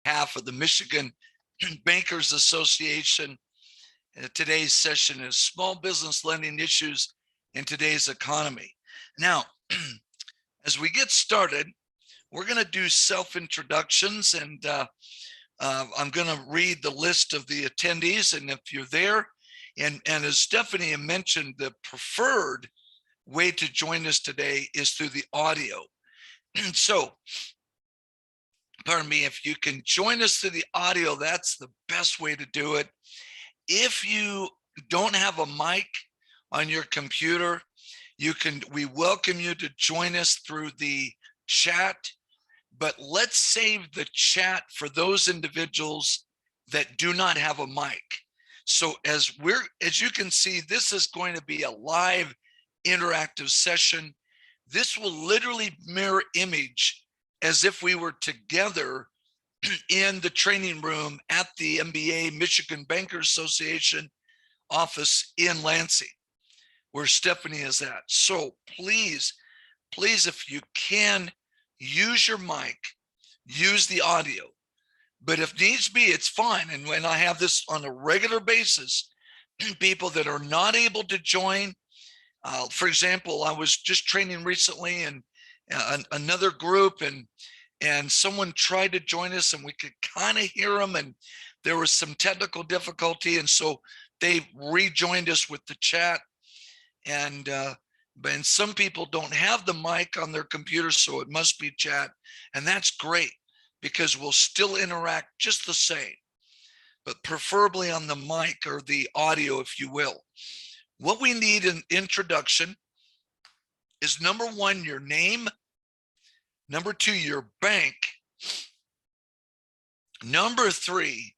behalf of the Michigan Bankers Association. Today's session is small business lending issues in today's economy. Now, as we get started, we're going to do self-introductions, and I'm going to read the list of the attendees. And if you're there, and as Stephanie mentioned, the preferred way to join us today is through the audio. So, pardon me, if you can join us through the audio, that's the best way to do it. If you don't have a mic on your computer, we welcome you to join us through the chat, but let's save the chat for those individuals that do not have a mic. So as you can see, this is going to be a live interactive session. This will literally mirror image as if we were together in the training room at the MBA Michigan Bankers Association office in Lansing, where Stephanie is at. So please, if you can, use your mic, use the audio. But if needs be, it's fine. And when I have this on a regular basis, people that are not able to join, for example, I was just training recently in another group, and someone tried to join us and we could kind of hear them, and there was some technical difficulty. And so they rejoined us with the chat. And some people don't have the mic on their computer, so it must be chat. And that's great, because we'll still interact just the same, but preferably on the mic or the audio, if you will. What we need in introduction is, number one, your name. Number two, your bank. Number three,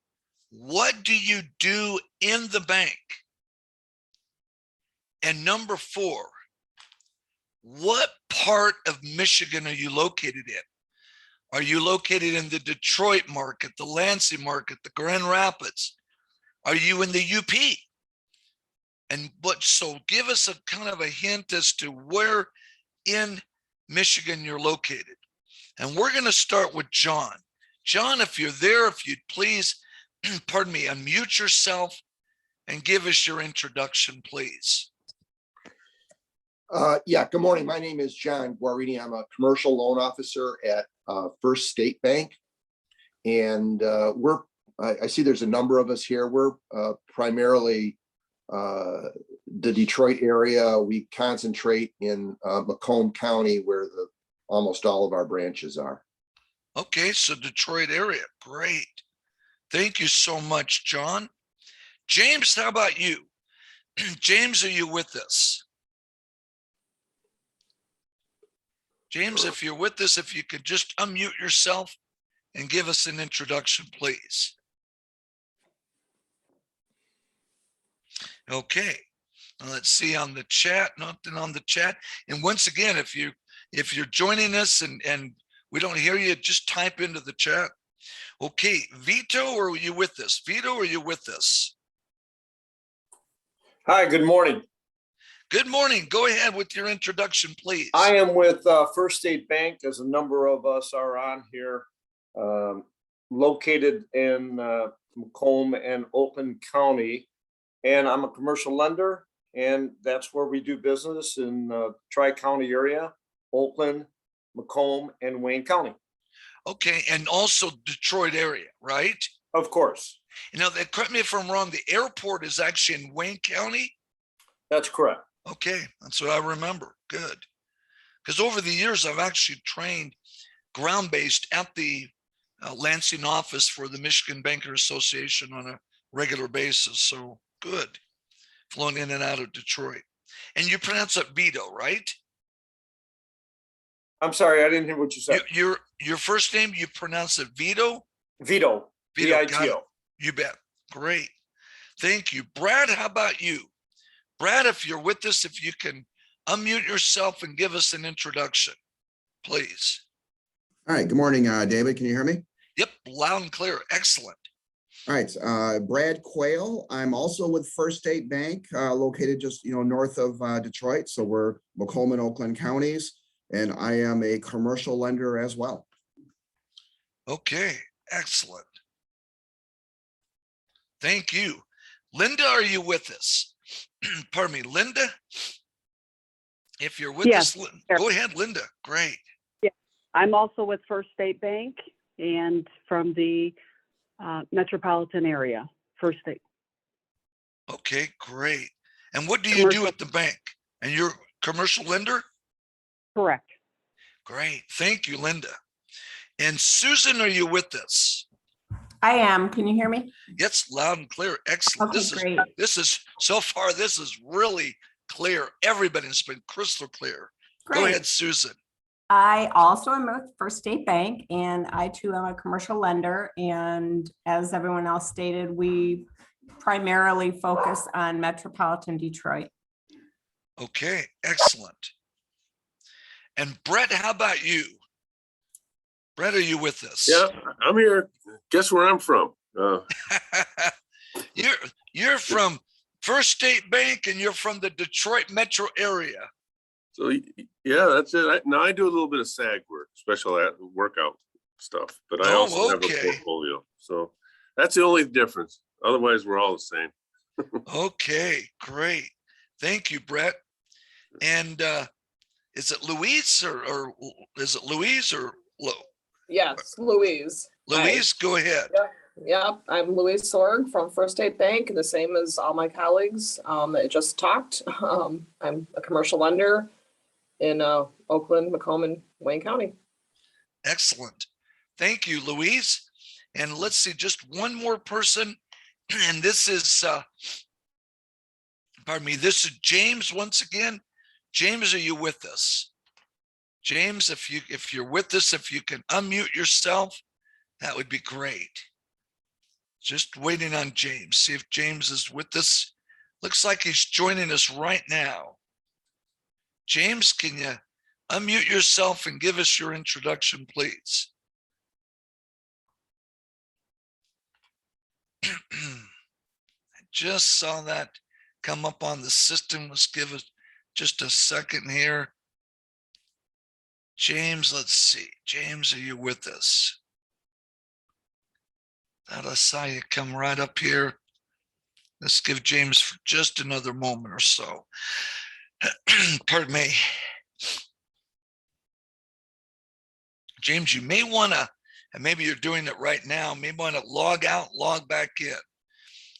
what do you do in the bank? And number four, what part of Michigan are you located in? Are you located in the Detroit market, the Lansing market, the Grand Rapids? Are you in the UP? So give us a kind of a hint as to where in Michigan you're located. And we're going to start with John. John, if you're there, if you'd please, pardon me, unmute yourself and give us your introduction, please. Yeah, good morning. My name is John Guarini. I'm a commercial loan officer at First State Bank. And I see there's a number of us here. We're primarily the Detroit area. We concentrate in Macomb County, where almost all of our branches are. Okay, so Detroit area, great. Thank you so much, John. James, how about you? James, are you with us? James, if you're with us, if you could just unmute yourself and give us an introduction, please. Okay, now let's see on the chat, nothing on the chat. And once again, if you're joining us and we don't hear you, just type into the chat. Okay, Vito, are you with us? Vito, are you with us? Hi, good morning. Good morning. Go ahead with your introduction, please. I am with First State Bank, as a number of us are on here, located in Macomb and Oakland County. And I'm a commercial lender, and that's where we do business in Tri-County area, Oakland, Macomb, and Wayne County. Okay, and also Detroit area, right? Of course. You know, correct me if I'm wrong, the airport is actually in Wayne County? That's correct. Okay, that's what I remember. Good. Because over the years, I've actually trained ground-based at the Lansing office for the Michigan Bankers Association on a regular basis. So good. Flown in and out of Detroit. And you pronounce it Vito, right? I'm sorry, I didn't hear what you said. Your first name, you pronounce it Vito? Vito. V-I-T-O. You bet. Great. Thank you. Brad, how about you? Brad, if you're with us, if you can unmute yourself and give us an introduction, please. All right. Good morning, David. Can you hear me? Yep. Loud and clear. Excellent. All right. Brad Quayle. I'm also with First State Bank, located just, north of Detroit. So we're Macomb and Oakland counties, and I am a commercial lender as well. Okay. Excellent. Thank you. Linda, are you with us? Pardon me, Linda? If you're with Yes, us, sure. go ahead, Linda. Great. I'm also with First State Bank and from the metropolitan area, First State. Okay, great. And what do you do Commercial. at the bank? And you're a commercial lender? Correct. Great. Thank you, Linda. And Susan, are you with us? I am. Can you hear me? Yes, loud and clear. Excellent. Okay, great. This is so far, this is really clear. Everybody's been crystal clear. Go Great. ahead, Susan. I also am with First State Bank, and I too am a commercial lender. And as everyone else stated, we primarily focus on metropolitan Detroit. Okay, excellent. And Brett, how about you? Brett, are you with us? Yeah, I'm here. Guess where I'm from? You're from First State Bank and you're from the Detroit metro area. So yeah, that's it. Now I do a little bit of SAG work, special workout stuff, but I also have a portfolio. So that's the only difference. Otherwise, we're all the same. Okay, great. Thank you, Brett. And is it Louise or is it Louise or Yes, Louise. Louise? Go ahead. Yeah, I'm Louise Sorg from First State Bank, the same as all my colleagues that just talked. I'm a commercial lender in Oakland, Macomb, and Wayne County. Excellent. Thank you, Louise. And let's see, just one more person. And this is, pardon me, this is James once again. James, are you with us? James, if you're with us, if you can unmute yourself, that would be great. Just waiting on James. See if James is with us. Looks like he's joining us right now. James, can you unmute yourself and give us your introduction, please? I just saw that come up on the system. Let's give it just a second here. James, let's see. James, are you with us? Thought I saw you come right up here. Let's give James for just another moment or so. Pardon me. James, you may want to, and maybe you're doing it right now, may want to log out, log back in.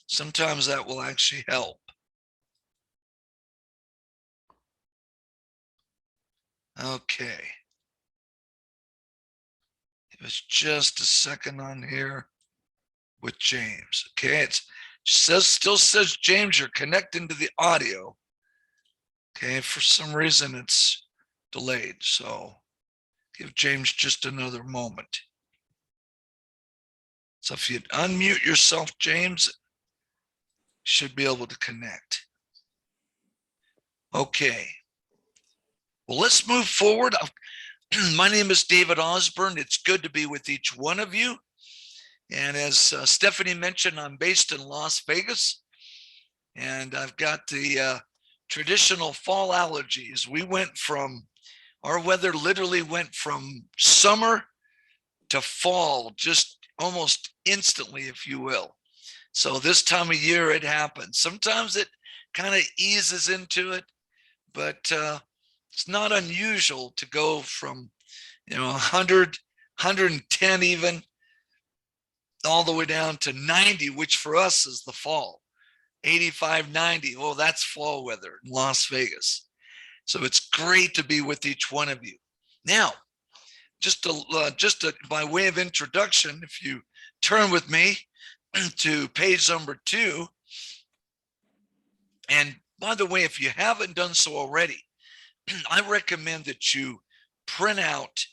Sometimes that will actually help. Okay. It was just a second on here with James. Okay, it still says James, you're connecting to the audio. Okay, for some reason it's delayed, so give James just another moment. So if you'd unmute yourself, James, you should be able to connect. Okay. Well, let's move forward. My name is David Osborne. It's good to be with each one of you. And as Stephanie mentioned, I'm based in Las Vegas, and I've got the traditional fall allergies. Our weather literally went from summer to fall, just almost instantly, if you will. So this time of year it happens. Sometimes it kind of eases into it, but it's not unusual to go from 100, 110 even, all the way down to 90, which for us is the fall. 85, 90, oh, that's fall weather in Las Vegas. So it's great to be with each one of you. Now, just by way of introduction, if you turn with me to page number 2, and by the way, if you haven't done so already, I recommend that you print out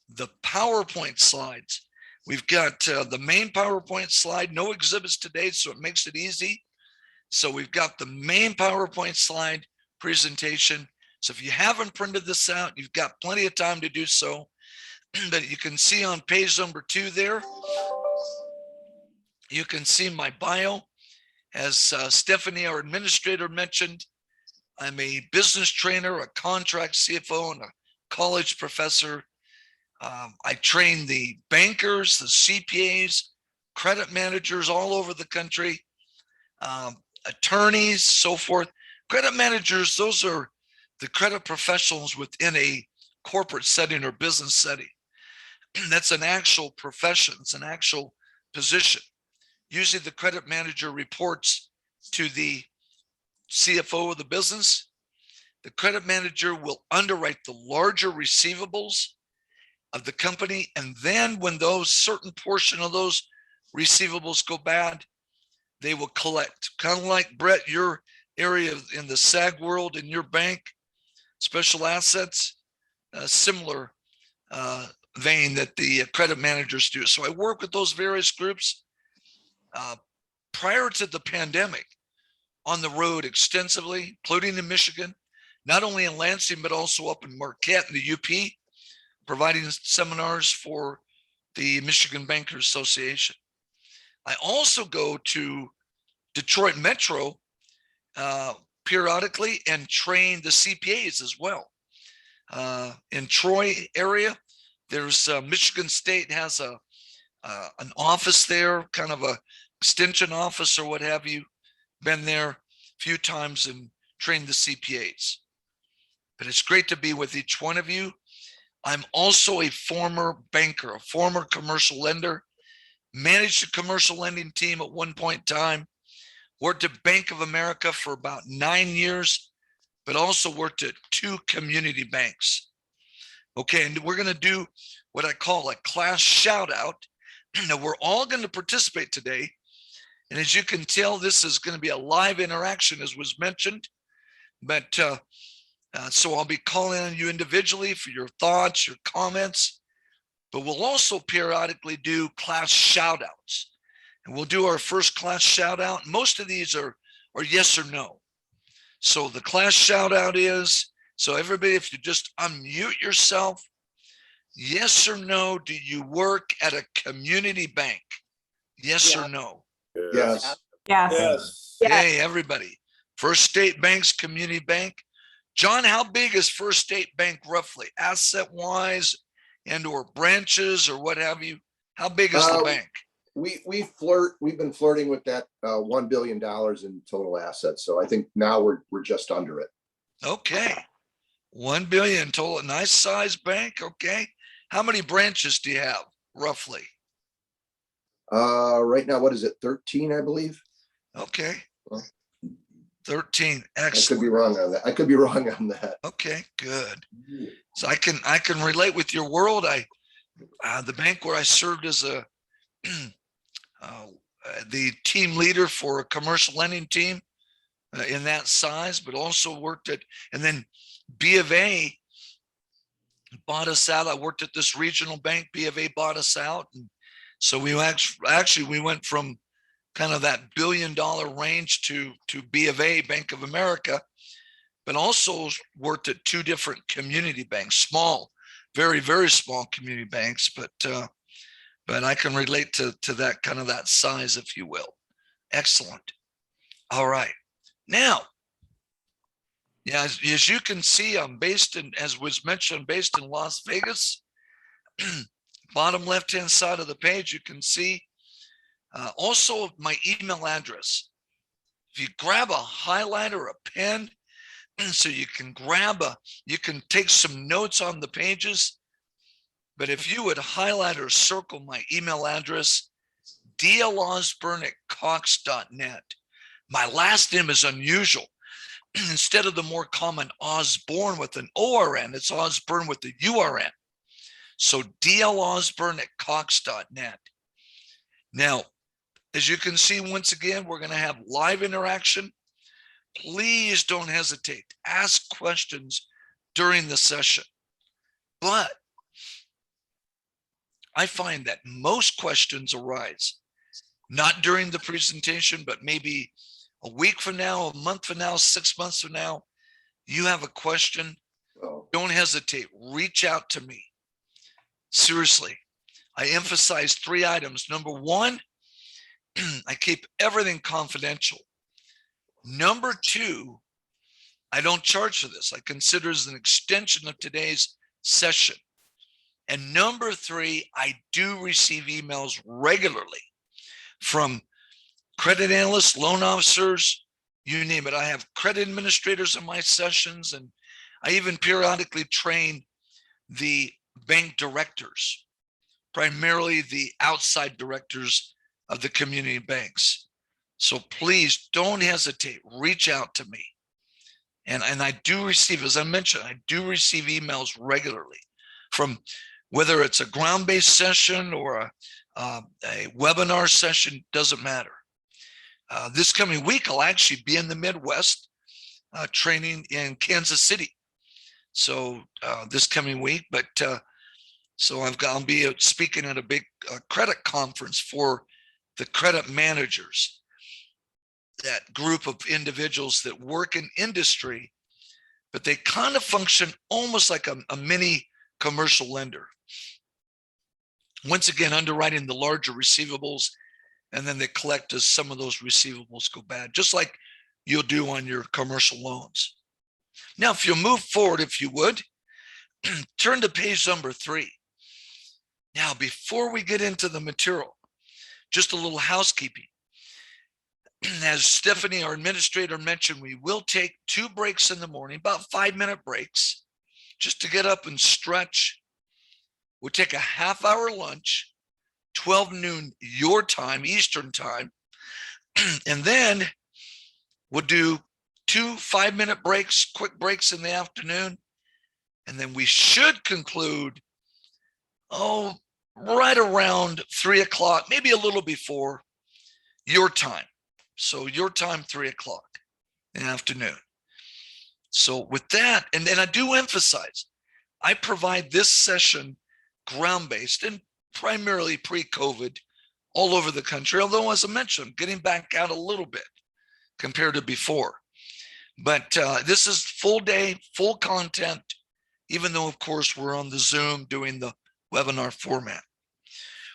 the PowerPoint slides. We've got the main PowerPoint slide, no exhibits today, so it makes it easy. So we've got the main PowerPoint slide presentation. So if you haven't printed this out, you've got plenty of time to do so. But you can see on page number 2 there, you can see my bio. As Stephanie, our administrator, mentioned, I'm a business trainer, a contract CFO, and a college professor. I train the bankers, the CPAs, credit managers all over the country, attorneys, so forth. Credit managers, those are the credit professionals within a corporate setting or business setting. That's an actual profession. It's an actual position. Usually the credit manager reports to the CFO of the business. The credit manager will underwrite the larger receivables of the company. And then when those certain portion of those receivables go bad, they will collect. Kind of like Brett, your area in the SAG world in your bank, special assets, similar vein that the credit managers do. So I work with those various groups. Prior to the pandemic, on the road extensively, including in Michigan, not only in Lansing, but also up in Marquette in the UP, providing seminars for the Michigan Bankers Association. I also go to Detroit Metro periodically and train the CPAs as well. In Troy area, there's Michigan State has an office there, kind of a extension office or what have you. Been there a few times and trained the CPAs. But it's great to be with each one of you. I'm also a former banker, a former commercial lender, managed a commercial lending team at one point in time, worked at Bank of America for about 9 years, but also worked at 2 community banks. Okay, and we're going to do what I call a class shout out. Now we're all going to participate today. And as you can tell, this is going to be a live interaction, as was mentioned. But so I'll be calling on you individually for your thoughts, your comments. But we'll also periodically do class shout outs. And we'll do our first class shout out. Most of these are yes or no. So the class shout out is, so everybody, if you just unmute yourself, yes or no, do you work at a community bank? Yes or no? Yes. Yes. Hey, everybody. First State Bank's community bank. John, how big is First State Bank roughly, asset wise and or branches or what have you? How big is the bank? We've been flirting with that $1 billion in total assets. So I think now we're just under it. Okay. 1 billion total, nice size bank. Okay. How many branches do you have roughly? Right now, what is it? 13, I believe. Okay. 13. I Excellent. could be wrong on that. I could be wrong on that. Okay, good. So I can relate with your world. The bank where I served as a the team leader for a commercial lending team in that size, but also worked at, and then B of A bought us out. I worked at this regional bank. B of A bought us out, and so we actually we went from kind of that $1 billion range to B of A, Bank of America, but also worked at 2 different community banks, small, very, very small community banks, but I can relate to that kind of that size, if you will. Excellent. All right. Now, yeah, as you can see, I'm based in, as was mentioned, based in Las Vegas. Bottom left-hand side of the page, you can see also my email address. If you grab a highlighter or a pen, so you can you can take some notes on the pages. But if you would highlight or circle my email address, dlosborn@cox.net. My last name is unusual. Instead of the more common Osborne with an ORN, it's Osborne with the URN. So dlosborn@cox.net. Now, as you can see, once again, we're going to have live interaction. Please don't hesitate. Ask questions during the session. But I find that most questions arise not during the presentation, but maybe a week from now, a month from now, 6 months from now. You have a question, don't hesitate. Reach out to me. Seriously, I emphasize 3 items. Number 1, I keep everything confidential. Number 2, I don't charge for this. I consider it as an extension of today's session. And number three, I do receive emails regularly from credit analysts, loan officers, you name it. I have credit administrators in my sessions, and I even periodically train the bank directors, primarily the outside directors of the community banks. So please don't hesitate, reach out to me. And I do receive, as I mentioned, I do receive emails regularly from whether it's a ground-based session or a webinar session, doesn't matter. This coming week, I'll actually be in the Midwest training in Kansas City. So this coming week, but so I'll be speaking at a big credit conference for the credit managers, that group of individuals that work in industry, but they kind of function almost like a mini commercial lender. Once again, underwriting the larger receivables, and then they collect as some of those receivables go bad, just like you'll do on your commercial loans. Now, if you'll move forward, if you would, turn to page number 3. Now, before we get into the material, just a little housekeeping. As Stephanie, our administrator, mentioned, we will take 2 breaks in the morning, about 5-minute breaks, just to get up and stretch. We'll take a half-hour lunch, 12 noon your time, Eastern time, and then we'll do 2 5-minute breaks, quick breaks in the afternoon, and then we should conclude, right around 3 o'clock, maybe a little before your time. So your time, 3 o'clock in the afternoon. So with that, and then I do emphasize, I provide this session ground-based and primarily pre-COVID all over the country. Although, as I mentioned, getting back out a little bit compared to before. But this is full day, full content, even though, of course, we're on the Zoom doing the webinar format.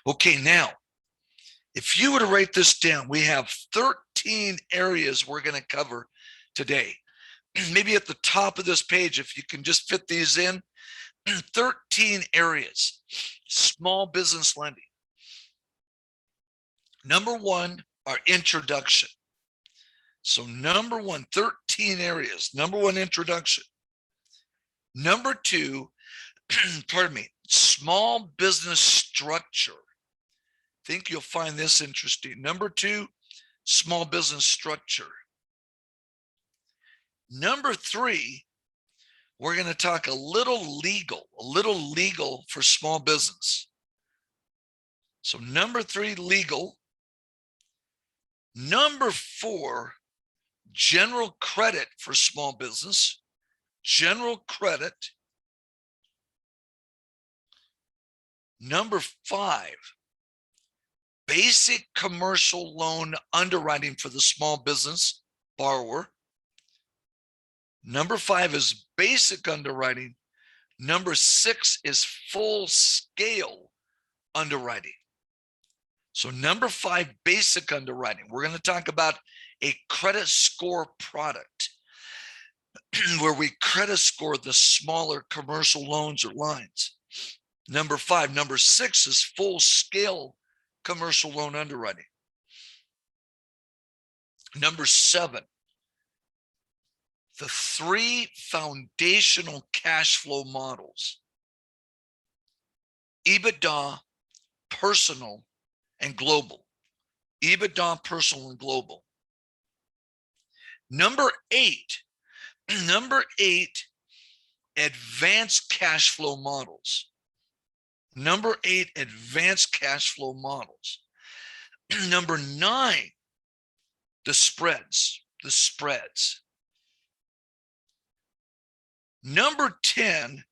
Okay, now, if you were to write this down, we have 13 areas we're going to cover today. Maybe at the top of this page, if you can just fit these in, 13 areas, small business lending. Number 1, our introduction. So number 1, 13 areas. Number 1, introduction. Number 2, pardon me, small business structure. I think you'll find this interesting. Number 2, small business structure. Number 3, we're going to talk a little legal for small business. So number 3, legal. Number 4, general credit for small business. General credit. Number 5, basic commercial loan underwriting for the small business borrower. Number 5 is basic underwriting. Number 6 is full scale underwriting. So number 5, basic underwriting. We're going to talk about a credit score product where we credit score the smaller commercial loans or lines. Number 5. Number 6 is full scale commercial loan underwriting. Number 7, the 3 foundational cash flow models: EBITDA, personal, and global. EBITDA, personal, and global. Number 8, advanced cash flow models. Number 8, advanced cash flow models. Number 9, the spreads. Number 10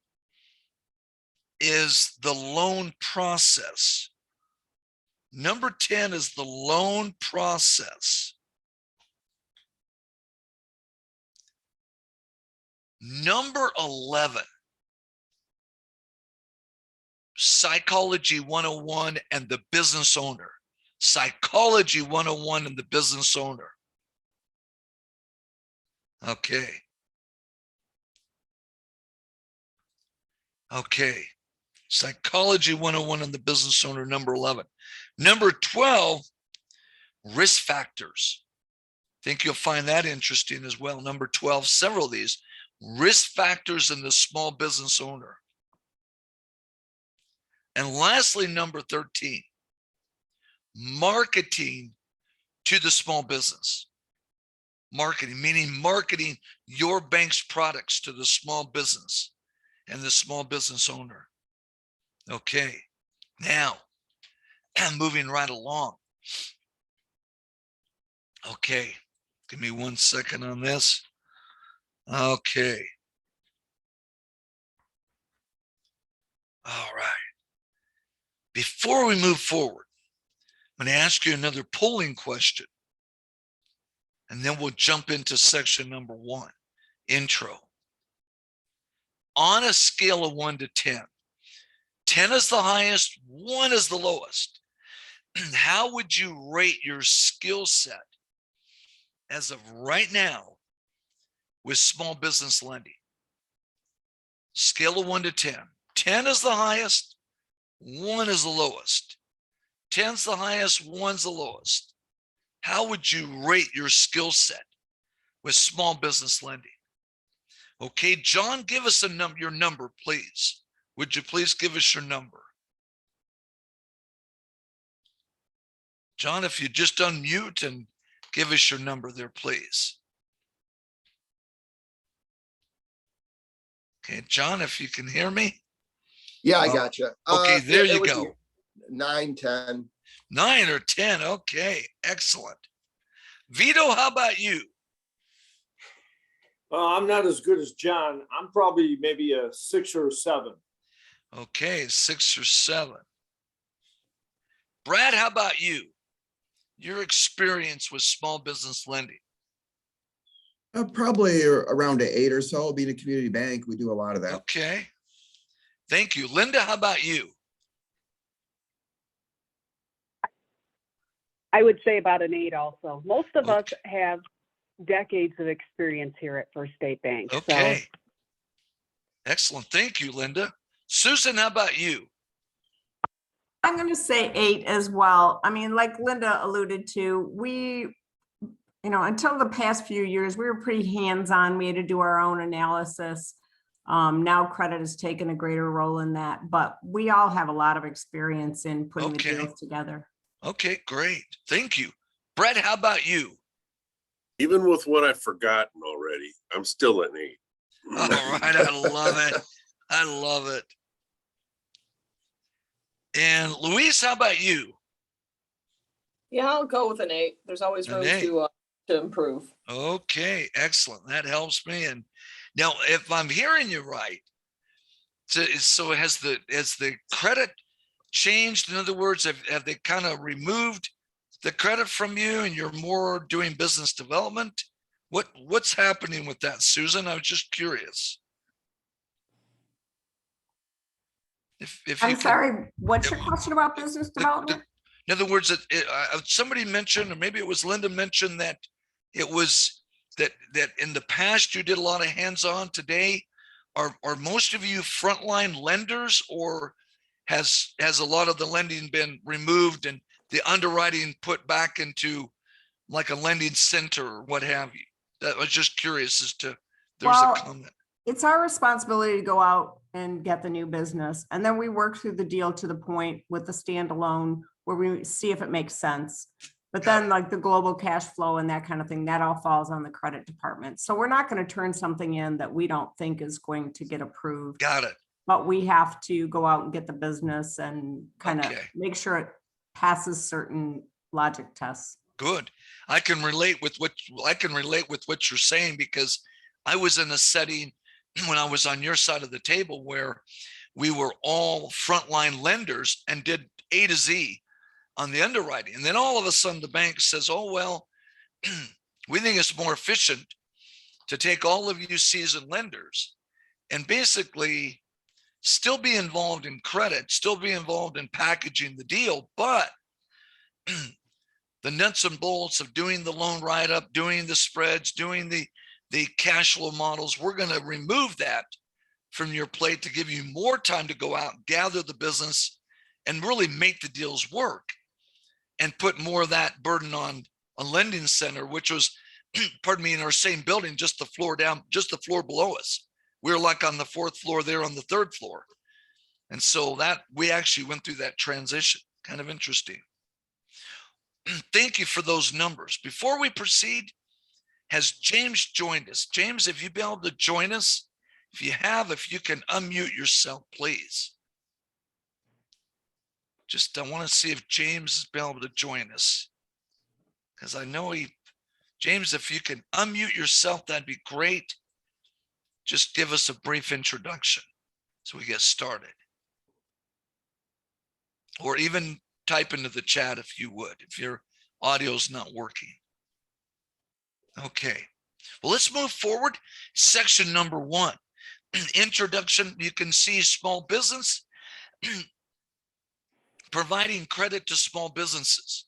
is the loan process. Number 10 is the loan process. Number 11, Psychology 101 and the business owner. Psychology 101 and the business owner. Okay. Psychology 101 in the business owner, number 11. Number 12, risk factors. Think you'll find that interesting as well. Number 12, several of these risk factors in the small business owner. And lastly, number 13, marketing to the small business. Marketing, meaning marketing your bank's products to the small business and the small business owner. Okay, now I'm moving right along. Okay, give me 1 second on this. Okay. All right. Before we move forward, I'm going to ask you another polling question, and then we'll jump into section number 1, intro. On a scale of 1 to 10, 10 is the highest, 1 is the lowest. How would you rate your skill set as of right now with small business lending? Scale of 1 to 10. 10 is the highest, 1 is the lowest. 10's the highest, 1's the lowest. How would you rate your skill set with small business lending? Okay, John, give us your number, please. Would you please give us your number? John, if you just unmute and give us your number there, please. Okay, John, if you can hear me. Yeah, I got you. Okay, there you go. 9, 10. 9 or 10. Okay, excellent. Vito, how about you? I'm not as good as John. I'm probably maybe a 6 or a 7. Okay, 6 or 7. Brad, how about you? Your experience with small business lending. Probably around an 8 or so. Being a community bank, we do a lot of that. Okay, thank you. Linda, how about you? I would say about an 8 also. Most of us Okay. have decades of experience here at First State Bank. Okay, So excellent. Thank you, Linda. Susan, how about you? I'm going to say 8 as well. I mean, like Linda alluded to, until the past few years, we were pretty hands-on. We had to do our own analysis. Now credit has taken a greater role in that, but we all have a lot of experience in putting the Okay. deals together. Okay, great. Thank you. Brett, how about you? Even with what I've forgotten already, I'm still at 8. All right, I love it. I love it. And Luis, how about you? Yeah, I'll go with an 8. There's always An room 8. to improve. Okay, excellent. That helps me. And now, if I'm hearing you right, so has the credit changed? In other words, have they kind of removed the credit from you, and you're more doing business development? What's happening with that, Susan? I was just curious. If I'm you can, sorry, what's your question about business development? in other words, somebody mentioned, or maybe it was Linda mentioned, that it was that in the past you did a lot of hands-on. Today, are most of you frontline lenders, or has a lot of the lending been removed and the underwriting put back into like a lending center or what have you? That was just curious as to there's a comment. It's our responsibility to go out and get the new business. And then we work through the deal to the point with the standalone where we see if it makes sense. But then like the global cash flow and that kind of thing, that all falls on the credit department. So we're not going to turn something in that we don't think is going to get approved. Got it. But we have to go out and get the business and kind of Okay. make sure it passes certain logic tests. Good. I can relate with what you're saying, because I was in a setting when I was on your side of the table where we were all frontline lenders and did A to Z on the underwriting. And then all of a sudden the bank says, oh, well, we think it's more efficient to take all of you seasoned lenders and basically still be involved in credit, still be involved in packaging the deal, but the nuts and bolts of doing the loan write-up, doing the spreads, doing the cash flow models, we're going to remove that from your plate to give you more time to go out, gather the business, and really make the deals work, and put more of that burden on a lending center, which was, pardon me, in our same building, just the floor down, just the floor below us. We were like on the 4th floor, there on the 3rd floor. And so that we actually went through that transition. Kind of interesting. Thank you for those numbers. Before we proceed, has James joined us? James, if you'd be able to join us, if you have, if you can unmute yourself, please. Just I want to see if James has been able to join us, because I know James, if you can unmute yourself, that'd be great. Just give us a brief introduction so we get started. Or even type into the chat if you would, if your audio's not working. Okay, well, let's move forward. Section number 1, introduction. You can see small business, providing credit to small businesses.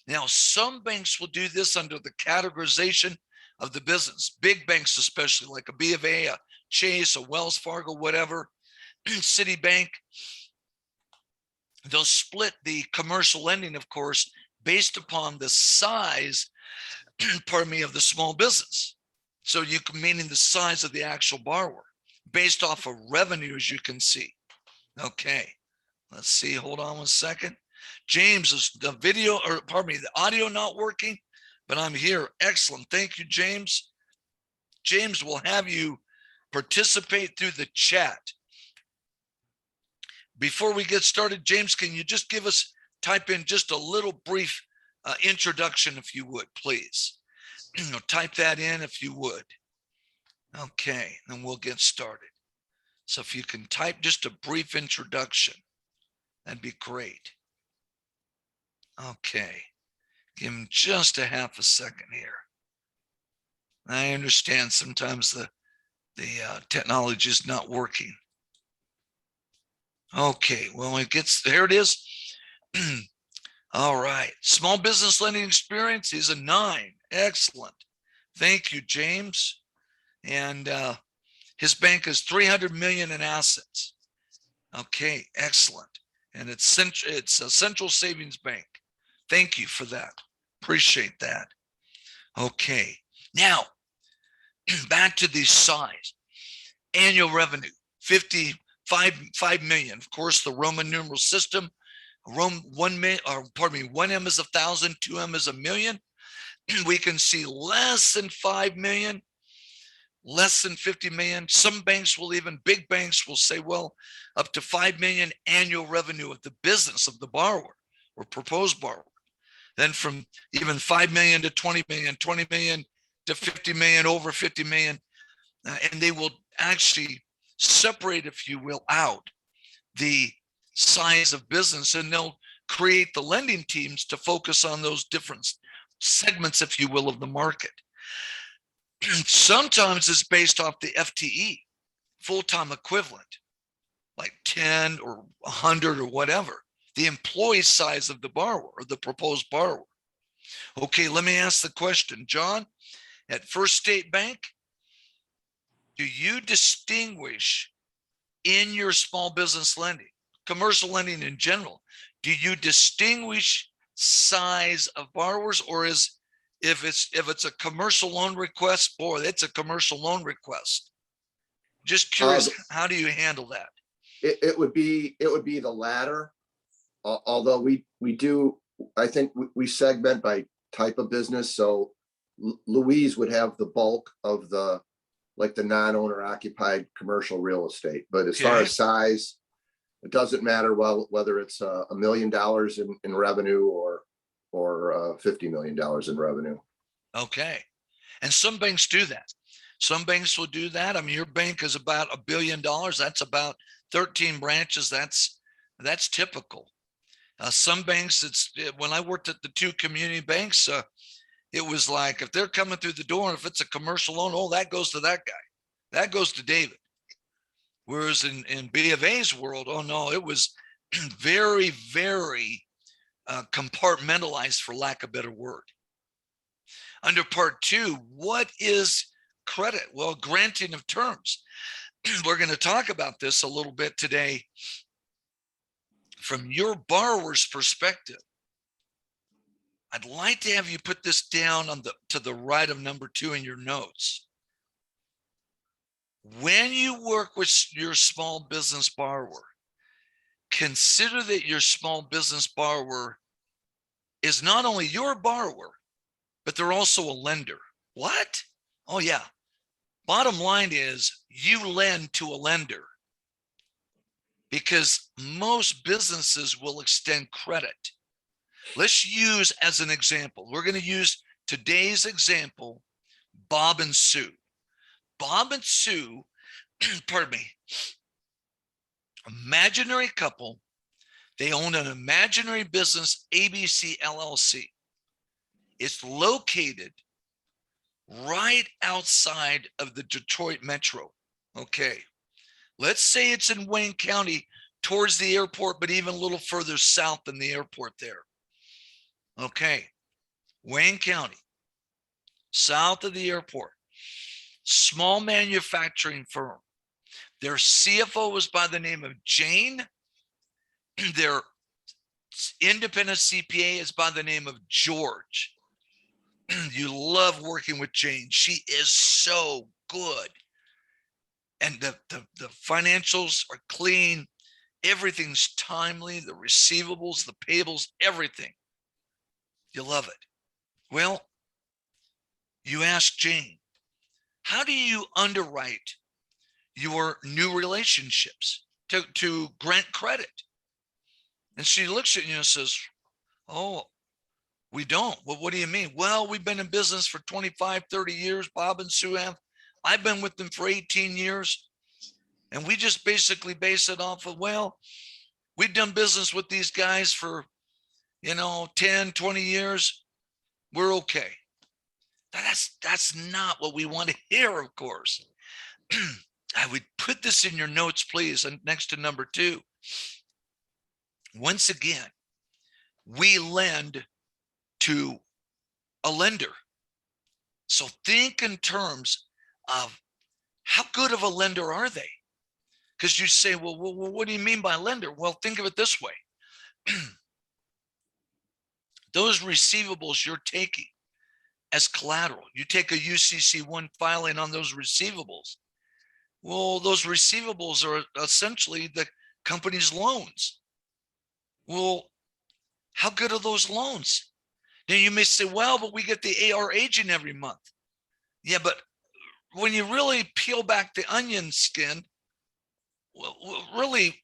Now, some banks will do this under the categorization of the business. Big banks, especially like a B of A, a Chase, a Wells Fargo, whatever, Citibank, they'll split the commercial lending, of course, based upon the size, pardon me, of the small business. So you can, meaning the size of the actual borrower, based off of revenue, as you can see. Okay, let's see, hold on one second. James, is the video, or pardon me, the audio not working, but I'm here. Excellent, thank you, James. James, will have you participate through the chat. Before we get started, James, can you just give us, type in just a little brief introduction, if you would, please. Type that in if you would. Okay, then we'll get started. So if you can type just a brief introduction, that'd be great. Okay, give him just a half a second here. I understand sometimes the technology is not working. Okay, well, it gets, there it is. All right, small business lending experience is a 9. Excellent. Thank you, James. And his bank is 300 million in assets. Okay, excellent. And it's a central savings bank. Thank you for that. Appreciate that. Okay, now back to the size. Annual revenue, 5 million. Of course, the Roman numeral system. 1 million, or pardon me, 1M is 1,000, 2M is 1,000,000. We can see less than 5 million, less than 50 million. Some banks will, even big banks will say, well, up to 5 million annual revenue of the business of the borrower or proposed borrower. Then from even 5 million to 20 million, 20 million to 50 million, over 50 million. And they will actually separate, if you will, out the size of business, and they'll create the lending teams to focus on those different segments, if you will, of the market. Sometimes it's based off the FTE, full-time equivalent, like 10 or 100 or whatever, the employee size of the borrower or the proposed borrower. Okay, let me ask the question, John, at First State Bank, do you distinguish in your small business lending, commercial lending in general, do you distinguish size of borrowers, or is if it's a commercial loan request, boy, it's a commercial loan request? Just curious, how do you handle that? It would be the latter. Although we do, I think we segment by type of business. So Louise would have the bulk of the non-owner occupied commercial real estate. But as far as size, it doesn't matter whether it's $1 million in revenue or $50 million in revenue. Okay. And some banks do that. Some banks will do that. I mean, your bank is about $1 billion. That's about 13 branches. That's typical. Some banks, when I worked at the 2 community banks, it was like, if they're coming through the door, and if it's a commercial loan, oh, that goes to that guy. That goes to David. Whereas in B of A's world, oh no, it was very, very compartmentalized, for lack of a better word. Under part 2, what is credit? Well, granting of terms. we're going to talk about this a little bit today from your borrower's perspective. I'd like to have you put this down on to the right of number 2 in your notes. When you work with your small business borrower, consider that your small business borrower is not only your borrower, but they're also a lender. What? Oh yeah. Bottom line is you lend to a lender because most businesses will extend credit. Let's use as an example. We're going to use today's example, Bob and Sue. Bob and Sue, pardon me, imaginary couple. They own an imaginary business, ABC LLC. It's located right outside of the Detroit metro. Okay. Let's say it's in Wayne County towards the airport, but even a little further south than the airport there. Okay. Wayne County, south of the airport, small manufacturing firm. Their CFO was by the name of Jane. Their independent CPA is by the name of George. You love working with Jane. She is so good. And the financials are clean. Everything's timely. The receivables, the payables, everything. You love it. Well, you ask Jane, how do you underwrite your new relationships to grant credit? And she looks at you and says, oh, we don't. Well, what do you mean? Well, we've been in business for 25, 30 years. Bob and Sue have. I've been with them for 18 years. And we just basically base it off of, well, we've done business with these guys for, 10, 20 years. We're okay. That's not what we want to hear, of course. I would put this in your notes, please, and next to number 2. Once again, we lend to a lender. So think in terms of how good of a lender are they? Because you say, well, what do you mean by lender? Well, think of it this way. Those receivables you're taking as collateral, you take a UCC1 filing on those receivables. Well, those receivables are essentially the company's loans. Well, how good are those loans? Now you may say, well, but we get the AR agent every month. Yeah, but when you really peel back the onion skin, well, really,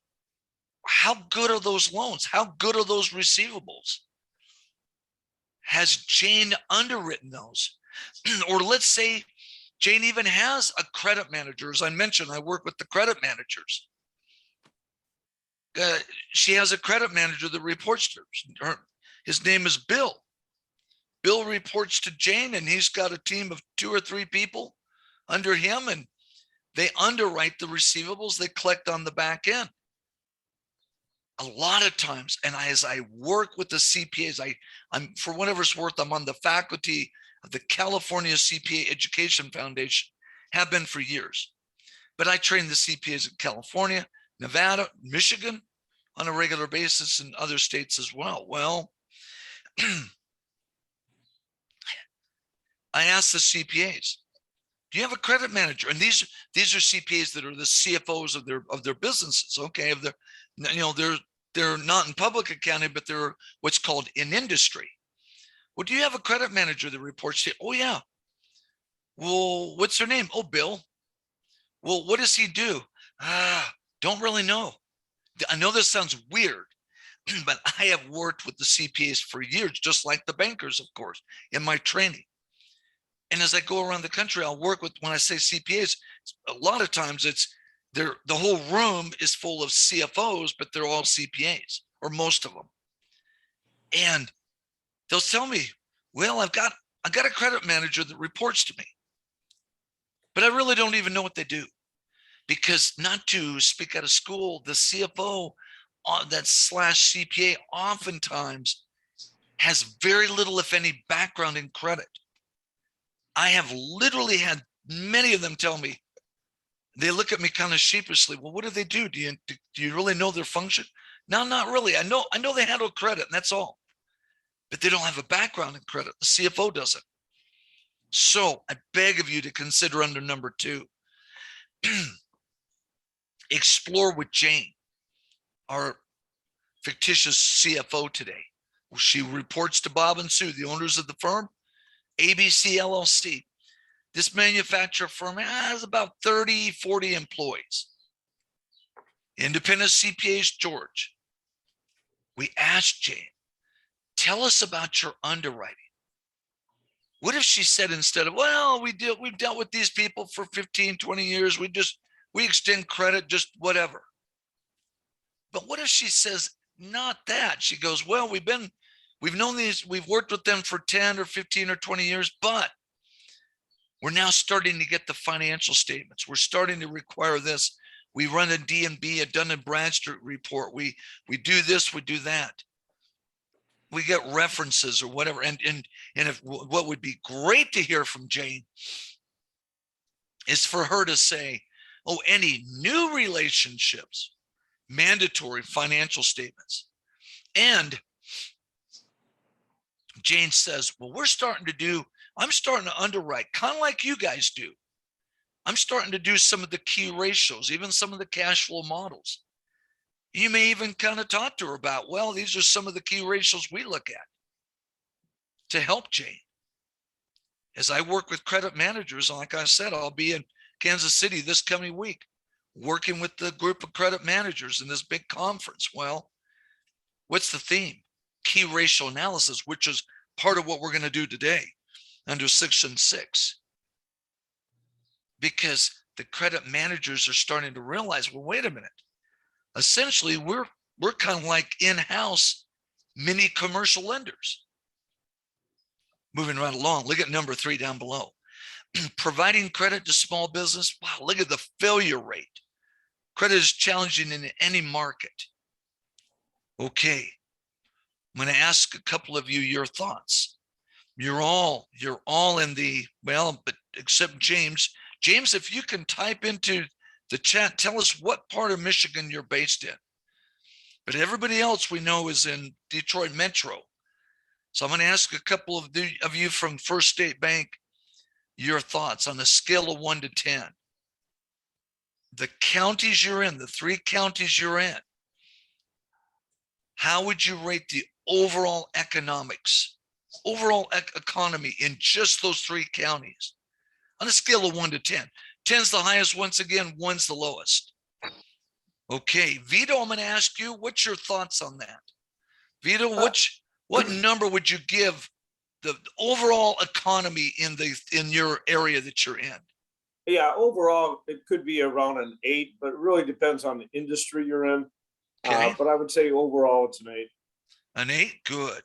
how good are those loans? How good are those receivables? Has Jane underwritten those? Or let's say Jane even has a credit manager. As I mentioned, I work with the credit managers. She has a credit manager that reports to her. His name is Bill. Bill reports to Jane, and he's got a team of 2 or 3 people under him, and they underwrite the receivables they collect on the back end. A lot of times, and as I work with the CPAs, I'm for whatever it's worth, I'm on the faculty of the California CPA Education Foundation, have been for years. But I train the CPAs in California, Nevada, Michigan on a regular basis, and other states as well. Well, I asked the CPAs, do you have a credit manager? And these are CPAs that are the CFOs of their businesses. Okay, they're not in public accounting, but they're what's called in industry. Well, do you have a credit manager that reports to you? Oh yeah. Well, what's their name? Oh, Bill. Well, what does he do? Don't really know. I know this sounds weird, but I have worked with the CPAs for years, just like the bankers, of course, in my training. And as I go around the country, I'll work with, when I say CPAs, a lot of times the whole room is full of CFOs, but they're all CPAs, or most of them. And they'll tell me, well, I got a credit manager that reports to me, but I really don't even know what they do. Because not to speak out of school, the CFO that / CPA oftentimes has very little, if any, background in credit. I have literally had many of them tell me, They look at me kind of sheepishly. Well, what do they do? Do you really know their function? No, not really. I know they handle credit, and that's all. But they don't have a background in credit. The CFO doesn't. So I beg of you to consider under number 2. Explore with Jane, our fictitious CFO today. She reports to Bob and Sue, the owners of the firm, ABC LLC. This manufacturer firm has about 30, 40 employees. Independent CPAs, George. We asked Jane, tell us about your underwriting. What if she said, instead of, well, we've dealt with these people for 15, 20 years. We extend credit, just whatever. But what if she says, not that? She goes, well, we've known these, we've worked with them for 10 or 15 or 20 years, but we're now starting to get the financial statements. We're starting to require this. We run a D&B, a Dun & Bradstreet report. We do this, we do that. We get references or whatever. And if what would be great to hear from Jane is for her to say, oh, any new relationships, mandatory financial statements. And Jane says, well, I'm starting to underwrite, kind of like you guys do. I'm starting to do some of the key ratios, even some of the cash flow models. You may even kind of talk to her about, well, these are some of the key ratios we look at to help Jane. As I work with credit managers, like I said, I'll be in Kansas City this coming week, working with the group of credit managers in this big conference. Well, what's the theme? Key ratio analysis, which is part of what we're going to do today under Section 6. Because the credit managers are starting to realize, well, wait a minute. Essentially, we're kind of like in-house mini commercial lenders. Moving right along, look at number 3 down below. Providing credit to small business. Wow, look at the failure rate. Credit is challenging in any market. Okay, I'm going to ask a couple of you your thoughts. You're all in the, well, but except James. James, if you can type into the chat, tell us what part of Michigan you're based in. But everybody else we know is in Detroit Metro. So I'm going to ask a couple of you from First State Bank your thoughts on a scale of 1 to 10. The counties you're in, the 3 counties you're in, how would you rate the overall economics, overall economy in just those 3 counties on a scale of 1 to 10? 10's the highest, once again, 1's the lowest. Okay, Vito, I'm going to ask you, what's your thoughts on that? Vito, what number would you give the overall economy in your area that you're in? Yeah, overall, it could be around an 8, but it really depends on the industry you're in. Okay. But I would say overall, it's an 8. An 8, good.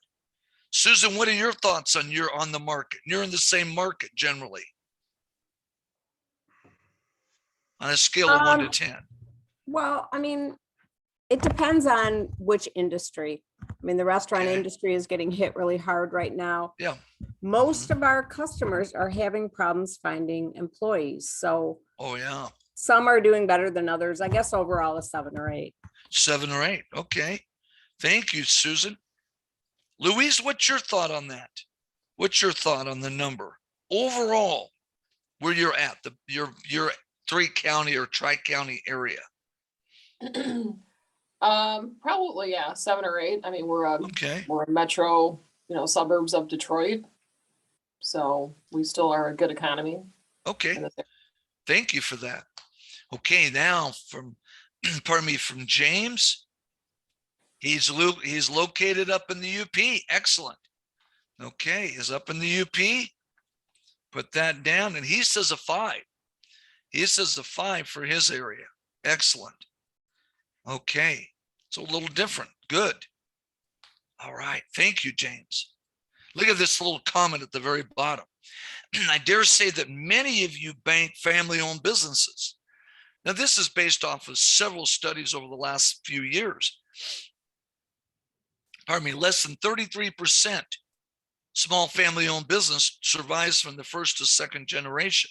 Susan, what are your thoughts on the market? You're in the same market generally. On a scale of 1 to 10. Well, I mean, it depends on which industry. I mean, the restaurant Okay. industry is getting hit really hard right now. Yeah. Most of our customers are having problems finding employees. So Oh, yeah. some are doing better than others. I guess overall a 7 or 8. 7 or 8. Okay. Thank you, Susan. Louise, what's your thought on that? What's your thought on the number? Overall, where you're at, your 3-county or tri-county area? Probably, yeah, 7 or 8. I mean, we're a metro, suburbs of Detroit. So we still are a good economy. Okay. Thank you for that. Okay, now from James. He's located up in the UP. Excellent. Okay, he's up in the UP. Put that down, and he says a 5. He says a 5 for his area. Excellent. Okay, so a little different. Good. All right. Thank you, James. Look at this little comment at the very bottom. I dare say that many of you bank family-owned businesses. Now, this is based off of several studies over the last few years. Pardon me, less than 33% small family-owned business survives from the first to second generation.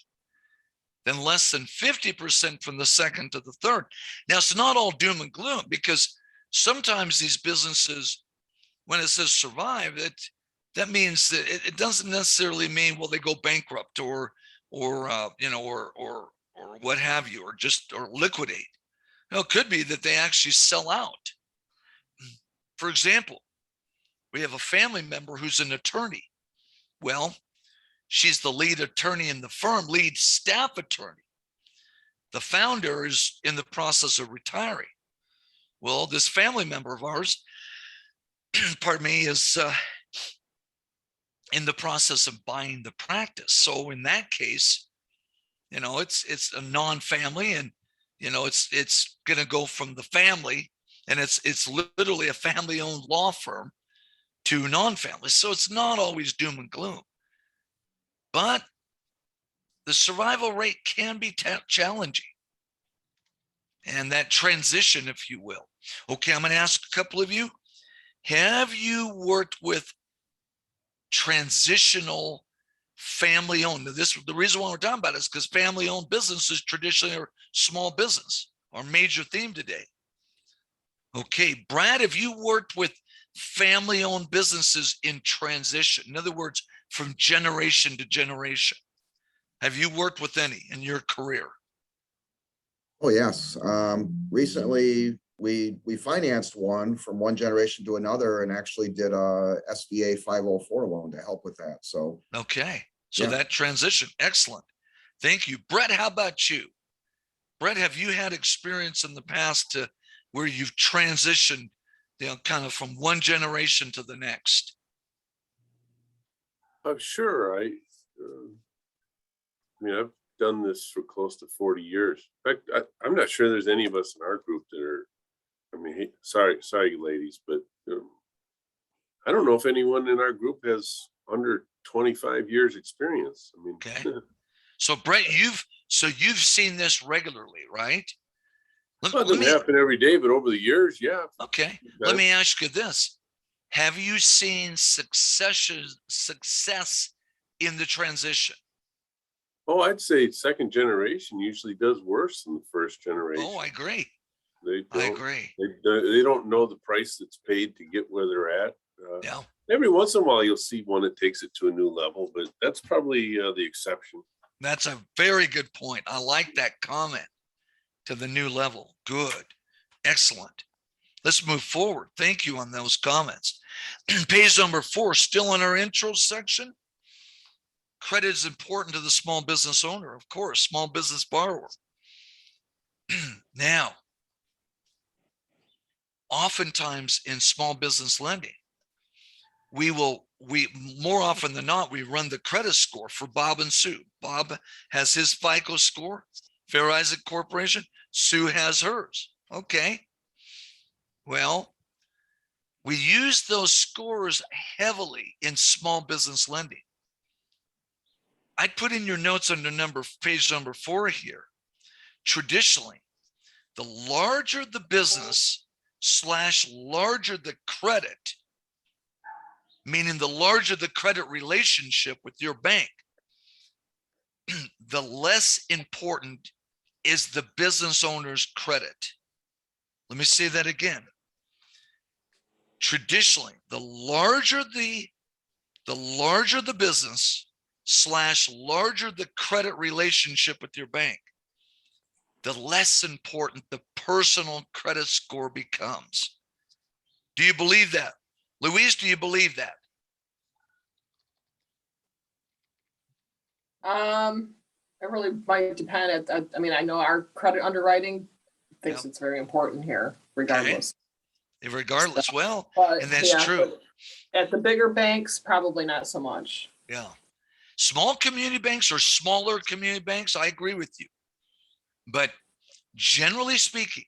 then less than 50% from the second to the third. Now, it's not all doom and gloom, because sometimes these businesses, when it says survive, that means that it doesn't necessarily mean, well, they go bankrupt or what have you, or liquidate. No, it could be that they actually sell out. For example, we have a family member who's an attorney. Well, she's the lead attorney in the firm, lead staff attorney. The founder is in the process of retiring. Well, this family member of ours, pardon me, is in the process of buying the practice. So in that case, it's a non-family, and it's going to go from the family, and it's literally a family-owned law firm, to non-family. So it's not always doom and gloom, but the survival rate can be challenging, and that transition, if you will. Okay, I'm going to ask a couple of you. Have you worked with transitional family-owned? The reason why we're talking about it is because family-owned businesses traditionally are small business, our major theme today. Okay, Brad, have you worked with family-owned businesses in transition? In other words, from generation to generation. Have you worked with any in your career? Oh, yes. Recently, we financed one from one generation to another and actually did a SBA 504 loan to help with that. So, okay. So yeah. That transition, excellent. Thank you. Brett, how about you? Brett, have you had experience in the past where you've transitioned, kind of from one generation to the next? Sure. I've done this for close to 40 years. In fact, I'm not sure there's any of us in our group that are, sorry, ladies, but I don't know if anyone in our group has under 25 years experience. Okay. So Brett, you've seen this regularly, right? It doesn't happen every day, but over the years, yeah. Okay. Let me ask you this. Have you seen success in the transition? Oh, I'd say second generation usually does worse than the first generation. Oh, I agree. I agree. They don't know the price that's paid to get where they're at. Yeah. Every once in a while, you'll see one that takes it to a new level, but that's probably the exception. That's a very good point. I like that comment. To the new level. Good. Excellent. Let's move forward. Thank you on those comments. Page number 4, still in our intro section. Credit is important to the small business owner, of course, small business borrower. Now, oftentimes in small business lending, we more often than not, we run the credit score for Bob and Sue. Bob has his FICO score, Fair Isaac Corporation. Sue has hers. Okay. Well, we use those scores heavily in small business lending. I'd put in your notes under page number 4 here. Traditionally, the larger the business / larger the credit, meaning the larger the credit relationship with your bank, the less important is the business owner's credit. Let me say that again. Traditionally, the larger the business / larger the credit relationship with your bank, the less important the personal credit score becomes. Do you believe that? Louise, do you believe that? It really might depend. I know our credit underwriting thinks it's very important here, regardless. Okay. Regardless, well, But, and that's true. At the bigger banks, probably not so much. Yeah. Small community banks or smaller community banks, I agree with you. But generally speaking,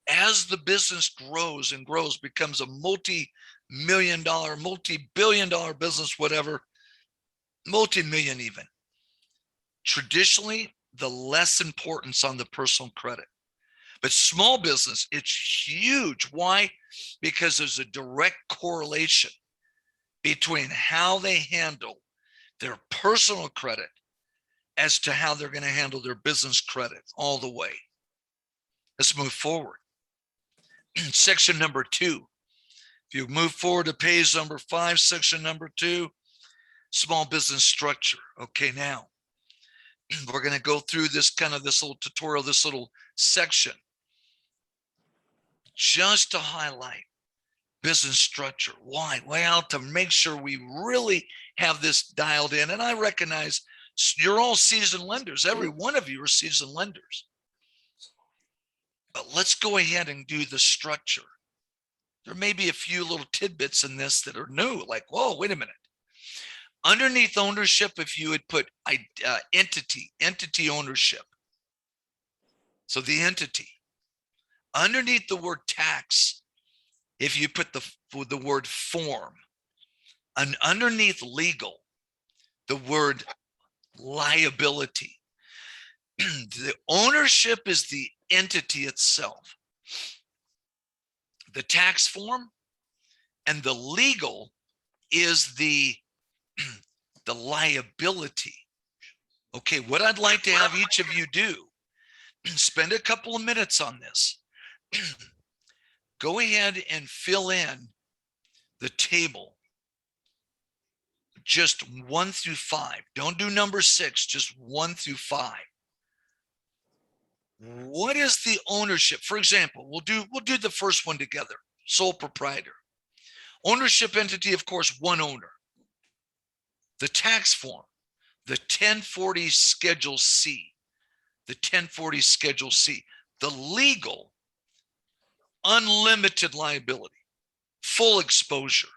as the business grows and grows, becomes a multi-million dollar, multi-billion dollar business, whatever, multi-million even, traditionally, the less importance on the personal credit. But small business, it's huge. Why? Because there's a direct correlation between how they handle their personal credit as to how they're going to handle their business credit all the way. Let's move forward. Section number 2. If you move forward to page number 5, section number 2, small business structure. Okay, now we're going to go through this little tutorial, this little section, just to highlight business structure. Why? Well, to make sure we really have this dialed in. And I recognize you're all seasoned lenders. Every one of you are seasoned lenders. But let's go ahead and do the structure. There may be a few little tidbits in this that are new, like, whoa, wait a minute. Underneath ownership, if you had put entity ownership. So the entity. Underneath the word tax, if you put the word form. And underneath legal, the word liability. The ownership is the entity itself. The tax form and the legal is the liability. Okay, what I'd like to have each of you do, spend a couple of minutes on this. Go ahead and fill in the table, just 1 through 5. Don't do number 6, just 1 through 5. What is the ownership? For example, we'll do the first one together. Sole proprietor. Ownership entity, of course, one owner. The tax form, the 1040 Schedule C. The 1040 Schedule C. The legal, unlimited liability, full exposure.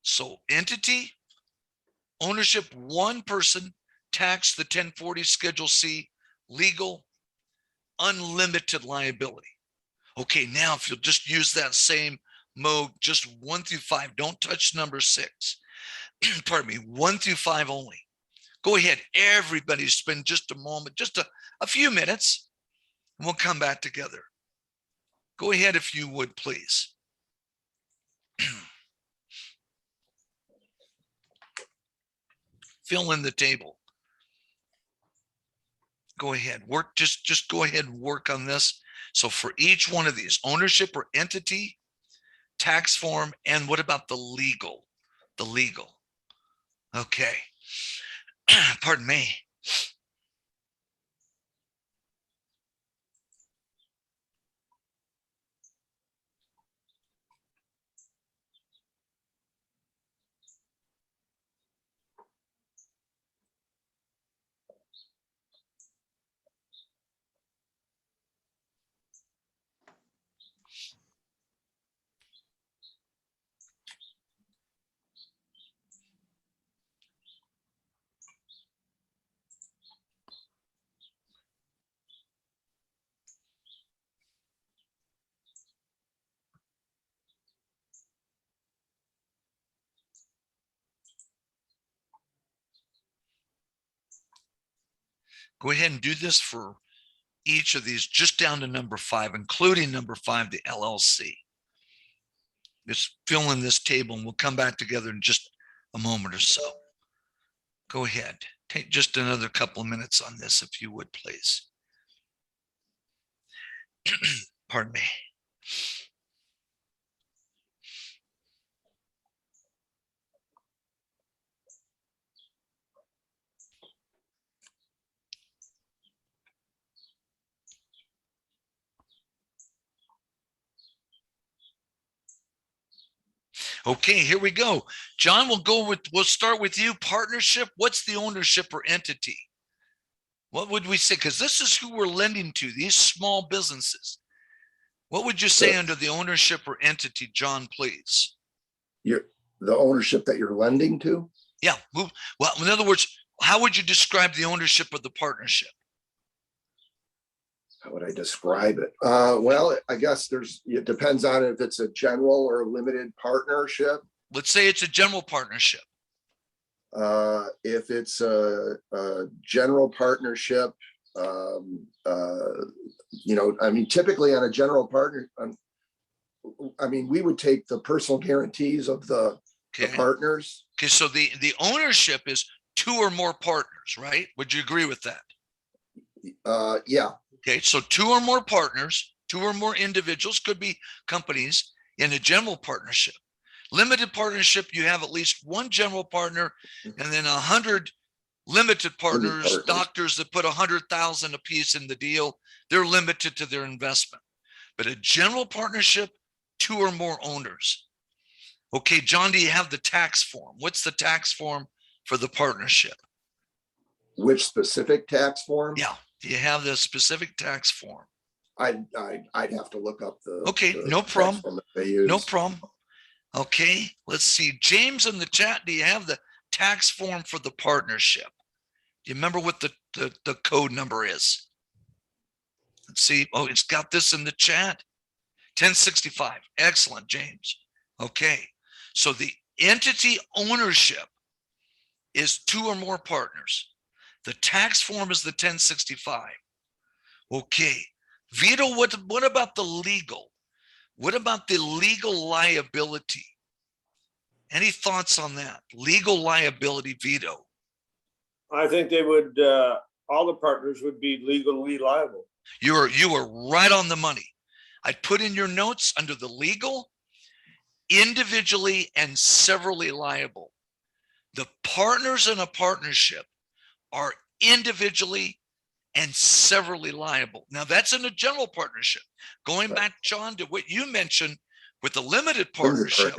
So entity, ownership, one person, tax, the 1040 Schedule C, legal, unlimited liability. Okay, now if you'll just use that same mode, just 1 through 5, don't touch number 6. Pardon me, 1 through 5 only. Go ahead, everybody spend just a moment, just a few minutes, and we'll come back together. Go ahead if you would, please. Fill in the table. Go ahead, work, just go ahead and work on this. So for each one of these, ownership or entity, tax form, and what about the legal? The legal. Okay. Pardon me. Go ahead and do this for each of these, just down to number 5, including number 5, the LLC. Just fill in this table and we'll come back together in just a moment or so. Go ahead, take just another couple of minutes on this, if you would, please. Pardon me. Okay, here we go. John, we'll start with you. Partnership, what's the ownership or entity? What would we say? Because this is who we're lending to, these small businesses. What would you say under the ownership or entity, John, please? The ownership that you're lending to? Yeah, well, in other words, how would you describe the ownership of the partnership? How would I describe it? Well, I guess it depends on if it's a general or a limited partnership. Let's say it's a general partnership. If it's a general partnership, typically on a general partner, we would take the personal guarantees of the partners. Okay, so the ownership is two or more partners, right? Would you agree with that? Yeah, Okay, so two or more partners, two or more individuals, could be companies in a general partnership. Limited partnership, you have at least one general partner and then 100 limited partners, partners. doctors that put 100,000 a piece in the deal. They're limited to their investment. But a general partnership, two or more owners. Okay, John, do you have the tax form? What's the tax form for the partnership? which specific tax form? Yeah, do you have the specific tax form? I'd have to look up the. Okay, the no tax problem. form that they use. No problem. Okay, let's see. James in the chat, do you have the tax form for the partnership? Do you remember what the code number is? Let's see. Oh, it's got this in the chat. 1065. Excellent, James. Okay, so the entity ownership is two or more partners. The tax form is the 1065. Okay, Vito, what about the legal? What about the legal liability? Any thoughts on that? Legal liability, Vito? I think they would, all the partners would be legally liable. You are right on the money. I put in your notes under the legal, individually and severally liable. The partners in a partnership are individually and severally liable. Now that's in a general partnership. Going back, John, to what you mentioned with the limited partnership.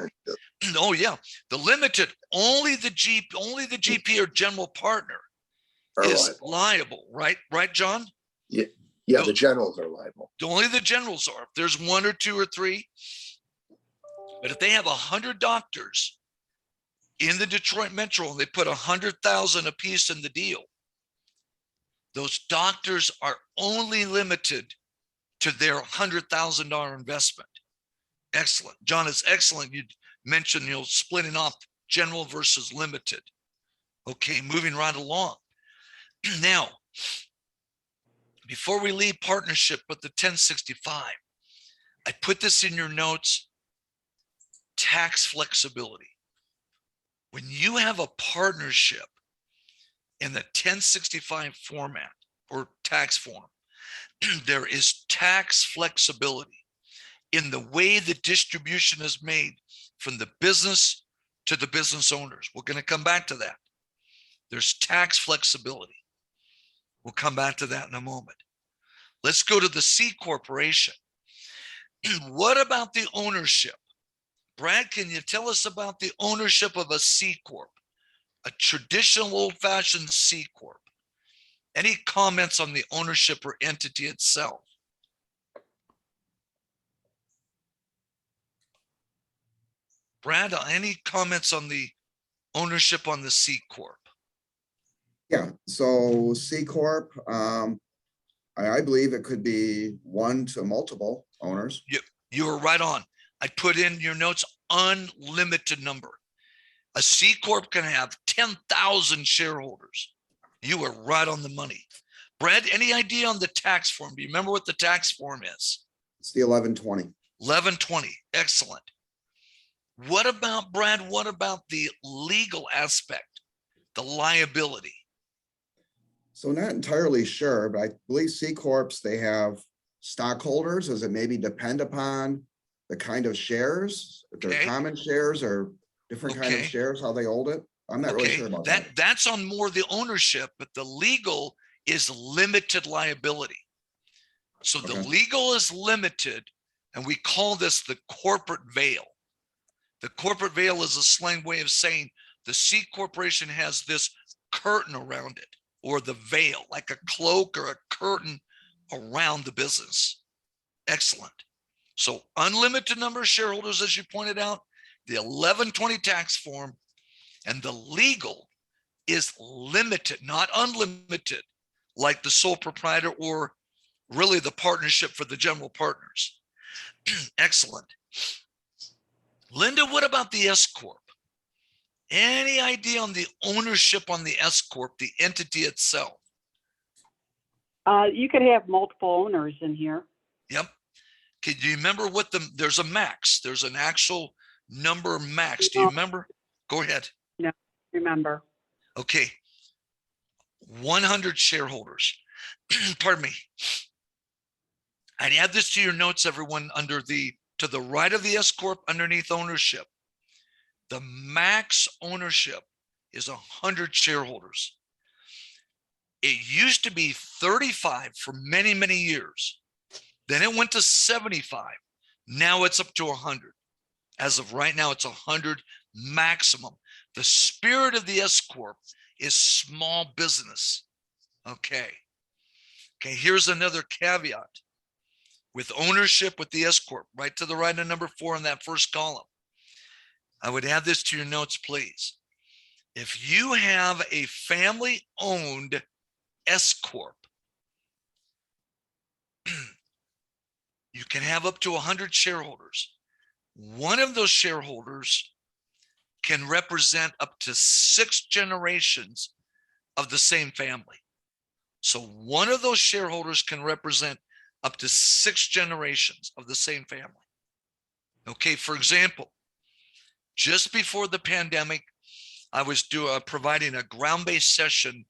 Oh yeah, the limited, only the GP or general partner is liable, right? Right, John? Yeah, the generals are liable. Only the generals are. If there's one or two or three, but if they have 100 doctors in the Detroit Metro and they put 100,000 a piece in the deal, those doctors are only limited to their $100,000 investment. Excellent. John, it's excellent. You mentioned, splitting off general versus limited. Okay, moving right along. Now, before we leave partnership with the 1065, I put this in your notes, tax flexibility. When you have a partnership in the 1065 format or tax form, there is tax flexibility in the way the distribution is made from the business to the business owners. We're going to come back to that. There's tax flexibility. We'll come back to that in a moment. Let's go to the C corporation. What about the ownership? Brad, can you tell us about the ownership of a C Corp, a traditional old-fashioned C Corp? Any comments on the ownership or entity itself? Brad, any comments on the ownership on the C Corp? Yeah, so C Corp, I believe it could be one to multiple owners. You were right on. I put in your notes, unlimited number. A C Corp can have 10,000 shareholders. You were right on the money. Brad, any idea on the tax form? Do you remember what the tax form is? It's the 1120. 1120. Excellent. What about, Brad, what about the legal aspect, the liability? So not entirely sure, but I believe C Corps, they have stockholders. Does it maybe depend upon the kind of shares? If they're common shares or different kind of shares, how they hold it? I'm not really sure about that. That's on more the ownership, but the legal is limited liability. So the legal is limited, and we call this the corporate veil. The corporate veil is a slang way of saying the C corporation has this curtain around it, or the veil, like a cloak or a curtain around the business. Excellent. So unlimited number of shareholders, as you pointed out, the 1120 tax form, and the legal is limited, not unlimited, like the sole proprietor or really the partnership for the general partners. Excellent. Linda, what about the S Corp? Any idea on the ownership on the S Corp, the entity itself? You could have multiple owners in here. Yep. Okay, do you remember what there's a max, there's an actual number max. Do you remember? Go ahead. No, remember. Okay, 100 shareholders. Pardon me. I'd add this to your notes, everyone, to the right of the S Corp underneath ownership. The max ownership is 100 shareholders. It used to be 35 for many, many years. Then it went to 75. Now it's up to 100. As of right now, it's 100 maximum. The spirit of the S Corp is small business. Okay. Okay, here's another caveat. With ownership with the S Corp, right to the right of number 4 in that first column. I would add this to your notes, please. If you have a family-owned S Corp, you can have up to 100 shareholders. One of those shareholders can represent up to 6 generations of the same family. So one of those shareholders can represent up to 6 generations of the same family. Okay, for example, just before the pandemic, I was providing a ground-based session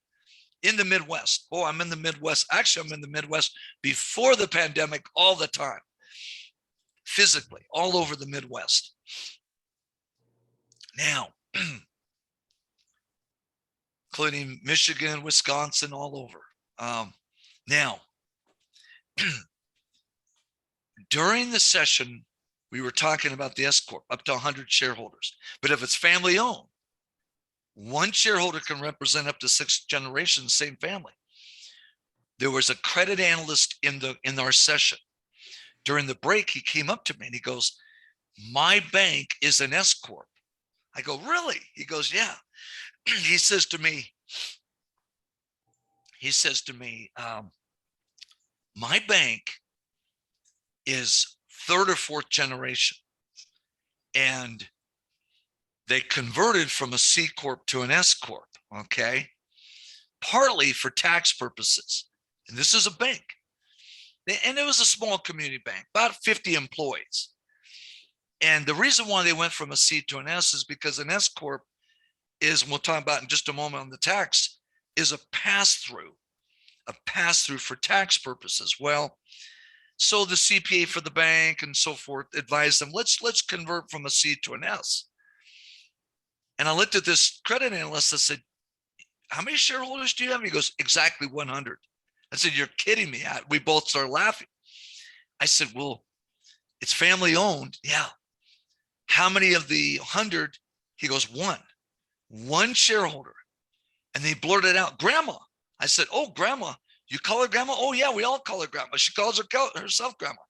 in the Midwest. Oh, I'm in the Midwest. Actually, I'm in the Midwest before the pandemic all the time, physically, all over the Midwest. Now, including Michigan, Wisconsin, all over. Now, during the session, we were talking about the S Corp, up to 100 shareholders. But if it's family owned, one shareholder can represent up to 6 generations, same family. There was a credit analyst in our session. During the break, he came up to me and he goes, "My bank is an S Corp." I go, "Really?" He goes, "Yeah." He says to me, "My bank is 3rd or 4th generation, and they converted from a C Corp to an S Corp, okay? Partly for tax purposes. And this is a bank. And it was a small community bank, about 50 employees. And the reason why they went from a C to an S is because an S Corp is, and we'll talk about in just a moment on the tax, is a pass-through for tax purposes. Well, so the CPA for the bank and so forth advised them, let's convert from a C to an S. And I looked at this credit analyst. I said, "How many shareholders do you have?" He goes, "Exactly 100. I said, "You're kidding me." We both started laughing. I said, "Well, it's family owned." "Yeah." "How many of the 100? He goes, one shareholder. And they blurted out, "Grandma." I said, "Oh, grandma. You call her grandma?" "Oh, yeah, we all call her grandma. She calls herself grandma."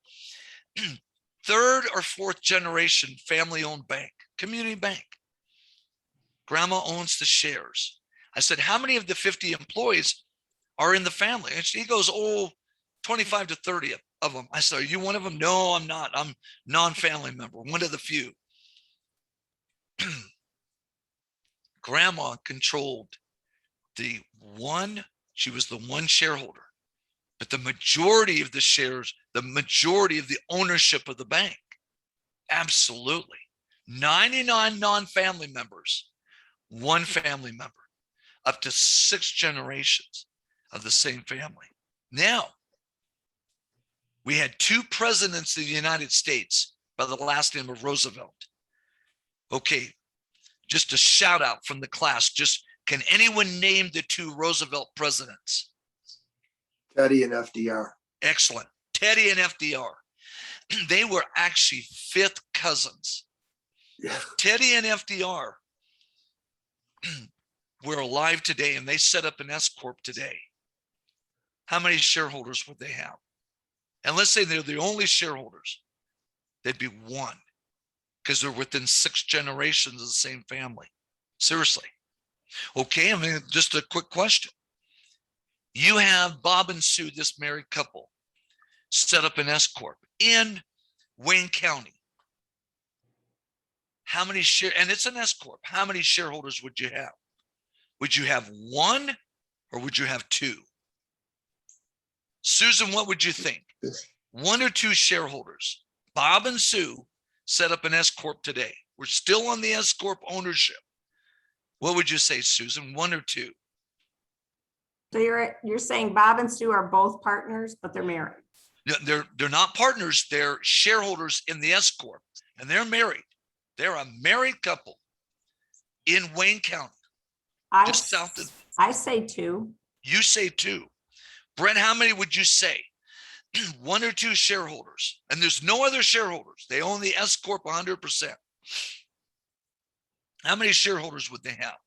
3rd or 4th generation family owned bank, community bank. Grandma owns the shares. I said, "How many of the 50 employees are in the family?" And he goes, "Oh, 25 to 30 of them." I said, "Are you one of them?" "No, I'm not. I'm non-family member, one of the few." Grandma controlled she was the one shareholder, but the majority of the shares, the majority of the ownership of the bank. Absolutely. 99 non-family members, one family member, up to 6 generations of the same family. Now, we had 2 presidents of the United States by the last name of Roosevelt. Okay, just a shout out from the class. Can anyone name the 2 Roosevelt presidents? Teddy and FDR. Excellent. Teddy and FDR. They were actually 5th cousins. Yeah. Teddy and FDR were alive today, and they set up an S Corp today. How many shareholders would they have? And let's say they're the only shareholders. They'd be 1, because they're within 6 generations of the same family. Seriously. Okay, I mean, just a quick question. You have Bob and Sue, this married couple, set up an S Corp in Wayne County. How many and it's an S Corp. How many shareholders would you have? Would you have 1 or would you have 2? Susan, what would you think? 1 or 2 shareholders? Bob and Sue set up an S Corp today. We're still on the S Corp ownership. What would you say, Susan? 1 or 2? So you're saying Bob and Sue are both partners, but they're married? They're not partners, they're shareholders in the S Corp, and they're married. They're a married couple in Wayne County. Just south of- I say two. You say two. Brent, how many would you say? One or two shareholders, and there's no other shareholders. They own the S Corp 100%. How many shareholders would they have?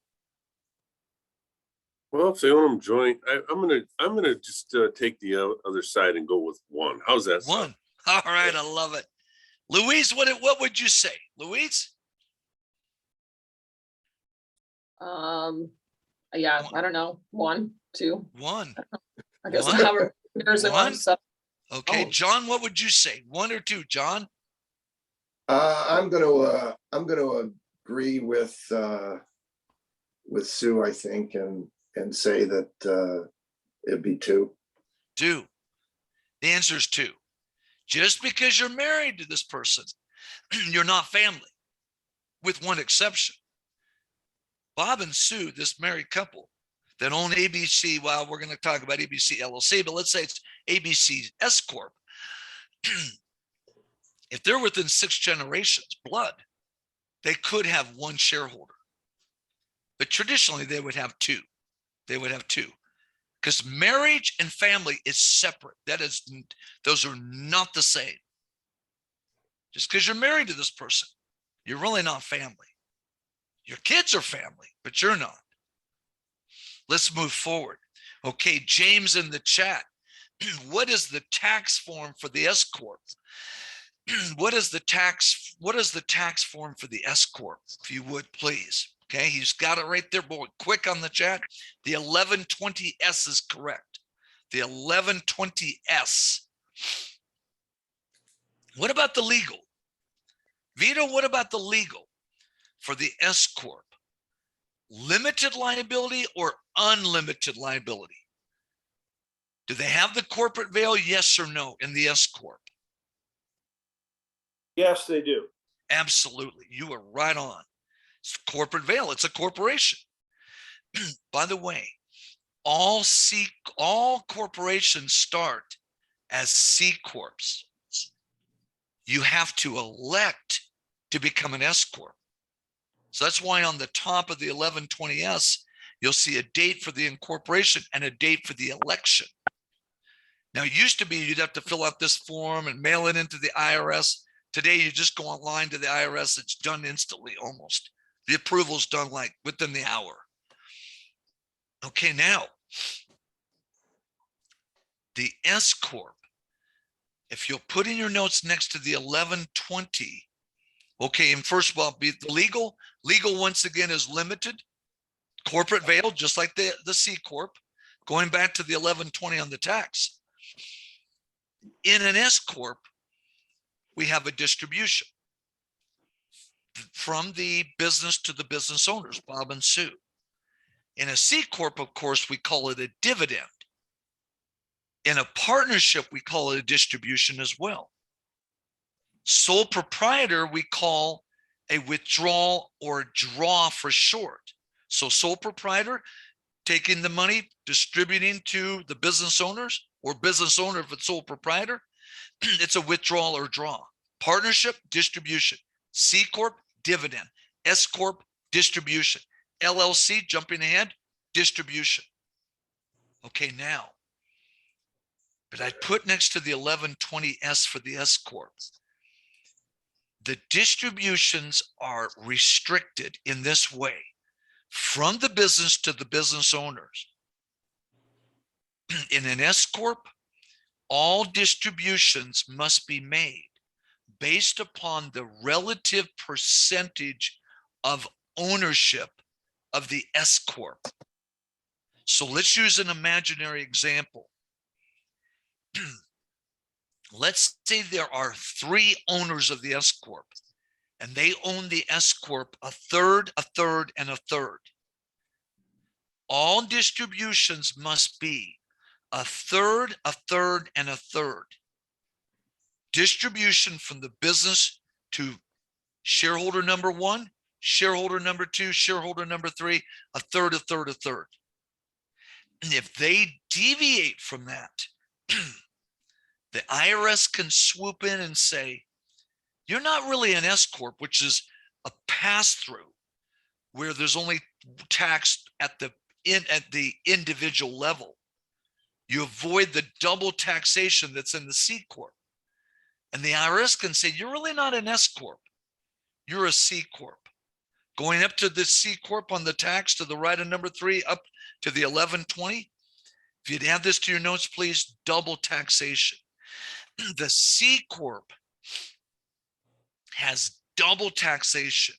Well, if they own them joint, I'm gonna just take the other side and go with one. How's that sound? One. All right, I love it. Louise, what would you say? Louise? Yeah, I don't know, 1, 2, One. I guess One? however years it One? was. So, Okay, Oh. John, what would you say? One or two, John? I'm gonna agree with Sue, I think, and say that it'd be two. Two. The answer is two. Just because you're married to this person, you're not family, with one exception. Bob and Sue, this married couple that own ABC, well, we're going to talk about ABC LLC, but let's say it's ABC S Corp. If they're within 6 generations, blood, they could have one shareholder. But traditionally, they would have two. They would have two. Because marriage and family is separate. Those are not the same. Just because you're married to this person, you're really not family. Your kids are family, but you're not. Let's move forward. Okay, James in the chat. What is the tax form for the S Corp? What is the tax form for the S Corp? If you would, please. Okay, he's got it right there, boy. Quick on the chat. The 1120S is correct. The 1120S. What about the legal? Vito, what about the legal for the S Corp? Limited liability or unlimited liability? Do they have the corporate veil? Yes or no in the S Corp? Yes, they do. Absolutely. You are right on. It's corporate veil. It's a corporation. By the way, all corporations start as C Corps. You have to elect to become an S Corp. So that's why on the top of the 1120S, you'll see a date for the incorporation and a date for the election. Now, it used to be you'd have to fill out this form and mail it into the IRS. Today, you just go online to the IRS. It's done instantly almost. The approval's done like within the hour. Okay, now, the S Corp, if you'll put in your notes next to the 1120, okay, and first of all, be the legal once again is limited, corporate veil, just like the C Corp, going back to the 1120 on the tax. In an S Corp, we have a distribution from the business to the business owners, Bob and Sue. In a C Corp, of course, we call it a dividend. In a partnership, we call it a distribution as well. Sole proprietor, we call a withdrawal or draw for short. So sole proprietor, taking the money, distributing to the business owners, or business owner if it's sole proprietor, it's a withdrawal or draw. Partnership, distribution. C Corp, dividend. S Corp, distribution. LLC, jumping ahead, distribution. Okay, now, but I put next to the 1120S for the S Corp. The distributions are restricted in this way from the business to the business owners. In an S Corp, all distributions must be made based upon the relative percentage of ownership of the S Corp. So let's use an imaginary example. Let's say there are 3 owners of the S Corp, and they own the S Corp a third, a third, and a third. All distributions must be a third, a third, and a third. Distribution from the business to shareholder number 1, shareholder number 2, shareholder number 3, a third, a third, a third. If they deviate from that, the IRS can swoop in and say, you're not really an S Corp, which is a pass-through where there's only tax at the individual level. You avoid the double taxation that's in the C Corp. And the IRS can say, you're really not an S Corp. You're a C Corp. Going up to the C Corp on the tax to the right of number 3, up to the 1120. If you'd add this to your notes, please, double taxation. The C Corp has double taxation.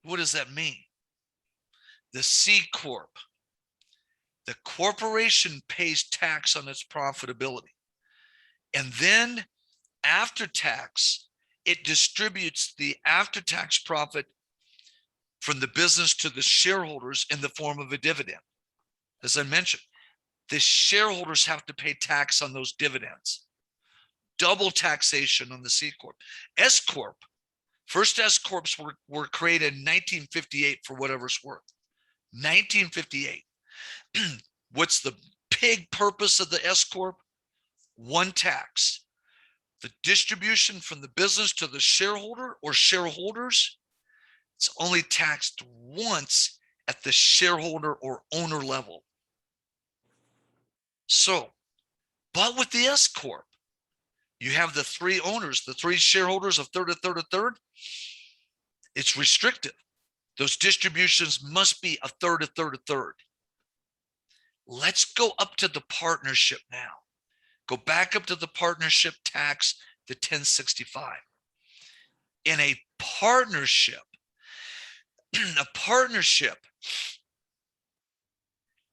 What does that mean? The C Corp, the corporation pays tax on its profitability. And then after tax, it distributes the after-tax profit from the business to the shareholders in the form of a dividend. As I mentioned, the shareholders have to pay tax on those dividends. Double taxation on the C Corp. S Corp, first S Corps were created in 1958 for whatever's worth. 1958. What's the big purpose of the S Corp? One tax. The distribution from the business to the shareholder or shareholders, it's only taxed once at the shareholder or owner level. So, but with the S Corp, you have the 3 owners, the 3 shareholders, a third, a third, a third. It's restrictive. Those distributions must be a third, a third, a third. Let's go up to the partnership now. Go back up to the partnership tax, the 1065. In a partnership,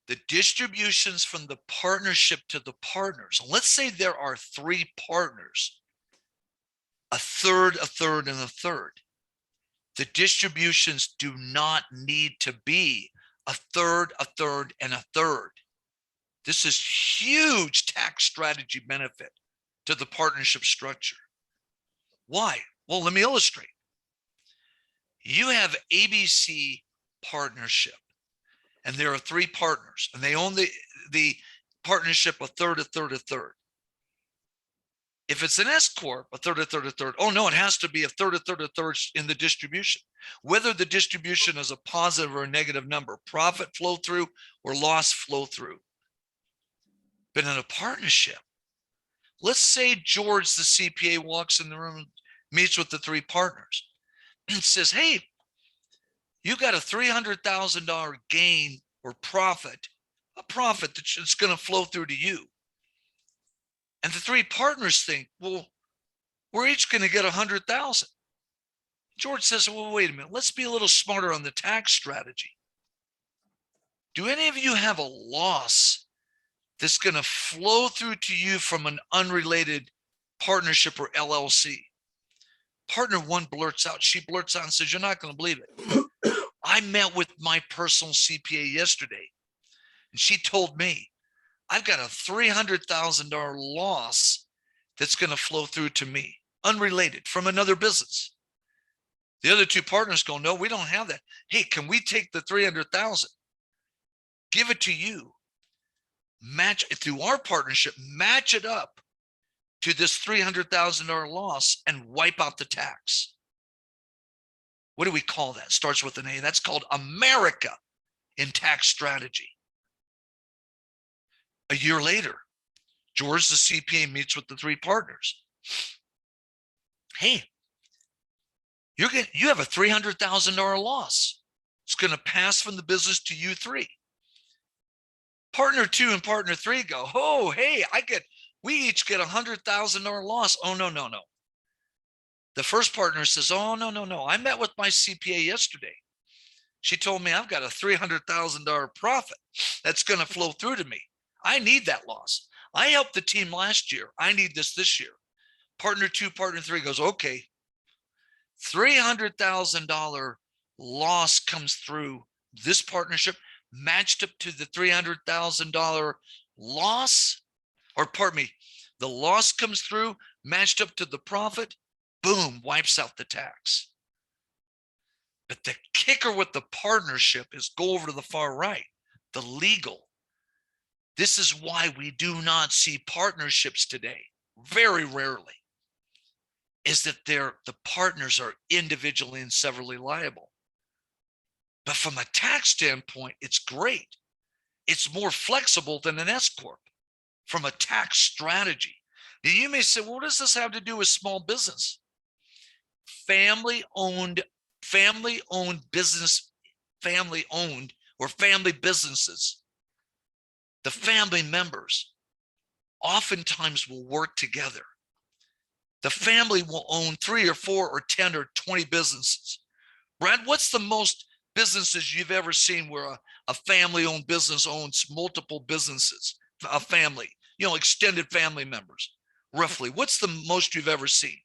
the distributions from the partnership to the partners. Let's say there are 3 partners, a third, a third, and a third. The distributions do not need to be a third, and a third. This is huge tax strategy benefit to the partnership structure. Why? Well, let me illustrate. You have ABC partnership, and there are 3 partners, and they own the partnership a third, a third, a third. If it's an S Corp, a third, a third, a third. Oh no, it has to be a third, a third, a third in the distribution. Whether the distribution is a positive or a negative number, profit flow through or loss flow through. But in a partnership, let's say George, the CPA, walks in the room, meets with the 3 partners, and says, hey, you got a $300,000 gain or profit, a profit that's going to flow through to you. And the 3 partners think, well, we're each going to get 100,000. George says, well, wait a minute, let's be a little smarter on the tax strategy. Do any of you have a loss that's going to flow through to you from an unrelated partnership or LLC? Partner 1 blurts out, she blurts out and says, you're not going to believe it. I met with my personal CPA yesterday, and she told me, I've got a $300,000 loss that's going to flow through to me, unrelated, from another business. The other 2 partners go, no, we don't have that. Hey, can we take the 300,000, give it to you, match it through our partnership, match it up to this $300,000 loss and wipe out the tax? What do we call that? Starts with an A. That's called America in tax strategy. A year later, George, the CPA, meets with the 3 partners. Hey, you have a $300,000 loss. It's going to pass from the business to you 3. Partner 2 and partner 3 go, oh, hey, we each get $100,000 loss. Oh, no. The first partner says, oh, no. I met with my CPA yesterday. She told me I've got a $300,000 profit that's going to flow through to me. I need that loss. I helped the team last year. I need this year. Partner 2, partner 3 goes, okay, $300,000 loss comes through this partnership, matched up to the $300,000 loss, or pardon me, the loss comes through, matched up to the profit, boom, wipes out the tax. But the kicker with the partnership is, go over to the far right, the legal. This is why we do not see partnerships today, very rarely, is that the partners are individually and severally liable. But from a tax standpoint, it's great. It's more flexible than an S Corp from a tax strategy. Now you may say, well, what does this have to do with small business? Family-owned business, family-owned or family businesses, the family members oftentimes will work together. The family will own 3 or 4 or 10 or 20 businesses. Brad, what's the most businesses you've ever seen where a family-owned business owns multiple businesses, a family, extended family members, roughly? What's the most you've ever seen?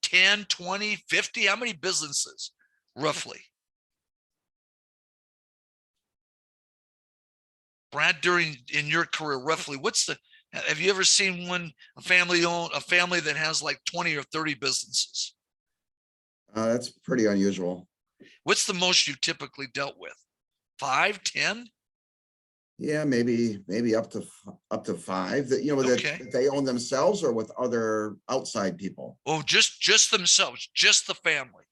10, 20, 50? How many businesses, roughly? Brad, in your career, roughly, have you ever seen a family that has like 20 or 30 businesses? That's pretty unusual. What's the most you typically dealt with? 5, 10? Yeah, maybe up to 5 that, Okay. that they own themselves or with other outside people. Oh, just themselves, just the family.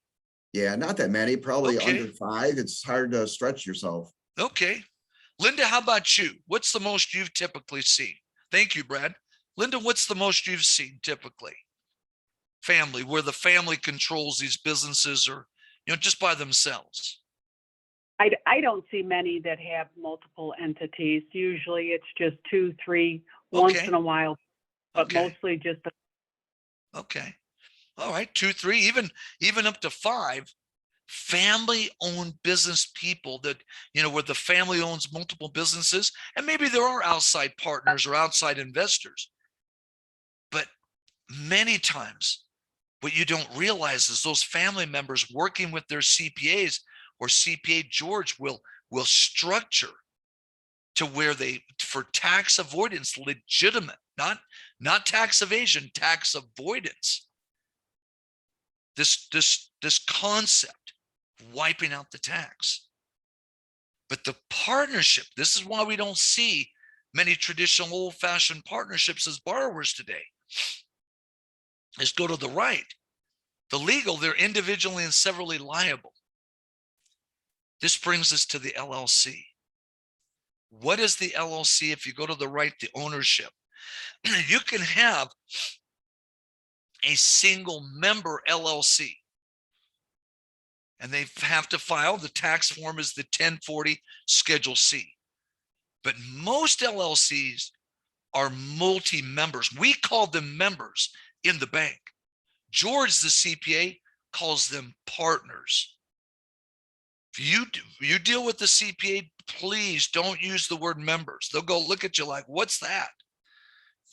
Yeah, not that many, probably Okay. under 5. It's hard to stretch yourself. Okay. Linda, how about you? What's the most you've typically seen? Thank you, Brad. Linda, what's the most you've seen typically? Family, where the family controls these businesses or, just by themselves. I don't see many that have multiple entities. Usually it's just 2, 3 once Okay. in a while, but Okay. mostly just Okay. All right. 2, 3, even up to 5 family-owned business people that, where the family owns multiple businesses, and maybe there are outside partners or outside investors. But many times what you don't realize is those family members working with their CPAs or CPA George will structure to where for tax avoidance, legitimate, not tax evasion, tax avoidance. This concept, wiping out the tax. But the partnership, this is why we don't see many traditional old-fashioned partnerships as borrowers today. Let's go to the right. The legal, they're individually and severally liable. This brings us to the LLC. What is the LLC? If you go to the right, the ownership. You can have a single member LLC. And they have to file, the tax form is the 1040 Schedule C. But most LLCs are multi-members. We call them members in the bank. George, the CPA, calls them partners. If you deal with the CPA, please don't use the word members. They'll go look at you like, what's that?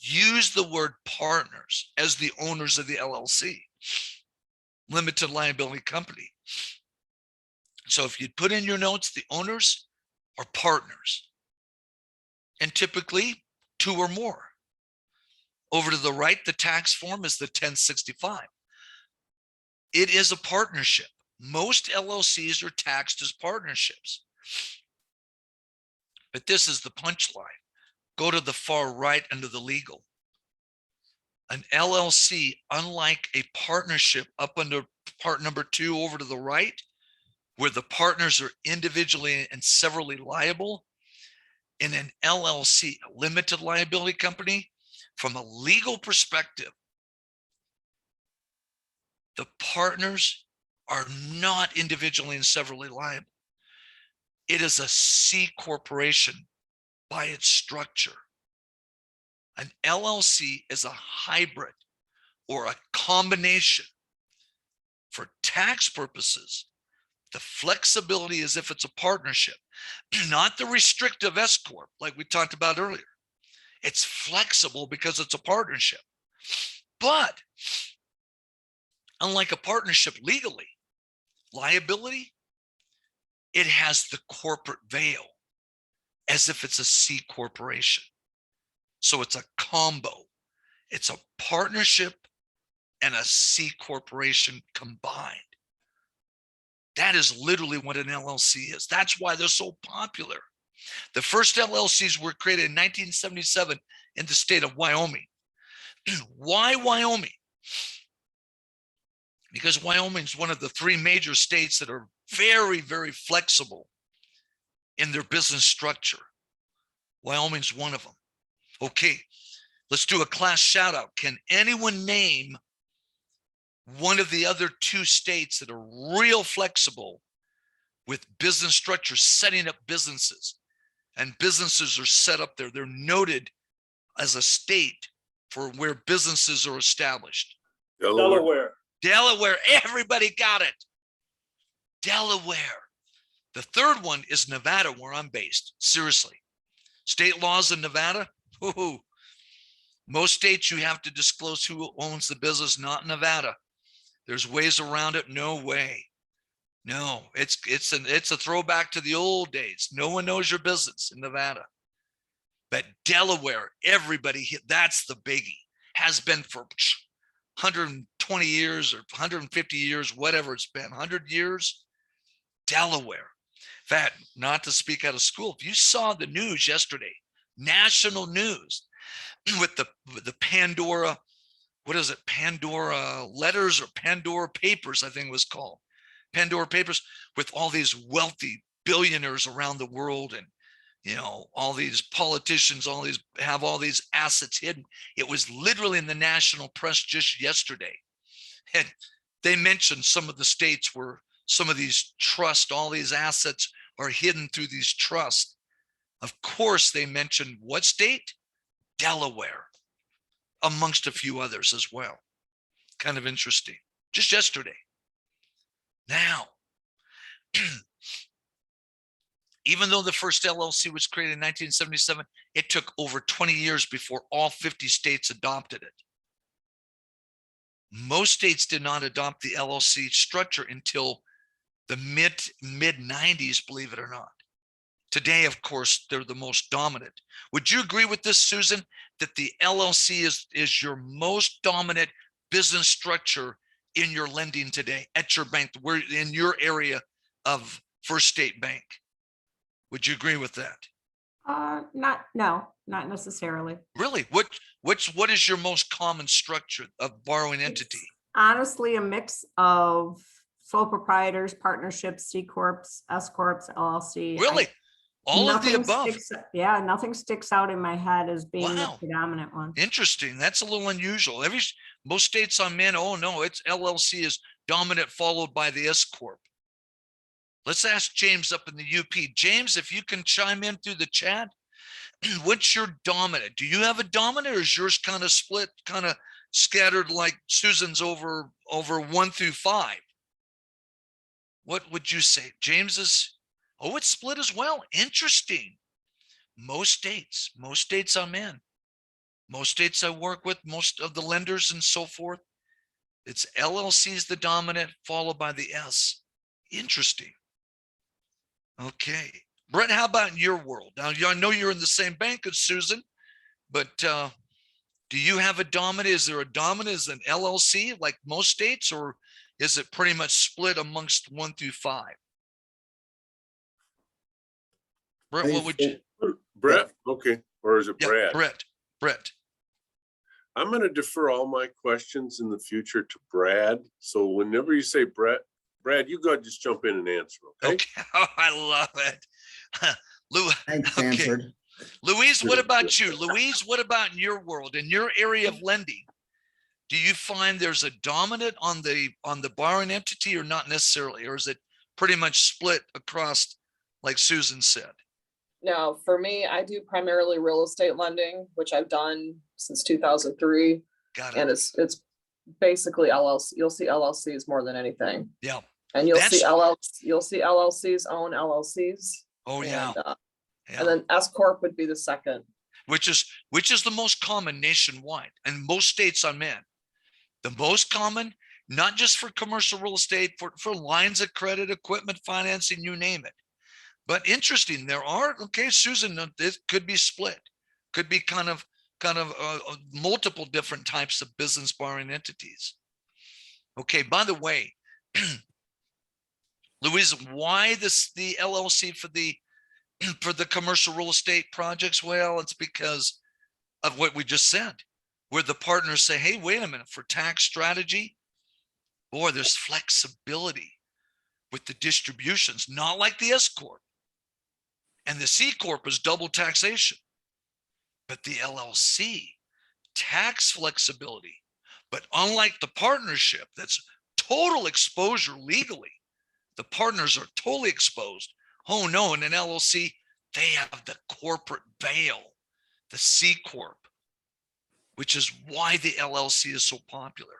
Use the word partners as the owners of the LLC, limited liability company. So if you put in your notes, the owners are partners, and typically 2 or more. Over to the right, the tax form is the 1065. It is a partnership. Most LLCs are taxed as partnerships. But this is the punchline. Go to the far right under the legal. An LLC, unlike a partnership up under part number 2 over to the right, where the partners are individually and severally liable, in an LLC, a limited liability company, from a legal perspective, the partners are not individually and severally liable. It is a C corporation by its structure. An LLC is a hybrid or a combination. For tax purposes, the flexibility is if it's a partnership, not the restrictive S Corp like we talked about earlier. It's flexible because it's a partnership. But unlike a partnership legally, liability, it has the corporate veil as if it's a C corporation. So it's a combo. It's a partnership and a C corporation combined. That is literally what an LLC is. That's why they're so popular. The first LLCs were created in 1977 in the state of Wyoming. Why Wyoming? Because Wyoming is one of the three major states that are very, very flexible in their business structure. Wyoming's one of them. Okay, let's do a class shout out. Can anyone name one of the other two states that are real flexible with business structure, setting up businesses? And businesses are set up there. They're noted as a state for where businesses are established. Delaware. Delaware, everybody got it. Delaware. The third one is Nevada, where I'm based. Seriously. State laws in Nevada. Woo-hoo. Most states you have to disclose who owns the business, not Nevada. There's ways around it. No way. No, it's a throwback to the old days. No one knows your business in Nevada. But Delaware, everybody, that's the biggie. Has been for 120 years or 150 years, whatever it's been, 100 years. Delaware. In fact, not to speak out of school, if you saw the news yesterday, national news, with the Pandora, what is it? Pandora letters or Pandora papers, I think it was called. Pandora papers, with all these wealthy billionaires around the world, and all these politicians, have all these assets hidden. It was literally in the national press just yesterday. And they mentioned some of the states where some of these trusts, all these assets are hidden through these trusts. Of course, they mentioned what state? Delaware, amongst a few others as well. Kind of interesting. Just yesterday. Now, even though the first LLC was created in 1977, it took over 20 years before all 50 states adopted it. Most states did not adopt the LLC structure until the mid 90s, believe it or not. Today, of course, they're the most dominant. Would you agree with this, Susan, that the LLC is your most dominant business structure in your lending today at your bank? We're in your area of First State Bank. Would you agree with that? No, not necessarily. Really? What is your most common structure of borrowing entity? It's honestly a mix of sole proprietors, partnerships, C Corps, S Corps, LLC. Really? All of the above? Nothing sticks out in my head as being Wow. the predominant one. Interesting. That's a little unusual. Most states I'm in, oh no, it's LLC is dominant, followed by the S Corp. Let's ask James up in the UP. James, if you can chime in through the chat, what's your dominant? Do you have a dominant, or is yours kind of split, kind of scattered like Susan's over 1 through 5? What would you say? James is, it's split as well. Interesting. Most states I'm in. Most states I work with, most of the lenders and so forth, it's LLC is the dominant, followed by the S. Interesting. Okay. Brett, how about in your world? Now, I know you're in the same bank as Susan, but do you have a dominant? Is there a dominant as an LLC like most states, or is it pretty much split amongst 1 through 5? Brett, what would you? Brett, okay, or is it Brad? Brett. I'm going to defer all my questions in the future to Brad. So whenever you say Brad, you go ahead, just jump in and answer, okay? Okay. Oh, I love it. Thanks, Okay. answered. Louise, what about you? Louise, what about in your world, in your area of lending? Do you find there's a dominant on the borrowing entity, or not necessarily, or is it pretty much split across, like Susan said? No, for me, I do primarily real estate lending, which I've done since 2003. Got it. And it's basically LLC. You'll see LLCs more than anything. Yeah. And you'll see LLCs own LLCs. Oh yeah. And then S Corp would be the second. Which is the most common nationwide, and most states I'm in. The most common, not just for commercial real estate, for lines of credit, equipment financing, you name it. But interesting, there are, okay, Susan, it could be split, could be kind of multiple different types of business borrowing entities. Okay, by the way, Louise, why the LLC for the for the commercial real estate projects? Well, it's because of what we just said, where the partners say, hey, wait a minute, for tax strategy, boy, there's flexibility with the distributions, not like the S Corp. And the C Corp is double taxation. But the LLC, tax flexibility. But unlike the partnership, that's total exposure legally, the partners are totally exposed. Oh no, in an LLC, they have the corporate veil, the C Corp, which is why the LLC is so popular,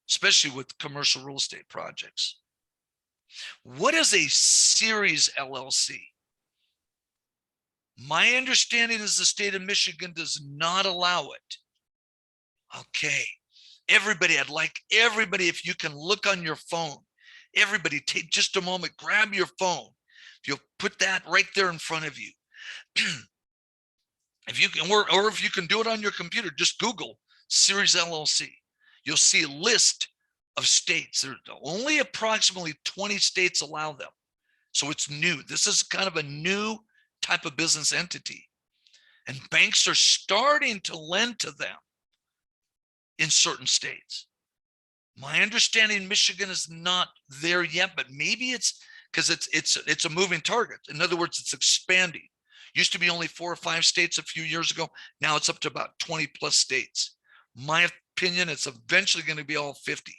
especially with commercial real estate projects. What is a Series LLC? My understanding is the state of Michigan does not allow it. Okay. Everybody, I'd like everybody, if you can look on your phone, everybody take just a moment, grab your phone. You'll put that right there in front of you. If you can, or if you can do it on your computer, just Google Series LLC. You'll see a list of states. There are only approximately 20 states allow them. So it's new. This is kind of a new type of business entity. And banks are starting to lend to them in certain states. My understanding, Michigan is not there yet, but maybe it's because it's a moving target. In other words, it's expanding. Used to be only 4 or 5 states a few years ago. Now it's up to about 20 plus states. My opinion, it's eventually going to be all 50.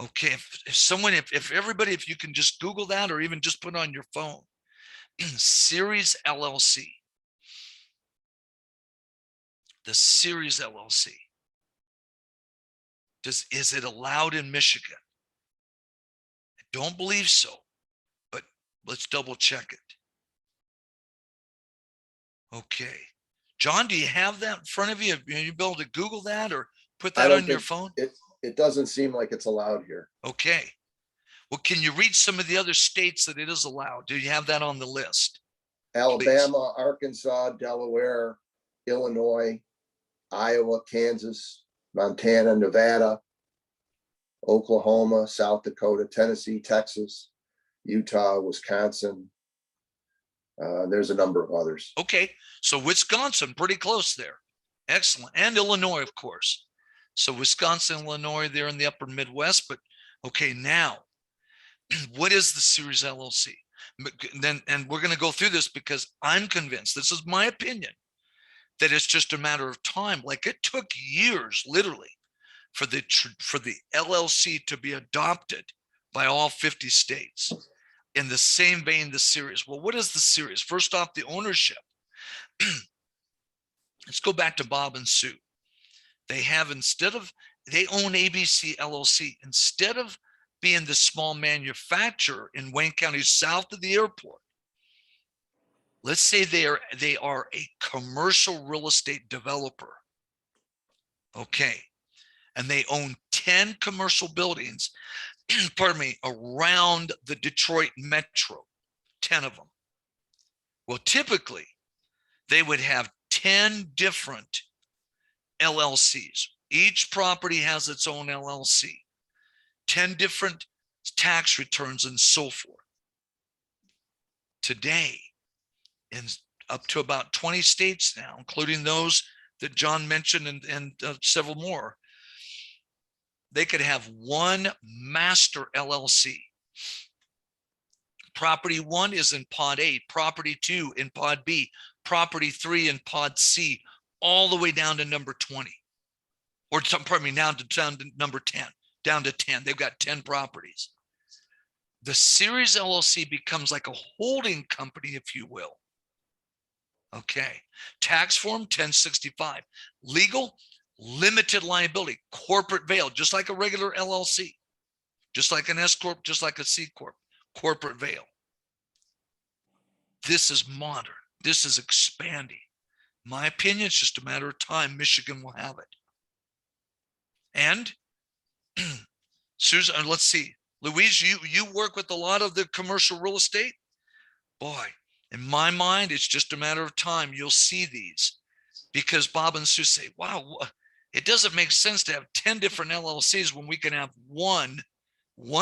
Okay, if everybody, if you can just Google that or even just put it on your phone, Series LLC, the Series LLC. Is it allowed in Michigan? I don't believe so, but let's double check it. Okay. John, do you have that in front of you? Are you able to Google that or put that on your phone? It doesn't seem like it's allowed here. Okay. Well, can you read some of the other states that it is allowed? Do you have that on the list? Alabama, Arkansas, Delaware, Illinois, Iowa, Kansas, Montana, Nevada, Oklahoma, South Dakota, Tennessee, Texas, Utah, Wisconsin. There's a number of others. Okay, so Wisconsin, pretty close there. Excellent. And Illinois, of course. So Wisconsin, Illinois, they're in the upper Midwest. But okay, now, what is the Series LLC? And we're going to go through this because I'm convinced, this is my opinion, that it's just a matter of time. Like it took years, literally, for the LLC to be adopted by all 50 states. In the same vein, the Series. Well, what is the Series? First off, the ownership. Let's go back to Bob and Sue. They own ABC LLC. Instead of being the small manufacturer in Wayne County, south of the airport, let's say they are a commercial real estate developer. Okay. And they own 10 commercial buildings, pardon me, around the Detroit metro, 10 of them. Well, typically, they would have 10 different LLCs. Each property has its own LLC, 10 different tax returns and so forth. Today, in up to about 20 states now, including those that John mentioned and several more, they could have one master LLC. Property 1 is in pod A, property 2 in pod B, property 3 in pod C, all the way down to number 20. Or pardon me, down to number 10, down to 10. They've got 10 properties. The Series LLC becomes like a holding company, if you will. Okay. Tax form 1065. Legal, limited liability, corporate veil, just like a regular LLC, just like an S Corp, just like a C Corp, corporate veil. This is modern. This is expanding. My opinion, it's just a matter of time. Michigan will have it. And Susan, let's see, Louise, you work with a lot of the commercial real estate. Boy, in my mind, it's just a matter of time. You'll see these because Bob and Sue say, wow, it doesn't make sense to have 10 different LLCs when we can have one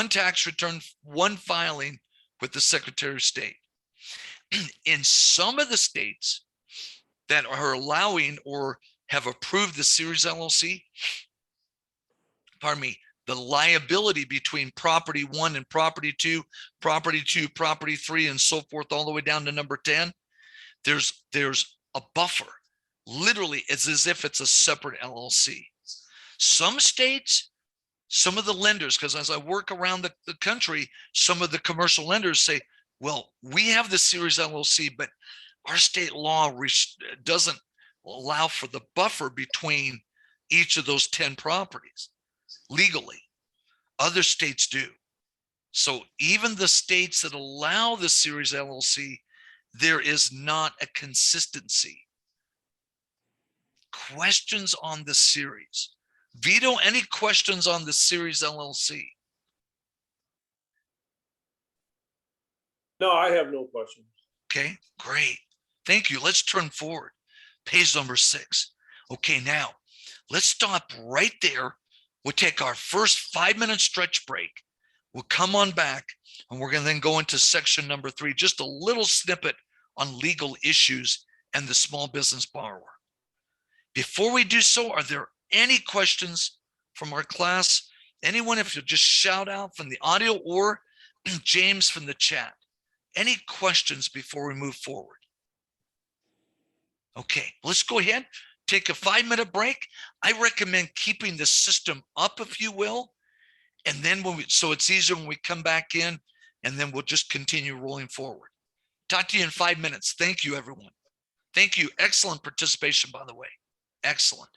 tax return, one filing with the Secretary of State. In some of the states that are allowing or have approved the Series LLC, pardon me, the liability between property 1 and property 2, property 2, property 3, and so forth, all the way down to number 10, there's a buffer. Literally, it's as if it's a separate LLC. Some states, some of the lenders, because as I work around the country, some of the commercial lenders say, well, we have the Series LLC, but our state law doesn't allow for the buffer between each of those 10 properties legally. Other states do. So even the states that allow the Series LLC, there is not a consistency. Questions on the series? Vito, any questions on the Series LLC? No, I have no questions. Okay, great. Thank you. Let's turn forward. Page number 6. Okay, now let's stop right there. We'll take our first 5-minute stretch break. We'll come on back and we're going to then go into section number 3, just a little snippet on legal issues and the small business borrower. Before we do so, are there any questions from our class? Anyone, if you'll just shout out from the audio, or James from the chat. Any questions before we move forward? Okay, let's go ahead, take a 5-minute break. I recommend keeping the system up, if you will. And then so it's easier when we come back in, and then we'll just continue rolling forward. Talk to you in 5 minutes. Thank you, everyone. Thank you. Excellent participation, by the way. Excellent.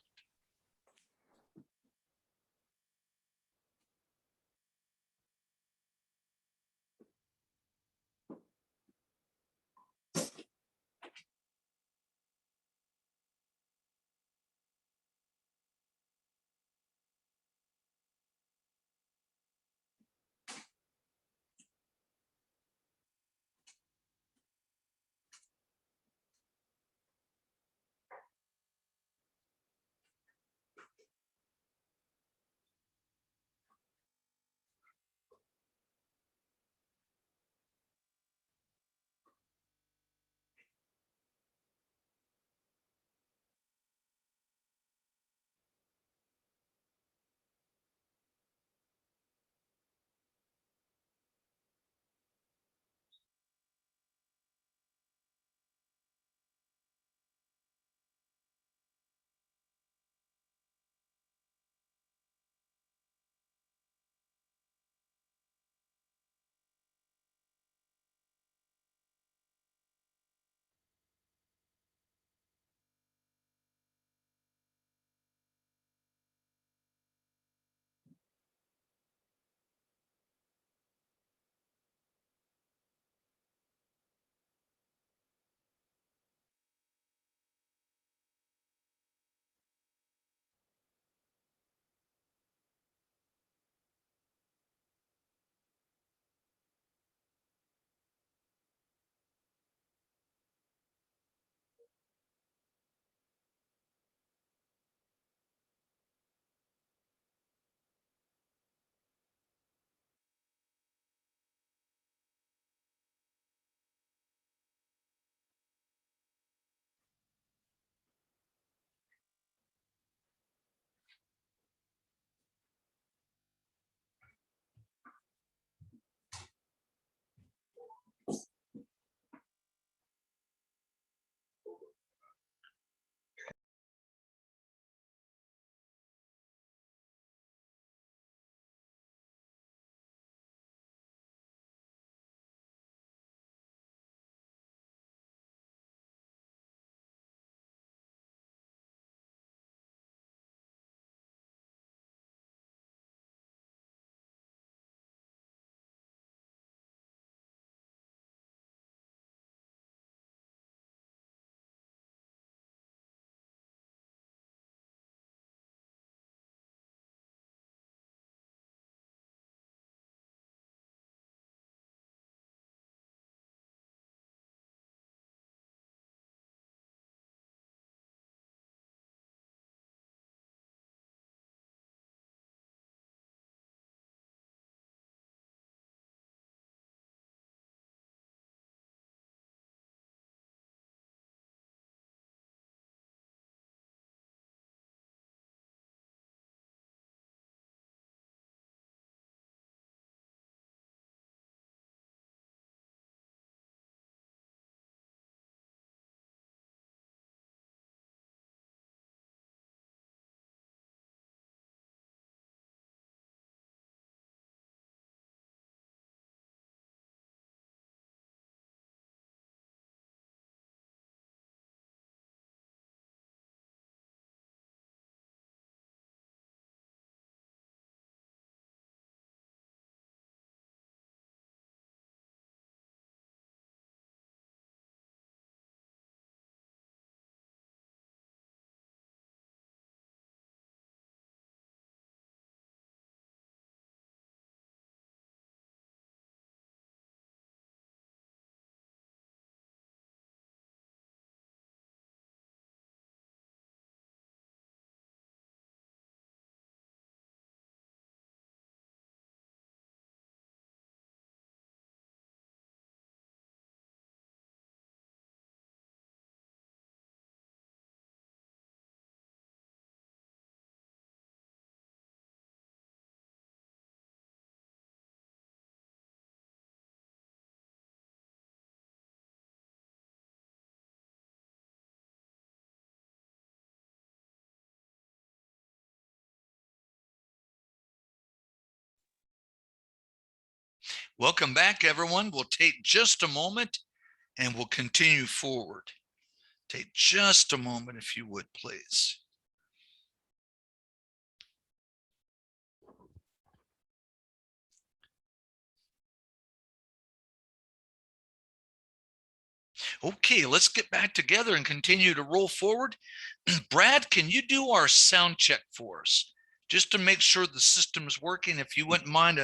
Welcome back, everyone. We'll take just a moment and we'll continue forward. Take just a moment, if you would, please. Okay, let's get back together and continue to roll forward. Brad, can you do our sound check for us? Just to make sure the system is working, if you wouldn't mind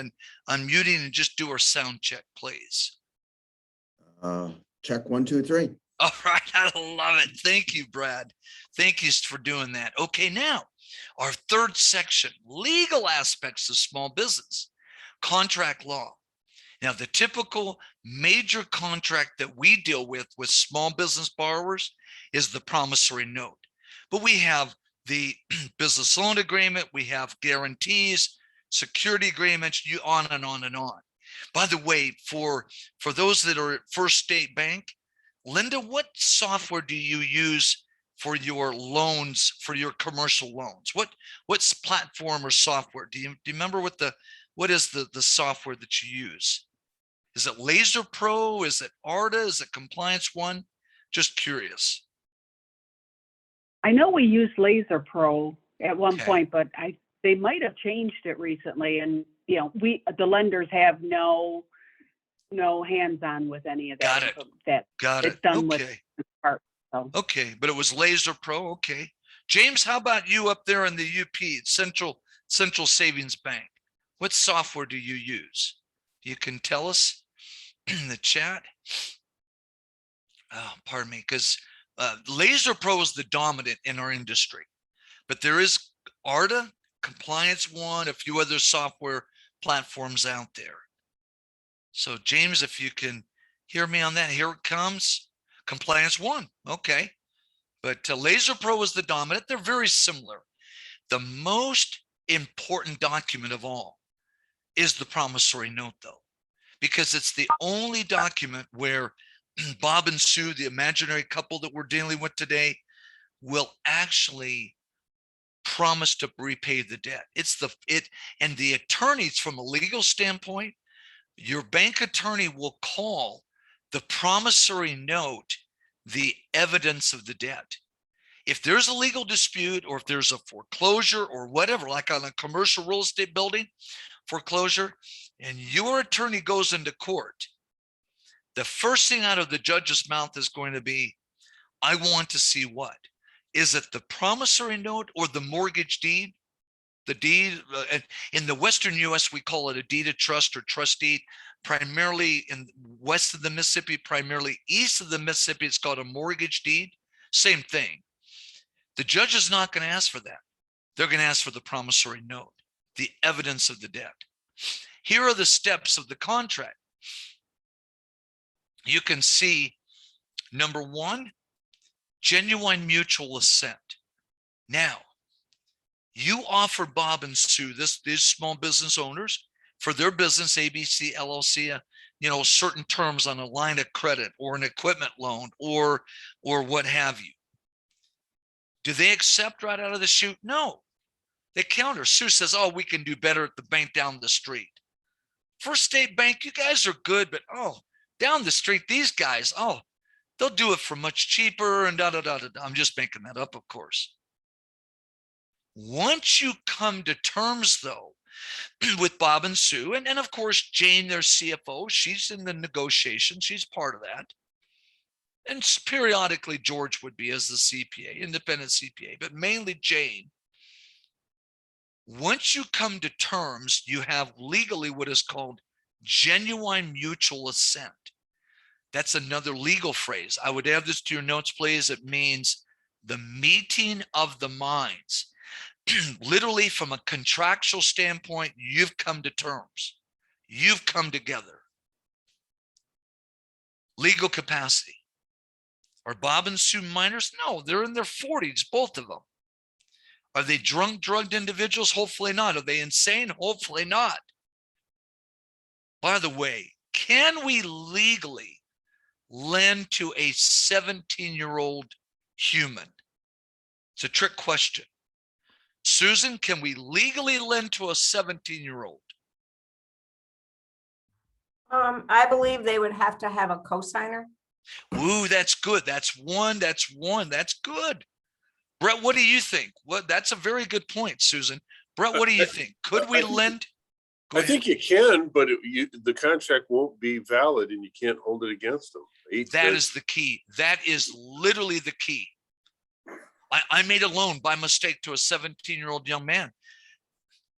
unmuting and just do our sound check, please. Check 1, 2, 3. All right, I love it. Thank you, Brad. Thank you for doing that. Okay, now our third section, legal aspects of small business, contract law. Now, the typical major contract that we deal with small business borrowers is the promissory note. But we have the business loan agreement, we have guarantees, security agreements, on and on and on. By the way, for those that are at First State Bank, Linda, what software do you use for your loans, for your commercial loans? What's platform or software? Do you remember what is the software that you use? Is it Laser Pro? Is it Arta? Is it Compliance One? Just curious. I know we used Laser Pro at one Okay. point, but they might have changed it recently. And, you know, the lenders have no hands-on with any of that. Got it. That Got it's it. done with Okay. the part. So Okay, but it was Laser Pro. Okay. James, how about you up there in the UP, Central Savings Bank? What software do you use? You can tell us in the chat. Oh, pardon me, because Laser Pro is the dominant in our industry, but there is Arta, Compliance One, a few other software platforms out there. So James, if you can hear me on that, here it comes. Compliance One, okay. But Laser Pro is the dominant. They're very similar. The most important document of all is the promissory note, though, because it's the only document where Bob and Sue, the imaginary couple that we're dealing with today, will actually promise to repay the debt. And the attorneys, from a legal standpoint, your bank attorney will call the promissory note the evidence of the debt. If there's a legal dispute, or if there's a foreclosure or whatever, like on a commercial real estate building foreclosure, and your attorney goes into court, the first thing out of the judge's mouth is going to be, I want to see what? Is it the promissory note or the mortgage deed? The deed, in the Western US, we call it a deed of trust or trust deed. Primarily in west of the Mississippi, primarily east of the Mississippi, it's called a mortgage deed. Same thing. The judge is not going to ask for that. They're going to ask for the promissory note, the evidence of the debt. Here are the steps of the contract. You can see, number one, genuine mutual assent. Now, you offer Bob and Sue, these small business owners, for their business, ABC, LLC, certain terms on a line of credit or an equipment loan or what have you. Do they accept right out of the chute? No. They counter. Sue says, oh, we can do better at the bank down the street. First State Bank, you guys are good, but down the street, these guys, they'll do it for much cheaper and da-da-da-da-da. I'm just making that up, of course. Once you come to terms, though, with Bob and Sue, and of course, Jane, their CFO, she's in the negotiation. She's part of that. And periodically, George would be as the CPA, independent CPA, but mainly Jane. Once you come to terms, you have legally what is called genuine mutual assent. That's another legal phrase. I would add this to your notes, please. It means the meeting of the minds. Literally, from a contractual standpoint, you've come to terms. You've come together. Legal capacity. Are Bob and Sue minors? No, they're in their 40s, both of them. Are they drunk, drugged individuals? Hopefully not. Are they insane? Hopefully not. By the way, can we legally lend to a 17-year-old human? It's a trick question. Susan, can we legally lend to a 17-year-old? I believe they would have to have a cosigner. Ooh, that's good. That's one. That's good. Brett, what do you think? Well, that's a very good point, Susan. Brett, what do you think? Could we lend? Go I ahead. think you can, but the contract won't be valid and you can't hold it against them. That is the key. That is literally the key. I made a loan by mistake to a 17-year-old young man.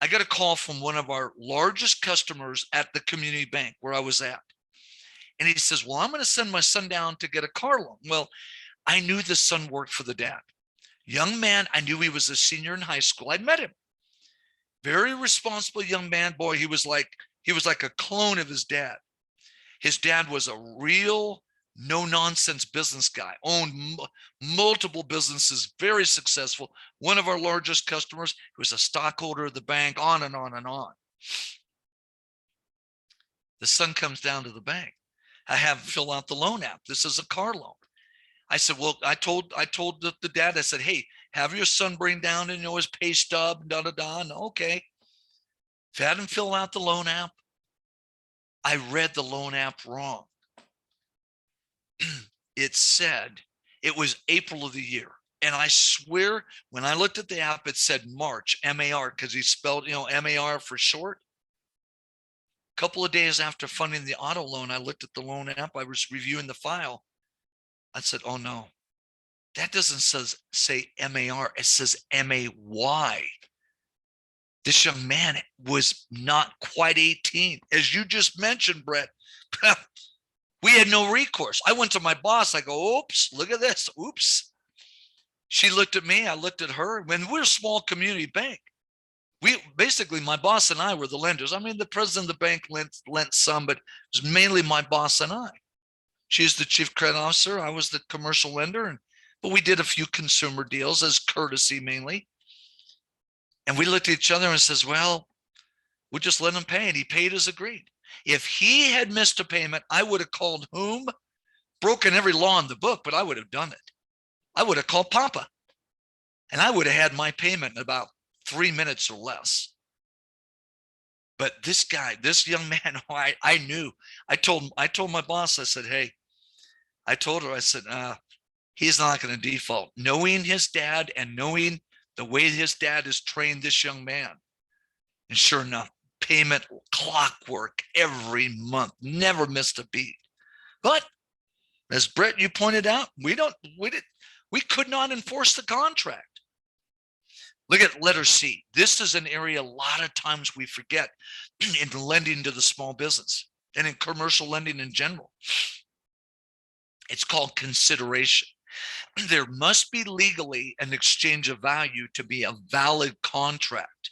I got a call from one of our largest customers at the community bank where I was at. And he says, well, I'm going to send my son down to get a car loan. Well, I knew the son worked for the dad. Young man, I knew he was a senior in high school. I'd met him. Very responsible young man. Boy, he was like a clone of his dad. His dad was a real no-nonsense business guy, owned multiple businesses, very successful. One of our largest customers, who was a stockholder of the bank, on and on and on. The son comes down to the bank. I have him fill out the loan app. This is a car loan. I said, well, I told the dad, I said, hey, have your son bring down, his pay stub, da-da-da. And okay. If I had him fill out the loan app, I read the loan app wrong. It said it was April of the year. And I swear, when I looked at the app, it said March, M-A-R, because he spelled, M-A-R for short. A couple of days after funding the auto loan, I looked at the loan app. I was reviewing the file. I said, oh no, that doesn't say M-A-R, it says M-A-Y. This young man was not quite 18. As you just mentioned, Brett, we had no recourse. I went to my boss. I go, oops, look at this. Oops. She looked at me. I looked at her. When we're a small community bank, basically my boss and I were the lenders. I mean, the president of the bank lent some, but it was mainly my boss and I. She's the chief credit officer. I was the commercial lender, but we did a few consumer deals as courtesy mainly. And we looked at each other and says, well, we'll just let him pay. And he paid as agreed. If he had missed a payment, I would have called whom? Broken every law in the book, but I would have done it. I would have called Papa. And I would have had my payment in about 3 minutes or less. But this guy, this young man, I knew. I told my boss, I said, hey, I told her, I said, he's not going to default. Knowing his dad and knowing the way his dad has trained this young man. And sure enough, payment clockwork every month, never missed a beat. But as Brett, you pointed out, we could not enforce the contract. Look at letter C. This is an area a lot of times we forget in lending to the small business and in commercial lending in general. It's called consideration. There must be legally an exchange of value to be a valid contract.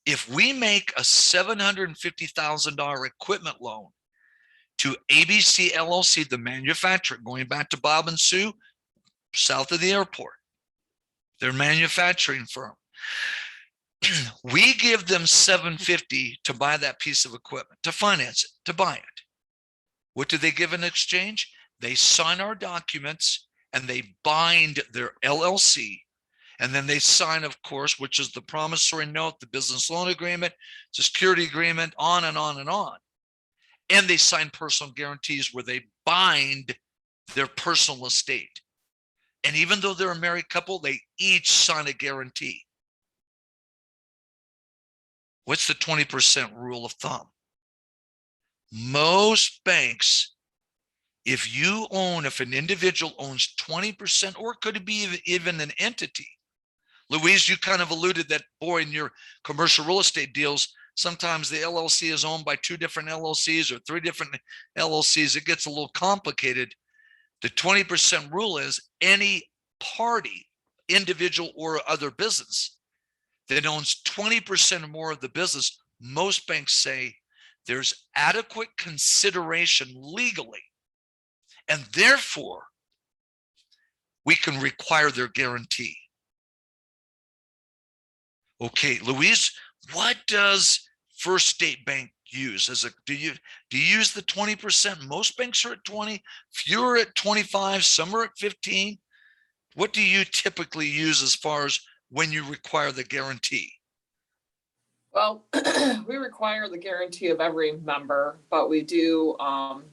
If we make a $750,000 equipment loan to ABC LLC, the manufacturer, going back to Bob and Sue, south of the airport, their manufacturing firm, we give them $750 to buy that piece of equipment, to finance it, to buy it. What do they give in exchange? They sign our documents and they bind their LLC. And then they sign, of course, which is the promissory note, the business loan agreement, security agreement, on and on and on. And they sign personal guarantees where they bind their personal estate. And even though they're a married couple, they each sign a guarantee. What's the 20% rule of thumb? Most banks, if an individual owns 20%, or could it be even an entity? Louise, you kind of alluded that, boy, in your commercial real estate deals, sometimes the LLC is owned by 2 different LLCs or 3 different LLCs. It gets a little complicated. The 20% rule is any party, individual or other business, that owns 20% or more of the business, most banks say there's adequate consideration legally, and therefore we can require their guarantee. Okay, Louise, what does First State Bank use? Do you use the 20%? Most banks are at 20, few are at 25, some are at 15. What do you typically use as far as when you require the guarantee? Well, we require the guarantee of every member, but we do,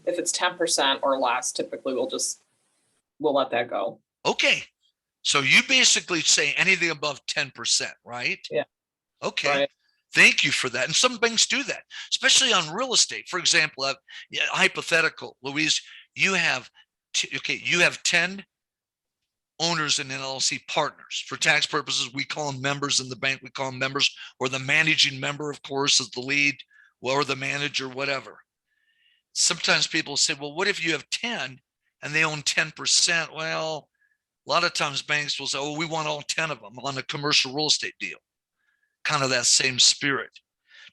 if it's 10% or less, typically we'll let that go. Okay. So you basically say anything above 10%, right? Yeah. Okay. Right. Thank you for that. And some banks do that, especially on real estate. For example, hypothetical, Louise, you have, you have 10 owners in LLC partners. For tax purposes, we call them members. In the bank, we call them members, or the managing member, of course, is the lead, or the manager, whatever. Sometimes people say, well, what if you have 10 and they own 10%? Well, a lot of times banks will say, oh, we want all 10 of them on a commercial real estate deal. Kind of that same spirit.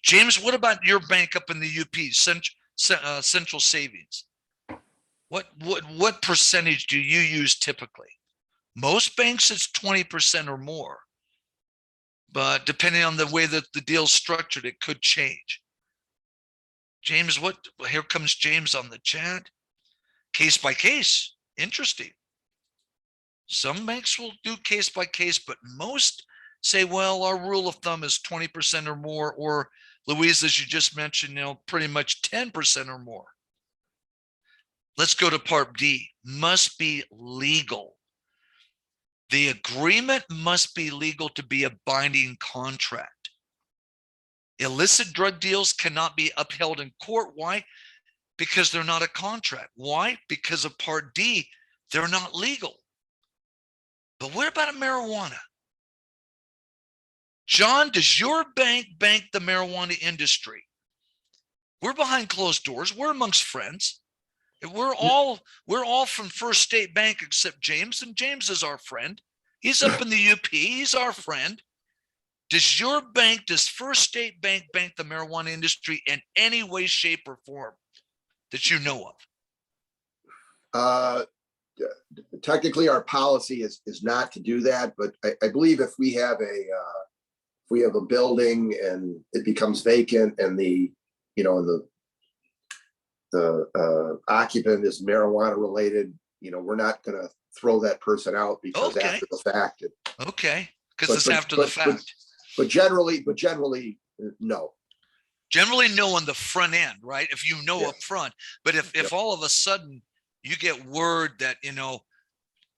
James, what about your bank up in the UP, Central Savings? What percentage do you use typically? Most banks, it's 20% or more. But depending on the way that the deal's structured, it could change. James, here comes James on the chat. Case by case. Interesting. Some banks will do case by case, but most say, well, our rule of thumb is 20% or more, or Louise, as you just mentioned, pretty much 10% or more. Let's go to part D. Must be legal. The agreement must be legal to be a binding contract. Illicit drug deals cannot be upheld in court. Why? Because they're not a contract. Why? Because of part D, they're not legal. But what about a marijuana? John, does your bank bank the marijuana industry? We're behind closed doors. We're amongst friends. We're all from First State Bank except James, and James is our friend. He's up in the UP. He's our friend. Does First State Bank bank the marijuana industry in any way, shape, or form that you know of? Technically, our policy is not to do that, but I believe if we have a building and it becomes vacant and the occupant is marijuana related, we're not going to throw that person out because after the fact. Okay, because it's after the fact. But generally, no. Generally, no on the front end, right? If you know up front. But if all of a sudden you get word that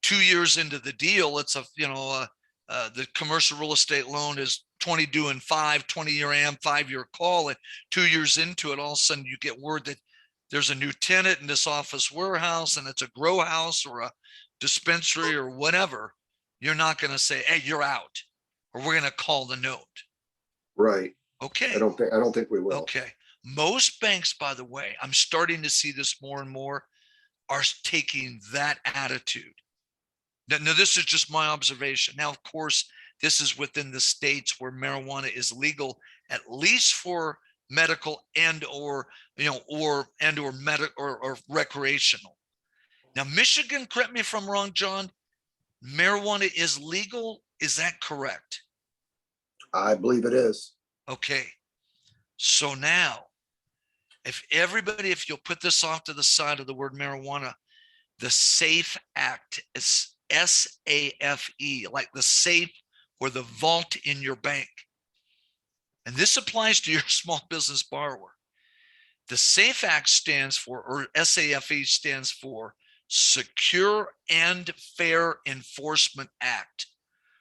2 years into the deal, it's the commercial real estate loan is 20 due in 5, 20-year AM, 5-year call, and 2 years into it, all of a sudden you get word that there's a new tenant in this office warehouse and it's a grow house or a dispensary or whatever. You're not going to say, hey, you're out, or we're going to call the note. Right. Okay. I don't think we will. Okay. Most banks, by the way, I'm starting to see this more and more, are taking that attitude. Now, this is just my observation. Now, of course, this is within the states where marijuana is legal, at least for medical or recreational. Now, Michigan, correct me if I'm wrong, John, marijuana is legal. Is that correct? I believe it is. Okay. So now, if you'll put this off to the side of the word marijuana, the SAFE Act is SAFE, like the safe or the vault in your bank. And this applies to your small business borrower. The SAFE Act stands for, or SAFE stands for, Secure and Fair Enforcement Act.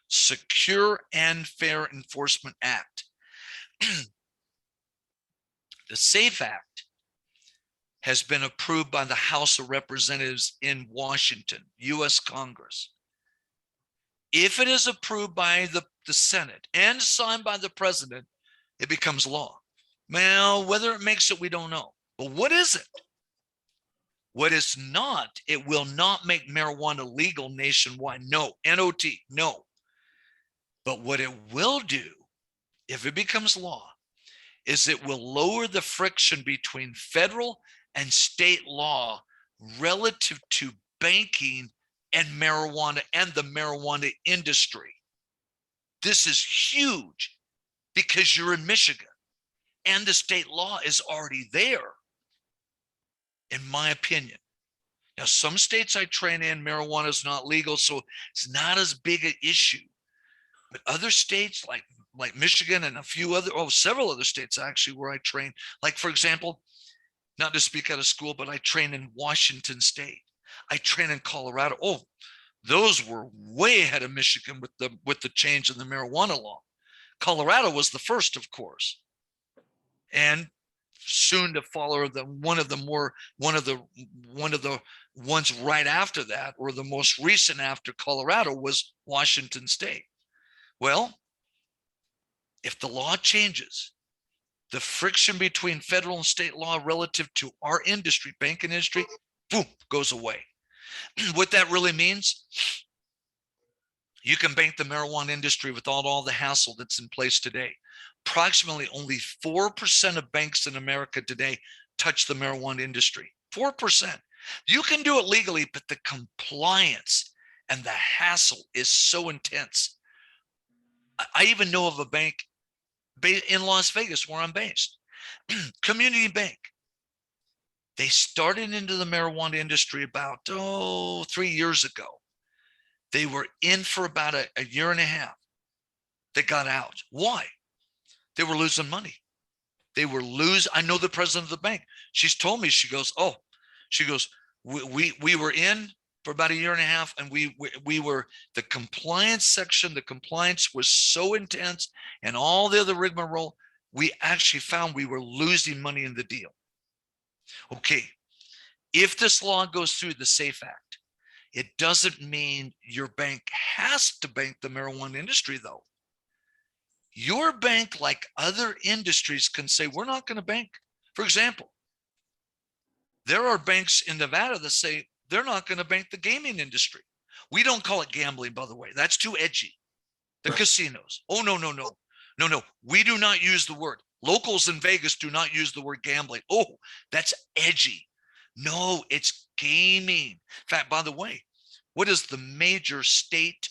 Secure and Fair Enforcement Act. The SAFE Act has been approved by the House of Representatives in Washington, U.S. Congress. If it is approved by the Senate and signed by the president, it becomes law. Well, whether it makes it, we don't know. But what is it? What it's not, it will not make marijuana legal nationwide. No, N-O-T, no. But what it will do, if it becomes law, is it will lower the friction between federal and state law relative to banking and marijuana and the marijuana industry. This is huge because you're in Michigan and the state law is already there, in my opinion. Now, some states I train in, marijuana is not legal, so it's not as big an issue. But other states like like Michigan and a few other, several other states actually where I train. Like, for example, not to speak out of school, but I train in Washington State. I train in Colorado. Oh, those were way ahead of Michigan with the change in the marijuana law. Colorado was the first, of course, and soon to follow one of the ones right after that, or the most recent after Colorado, was Washington State. Well, if the law changes, the friction between federal and state law relative to our industry, banking industry, boom, goes away. What that really means, you can bank the marijuana industry without all the hassle that's in place today. Approximately only 4% of banks in America today touch the marijuana industry. 4%. You can do it legally, but the compliance and the hassle is so intense. I even know of a bank in Las Vegas where I'm based, Community Bank. They started into the marijuana industry about 3 years ago. They were in for about a year and a half. They got out. Why? They were losing money. I know the president of the bank. She's told me, she goes, we were in for about a year and a half, and we were, the compliance section, the compliance was so intense, and all the other rigmarole, we actually found we were losing money in the deal. Okay, if this law goes through, the SAFE Act, it doesn't mean your bank has to bank the marijuana industry, though. Your bank, like other industries, can say, we're not going to bank. For example, there are banks in Nevada that say they're not going to bank the gaming industry. We don't call it gambling, by the way. That's too edgy. The casinos. Oh, no. We do not use the word. Locals in Vegas do not use the word gambling. Oh, that's edgy. No, it's gaming. In fact, by the way, what is the major state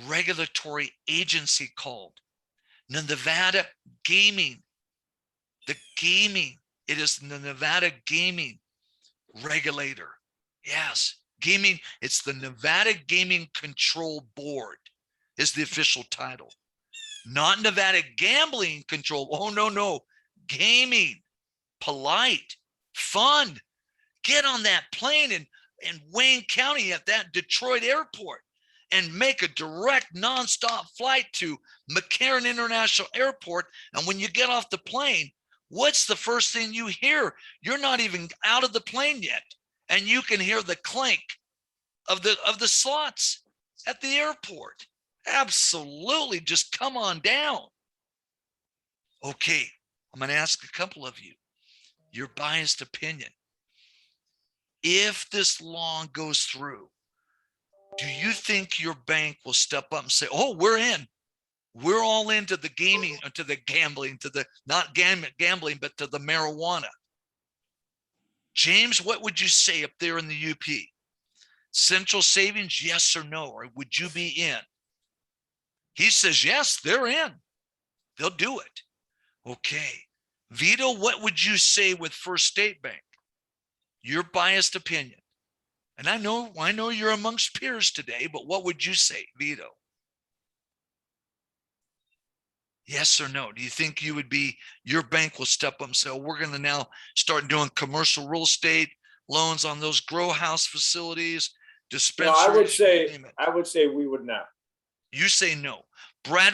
regulatory agency called? The Nevada Gaming. The gaming. It is the Nevada Gaming Regulator. Yes, gaming. It's the Nevada Gaming Control Board is the official title. Not Nevada Gambling Control. Oh, no. Gaming. Polite. Fun. Get on that plane in Wayne County at that Detroit airport and make a direct nonstop flight to McCarran International Airport. And when you get off the plane, what's the first thing you hear? You're not even out of the plane yet, and you can hear the clank of the slots at the airport. Absolutely, just come on down. Okay, I'm going to ask a couple of you your biased opinion. If this law goes through, do you think your bank will step up and say, oh, we're in? We're all into the gaming, to the gambling, to the not gambling, but to the marijuana. James, what would you say up there in the UP? Central Savings, yes or no? Or would you be in? He says, yes, they're in. They'll do it. Okay. Vito, what would you say with First State Bank? Your biased opinion. And I know you're amongst peers today, but what would you say, Vito? Yes or no? Do you think your bank will step up and say, oh, we're going to now start doing commercial real estate loans on those grow house facilities, No, dispensaries? I would say we would not. You say no. Brad,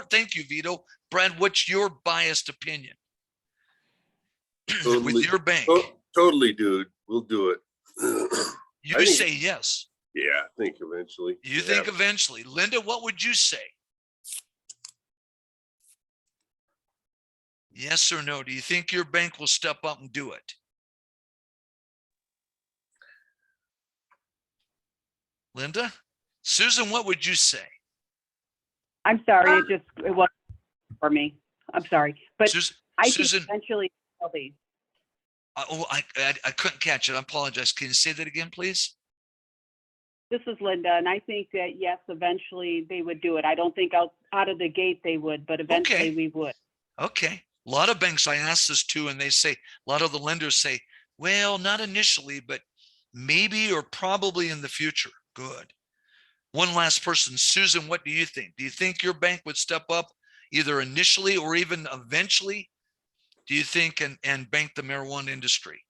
thank you, Vito. Brad, what's your biased opinion? Totally, with your bank? Totally, dude. We'll do it. You say yes. Yeah, I think eventually. You think eventually. Linda, what would you say? Yes or no? Do you think your bank will step up and do it? Linda? Susan, what would you say? I'm sorry, it wasn't for me. I'm sorry, but I think Susan, eventually they'll be. I couldn't catch it. I apologize. Can you say that again, please? This is Linda, and I think that, yes, eventually they would do it. I don't think out of the gate they would, but eventually we would. Okay. A lot of banks I ask this to, and they say, a lot of the lenders say, well, not initially, but maybe or probably in the future. Good. One last person, Susan, what do you think? Do you think your bank would step up either initially or even eventually? Do you think and bank the marijuana industry?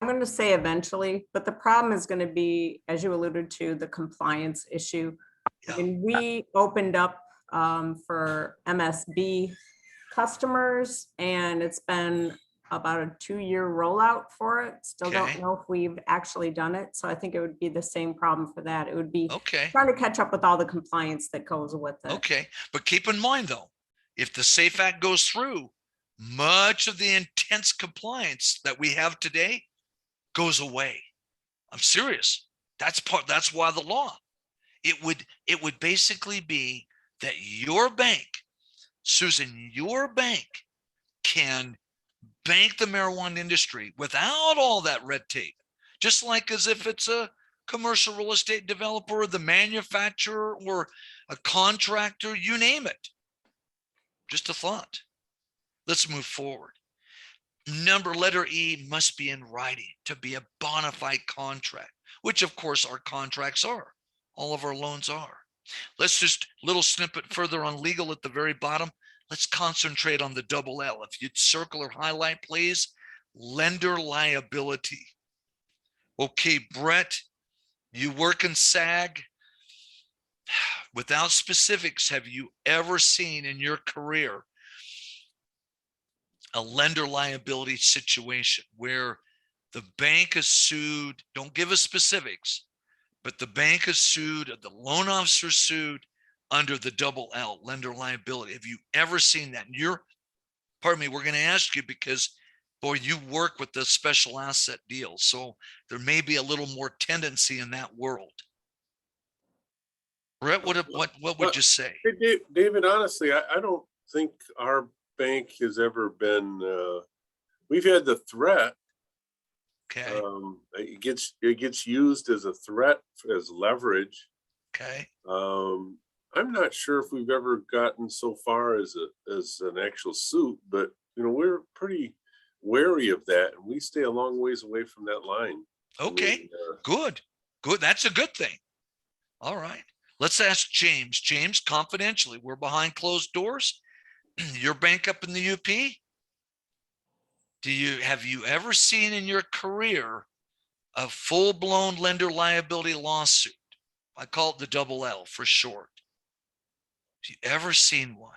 I'm going to say eventually, but the problem is going to be, as you alluded to, the compliance issue. I Yeah. mean, we opened up for MSB customers, and it's been about a 2-year rollout for it. Still Okay. don't know if we've actually done it. So I think it would be the same problem for that. It would be Okay. trying to catch up with all the compliance that goes with it. Okay. But keep in mind though, if the SAFE Act goes through, much of the intense compliance that we have today goes away. I'm serious. That's why the law. It would basically be that your bank, Susan, your bank can bank the marijuana industry without all that red tape, just like as if it's a commercial real estate developer, the manufacturer, or a contractor, you name it. Just a thought. Let's move forward. Letter E must be in writing to be a bona fide contract, which of course our contracts are. All of our loans are. Let's just little snippet further on legal at the very bottom. Let's concentrate on the double L. If you'd circle or highlight, please, lender liability. Okay, Brett, you work in SAG. Without specifics, have you ever seen in your career a lender liability situation where the bank is sued? Don't give us specifics, but the bank is sued, the loan officer sued under the double L, lender liability. Have you ever seen that? And pardon me, we're going to ask you because, boy, you work with the special asset deals. So there may be a little more tendency in that world. Brett, what would you say? Hey, David, honestly, I don't think our bank has ever been, we've had the threat. Okay. It gets used as a threat, as leverage. Okay. I'm not sure if we've ever gotten so far as an actual suit, but we're pretty wary of that, and we stay a long ways away from that line. Okay. I mean, Good. That's a good thing. All right. Let's ask James. James, confidentially, we're behind closed doors. Your bank up in the UP? Have you ever seen in your career a full-blown lender liability lawsuit? I call it the double L for short. Have you ever seen one?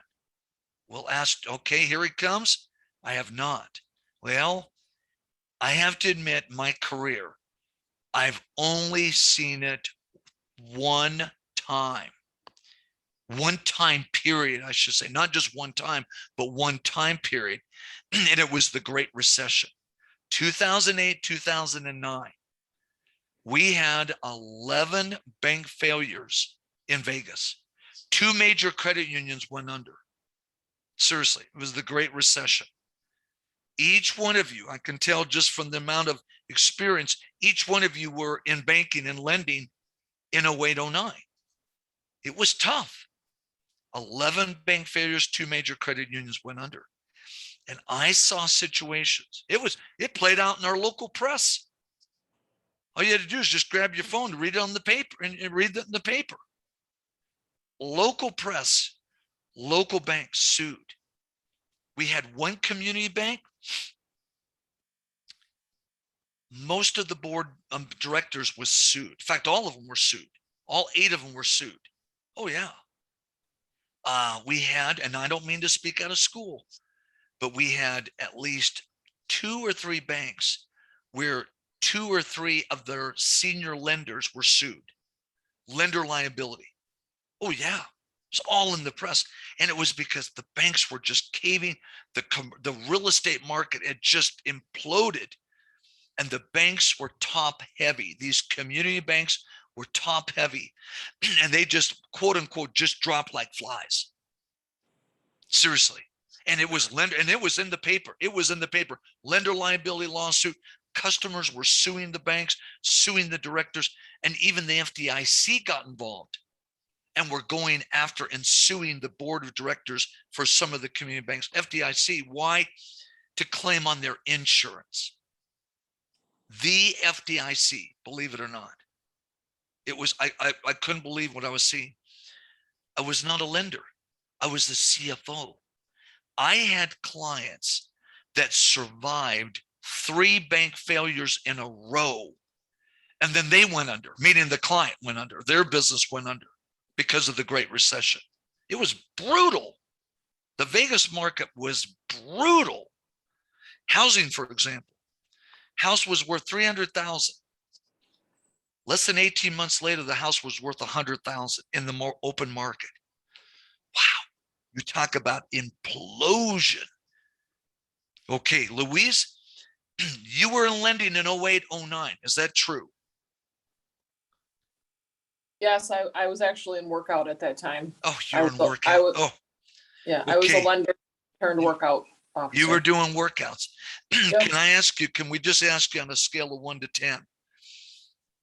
We'll ask, okay, here he comes. I have not. Well, I have to admit, my career, I've only seen it one time period, I should say, not just one time, but one time period. And it was the Great Recession, 2008, 2009. We had 11 bank failures in Vegas. 2 major credit unions went under. Seriously, it was the Great Recession. Each one of you, I can tell just from the amount of experience, each one of you were in banking and lending in 08, 09. It was tough. 11 bank failures, 2 major credit unions went under. And I saw situations. It played out in our local press. All you had to do is just grab your phone and read it on the paper and read it in the paper. Local press, local banks sued. We had one community bank. Most of the board directors was sued. In fact, all of them were sued. All 8 of them were sued. Oh yeah. We had, and I don't mean to speak out of school, but we had at least 2 or 3 banks where 2 or 3 of their senior lenders were sued. Lender liability. Oh yeah, it's all in the press. And it was because the banks were just caving. The real estate market had just imploded. And the banks were top heavy. These community banks were top heavy. And they just, quote unquote, just dropped like flies. Seriously. And it was it was in the paper. It was in the paper. Lender liability lawsuit. Customers were suing the banks, suing the directors, and even the FDIC got involved and were going after and suing the board of directors for some of the community banks. FDIC, why? To claim on their insurance. The FDIC, believe it or not. It was, I couldn't believe what I was seeing. I was not a lender. I was the CFO. I had clients that survived 3 bank failures in a row. And then they went under, meaning the client went under, their business went under because of the Great Recession. It was brutal. The Vegas market was brutal. Housing, for example, house was worth 300,000. Less than 18 months later, the house was worth 100,000 in the more open market. Wow. You talk about implosion. Okay, Louise, you were in lending in 08, 09. Is that true? Yes, I was actually in workout at that time. Oh, I you're was in a- I workout. was- Oh, Yeah, I was a okay. lender turned workout You were officer. doing workouts. Yep. Can I ask you, can we just ask you on a scale of 1 to 10,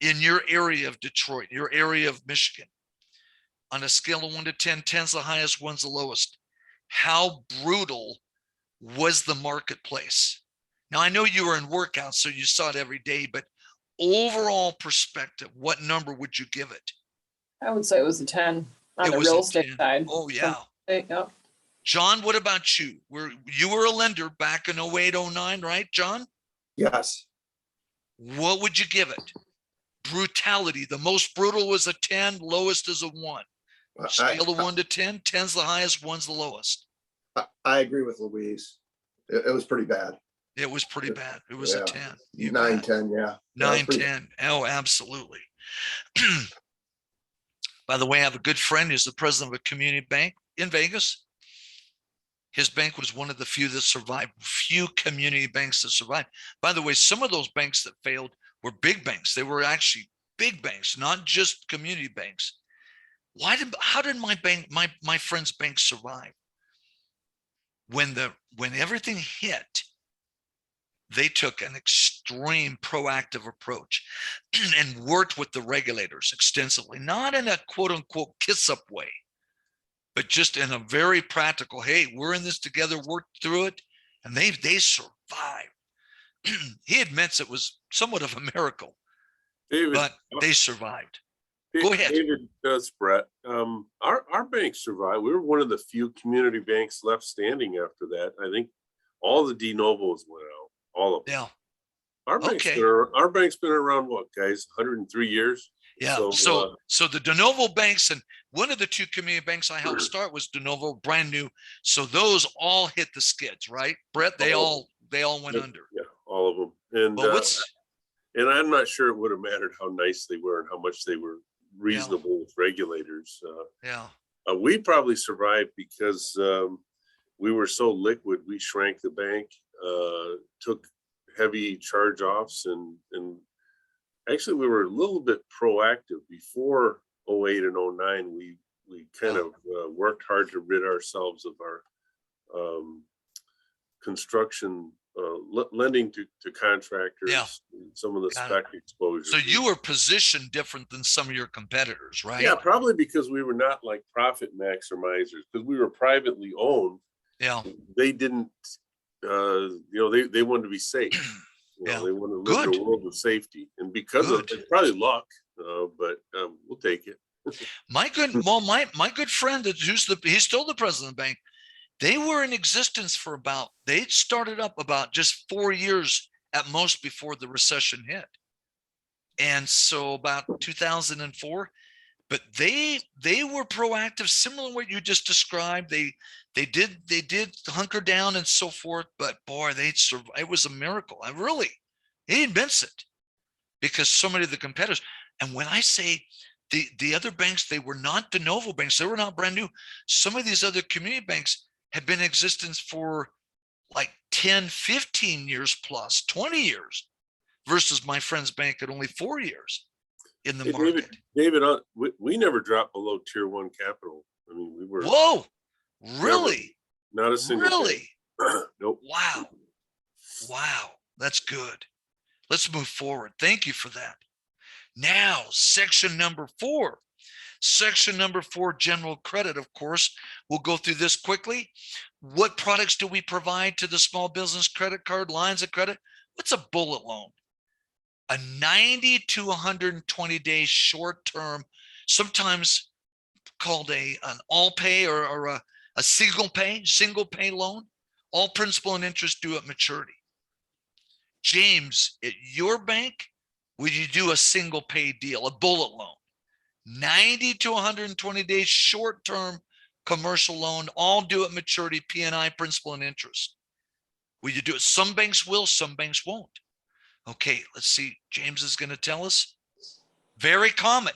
in your area of Detroit, your area of Michigan, on a scale of 1 to 10, 10's the highest, 1's the lowest, how brutal was the marketplace? Now, I know you were in workouts, so you saw it every day, but overall perspective, what number would you give it? I would say it was a 10 on It the was a real estate 10. side. Oh, yeah. Yep. John, what about you? You were a lender back in 08, 09, right, John? Yes. What would you give it? Brutality. The most brutal was a 10, lowest is a 1. Scale of 1 to 10, 10's the highest, 1's the lowest. I agree with Louise. It was pretty bad. It was pretty bad. It was Yeah. a 10. You 9, bet. 10, yeah. 9, 10. Oh, absolutely. By the way, I have a good friend who's the president of a community bank in Vegas. His bank was one of the few that survived, few community banks that survived. By the way, some of those banks that failed were big banks. They were actually big banks, not just community banks. How did my friend's bank survive? When everything hit, they took an extreme proactive approach and worked with the regulators extensively, not in a quote unquote kiss up way, but just in a very practical, hey, we're in this together, work through it. And they survived. He admits it was somewhat of a miracle, David, but they survived. Go ahead. David, that's Brett. Our bank survived. We were one of the few community banks left standing after that. I think all the de novos went out, all of them. Yeah. Our bank's been around what, guys, 103 years? Yeah. So the de novo banks, and one of the 2 community banks I helped start was de novo, brand new. So those all hit the skids, right, Brett? They all went under. Yeah, all of them. And I'm not sure it would have mattered how nice they were and how much they were reasonable with regulators. We probably survived because we were so liquid. We shrank the bank, took heavy charge-offs, and actually we were a little bit proactive before 08 and 09. We kind of worked hard to rid ourselves of our construction lending to contractors, some of the spec exposure. So you were positioned different than some of your competitors, right? Yeah, probably because we were not like profit maximizers, because we were privately owned. Yeah. They didn't, they wanted to be safe. They wanted to live in a world of safety, and because of it's probably luck, but we'll take it. My good friend, he's still the president of the bank. They were in existence for they started up about just 4 years at most before the recession hit. And so about 2004, but they were proactive, similar to what you just described. They did hunker down and so forth, but boy, it was a miracle. He admits it, because so many of the competitors, and when I say the other banks, they were not de novo banks, they were not brand new. Some of these other community banks had been in existence for like 10, 15 years plus, 20 years, versus my friend's bank at only 4 years in the market. David, we never dropped below tier 1 capital. I mean, we were. Whoa, really? Never, not a single. Really? Nope. Wow, that's good. Let's move forward. Thank you for that. Now, section number 4. Section number 4, general credit, of course. We'll go through this quickly. What products do we provide to the small business credit card, lines of credit? What's a bullet loan? a 90 to 120 day short-term, sometimes called an all pay or a single pay loan, all principal and interest due at maturity. James, at your bank, would you do a single pay deal, a bullet loan? 90 to 120 days short-term commercial loan, all due at maturity, P&I, principal and interest. Will you do it? Some banks will, some banks won't. Okay, let's see. James is going to tell us. Very common.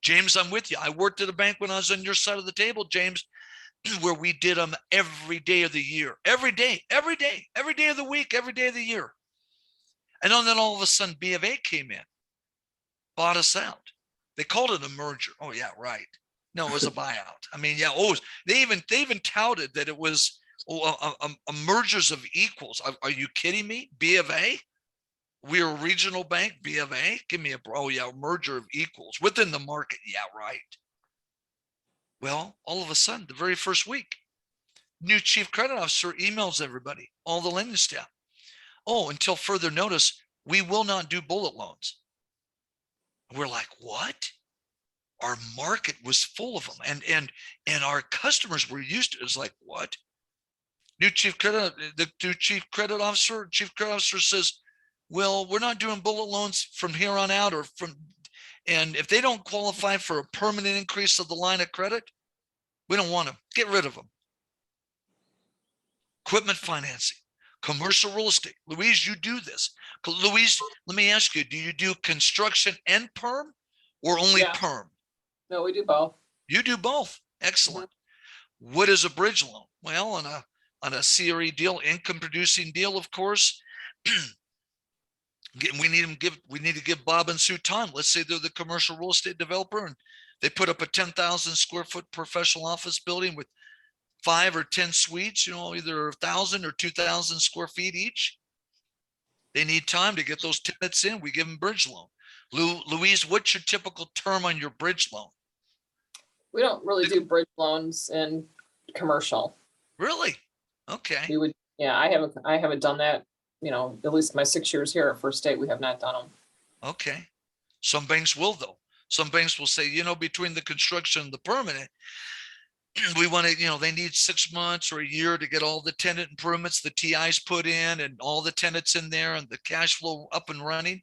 James, I'm with you. I worked at a bank when I was on your side of the table, James, where we did them every day of the year, every day of the week, every day of the year. And then all of a sudden, B of A came in, bought us out. They called it a merger. Oh yeah, right. No, it was a buyout. I mean, yeah. Oh, they even touted that it was a mergers of equals. Are you kidding me? B of A. We're a regional bank, B of A. Give me a merger of equals within the market. Yeah, right. Well, all of a sudden, the very first week, new chief credit officer emails everybody, all the lending staff. Oh, until further notice, we will not do bullet loans. We're like, what? Our market was full of them, and our customers were used to it. It's like, what? The chief credit officer says, well, we're not doing bullet loans from here on out, and if they don't qualify for a permanent increase of the line of credit, we don't want them. Get rid of them. Equipment financing, commercial real estate. Louise, you do this. Louise, let me ask you, do you do construction and perm or only Yeah. perm? No, we do both. You do both. Excellent. What is a bridge loan? Well, on a CRE deal, income producing deal, of course, we need to give Bob and Sue time. Let's say they're the commercial real estate developer and they put up a 10,000 square foot professional office building with 5 or 10 suites, either 1,000 or 2,000 square feet each. They need time to get those tenants in. We give them bridge loan. Louise, what's your typical term on your bridge loan? We don't really do bridge loans in commercial. Really? Okay. We would, yeah, I haven't done that, at least my 6 years here at First State, we have not done them. Okay. Some banks will, though. Some banks will say, between the construction and the permanent, we want to, they need 6 months or a year to get all the tenant improvements, the TIs put in and all the tenants in there and the cash flow up and running.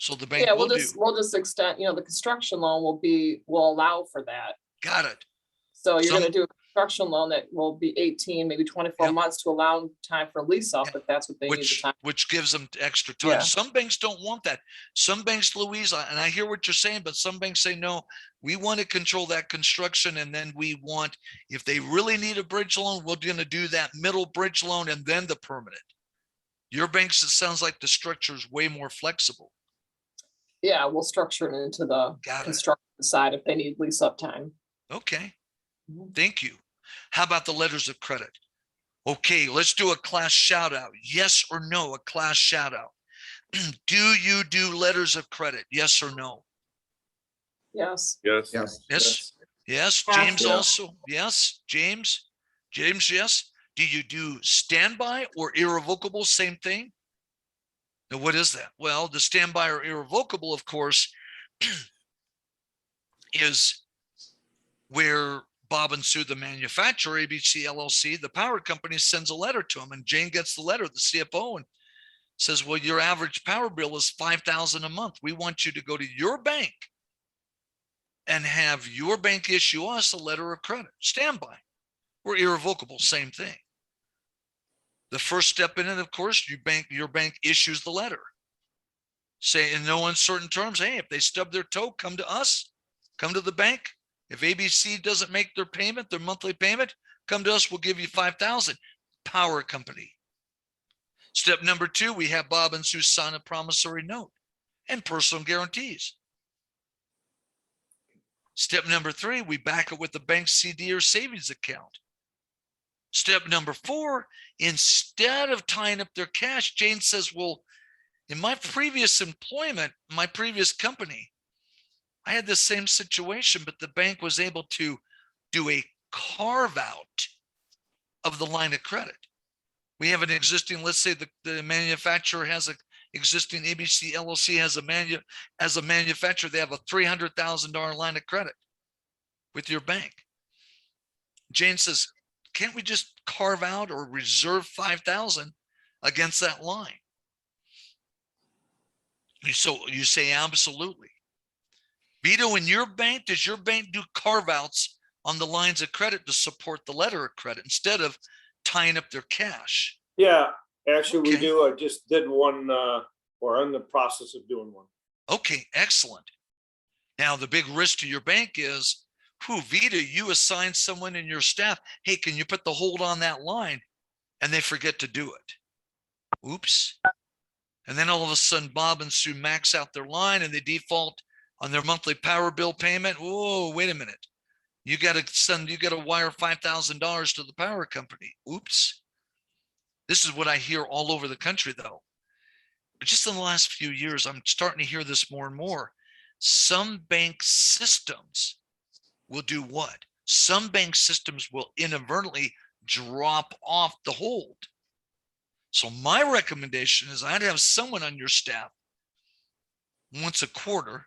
So the bank Yeah, will we'll just extend, the construction loan will allow for that. Got it. So you're gonna do a construction loan that will be 18, maybe 24 Yep. months to allow time for lease up, Yep. if that's what they need the time. Which gives them extra time. Yeah. Some banks don't want that. Some banks, Louise, and I hear what you're saying, but some banks say, no, we want to control that construction. And then we want, if they really need a bridge loan, we're going to do that middle bridge loan and then the permanent. Your banks, it sounds like the structure is way more flexible. Yeah, we'll structure it into the Got it. construction side if they need lease up time. Okay. Thank you. How about the letters of credit? Okay, let's do a class shout out. Yes or no, a class shout out. Do you do letters of credit? Yes or no? Yes. Yes. Yes. Yes. Yes. Have James to. also. Yes. James, yes. Do you do standby or irrevocable? Same thing. Now, what is that? Well, the standby or irrevocable, of course, is where Bob and Sue, the manufacturer, ABC LLC, the power company, sends a letter to them, and Jane gets the letter, the CFO, and says, well, your average power bill is $5,000 a month. We want you to go to your bank and have your bank issue us a letter of credit. Standby or irrevocable, same thing. The first step in it, of course, your bank issues the letter. Say in no uncertain terms, hey, if they stub their toe, come to us, come to the bank. If ABC doesn't make their payment, their monthly payment, come to us, we'll give you $5,000. Power company. Step number 2, we have Bob and Sue sign a promissory note and personal guarantees. Step number 3, we back it with the bank CD or savings account. Step number 4, instead of tying up their cash, Jane says, well, in my previous employment, my previous company, I had the same situation, but the bank was able to do a carve out of the line of credit. We have an existing, let's say the manufacturer has existing ABC LLC as a manufacturer, they have a $300,000 line of credit with your bank. Jane says, can't we just carve out or reserve 5,000 against that line? So you say absolutely. Vito, in your bank, does your bank do carve outs on the lines of credit to support the letter of credit instead of tying up their cash? Yeah, actually we Okay. do. I just did one, or in the process of doing one. Okay, excellent. Now the big risk to your bank is, Vito, you assign someone in your staff, hey, can you put the hold on that line? And they forget to do it. Oops. And then all of a sudden, Bob and Sue max out their line and they default on their monthly power bill payment. Whoa, wait a minute. You got to wire $5,000 to the power company. Oops. This is what I hear all over the country, though. But just in the last few years, I'm starting to hear this more and more. Some bank systems will do what? Some bank systems will inadvertently drop off the hold. So my recommendation is I'd have someone on your staff once a quarter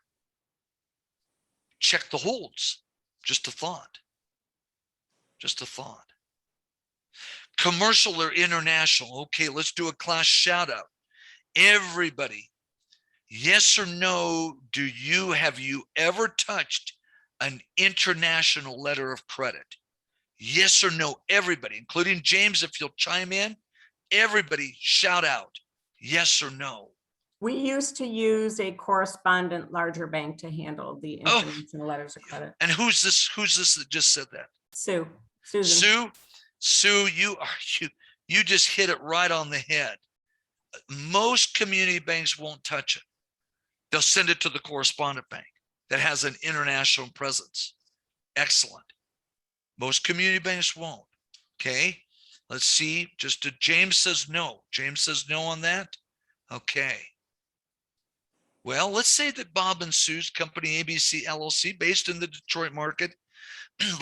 check the holds. Just a thought. Just a thought. Commercial or international? Okay, let's do a class shout out. Everybody, yes or no, have you ever touched an international letter of credit? Yes or no, everybody, including James, if you'll chime in. Everybody shout out, yes or no. We used to use a correspondent larger bank to handle the international letters of credit. And who's this that just said that? Susan. Sue, you just hit it right on the head. Most community banks won't touch it. They'll send it to the correspondent bank that has an international presence. Excellent. Most community banks won't. Okay. Let's see. James says no. James says no on that. Okay. Well, let's say that Bob and Sue's company, ABC LLC, based in the Detroit market,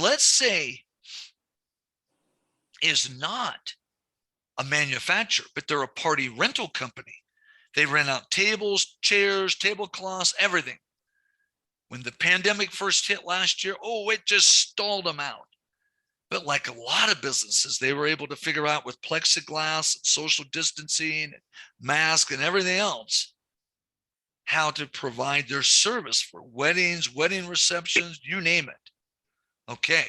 let's say is not a manufacturer, but they're a party rental company. They rent out tables, chairs, tablecloths, everything. When the pandemic first hit last year, it just stalled them out. But like a lot of businesses, they were able to figure out with plexiglass and social distancing and mask and everything else, how to provide their service for weddings, wedding receptions, you name it. Okay.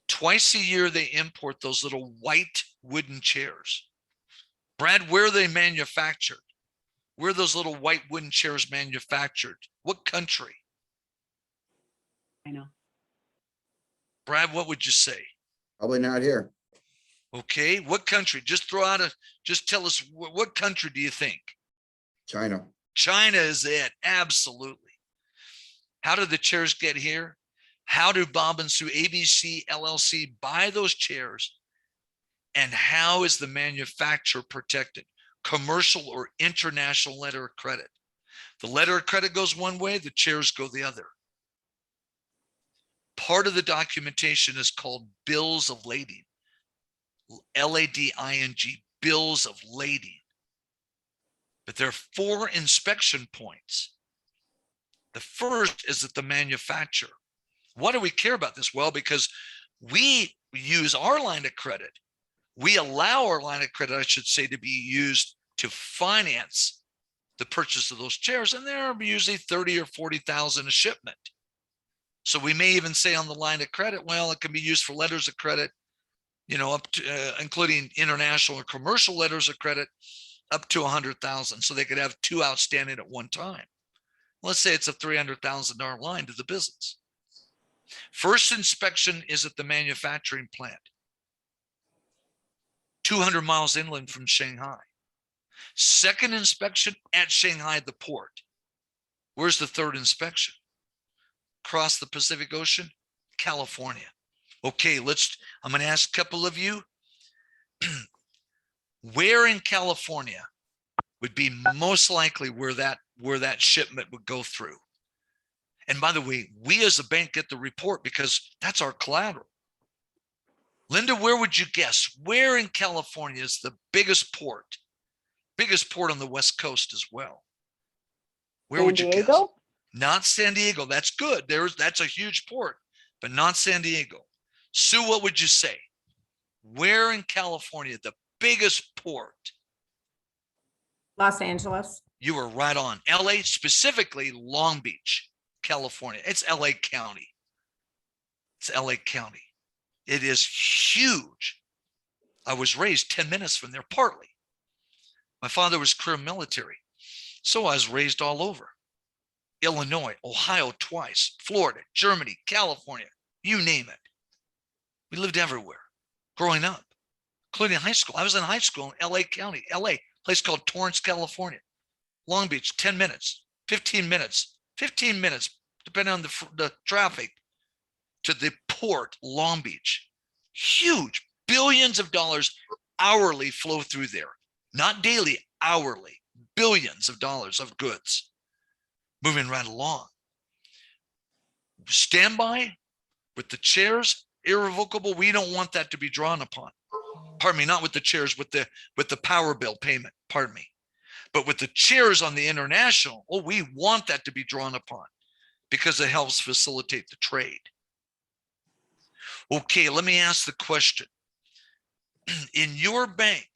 Twice a year, they import those little white wooden chairs. Brad, where are they manufactured? Where are those little white wooden chairs manufactured? What country? I know. Brad, what would you say? Probably not here. Okay, what country? Just tell us, what country do you think? China. China is it, absolutely. How did the chairs get here? How do Bob and Sue ABC LLC buy those chairs? And how is the manufacturer protected? Commercial or international letter of credit? The letter of credit goes one way, the chairs go the other. Part of the documentation is called bills of lading. L-A-D-I-N-G, bills of lading. But there are 4 inspection points. The first is that the manufacturer. Why do we care about this? Well, because we use our line of credit. We allow our line of credit, I should say, to be used to finance the purchase of those chairs. And they're usually 30 or 40,000 a shipment. So we may even say on the line of credit, well, it can be used for letters of credit, up to, including international or commercial letters of credit, up to 100,000. So they could have 2 outstanding at one time. Let's say it's a $300,000 line to the business. First inspection is at the manufacturing plant, 200 miles inland from Shanghai. Second inspection at Shanghai, the port. Where's the third inspection? Across the Pacific Ocean, California. Okay, I'm going to ask a couple of you. Where in California would be most likely where that shipment would go through? And by the way, we as a bank get the report because that's our collateral. Linda, where would you guess? Where in California is the biggest port biggest port on the West Coast as well. Where San would you guess? Diego? Not San Diego. That's good. That's a huge port, but not San Diego. Sue, what would you say? Where in California, the biggest port? Los Angeles. You were right on. LA, specifically Long Beach, California. It's LA County. It's LA County. It is huge. I was raised 10 minutes from there, partly. My father was career military, so I was raised all over. Illinois, Ohio twice, Florida, Germany, California, you name it. We lived everywhere growing up, including high school. I was in high school in LA County, LA, place called Torrance, California. Long Beach, 10 minutes, 15 minutes, depending on the traffic, to the port, Long Beach. Huge, billions of dollars hourly flow through there. Not daily, hourly, billions of dollars of goods moving right along. Standby with the chairs, irrevocable. We don't want that to be drawn upon. Pardon me, not with the chairs, with the power bill payment, pardon me. But with the chairs on the international, we want that to be drawn upon because it helps facilitate the trade. Okay, let me ask the question. In your bank,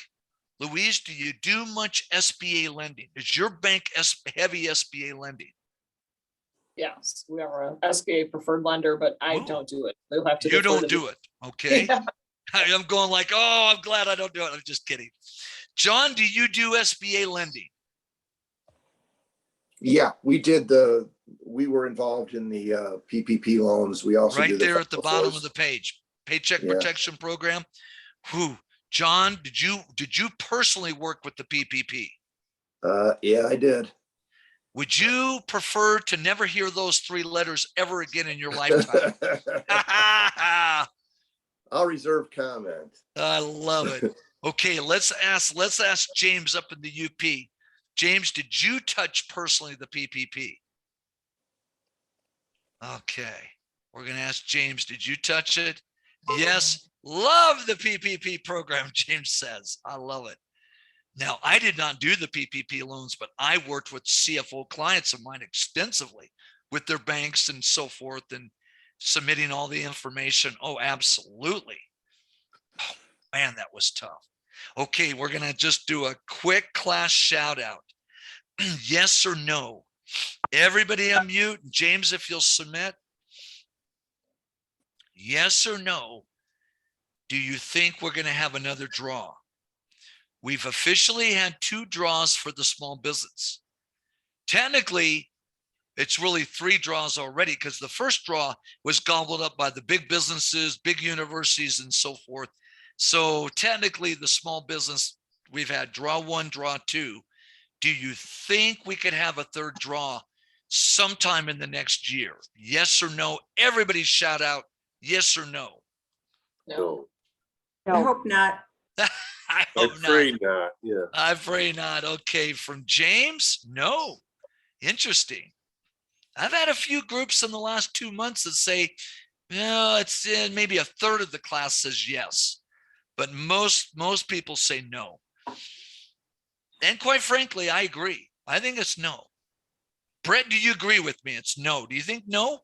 Louise, do you do much SBA lending? Is your bank heavy SBA lending? Yes, we are a SBA preferred lender, but I Whoa. don't do it. They'll have to. You defer don't to do me. it, okay? Yeah. I'm going like, oh, I'm glad I don't do it. I'm just kidding. John, do you do SBA lending? Yeah, we were involved in the PPP loans. We also do Right the there at the bottom of 504s. the page, Paycheck Yeah. Protection Program. Who, John, did you personally work with the PPP? Yeah, I did. Would you prefer to never hear those three letters ever again in your lifetime? I'll reserve comment. I love it. Okay, let's ask James up in the UP. James, did you touch personally the PPP? Okay, we're going to ask James, did you touch it? Yes, love the PPP program, James says. I love it. Now, I did not do the PPP loans, but I worked with CFO clients of mine extensively with their banks and so forth and submitting all the information. Oh, absolutely. Oh, man, that was tough. Okay, we're going to just do a quick class shout out. Yes or no? Everybody unmute. James, if you'll submit. Yes or no? Do you think we're going to have another draw? We've officially had 2 draws for the small business. Technically, it's really 3 draws already because the first draw was gobbled up by the big businesses, big universities, and so forth. So technically, the small business, we've had draw 1, draw 2. Do you think we could have a 3rd draw sometime in the next year? Yes or no? Everybody shout out yes or no. No. I hope not. I I'm hope afraid not. not. Yeah. I pray not. Okay, from James, no. Interesting. I've had a few groups in the last 2 months that say, well, it's maybe a third of the class says yes, but most people say no. And quite frankly, I agree. I think it's no. Brett, do you agree with me? It's no. Do you think no?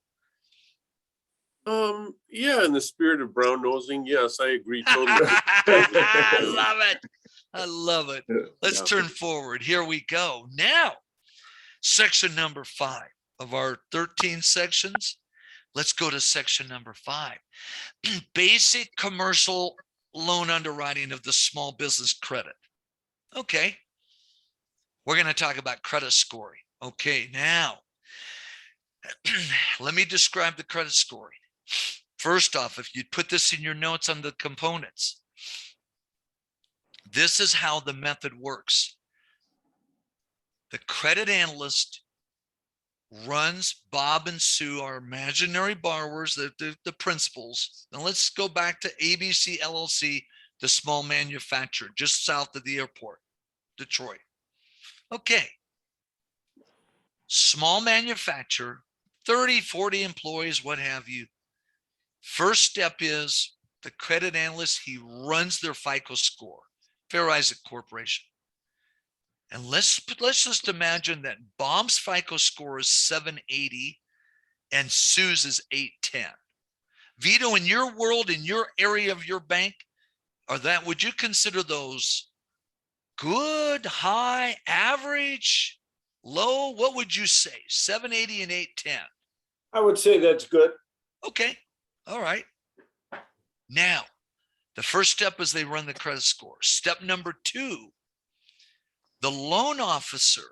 Yeah, in the spirit of brown nosing, yes, I agree totally. I love it. I love it. Let's Yeah. turn forward. Here we go. Now, section number 5 of our 13 sections. Let's go to section number 5. Basic commercial loan underwriting of the small business credit. Okay. We're going to talk about credit scoring. Okay, now, let me describe the credit scoring. First off, if you put this in your notes on the components, this is how the method works. The credit analyst runs Bob and Sue, our imaginary borrowers, the principals. Now let's go back to ABC LLC, the small manufacturer just south of the airport, Detroit. Okay. Small manufacturer, 30, 40 employees, what have you. First step is the credit analyst, he runs their FICO score, Fair Isaac Corporation. And let's just imagine that Bob's FICO score is 780 and Sue's is 810. Vito, in your world, in your area of your bank, would you consider those good, high, average, low? What would you say? 780 and 810. I would say that's good. Okay. All right. Now, the first step is they run the credit score. Step number 2, the loan officer,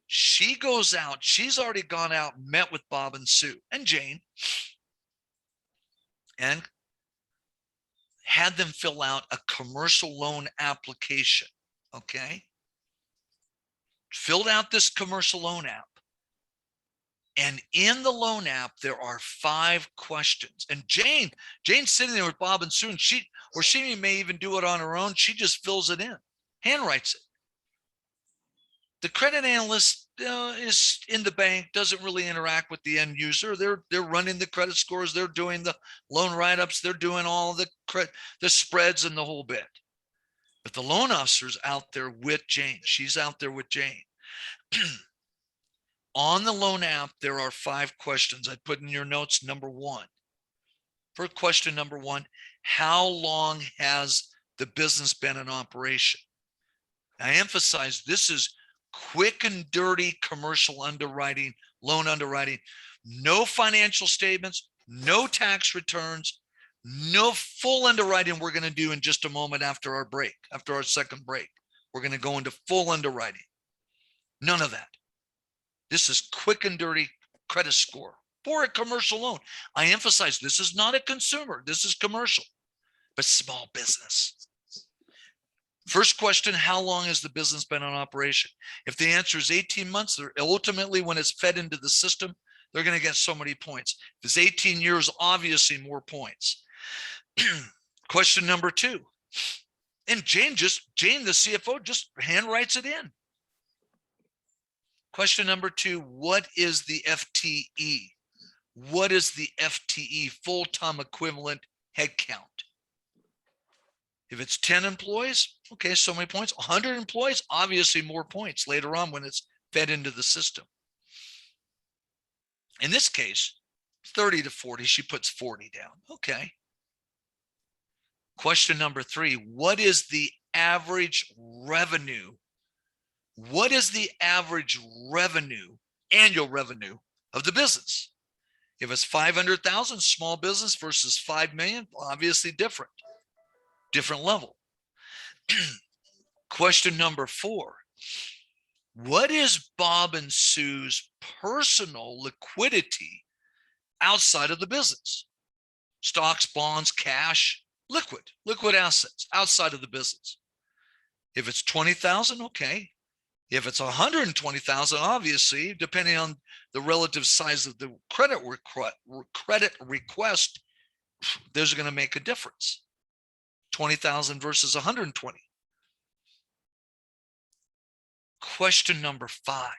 she goes out. She's already gone out and met with Bob and Sue and Jane and had them fill out a commercial loan application. Okay. Filled out this commercial loan app. And in the loan app, there are 5 questions. And Jane's sitting there with Bob and Sue, and she may even do it on her own. She just fills it in, handwrites it. The credit analyst is in the bank, doesn't really interact with the end user. They're running the credit scores. They're doing the loan write-ups. They're doing all the spreads and the whole bit. But the loan officer's out there with Jane. She's out there with Jane. On the loan app, there are 5 questions. I put in your notes, number 1. For question number 1, how long has the business been in operation? I emphasize this is quick and dirty commercial underwriting, loan underwriting, no financial statements, no tax returns, no full underwriting we're going to do in just a moment after our break, after our second break. We're going to go into full underwriting. None of that. This is quick and dirty credit score for a commercial loan. I emphasize this is not a consumer. This is commercial, but small business. First question, how long has the business been in operation? If the answer is 18 months, they're ultimately, when it's fed into the system, they're going to get so many points. If it's 18 years, obviously more points. Question number 2. And Jane, the CFO, just handwrites it in. Question number 2, what is the FTE? What is the FTE, full-time equivalent headcount? If it's 10 employees, okay, so many points. 100 employees, obviously more points later on when it's fed into the system. In this case, 30 to 40, she puts 40 down. Okay. Question number 3, what is the average revenue? What is the average revenue, annual revenue of the business? If it's 500,000, small business versus 5 million, obviously different level. Question number 4, what is Bob and Sue's personal liquidity outside of the business? Stocks, bonds, cash, liquid assets outside of the business. If it's 20,000, okay. If it's 120,000, obviously, depending on the relative size of the credit request, those are going to make a difference. 20,000 versus 120. Question number 5,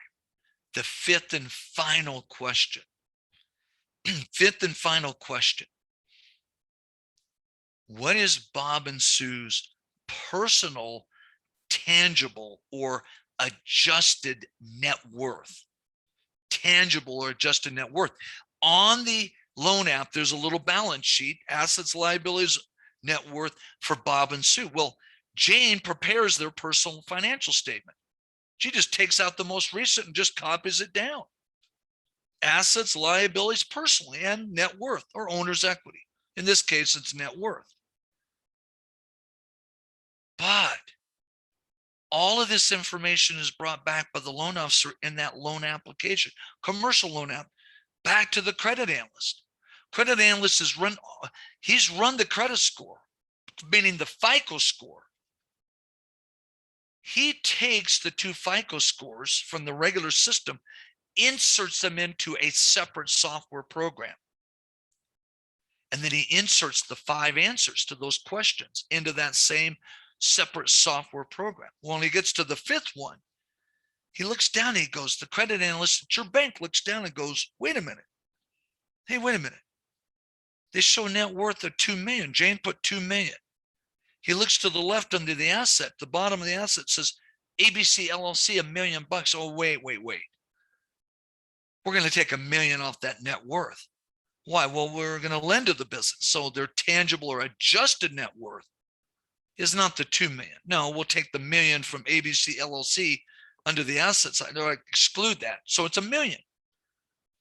the 5th and final question. 5th and final question. What is Bob and Sue's personal, tangible, or adjusted net worth? Tangible or adjusted net worth. On the loan app, there's a little balance sheet, assets, liabilities, net worth for Bob and Sue. Well, Jane prepares their personal financial statement. She just takes out the most recent and just copies it down. Assets, liabilities, personally, and net worth or owner's equity. In this case, it's net worth. But all of this information is brought back by the loan officer in that loan application, commercial loan app, back to the credit analyst. Credit analyst he's run the credit score, meaning the FICO score. He takes the 2 FICO scores from the regular system, inserts them into a separate software program. And then he inserts the 5 answers to those questions into that same separate software program. Well, when he gets to the 5th one, he looks down and he goes, the credit analyst at your bank looks down and goes, wait a minute. Hey, wait a minute. They show net worth of 2 million. Jane put 2 million. He looks to the left under the asset. The bottom of the asset says ABC LLC $1 million. Oh, wait. We're going to take $1 million off that net worth. Why? Well, we're going to lend to the business. So their tangible or adjusted net worth is not the 2 million. No, we'll take the $1 million from ABC LLC under the asset side. They're like, exclude that. So it's $1 million.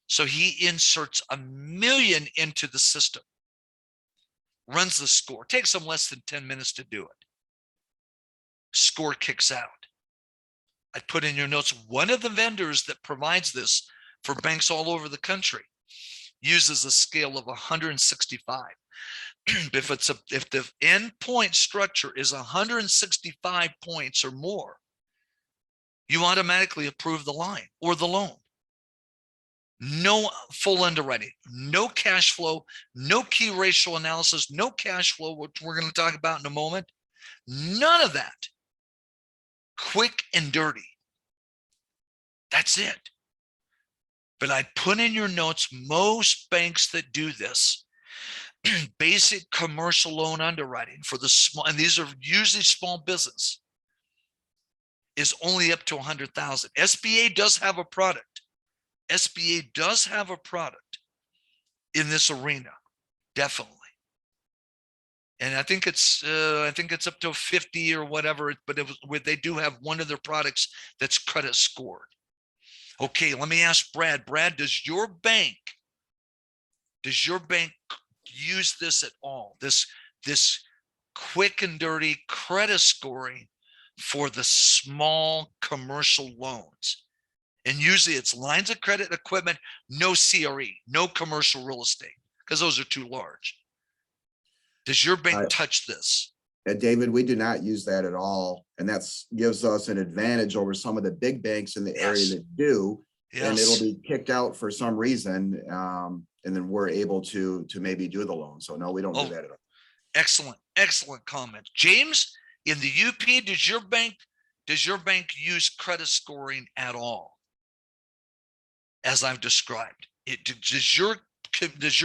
So he inserts $1 million into the system, runs the score, takes him less than 10 minutes to do it. Score kicks out. I put in your notes, one of the vendors that provides this for banks all over the country uses a scale of 165. If the endpoint structure is 165 points or more, you automatically approve the line or the loan. No full underwriting, no cash flow, no key ratio analysis, no cash flow, which we're going to talk about in a moment. None of that. Quick and dirty. That's it. But I put in your notes, most banks that do this, basic commercial loan underwriting for the small, and these are usually small business, is only up to 100,000. SBA does have a product. SBA does have a product in this arena, definitely. And I think it's up to 50 or whatever, but they do have one of their products that's credit scored. Okay, let me ask Brad. Brad, does your bank use this at all? This quick and dirty credit scoring for the small commercial loans. And usually it's lines of credit, equipment, no CRE, no commercial real estate, because those are too large. Does your bank touch this? David, we do not use that at all. And that's gives us an advantage over some of the big banks in the area that do. Yes. And it'll be kicked out for some reason. And then we're able to maybe do the loan. So no, we don't do that at all. Excellent comment. James, in the UP, does your bank use credit scoring at all? As I've described, does your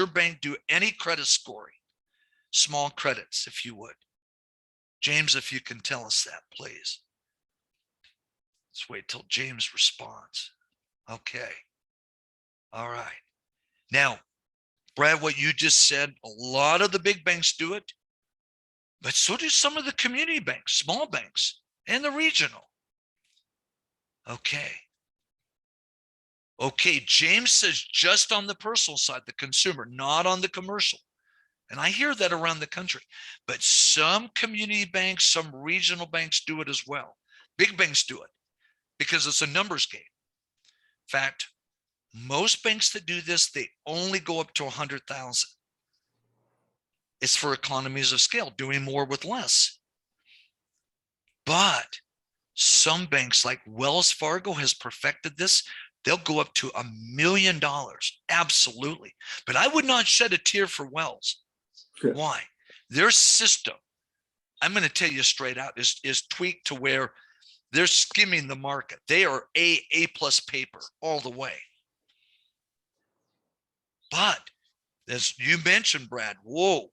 bank do any credit scoring? Small credits, if you would. James, if you can tell us that, please. Let's wait till James responds. Okay. All right. Now, Brad, what you just said, a lot of the big banks do it, but so do some of the community banks, small banks, and the regional. Okay. Okay, James says just on the personal side, the consumer, not on the commercial. And I hear that around the country, but some community banks, some regional banks do it as well. Big banks do it because it's a numbers game. In fact, most banks that do this, they only go up to 100,000. It's for economies of scale, doing more with less. But some banks like Wells Fargo has perfected this. They'll go up to $1 million. Absolutely. But I would not shed a tear for Wells. Why? Their system, I'm going to tell you straight out, is tweaked to where they're skimming the market. They are A+ paper all the way. But as you mentioned, Brad, whoa.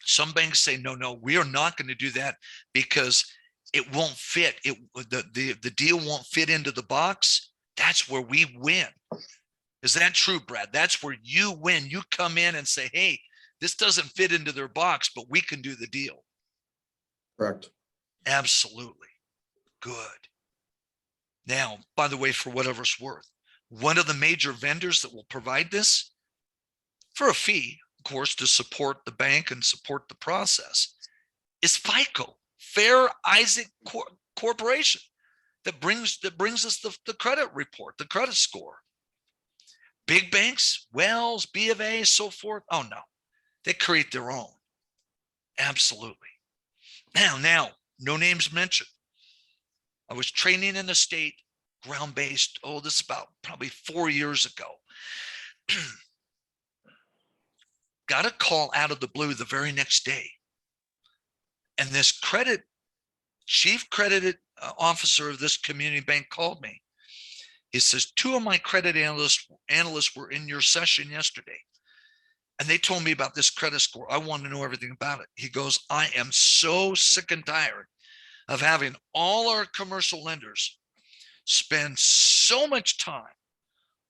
Some banks say, no, we are not going to do that because it won't fit. The deal won't fit into the box. That's where we win. Is that true, Brad? That's where you win. You come in and say, hey, this doesn't fit into their box, but we can do the deal. Correct. Absolutely. Good. Now, by the way, for whatever it's worth, one of the major vendors that will provide this for a fee, of course, to support the bank and support the process is FICO, Fair Isaac Corporation, that brings us the credit report, the credit score. Big banks, Wells, B of A, so forth. Oh no, they create their own. Absolutely. Now, no names mentioned. I was training in the state, ground-based. Oh, this is about probably 4 years ago. Got a call out of the blue the very next day. And this chief credit officer of this community bank called me. He says, 2 of my credit analysts were in your session yesterday. And they told me about this credit score. I want to know everything about it. He goes, I am so sick and tired of having all our commercial lenders spend so much time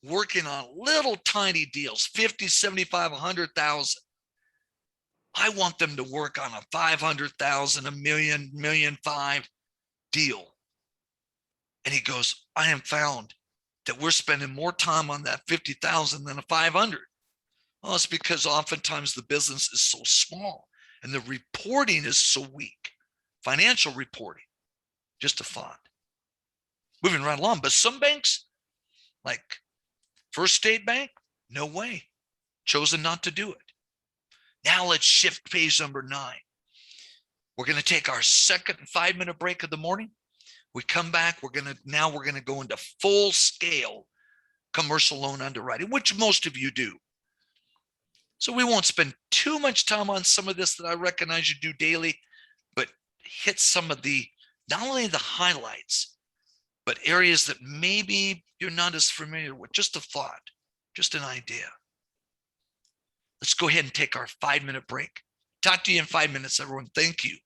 working on little tiny deals, 50, 75, 100,000. I want them to work on a 500,000, a million, million five deal. And he goes, I have found that we're spending more time on that 50,000 than a 500. Well, it's because oftentimes the business is so small and the reporting is so weak. Financial reporting, just a thought. Moving right along, but some banks, like First State Bank, no way, chosen not to do it. Now let's shift page number 9. We're going to take our second 5-minute break of the morning. We come back, we're going to go into full scale commercial loan underwriting, which most of you do. So we won't spend too much time on some of this that I recognize you do daily, but hit some of the, not only the highlights, but areas that maybe you're not as familiar with. Just a thought, just an idea. Let's go ahead and take our 5-minute break. Talk to you in 5 minutes, everyone. Thank you.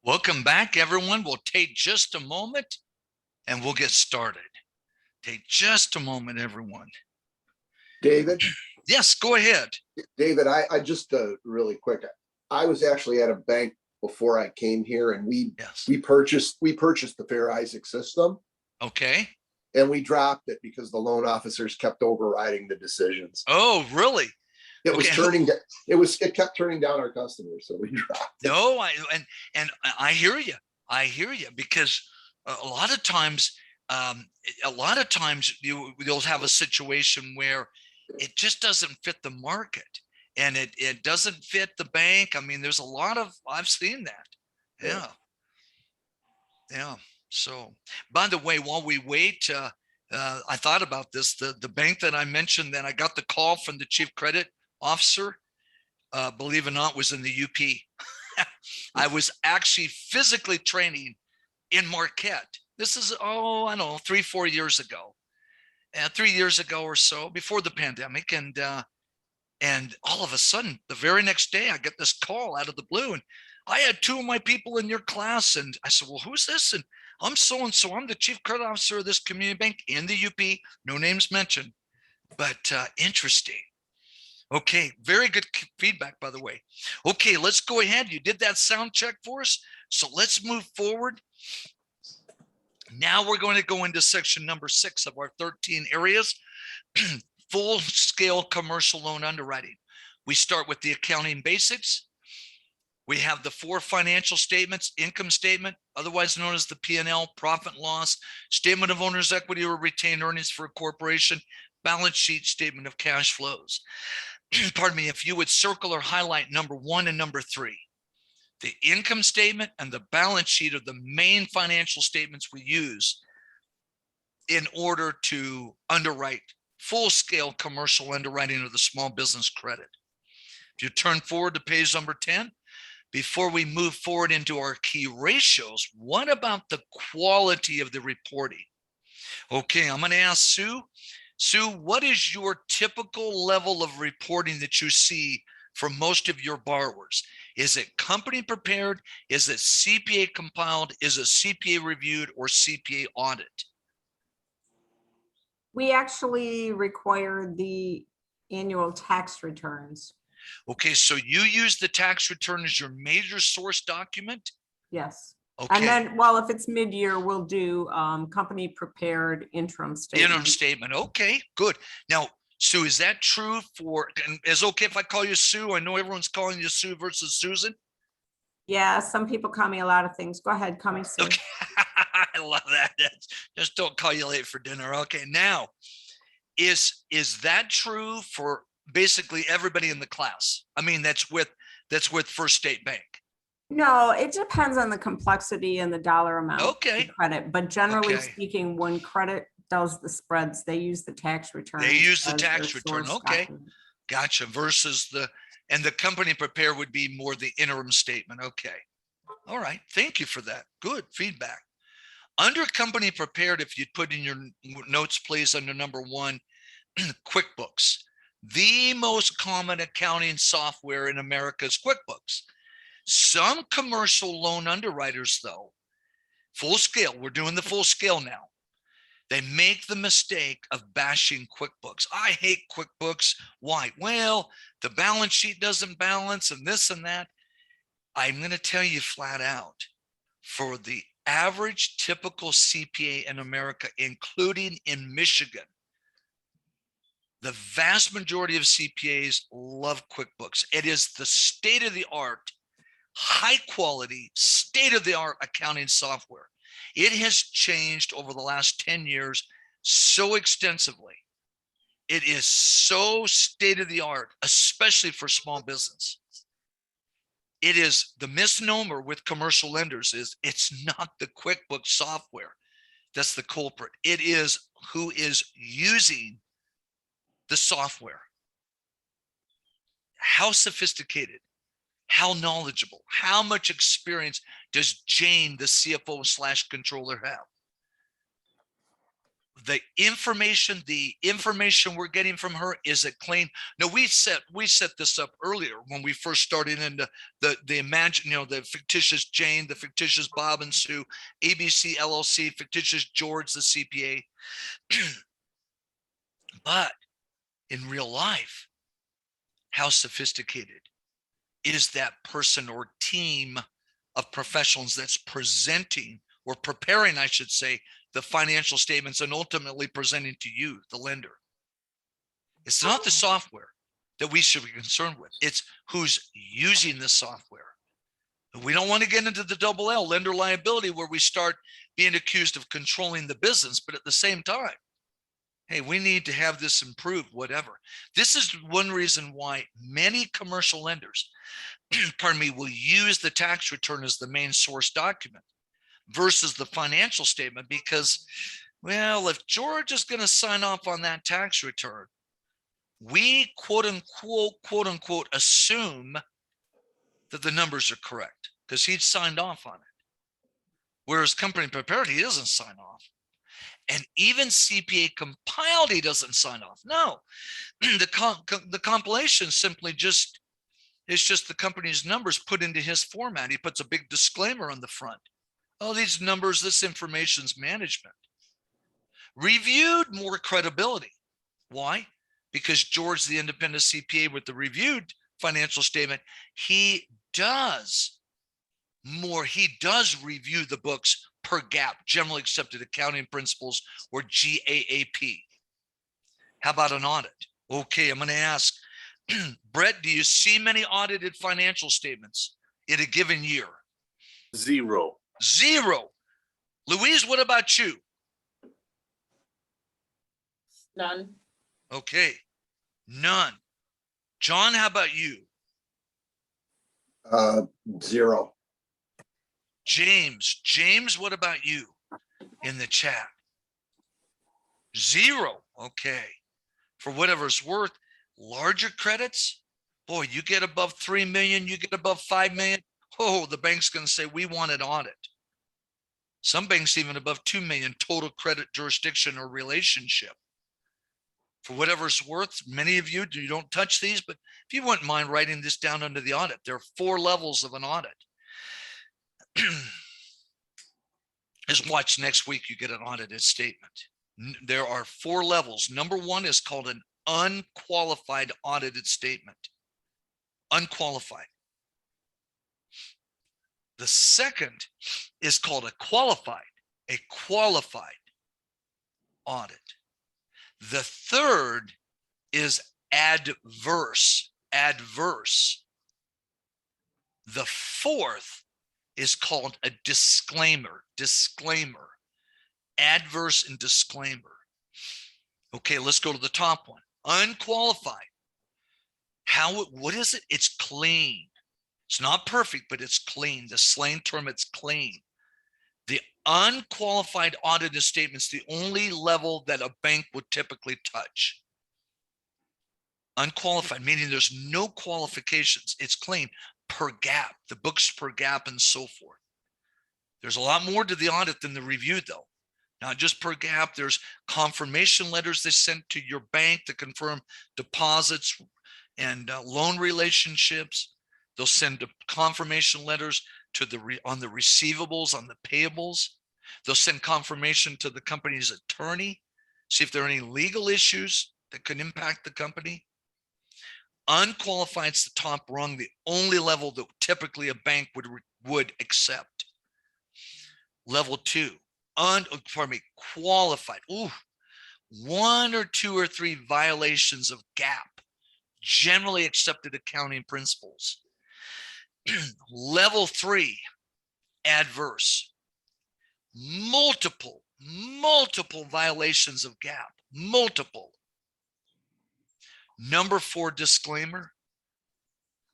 Welcome back, everyone. We'll take just a moment and we'll get started. Take just a moment, everyone. David, Yes, go ahead. David, I just really quick. I was actually at a bank before I came here, and Yes. we purchased the Fair Isaac system, Okay. and we dropped it because the loan officers kept overriding the decisions. Oh, really? It was Okay. it kept turning down our customers, so we dropped it. No, and I hear you. I hear you, because a lot of times, you'll have a situation where it just doesn't fit the market, and it doesn't fit the bank. I mean, there's a lot of, I've seen that. Yeah. Yeah. So, by the way, while we wait, I thought about this. The bank that I mentioned, that I got the call from the chief credit officer, believe it or not, was in the UP. I was actually physically training in Marquette. This is, oh, I don't know, 3-4 years ago, 3 years ago or so, before the pandemic. And all of a sudden, the very next day, I get this call out of the blue, and I had 2 of my people in your class. And I said, well, who's this? And I'm so-and-so. I'm the chief credit officer of this community bank in the UP. No names mentioned, but interesting. Okay, very good feedback, by the way. Okay, let's go ahead. You did that sound check for us, so let's move forward. Now we're going to go into section number 6 of our 13 areas, full-scale commercial loan underwriting. We start with the accounting basics. We have the 4 financial statements: income statement, otherwise known as the P&L, profit and loss, statement of owner's equity or retained earnings for a corporation, balance sheet, statement of cash flows. Pardon me, if you would circle or highlight number 1 and number 3. The income statement and the balance sheet are the main financial statements we use in order to underwrite full-scale commercial underwriting of the small business credit. If you turn forward to page number 10, before we move forward into our key ratios, what about the quality of the reporting? Okay, I'm going to ask Sue. Sue, what is your typical level of reporting that you see from most of your borrowers? Is it company prepared? Is it CPA compiled? Is it CPA reviewed or CPA audit? We actually require the annual tax returns. Okay, so you use the tax return as your major source document? Yes. Okay. And then, well, if it's mid-year, we'll do company prepared interim statement. Interim statement. Okay, good. Now, Sue, is that true for, and is it okay if I call you Sue? I know everyone's calling you Sue versus Susan. Yeah, some people call me a lot of things. Go ahead, call me Sue. Okay. I love that. Just don't call you late for dinner. Okay, now, is that true for basically everybody in the class? I mean, that's with First State Bank. No, it depends on the complexity and the dollar amount. Okay. Of credit, but generally Okay. speaking, when credit does the spreads, they use the tax return. They use the tax return. Okay. Gotcha. Versus the company prepare would be more the interim statement. Okay. All right. Thank you for that. Good feedback. Under company prepared, if you'd put in your notes, please, under number 1, QuickBooks. The most common accounting software in America is QuickBooks. Some commercial loan underwriters, though, full scale, we're doing the full scale now, they make the mistake of bashing QuickBooks. I hate QuickBooks. Why? Well, the balance sheet doesn't balance and this and that. I'm going to tell you flat out, for the average typical CPA in America, including in Michigan, the vast majority of CPAs love QuickBooks. It is the state of the art, high quality, state of the art accounting software. It has changed over the last 10 years so extensively. It is so state of the art, especially for small business. It is the misnomer with commercial lenders is it's not the QuickBooks software that's the culprit. It is who is using the software. How sophisticated, how knowledgeable, how much experience does Jane, the CFO/controller, have? the information we're getting from her, is it clean? No, we set this up earlier when we first started into the imagine, the fictitious Jane, the fictitious Bob and Sue, ABC LLC, fictitious George, the CPA. But in real life, how sophisticated is that person or team of professionals that's presenting or preparing, I should say, the financial statements and ultimately presenting to you, the lender? It's not the software that we should be concerned with. It's who's using the software. We don't want to get into the double L, lender liability, where we start being accused of controlling the business, but at the same time, hey, we need to have this improved, whatever. This is one reason why many commercial lenders, pardon me, will use the tax return as the main source document versus the financial statement, because, well, if George is going to sign off on that tax return, we quote unquote assume that the numbers are correct because he'd signed off on it. Whereas company prepared, he doesn't sign off. And even CPA compiled, he doesn't sign off. No, the compilation simply just, it's just the company's numbers put into his format. He puts a big disclaimer on the front. Oh, these numbers, this information's management. Reviewed, more credibility. Why? Because George, the independent CPA with the reviewed financial statement, he does review the books per GAAP, generally accepted accounting principles, or GAAP. How about an audit? Okay, I'm going to ask, Brett, do you see many audited financial statements in a given year? Zero. Louise, what about you? None. Okay, none. John, how about you? 0. James, what about you in the chat? 0. Okay. For whatever it's worth, larger credits, boy, you get above 3 million, you get above 5 million. Oh, the bank's going to say, we want an audit. Some banks even above 2 million total credit jurisdiction or relationship. For whatever it's worth, many of you don't touch these, but if you wouldn't mind writing this down under the audit, there are 4 levels of an audit. Just watch next week, you get an audited statement. There are 4 levels. Number 1 is called an unqualified audited statement. Unqualified. The second is called a qualified audit. The third is adverse. The fourth is called a disclaimer. Adverse and disclaimer. Okay, let's go to the top one. Unqualified. What is it? It's clean. It's not perfect, but it's clean. The slang term, it's clean. The unqualified audited statement's the only level that a bank would typically touch. Unqualified, meaning there's no qualifications. It's clean per GAAP, the books per GAAP and so forth. There's a lot more to the audit than the review though. Not just per GAAP, there's confirmation letters they sent to your bank to confirm deposits and loan relationships. They'll send confirmation letters to on the receivables, on the payables. They'll send confirmation to the company's attorney, see if there are any legal issues that could impact the company. Unqualified is the top rung, the only level that typically a bank would accept. Level 2, qualified. Ooh, 1 or 2 or 3 violations of GAAP, generally accepted accounting principles. Level 3, adverse. Multiple violations of GAAP, multiple. Number 4, disclaimer.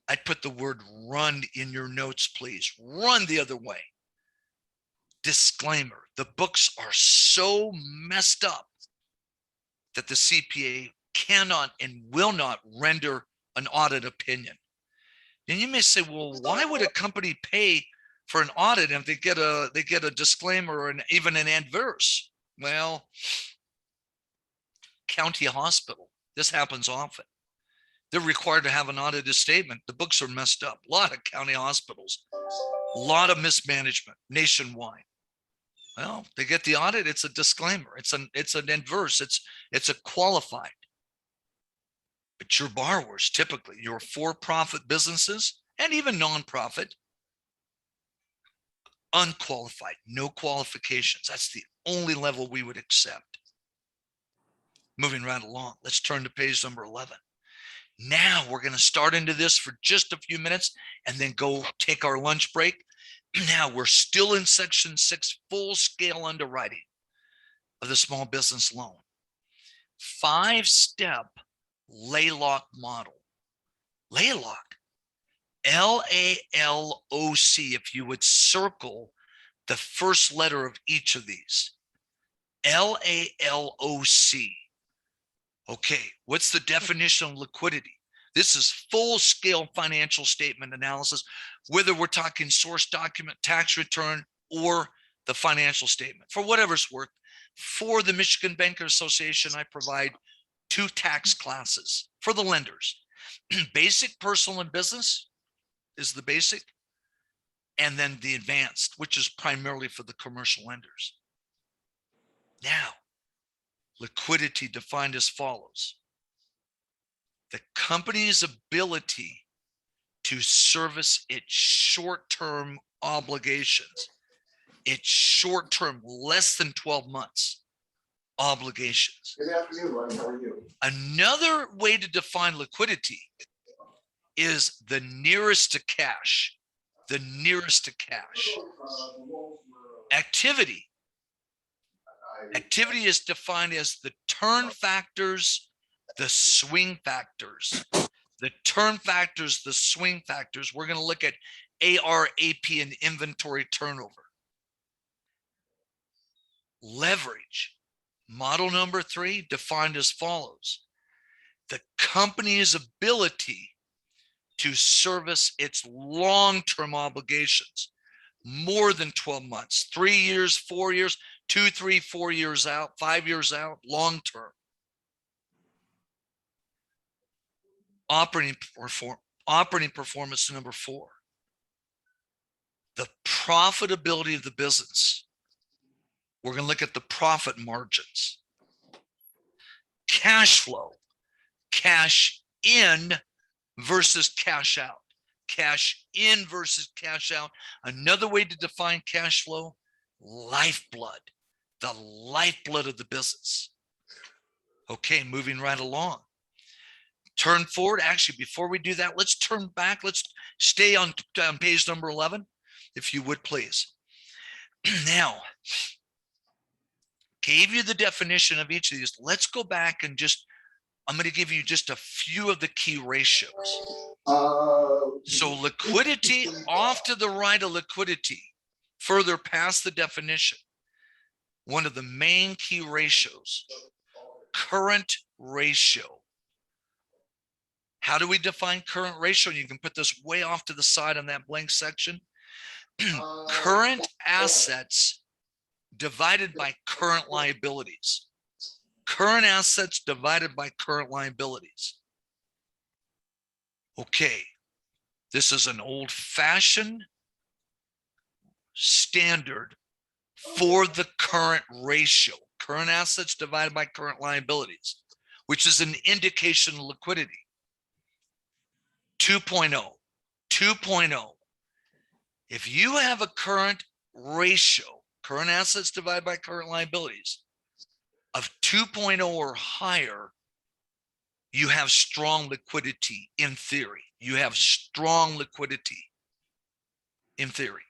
I'd put the word run in your notes, please. Run the other way. Disclaimer. The books are so messed up that the CPA cannot and will not render an audit opinion. And you may say, well, why would a company pay for an audit if they get a disclaimer or even an adverse? Well, county hospital. This happens often. They're required to have an audited statement. The books are messed up. A lot of county hospitals, a lot of mismanagement nationwide. Well, they get the audit. It's a disclaimer. It's an adverse. It's a qualified. But your borrowers, typically your for-profit businesses and even nonprofit, unqualified, no qualifications. That's the only level we would accept. Moving right along, let's turn to page number 11. Now we're going to start into this for just a few minutes and then go take our lunch break. Now we're still in section 6, full-scale underwriting of the small business loan. 5-step LALOC model. LALOC, LALOC, if you would circle the first letter of each of these. LALOC. Okay, what's the definition of liquidity? This is full-scale financial statement analysis, whether we're talking source document, tax return, or the financial statement. For whatever's worth, for the Michigan Bankers Association, I provide 2 tax classes for the lenders. Basic, personal, and business is the basic, and then the advanced, which is primarily for the commercial lenders. Now, liquidity defined as follows: the company's ability to service its short-term obligations, its short-term, less than 12 months obligations. Good afternoon, Ron. How are you? Another way to define liquidity is the nearest to cash. The nearest to cash. Activity. Activity is defined as the turn factors, the swing factors. The turn factors, the swing factors. We're going to look at AR, AP, and inventory turnover. Leverage. Model number 3 defined as follows: the company's ability to service its long-term obligations, more than 12 months, 3 years, 4 years, 2, 3, 4 years out, 5 years out, long-term. Operating performance number 4. The profitability of the business. We're going to look at the profit margins. Cash flow. Cash in versus cash out. Cash in versus cash out. Another way to define cash flow: lifeblood. The lifeblood of the business. Okay, moving right along. Turn forward. Actually, before we do that, let's turn back. Let's stay on page number 11, if you would, please. Now, gave you the definition of each of these. Let's go back and I'm going to give you just a few of the key ratios. So liquidity, off to the right of liquidity, further past the definition. One of the main key ratios, current ratio. How do we define current ratio? You can put this way off to the side on that blank section. Current assets divided by current liabilities. Current assets divided by current liabilities. Okay, this is an old-fashioned standard for the current ratio. Current assets divided by current liabilities, which is an indication of liquidity. 2.0. 2.0. If you have a current ratio, current assets divided by current liabilities, of 2.0 or higher, you have strong liquidity in theory. You have strong liquidity in theory.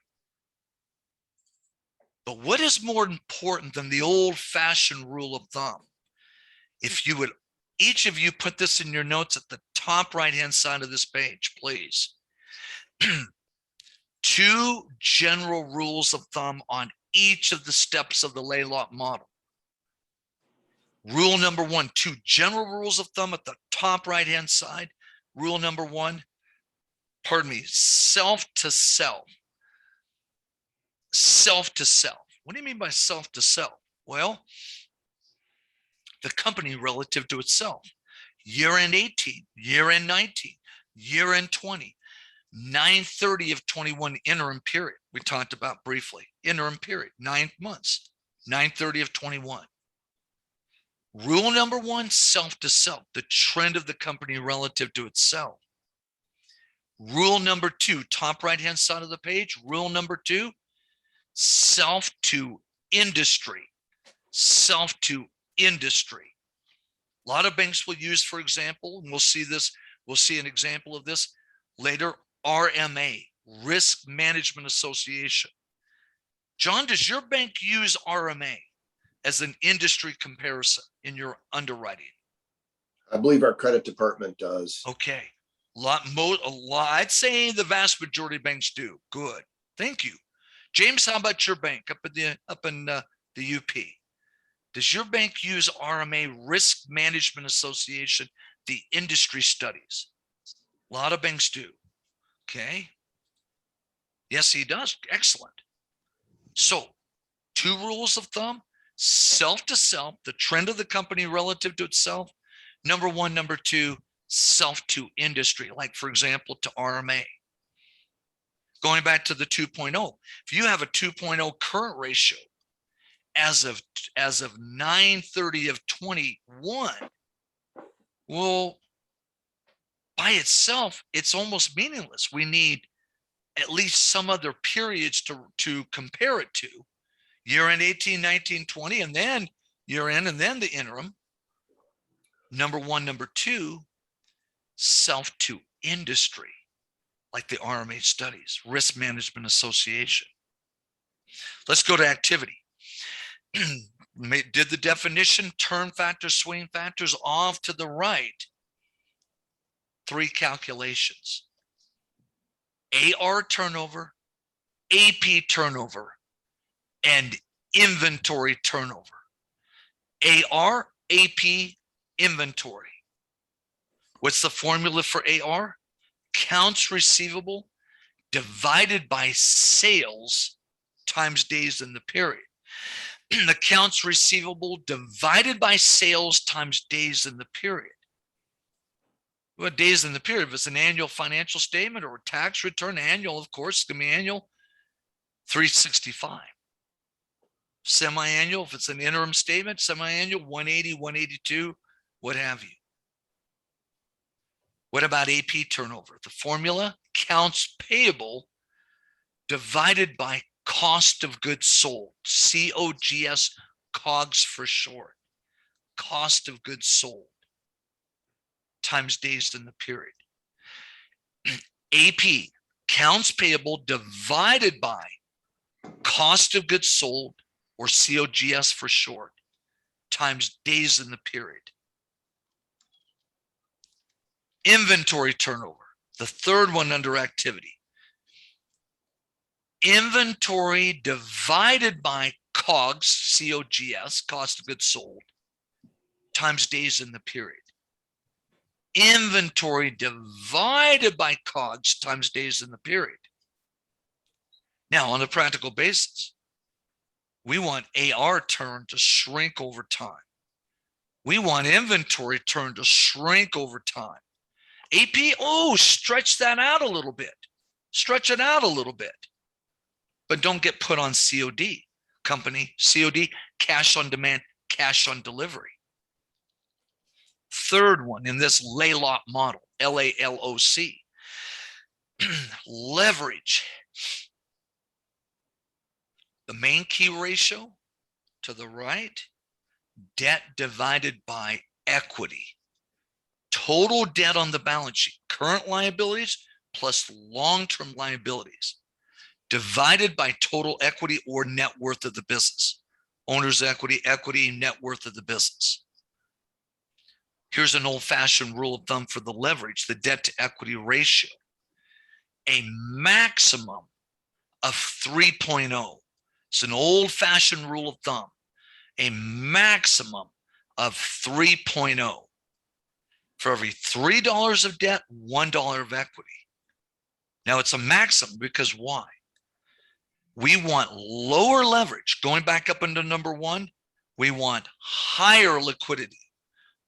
But what is more important than the old-fashioned rule of thumb? If you would, each of you put this in your notes at the top right-hand side of this page, please. 2 general rules of thumb on each of the steps of the LALOC model. Rule number 1, 2 general rules of thumb at the top right-hand side. Rule number 1, pardon me, self to self. Self to self. What do you mean by self to self? Well, the company relative to itself. Year end 18, year end 19, year end 20, 9/30 of 21 interim period. We talked about briefly, interim period, 9 months, 9/30 of 21. Rule number one, self to self, the trend of the company relative to itself. Rule number two, top right-hand side of the page, rule number two, self to industry, self to industry. A lot of banks will use, for example, and we'll see an example of this later, RMA, Risk Management Association. John, does your bank use RMA as an industry comparison in your underwriting? I believe our credit department does. Okay. A lot, I'd say the vast majority of banks do. Good. Thank you. James, how about your bank up in the UP? Does your bank use RMA, Risk Management Association, the industry studies? A lot of banks do. Okay. Yes, he does. Excellent. So 2 rules of thumb, self to self, the trend of the company relative to itself. Number 1, number 2, self to industry, like for example, to RMA. Going back to the 2.0, if you have a 2.0 current ratio as of 9/30 of 21, well, by itself, it's almost meaningless. We need at least some other periods to compare it to. Year end 18, 19, 20, and then year end, and then the interim. Number 1, number 2, self to industry, like the RMA studies, Risk Management Association. Let's go to activity. Did the definition, turn factors, swing factors, off to the right. 3 calculations. AR turnover, AP turnover, and inventory turnover. AR, AP, inventory. What's the formula for AR? Accounts receivable divided by sales times days in the period. Accounts receivable divided by sales times days in the period. What days in the period? If it's an annual financial statement or a tax return, annual, of course, it's going to be annual, 365. Semi-annual, if it's an interim statement, semi-annual, 180, 182, what have you. What about AP turnover? The formula, accounts payable divided by cost of goods sold, COGS, COGS for short, cost of goods sold, times days in the period. AP, accounts payable divided by cost of goods sold, or COGS for short, times days in the period. Inventory turnover, the third one under activity. Inventory divided by COGS, COGS, cost of goods sold, times days in the period. Inventory divided by COGS times days in the period. Now, on a practical basis, we want AR turn to shrink over time. We want inventory turn to shrink over time. AP, oh, stretch that out a little bit. Stretch it out a little bit. But don't get put on COD. Company, COD, cash on demand, cash on delivery. Third one in this LALOC model, LALOC, leverage. The main key ratio to the right, debt divided by equity. Total debt on the balance sheet, current liabilities plus long-term liabilities, divided by total equity or net worth of the business. Owner's equity, equity, net worth of the business. Here's an old-fashioned rule of thumb for the leverage, the debt to equity ratio. A maximum of 3.0. It's an old-fashioned rule of thumb. A maximum of 3.0. For every $3 of debt, $1 of equity. Now it's a maximum because why? We want lower leverage. Going back up into number 1, We want higher liquidity,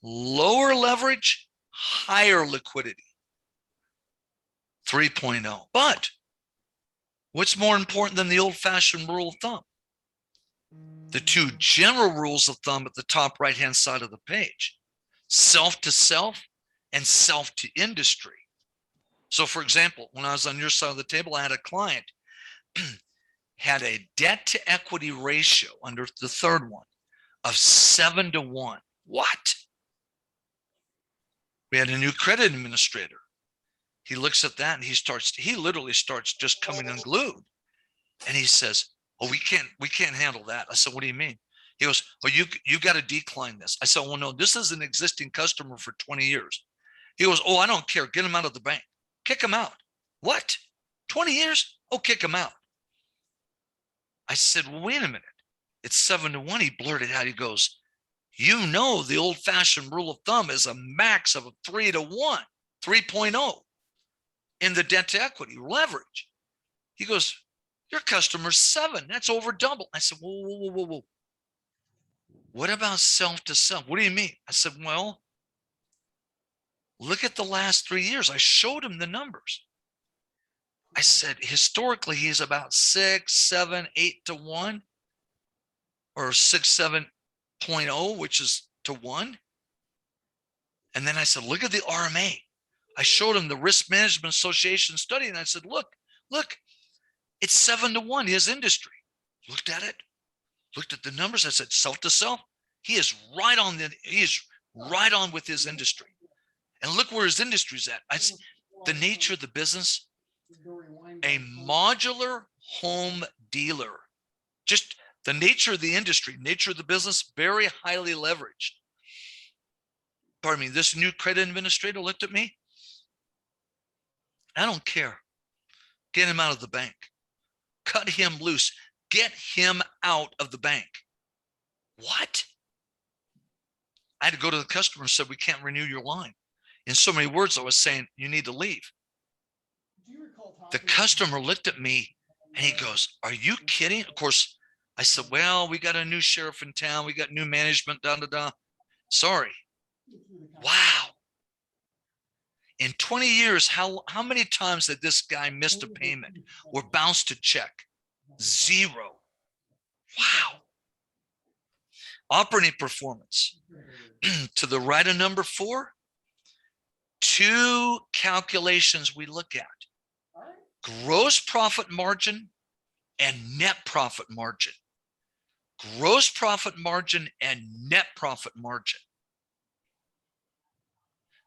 lower leverage, higher liquidity. 3.0. But what's more important than the old-fashioned rule of thumb? The two general rules of thumb at the top right-hand side of the page: self to self and self to industry. So for example, when I was on your side of the table, I had a client had a debt to equity ratio under the third one of 7-to-1. What? We had a new credit administrator. He looks at that and he literally starts just coming unglued. And he says, "Oh, we can't handle that." I said, "What do you mean?" He goes, "Well, you got to decline this." I said, "Well, no, this is an existing customer for 20 years. He goes, "Oh, I don't care. Get him out of the bank. Kick him out." What? 20 years? Oh, kick him out. I said, "Well, wait a minute. It's 7-to-1. He blurted out, he goes, "You know, the old fashioned rule of thumb is a max of a 3-to-1, 3.0 in the debt to equity leverage." He goes, "Your customer's 7. That's over double." I said, "Whoa, whoa, whoa, whoa, whoa. What about self to self? What do you mean?" I said, "Well, look at the last 3 years." I showed him the numbers. I said, historically, he's about 6, 7, 8-to-1, or 6, 7.0, which is to 1. And then I said, look at the RMA. I showed him the Risk Management Association study, and I said, look, it's 7-to-1, his industry. Looked at it, looked at the numbers. I said, self to self, he is right on with his industry. And look where his industry's at. The nature of the business, a modular home dealer. Just the nature of the industry, nature of the business, very highly leveraged. Pardon me, this new credit administrator looked at me. "I don't care. Get him out of the bank. Cut him loose. Get him out of the bank." What? I had to go to the customer and said, "We can't renew your line." In so many words, I was saying, "You need to leave." The customer looked at me and he goes, "Are you kidding?" Of course, I said, "Well, we got a new sheriff in town. We got new management, da, da, da. Sorry." Wow. In 20 years, how many times had this guy missed a payment or bounced a check? 0. Wow. Operating performance. To the right of number 4, 2 calculations we look at: gross profit margin and net profit margin. Gross profit margin and net profit margin.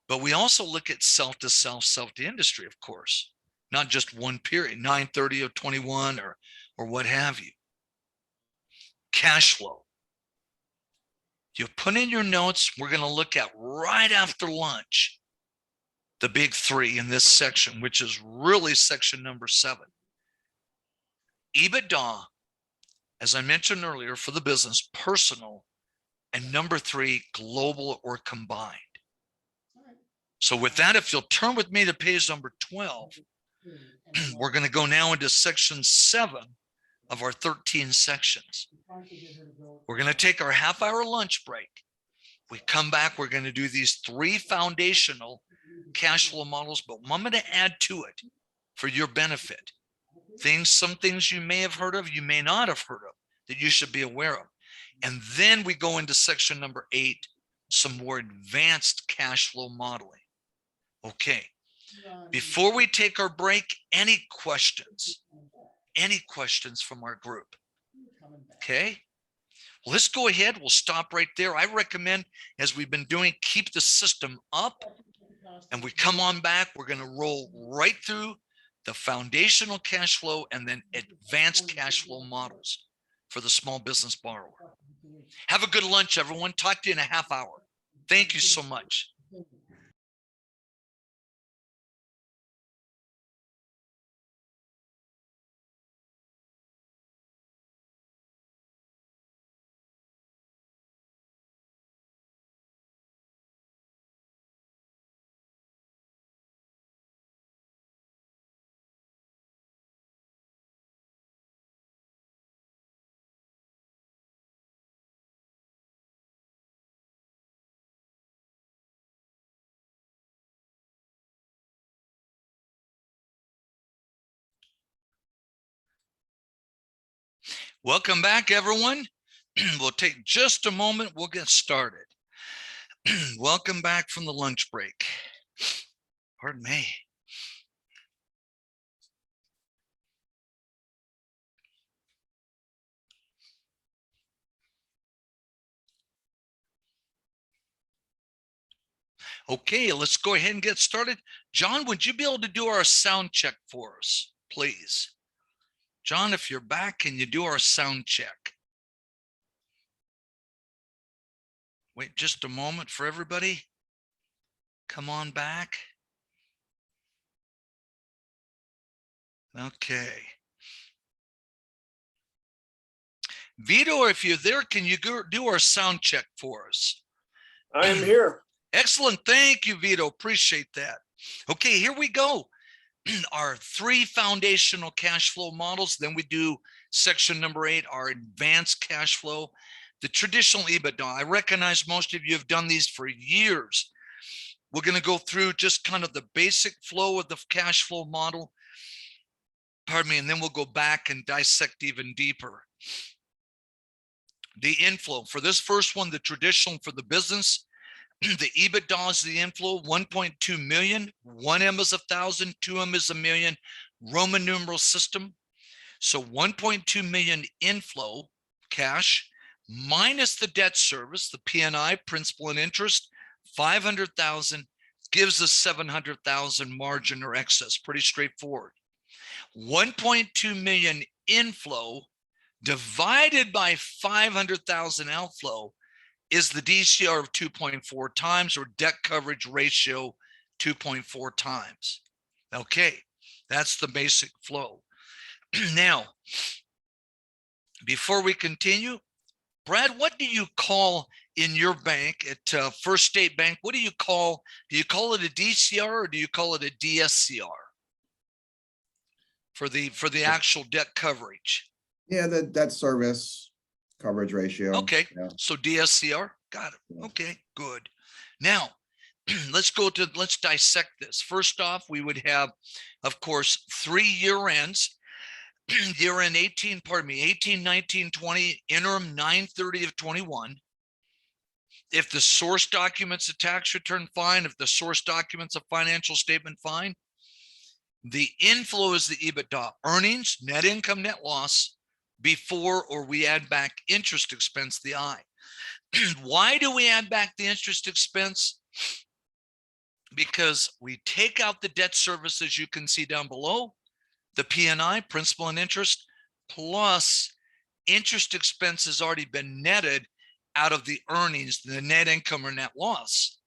But we also look at self to self, self to industry, of course, not just one period, 9/30 of 21 or what have you. Cash flow. You put in your notes, we're going to look at right after lunch, the big 3 in this section, which is really section number 7. EBITDA, as I mentioned earlier, for the business, personal, and number 3, global or combined. So with that, if you'll turn with me to page number 12, we're going to go now into section 7 of our 13 sections. We're going to take our half-hour lunch break. We come back, we're going to do these 3 foundational cash flow models, but I'm going to add to it for your benefit. Some things you may have heard of, you may not have heard of, that you should be aware of. And then we go into section number 8, some more advanced cash flow modeling. Okay, before we take our break, any questions? Any questions from our group? Okay, well, let's go ahead. We'll stop right there. I recommend, as we've been doing, keep the system up, and we come on back. We're going to roll right through the foundational cash flow and then advanced cash flow models for the small business borrower. Have a good lunch, everyone. Talk to you in a half hour. Thank you so much. Welcome back, everyone. We'll take just a moment. We'll get started. Welcome back from the lunch break. Pardon me. Okay, let's go ahead and get started. John, would you be able to do our sound check for us, please? John, if you're back, can you do our sound check? Wait just a moment for everybody. Come on back. Okay. Vito, if you're there, can you go do our sound check for us? I am here. Excellent. Thank you, Vito. Appreciate that. Okay, here we go. Our 3 foundational cash flow models. Then we do section number 8, our advanced cash flow, the traditional EBITDA. I recognize most of you have done these for years. We're going to go through just kind of the basic flow of the cash flow model. Pardon me. And then we'll go back and dissect even deeper. The inflow for this first one, the traditional for the business, the EBITDA is the inflow, 1.2 million, 1M is 1,000, 2M is 1,000,000, Roman numeral system. So 1.2 million inflow cash minus the debt service, the P&I, principal and interest, 500,000 gives us 700,000 margin or excess. Pretty straightforward. 1.2 million inflow divided by 500,000 outflow is the DCR of 2.4 times, or debt coverage ratio 2.4 times. Okay, that's the basic flow. Now, before we continue, Brad, what do you call in your bank at First State Bank? What do you call it a DCR or do you call it a DSCR for the actual debt coverage? Yeah, the debt service coverage ratio. Okay, Yeah. so DSCR, got it. Yeah. Okay, good. Now, let's dissect this. First off, we would have, of course, 3 year ends. Year end 18, 19, 20, interim 9/30 of 21. If the source document's a tax return, fine. If the source document's a financial statement, fine. The inflow is the EBITDA, earnings, net income, net loss, before or we add back interest expense, the I. Why do we add back the interest expense? Because we take out the debt service, as you can see down below, the P&I, principal and interest, plus interest expense has already been netted out of the earnings, the net income or net loss.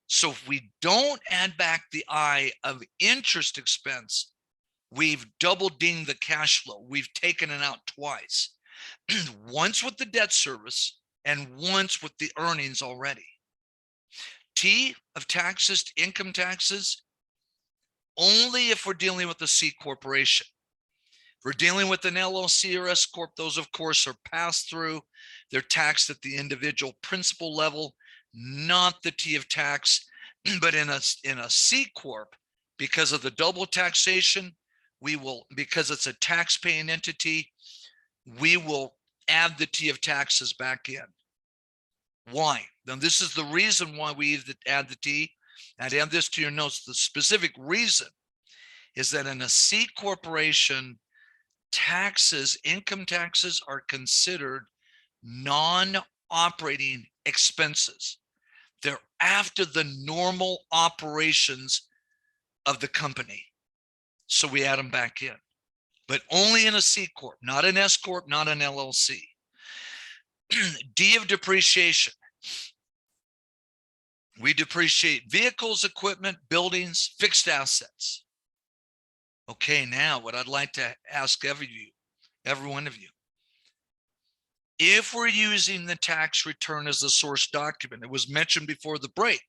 So if we don't add back the I of interest expense, we've double dinged the cash flow. We've taken it out twice, once with the debt service and once with the earnings already. T of taxes to income taxes, only if we're dealing with a C corporation. If we're dealing with an LLC or S Corp, those of course are passed through. They're taxed at the individual principal level, not the T of tax. But in a C Corp, because of the double taxation, we will, because it's a tax paying entity, we will add the T of taxes back in. Why? Now, this is the reason why we add the T. I'd add this to your notes. The specific reason is that in a C corporation, taxes, income taxes are considered non-operating expenses. They're after the normal operations of the company. So we add them back in, but only in a C Corp, not an S Corp, not an LLC. D of depreciation. We depreciate vehicles, equipment, buildings, fixed assets. Okay, now what I'd like to ask every one of you, if we're using the tax return as the source document, it was mentioned before the break,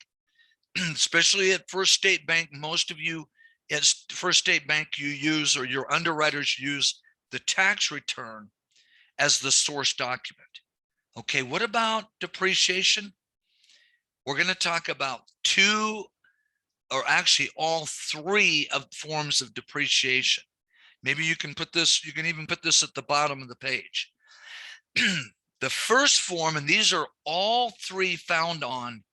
especially at First State Bank, most of you at First State Bank, you use, or your underwriters use, the tax return as the source document. Okay, what about depreciation? We're going to talk about 2, or actually all 3 of forms of depreciation. Maybe you can put this, you can even put this at the bottom of the page. The first form, and these are all three found on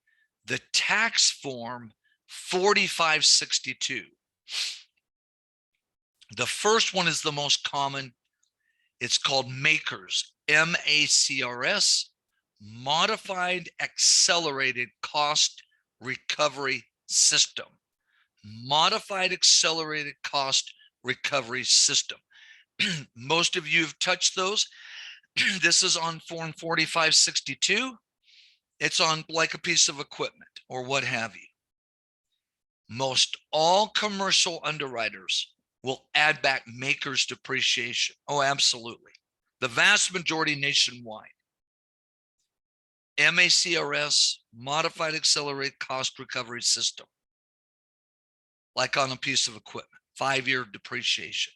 the tax form 4562. The first one is the most common. It's called MACRS, M-A-C-R-S, Modified Accelerated Cost Recovery System. Modified Accelerated Cost Recovery System. Most of you have touched those. This is on form 4562. It's on like a piece of equipment or what have you. Most all commercial underwriters will add back makers depreciation. Oh, absolutely. The vast majority nationwide. MACRS, Modified Accelerated Cost Recovery System. Like on a piece of equipment, 5-year depreciation.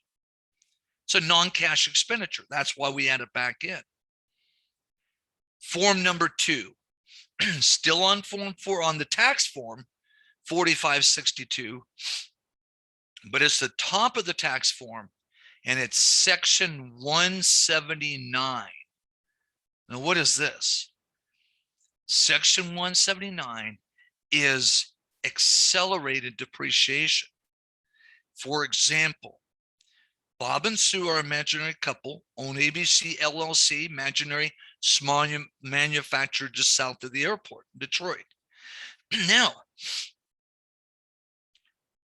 It's a non-cash expenditure. That's why we add it back in. Form number 2, still on form 4 on the tax form 4562, but it's the top of the tax form and it's section 179. Now, what is this? Section 179 is accelerated depreciation. For example, Bob and Sue are an imaginary couple, own ABC LLC, imaginary small manufacturer just south of the airport, Detroit. Now,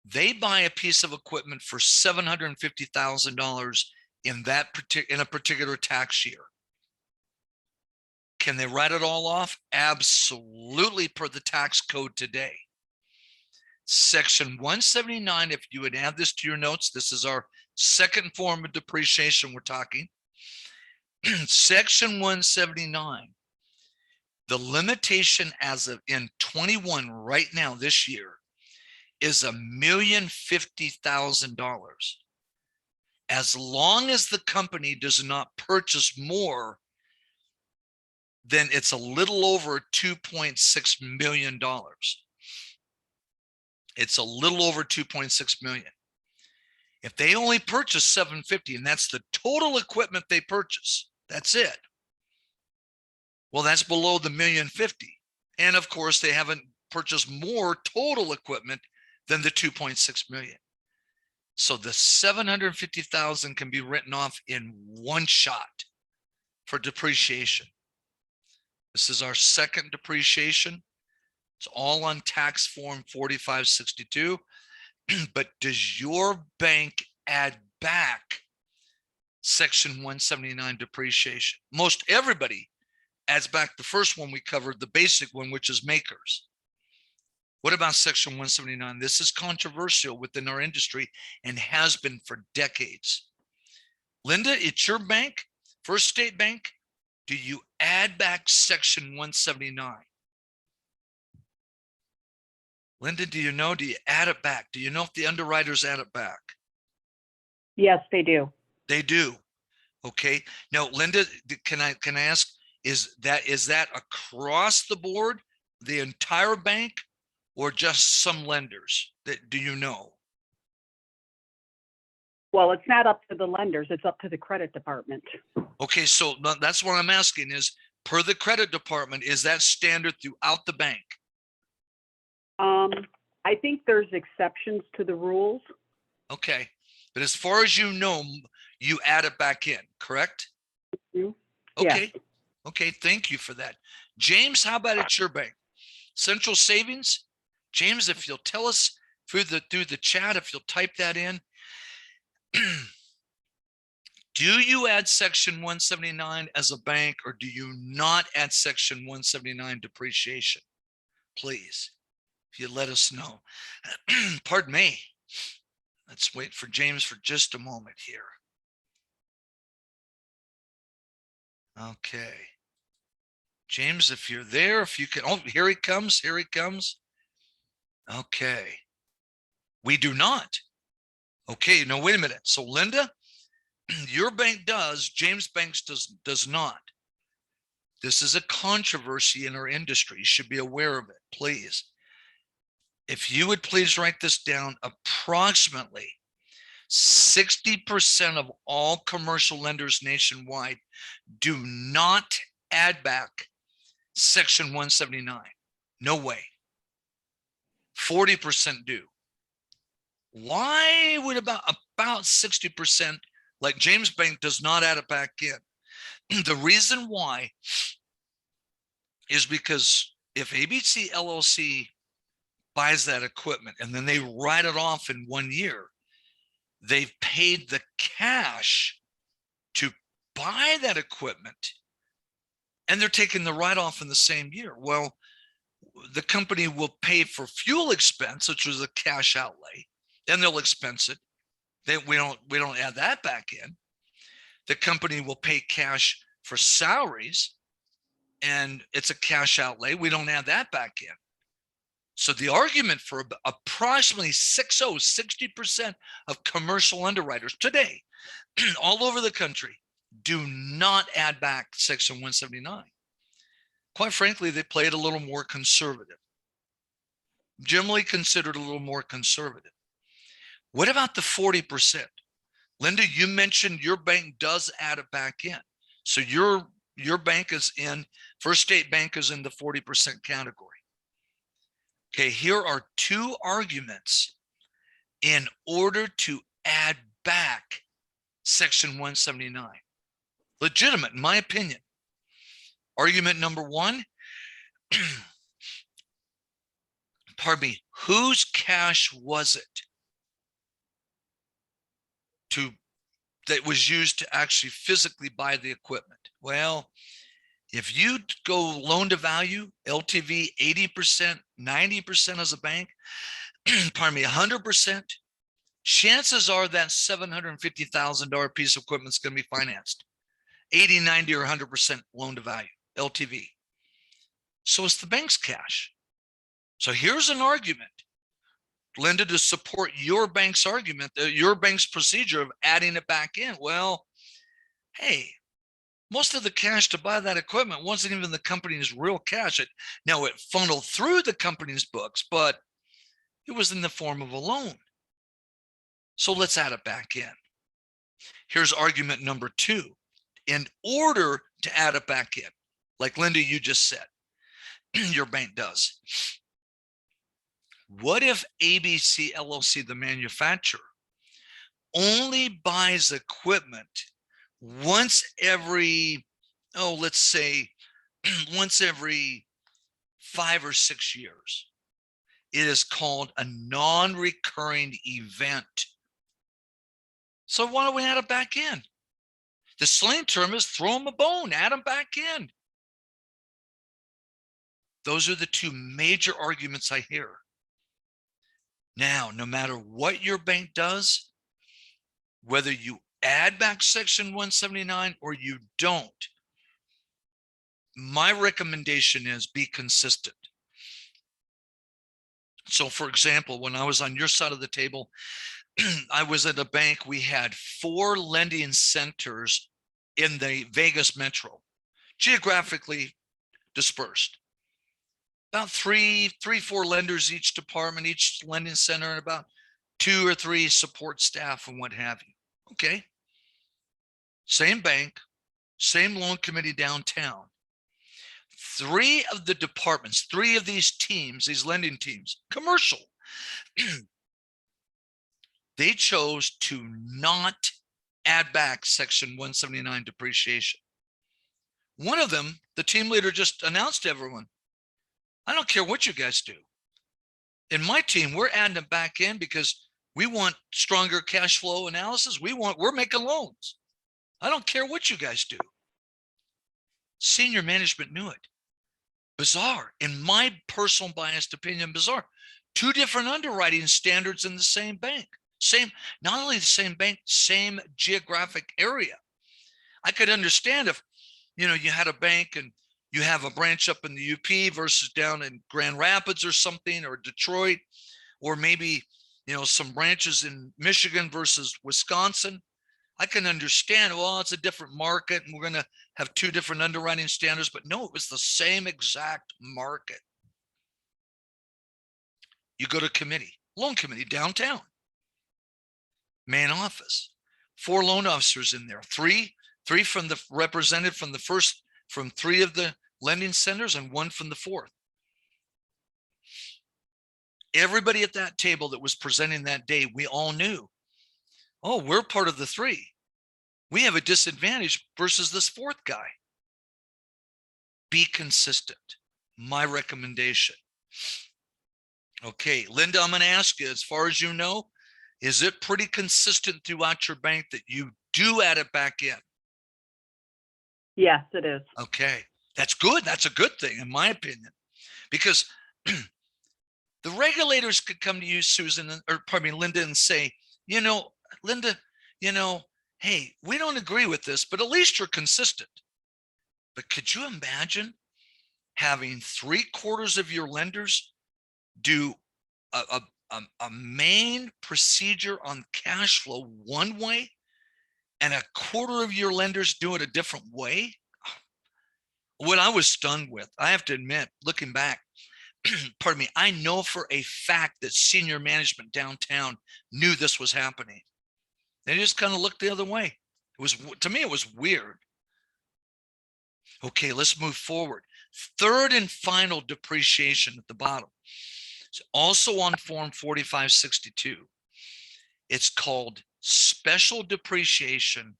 they buy a piece of equipment for $750,000 in a particular tax year. Can they write it all off? Absolutely, per the tax code today. Section 179, if you would add this to your notes, this is our second form of depreciation we're talking. Section 179, the limitation as of in 21 right now this year is $1,050,000. As long as the company does not purchase more, then it's a little over $2.6 million. It's a little over 2.6 million. If they only purchase 750, and that's the total equipment they purchase, that's it. Well, that's below the $1,050,000. And of course, they haven't purchased more total equipment than the 2.6 million. So the 750,000 can be written off in one shot for depreciation. This is our second depreciation. It's all on tax form 4562. But does your bank add back section 179 depreciation? Most everybody adds back the first one we covered, the basic one, which is makers. What about section 179? This is controversial within our industry and has been for decades. Linda, it's your bank, First State Bank. Do you add back section 179? Linda, do you know? Do you add it back? Do you know if the underwriters add it back? Yes, they do. They do. Okay. Now, Linda, can I ask, is that across the board, the entire bank, or just some lenders? Do you know? Well, it's not up to the lenders, it's up to the credit department. Okay, so that's what I'm asking is, per the credit department, is that standard throughout the bank? I think there's exceptions to the rules. Okay, but as far as you know, you add it back in, correct? Mhm. Okay, okay, thank you for that. James, how about at your bank? Central Savings? James, if you'll tell us through the chat, if you'll type that in. Do you add section 179 as a bank, or do you not add section 179 depreciation? Please, if you let us know. Pardon me. Let's wait for James for just a moment here. Okay. James, if you're there, if you can, oh, here he comes, here he comes. Okay. We do not. Okay, now wait a minute. So Linda, your bank does, James Banks does not. This is a controversy in our industry. You should be aware of it, please. If you would please write this down, approximately 60% of all commercial lenders nationwide do not add back Section 179. No way. 40% do. Why would about 60%, like James Bank, does not add it back in? The reason why is because if ABC LLC buys that equipment and then they write it off in 1 year, they've paid the cash to buy that equipment and they're taking the write-off in the same year. Well, the company will pay for fuel expense, which was a cash outlay, then they'll expense it. We don't add that back in. The company will pay cash for salaries, and it's a cash outlay. We don't add that back in. So the argument for approximately 60% of commercial underwriters today, all over the country, do not add back Section 179. Quite frankly, they play it a little more conservative. Generally considered a little more conservative. What about the 40%? Linda, you mentioned your bank does add it back in. So your bank is in, First State Bank is in the 40% category. Okay, here are two arguments in order to add back Section 179. Legitimate, in my opinion. Argument number one, pardon me, whose cash was it that was used to actually physically buy the equipment? Well, if you go loan to value, LTV 80%, 90% as a bank, pardon me, 100%, chances are that $750,000 piece of equipment is going to be financed. 80, 90, or 100% loan to value, LTV. So it's the bank's cash. So here's an argument, Linda, to support your bank's argument, your bank's procedure of adding it back in. Well, hey, most of the cash to buy that equipment wasn't even the company's real cash. Now it funneled through the company's books, but it was in the form of a loan. So let's add it back in. Here's argument number two. In order to add it back in, like Linda, you just said, your bank does. What if ABC LLC, the manufacturer, only buys equipment once every, let's say, once every 5 or 6 years? It is called a non-recurring event. So why don't we add it back in? The slang term is throw them a bone, add them back in. Those are the two major arguments I hear. Now, no matter what your bank does, whether you add back Section 179 or you don't, my recommendation is be consistent. So for example, when I was on your side of the table, I was at a bank, we had 4 lending centers in the Vegas metro, geographically dispersed. About 3, 4 lenders each department, each lending center, and about 2 or 3 support staff and what have you. Okay. Same bank, same loan committee downtown. 3 of the departments, 3 of these teams, these lending teams, commercial, they chose to not add back Section 179 depreciation. One of them, the team leader just announced to everyone, I don't care what you guys do. In my team, we're adding them back in because we want stronger cash flow analysis. We're making loans. I don't care what you guys do. Senior management knew it. Bizarre. In my personal biased opinion, bizarre. 2 different underwriting standards in the same bank. Not only the same bank, same geographic area. I could understand if, you had a bank and you have a branch up in the UP versus down in Grand Rapids or something, or Detroit, or maybe, some branches in Michigan versus Wisconsin. I can understand, well, it's a different market and we're going to have 2 different underwriting standards, but no, it was the same exact market. You go to committee, loan committee downtown. main office, 4 loan officers in there, three from the represented from the first, from 3 of the lending centers and 1 from the 4th. Everybody at that table that was presenting that day, we all knew, oh, we're part of the 3. We have a disadvantage versus this 4th guy. Be consistent. My recommendation. Okay, Linda, I'm going to ask you, as far as you know, is it pretty consistent throughout your bank that you do add it back in? Yes, it is. Okay, that's good. That's a good thing, in my opinion, because the regulators could come to you, Susan, or pardon me, Linda, and say, you know, Linda, you know, hey, we don't agree with this, but at least you're consistent. But could you imagine having 3/4 of your lenders do a main procedure on cash flow one way and 1/4 of your lenders do it a different way? What I was stunned with, I have to admit, looking back, pardon me, I know for a fact that senior management downtown knew this was happening. They just kind of looked the other way. It was, to me, it was weird. Okay, let's move forward. Third and final depreciation at the bottom. It's also on Form 4562. It's called special depreciation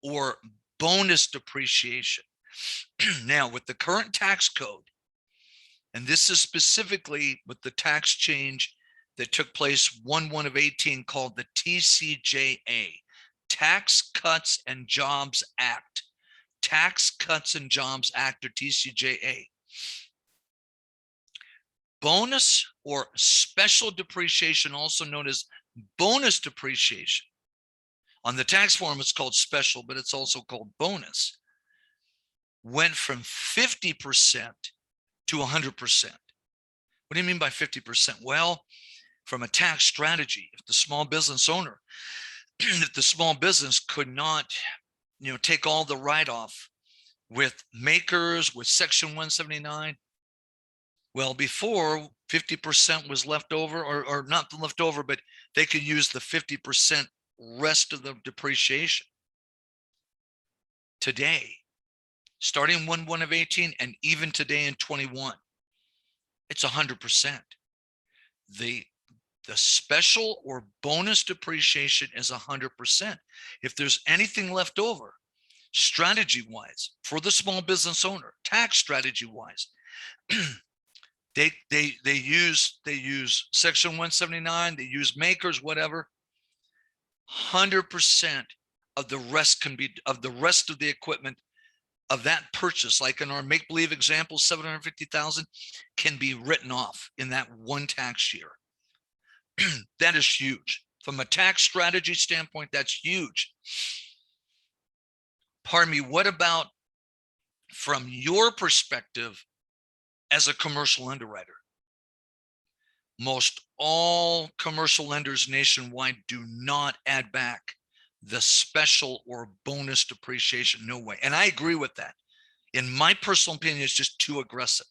or bonus depreciation. Now, with the current tax code, and this is specifically with the tax change that took place 1/1/18 called the TCJA, Tax Cuts and Jobs Act. Tax Cuts and Jobs Act, or TCJA. Bonus or special depreciation, also known as bonus depreciation. On the tax form, it's called special, but it's also called bonus. Went from 50% to 100%. What do you mean by 50%? Well, from a tax strategy, if the small business owner, if the small business could not, take all the write-off with makers, with Section 179, well, before 50% was left over, or not left over, but they could use the 50% rest of the depreciation. Today, starting 1/1/18 and even today in 21, it's 100%. The special or bonus depreciation is 100%. If there's anything left over, strategy-wise, for the small business owner, tax strategy-wise, they use Section 179, they use makers, whatever. 100% of the rest can be, of the rest of the equipment of that purchase, like in our make-believe example, 750,000, can be written off in that one tax year. That is huge. From a tax strategy standpoint, that's huge. Pardon me, what about from your perspective as a commercial underwriter? Most all commercial lenders nationwide do not add back the special or bonus depreciation. No way. And I agree with that. In my personal opinion, it's just too aggressive.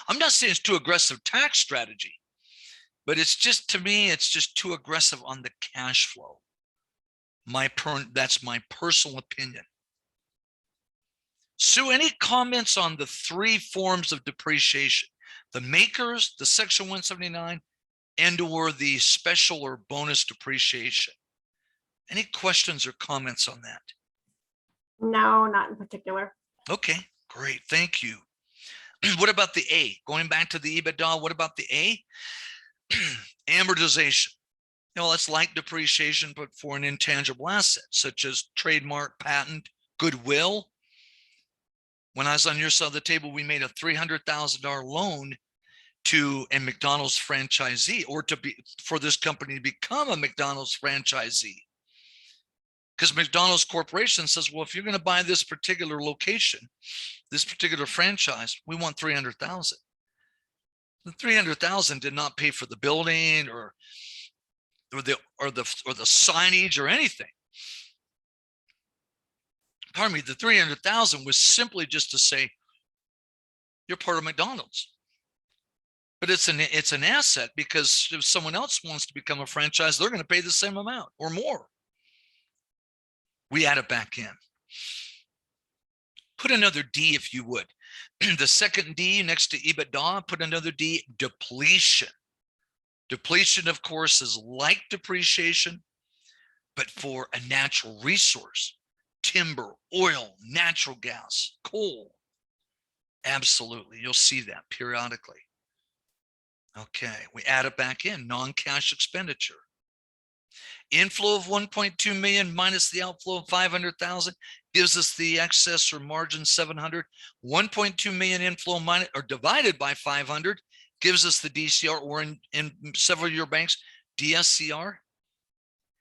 I'm not saying it's too aggressive tax strategy, but it's just, to me, it's just too aggressive on the cash flow. That's my personal opinion. Sue, any comments on the 3 forms of depreciation? The makers, the Section 179, and or the special or bonus depreciation? Any questions or comments on that? No, not in particular. Okay, great. Thank you. What about the A? Going back to the EBITDA, what about the A? Amortization. It's like depreciation, but for an intangible asset, such as trademark, patent, goodwill. When I was on your side of the table, we made a $300,000 loan to a McDonald's franchisee, or for this company to become a McDonald's franchisee. Because McDonald's Corporation says, well, if you're going to buy this particular location, this particular franchise, we want $300,000. The $300,000 did not pay for the building or the signage or anything. Pardon me, the $300,000 was simply just to say, you're part of McDonald's. But it's an asset, because if someone else wants to become a franchise, they're going to pay the same amount or more. We add it back in. Put another D if you would. The second D next to EBITDA, put another D, depletion. Depletion, of course, is like depreciation, but for a natural resource: timber, oil, natural gas, coal. Absolutely. You'll see that periodically. Okay, we add it back in, non-cash expenditure. Inflow of 1.2 million minus the outflow of 500,000 gives us the excess or margin 700. 1.2 million inflow minus or divided by 500 gives us the DCR, or in several of your banks, DSCR.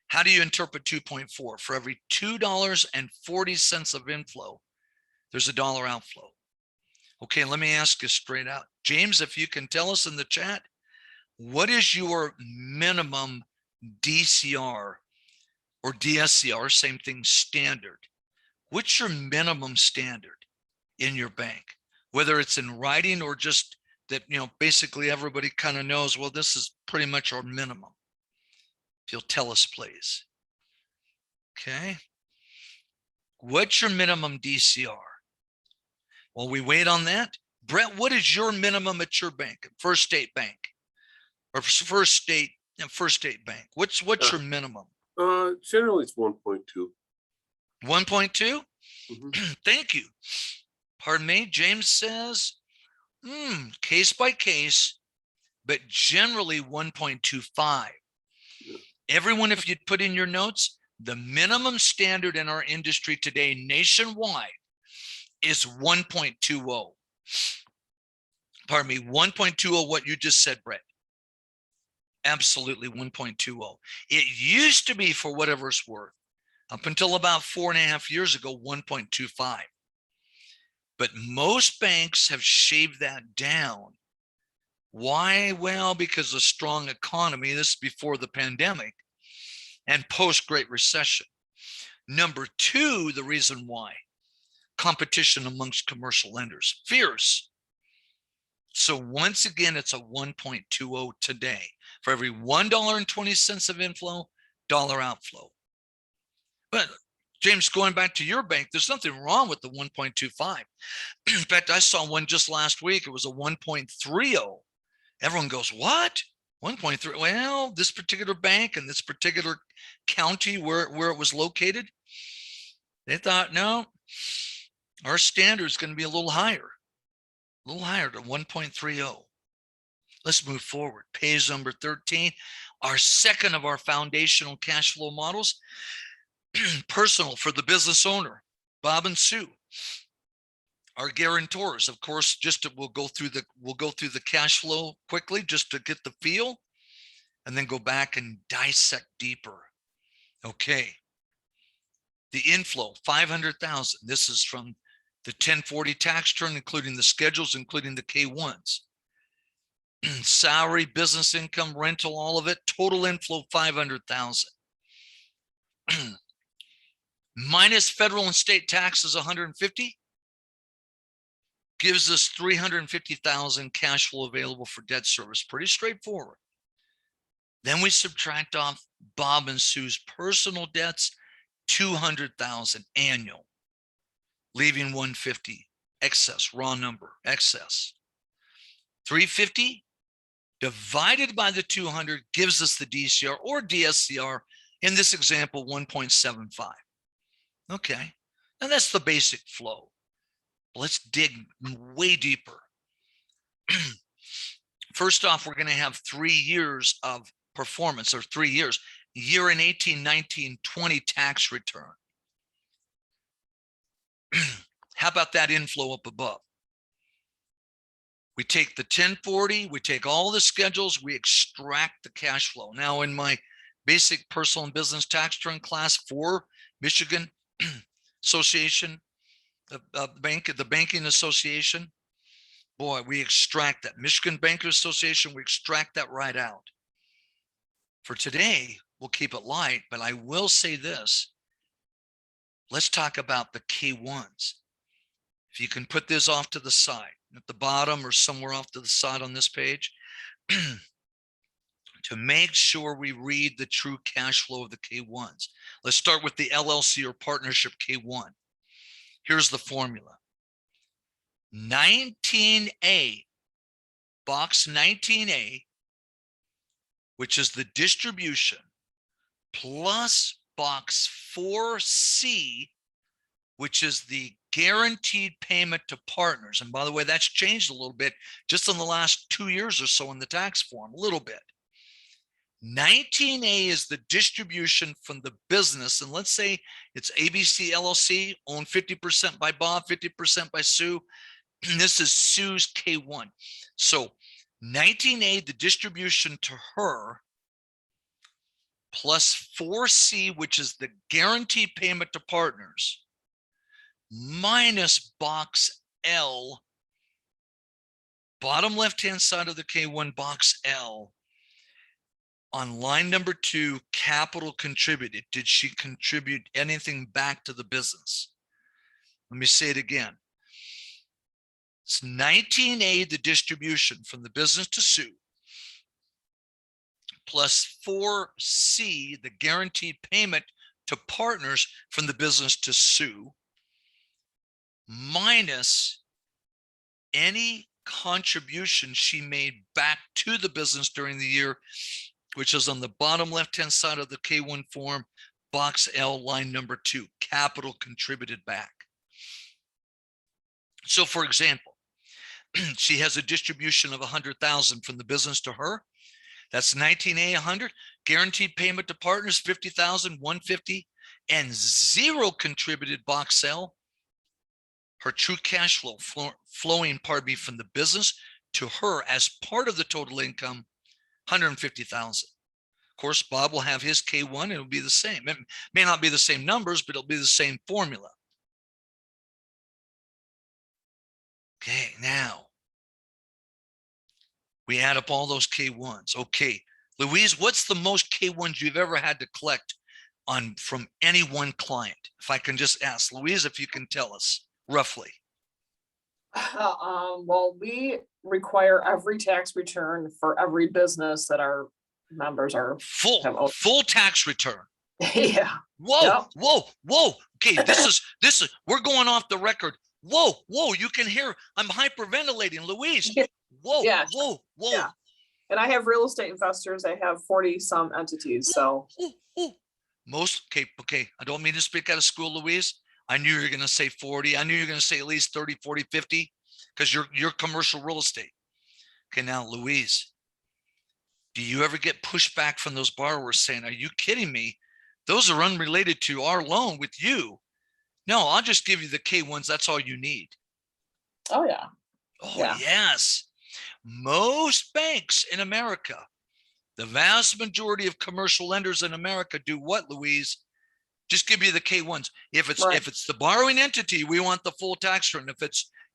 How do you interpret 2.4? For every $2.40 of inflow, there's a dollar outflow. Okay, let me ask you straight out. James, if you can tell us in the chat, what is your minimum DCR or DSCR, same thing, standard? What's your minimum standard in your bank? Whether it's in writing or just that, basically everybody kind of knows, well, this is pretty much our minimum. If you'll tell us, please. Okay. What's your minimum DCR? While we wait on that, Brett, what is your minimum at your bank, First State Bank, or First State Bank? What's your minimum? Generally it's 1.2. 1.2? Mhm. Thank you. Pardon me. James says, case by case, but generally 1.25. Everyone, if you'd put in your notes, the minimum standard in our industry today nationwide is 1.20. Pardon me, 1.20, what you just said, Brett. Absolutely 1.20. It used to be, for whatever it's worth, up until about 4.5 years ago, 1.25. But most banks have shaved that down. Why? Well, because of strong economy. This is before the pandemic and post-Great Recession. Number two, the reason why: competition amongst commercial lenders, fierce. So once again, it's a 1.20 today. For every $1.20 of inflow, dollar outflow. But James, going back to your bank, there's nothing wrong with the 1.25. In fact, I saw one just last week. It was a 1.30. Everyone goes, what? 1.3? Well, this particular bank in this particular county where it was located, they thought, no, our standard is going to be a little higher to 1.30. Let's move forward. Page number 13, our second of our foundational cash flow models, personal for the business owner, Bob and Sue. Our guarantors, of course, we'll go through the cash flow quickly just to get the feel, and then go back and dissect deeper. Okay. The inflow, 500,000. This is from the 1040 tax return, including the schedules, including the K1s. Salary, business income, rental, all of it. Total inflow, 500,000. Minus federal and state taxes, 150. Gives us 350,000 cash flow available for debt service. Pretty straightforward. Then we subtract off Bob and Sue's personal debts, 200,000 annual, leaving 150 excess, raw number, excess. 350 divided by the 200 gives us the DCR or DSCR, in this example, 1.75. Okay, and that's the basic flow. Let's dig way deeper. First off, we're going to have 3 years of performance, or 3 years, year in 18, 19, 20 tax return. How about that inflow up above? We take the 1040, we take all the schedules, we extract the cash flow. Now, in my basic personal and business tax return class for Michigan Association, the banking association, boy, we extract that. Michigan Bankers Association, we extract that right out. For today, we'll keep it light, but I will say this. Let's talk about the K1s. If you can put this off to the side, at the bottom or somewhere off to the side on this page, to make sure we read the true cash flow of the K1s. Let's start with the LLC or partnership K1. Here's the formula. 19A, box 19A, which is the distribution, plus box 4C, which is the guaranteed payment to partners. And by the way, that's changed a little bit just in the last 2 years or so in the tax form, a little bit. 19A is the distribution from the business. And let's say it's ABC LLC, owned 50% by Bob, 50% by Sue. This is Sue's K1. So 19A, the distribution to her, plus 4C, which is the guaranteed payment to partners, minus box L, bottom left-hand side of the K1, box L, on line number 2, capital contributed. Did she contribute anything back to the business? Let me say it again. It's 19A, the distribution from the business to Sue, plus 4C, the guaranteed payment to partners from the business to Sue, minus any contribution she made back to the business during the year, which is on the bottom left-hand side of the K1 form, box L, line number 2, capital contributed back. So for example, she has a distribution of 100,000 from the business to her. That's 19A, 100, guaranteed payment to partners, 50,000, 150, and 0 contributed, box L. Her true cash flow flowing, pardon me, from the business to her as part of the total income, 150,000. Of course, Bob will have his K1 and it'll be the same. It may not be the same numbers, but it'll be the same formula. Okay, now we add up all those K1s. Okay, Louise, what's the most K1s you've ever had to collect on from any one client? If I can just ask, Louise, if you can tell us roughly. Well, we require every tax return for every business that our members are. Full tax return. Yeah. Whoa, Yep. whoa. Okay, this is, we're going off the record. Whoa, you can hear, I'm hyperventilating, Louise. Whoa, Yeah. whoa. Yeah. And I have real estate investors. I have 40 some entities. So okay. I don't mean to speak out of school, Louise. I knew you were going to say 40. I knew you were going to say at least 30, 40, 50, because you're commercial real estate. Okay, now, Louise, do you ever get pushback from those borrowers saying, are you kidding me? Those are unrelated to our loan with you. No, I'll just give you the K1s. That's all you need. oh yeah. Oh, Yeah. yes. Most banks in America, the vast majority of commercial lenders in America do what, Louise? Just give you the K1s. If it's the borrowing entity, we want the full tax return.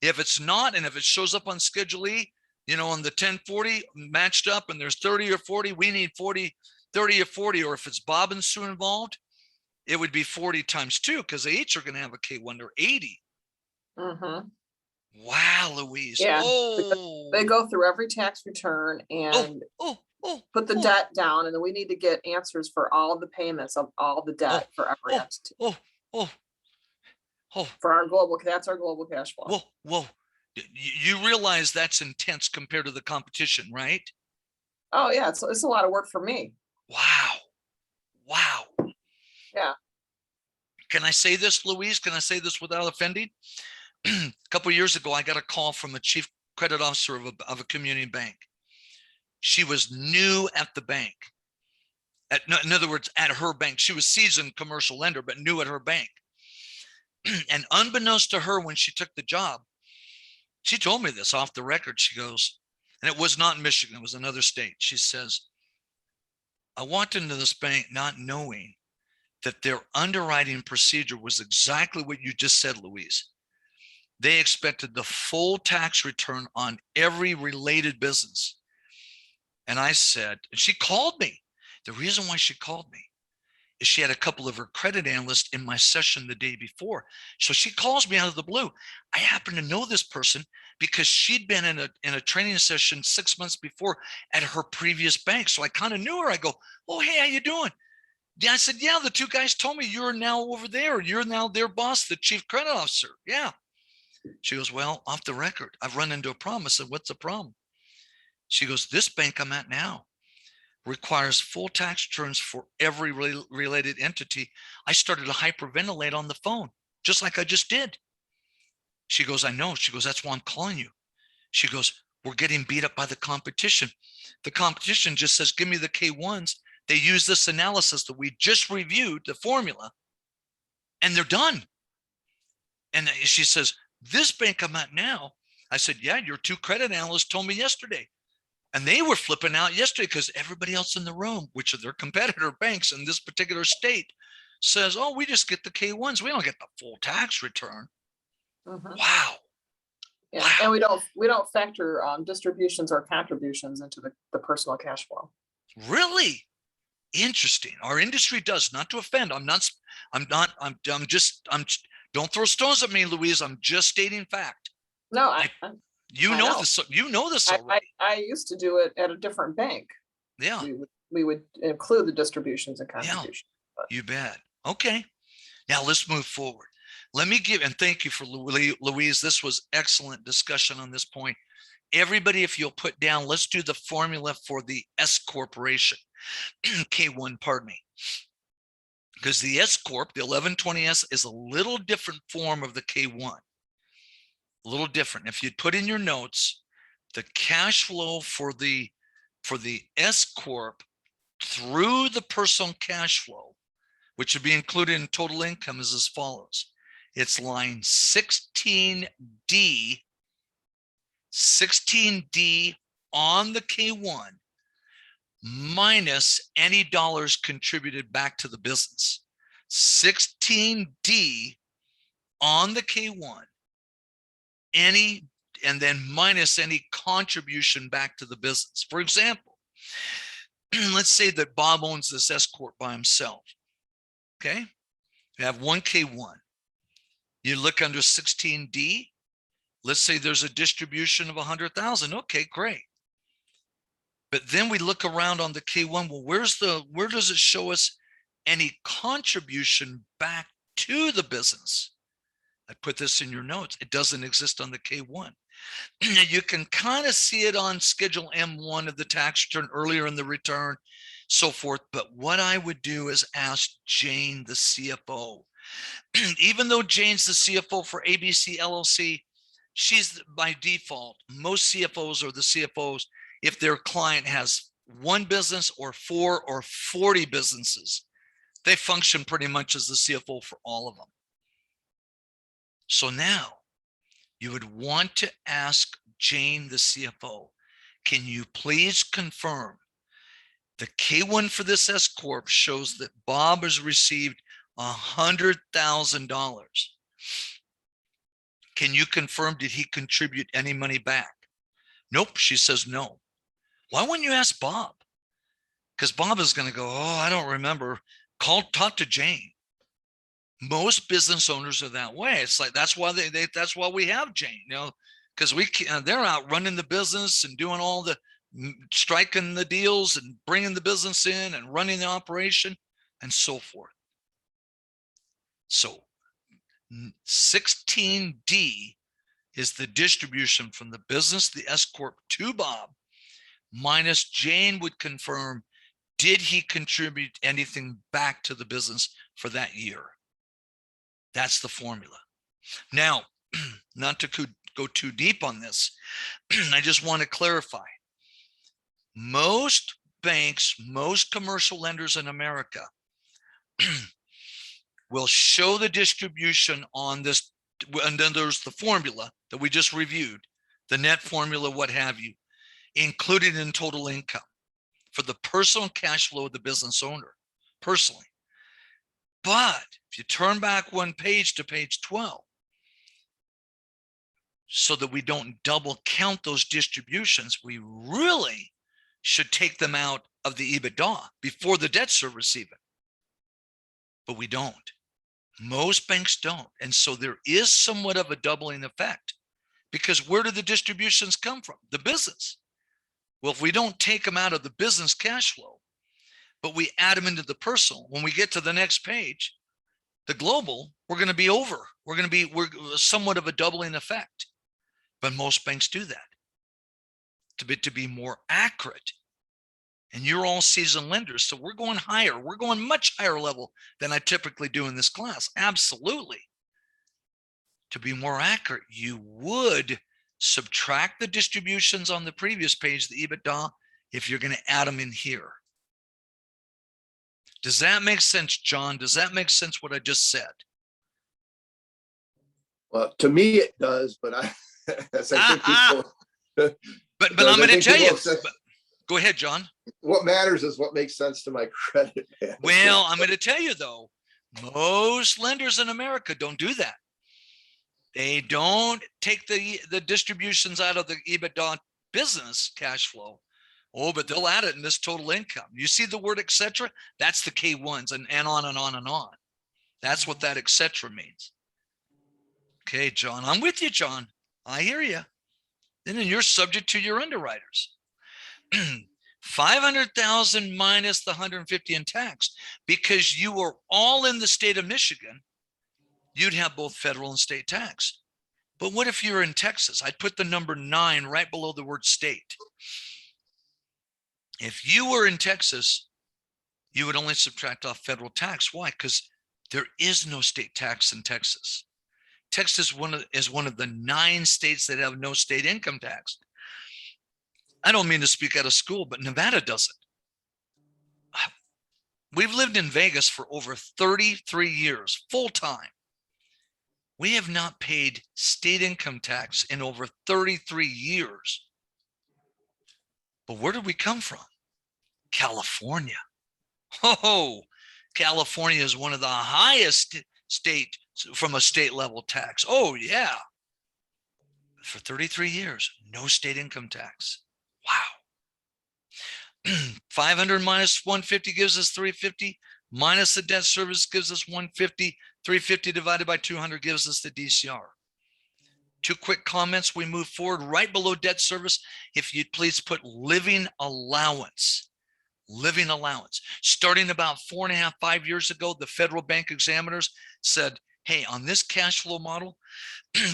If it's not, and if it shows up on Schedule E, on the 1040 matched up and there's 30 or 40, we need 40, 30 or 40. Or if it's Bob and Sue involved, it would be 40 times 2 because they each are going to have a K1 or 80. Mm-hmm. Wow, Louise. Yeah. Oh. They go through every tax return and put the debt down, and then we need to get answers for all the payments of all the debt for every entity. For our that's our global cash flow. Whoa. You realize that's intense compared to the competition, right? Oh yeah, it's a lot of work for me. Wow. Yeah. Can I say this, Louise? Can I say this without offending? A couple of years ago, I got a call from a chief credit officer of a community bank. She was new at the bank. In other words, at her bank. She was seasoned commercial lender, but new at her bank. And unbeknownst to her, when she took the job, she told me this off the record. She goes, and it was not in Michigan, it was another state. She says, I walked into this bank not knowing that their underwriting procedure was exactly what you just said, Louise. They expected the full tax return on every related business. And I said, and she called me. The reason why she called me is she had a couple of her credit analysts in my session the day before. So she calls me out of the blue. I happen to know this person because she'd been in a training session 6 months before at her previous bank. So I kind of knew her. I go, oh, hey, how you doing? Yeah, I said, yeah, the two guys told me you're now over there. You're now their boss, the chief credit officer. Yeah. She goes, well, off the record, I've run into a problem. I said, what's the problem? She goes, this bank I'm at now requires full tax returns for every related entity. I started to hyperventilate on the phone, just like I just did. She goes, I know. She goes, that's why I'm calling you. She goes, we're getting beat up by the competition. The competition just says, give me the K1s. They use this analysis that we just reviewed, the formula, and they're done. And she says, this bank I'm at now. I said, yeah, your two credit analysts told me yesterday. And they were flipping out yesterday because everybody else in the room, which are their competitor banks in this particular state, says, oh, we just get the K1s. We don't get the full tax return. Mhm. Wow. Yeah, Wow. and we don't factor distributions or contributions into the personal cash flow. Really interesting. Our industry does, not to offend. Don't throw stones at me, Louise. I'm just stating fact. No, You I know know. this. You know this already. I used to do it at a different bank. Yeah. We would include the distributions and Yeah. contributions. You bet. Okay. Now let's move forward. Let me give, and thank you for Louise. This was excellent discussion on this point. Everybody, if you'll put down, let's do the formula for the S Corporation. K1, pardon me. Because the S Corp, the 1120S, is a little different form of the K1. A little different. If you'd put in your notes, the cash flow for the S Corp through the personal cash flow, which would be included in total income, is as follows. It's line 16D on the K1 minus any dollars contributed back to the business. 16D on the K1, and then minus any contribution back to the business. For example, let's say that Bob owns this S Corp by himself. Okay, you have one K1. You look under 16D. Let's say there's a distribution of 100,000. Okay, great. But then we look around on the K1. Well, where does it show us any contribution back to the business? I put this in your notes. It doesn't exist on the K1. You can kind of see it on Schedule M1 of the tax return earlier in the return, so forth. But what I would do is ask Jane, the CFO. Even though Jane's the CFO for ABC LLC, she's by default. Most CFOs are the CFOs if their client has one business or 4 or 40 businesses. They function pretty much as the CFO for all of them. So now you would want to ask Jane, the CFO, can you please confirm the K1 for this S Corp shows that Bob has received $100,000. Can you confirm, did he contribute any money back? Nope, she says no. Why wouldn't you ask Bob? Because Bob is going to go, oh, I don't remember. Talk to Jane. Most business owners are that way. It's like, that's why that's why we have Jane, because they're out running the business and doing all the striking the deals and bringing the business in and running the operation and so forth. So 16D is the distribution from the business, the S Corp, to Bob, minus Jane would confirm, did he contribute anything back to the business for that year? That's the formula. Now, not to go too deep on this, I just want to clarify. Most banks, most commercial lenders in America will show the distribution on this, and then there's the formula that we just reviewed, the net formula, what have you, included in total income for the personal cash flow of the business owner personally. But if you turn back one page to page 12, so that we don't double count those distributions, we really should take them out of the EBITDA before the debt service even. but we don't. Most banks don't. And so there is somewhat of a doubling effect, because where do the distributions come from? The business. Well, if we don't take them out of the business cash flow, but we add them into the personal, when we get to the next page, the global, we're going to be over. We're somewhat of a doubling effect. But most banks do that to be more accurate. And you're all seasoned lenders, so we're going higher. We're going much higher level than I typically do in this class. Absolutely. To be more accurate, you would subtract the distributions on the previous page, the EBITDA, if you're going to add them in here. Does that make sense, John? Does that make sense what I just said? Well, to me it does, but as I think people. But I'm going to tell you. Go ahead, John. What matters is what makes sense to my credit. Well, I'm going to tell you though, most lenders in America don't do that. They don't take the distributions out of the EBITDA business cash flow. Oh, but they'll add it in this total income. You see the word etc.? That's the K1s and on and on and on. That's what that etc. means. Okay, John, I'm with you, John. I hear you. Then you're subject to your underwriters. 500,000 minus the 150 in tax, because you are all in the state of Michigan. You'd have both federal and state tax. But what if you're in Texas? I'd put the number 9 right below the word state. If you were in Texas, you would only subtract off federal tax. Why? Because there is no state tax in Texas. Texas is one of the 9 states that have no state income tax. I don't mean to speak out of school, but Nevada doesn't. We've lived in Vegas for over 33 years, full time. We have not paid state income tax in over 33 years. But where did we come from? California. Oh, California is one of the highest state from a state level tax. Oh, yeah. For 33 years, no state income tax. Wow. 500 minus 150 gives us 350, minus the debt service gives us 150, 350 divided by 200 gives us the DCR. 2 quick comments. We move forward. Right below debt service, if you'd please put living allowance. Living allowance. Starting about 4.5, 5 years ago, the federal bank examiners said, hey, on this cash flow model,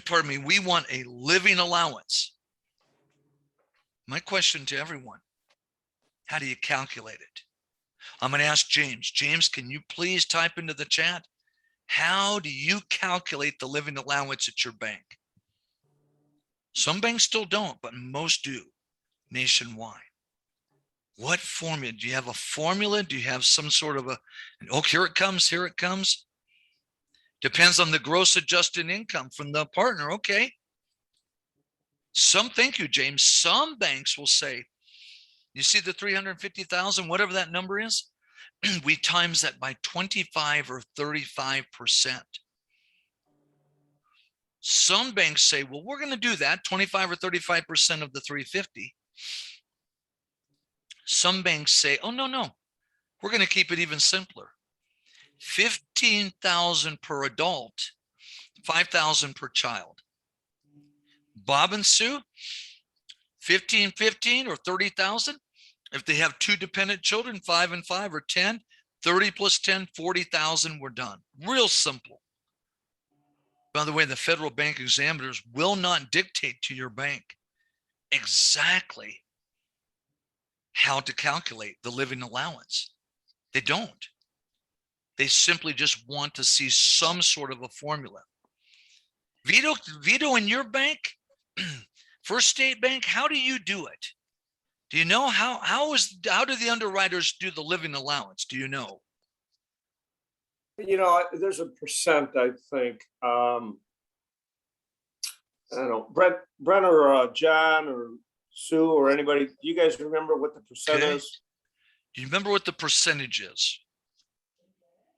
pardon me, we want a living allowance. My question to everyone, how do you calculate it? I'm going to ask James. James, can you please type into the chat? How do you calculate the living allowance at your bank? Some banks still don't, but most do nationwide. What formula? Do you have a formula? Do you have some sort of oh, here it comes, here it comes. Depends on the gross adjusted income from the partner. Okay. Thank you, James. Some banks will say, you see the 350,000, whatever that number is, we times that by 25 or 35%. Some banks say, well, we're going to do that 25 or 35% of the 350. Some banks say, oh, no, we're going to keep it even simpler. 15,000 per adult, 5,000 per child. Bob and Sue, 15 or 30,000. If they have 2 dependent children, 5 and 5 or 10, 30 plus 10, 40,000, we're done. Real simple. By the way, the federal bank examiners will not dictate to your bank exactly how to calculate the living allowance. They don't. They simply just want to see some sort of a formula. Vito, in your bank, First State Bank, how do you do it? Do you know how do the underwriters do the living allowance? Do you know? There's a percent, I think. I don't know, Brent or John or Sue or anybody. Do you guys remember what the percent is? Do you remember what the percentage is?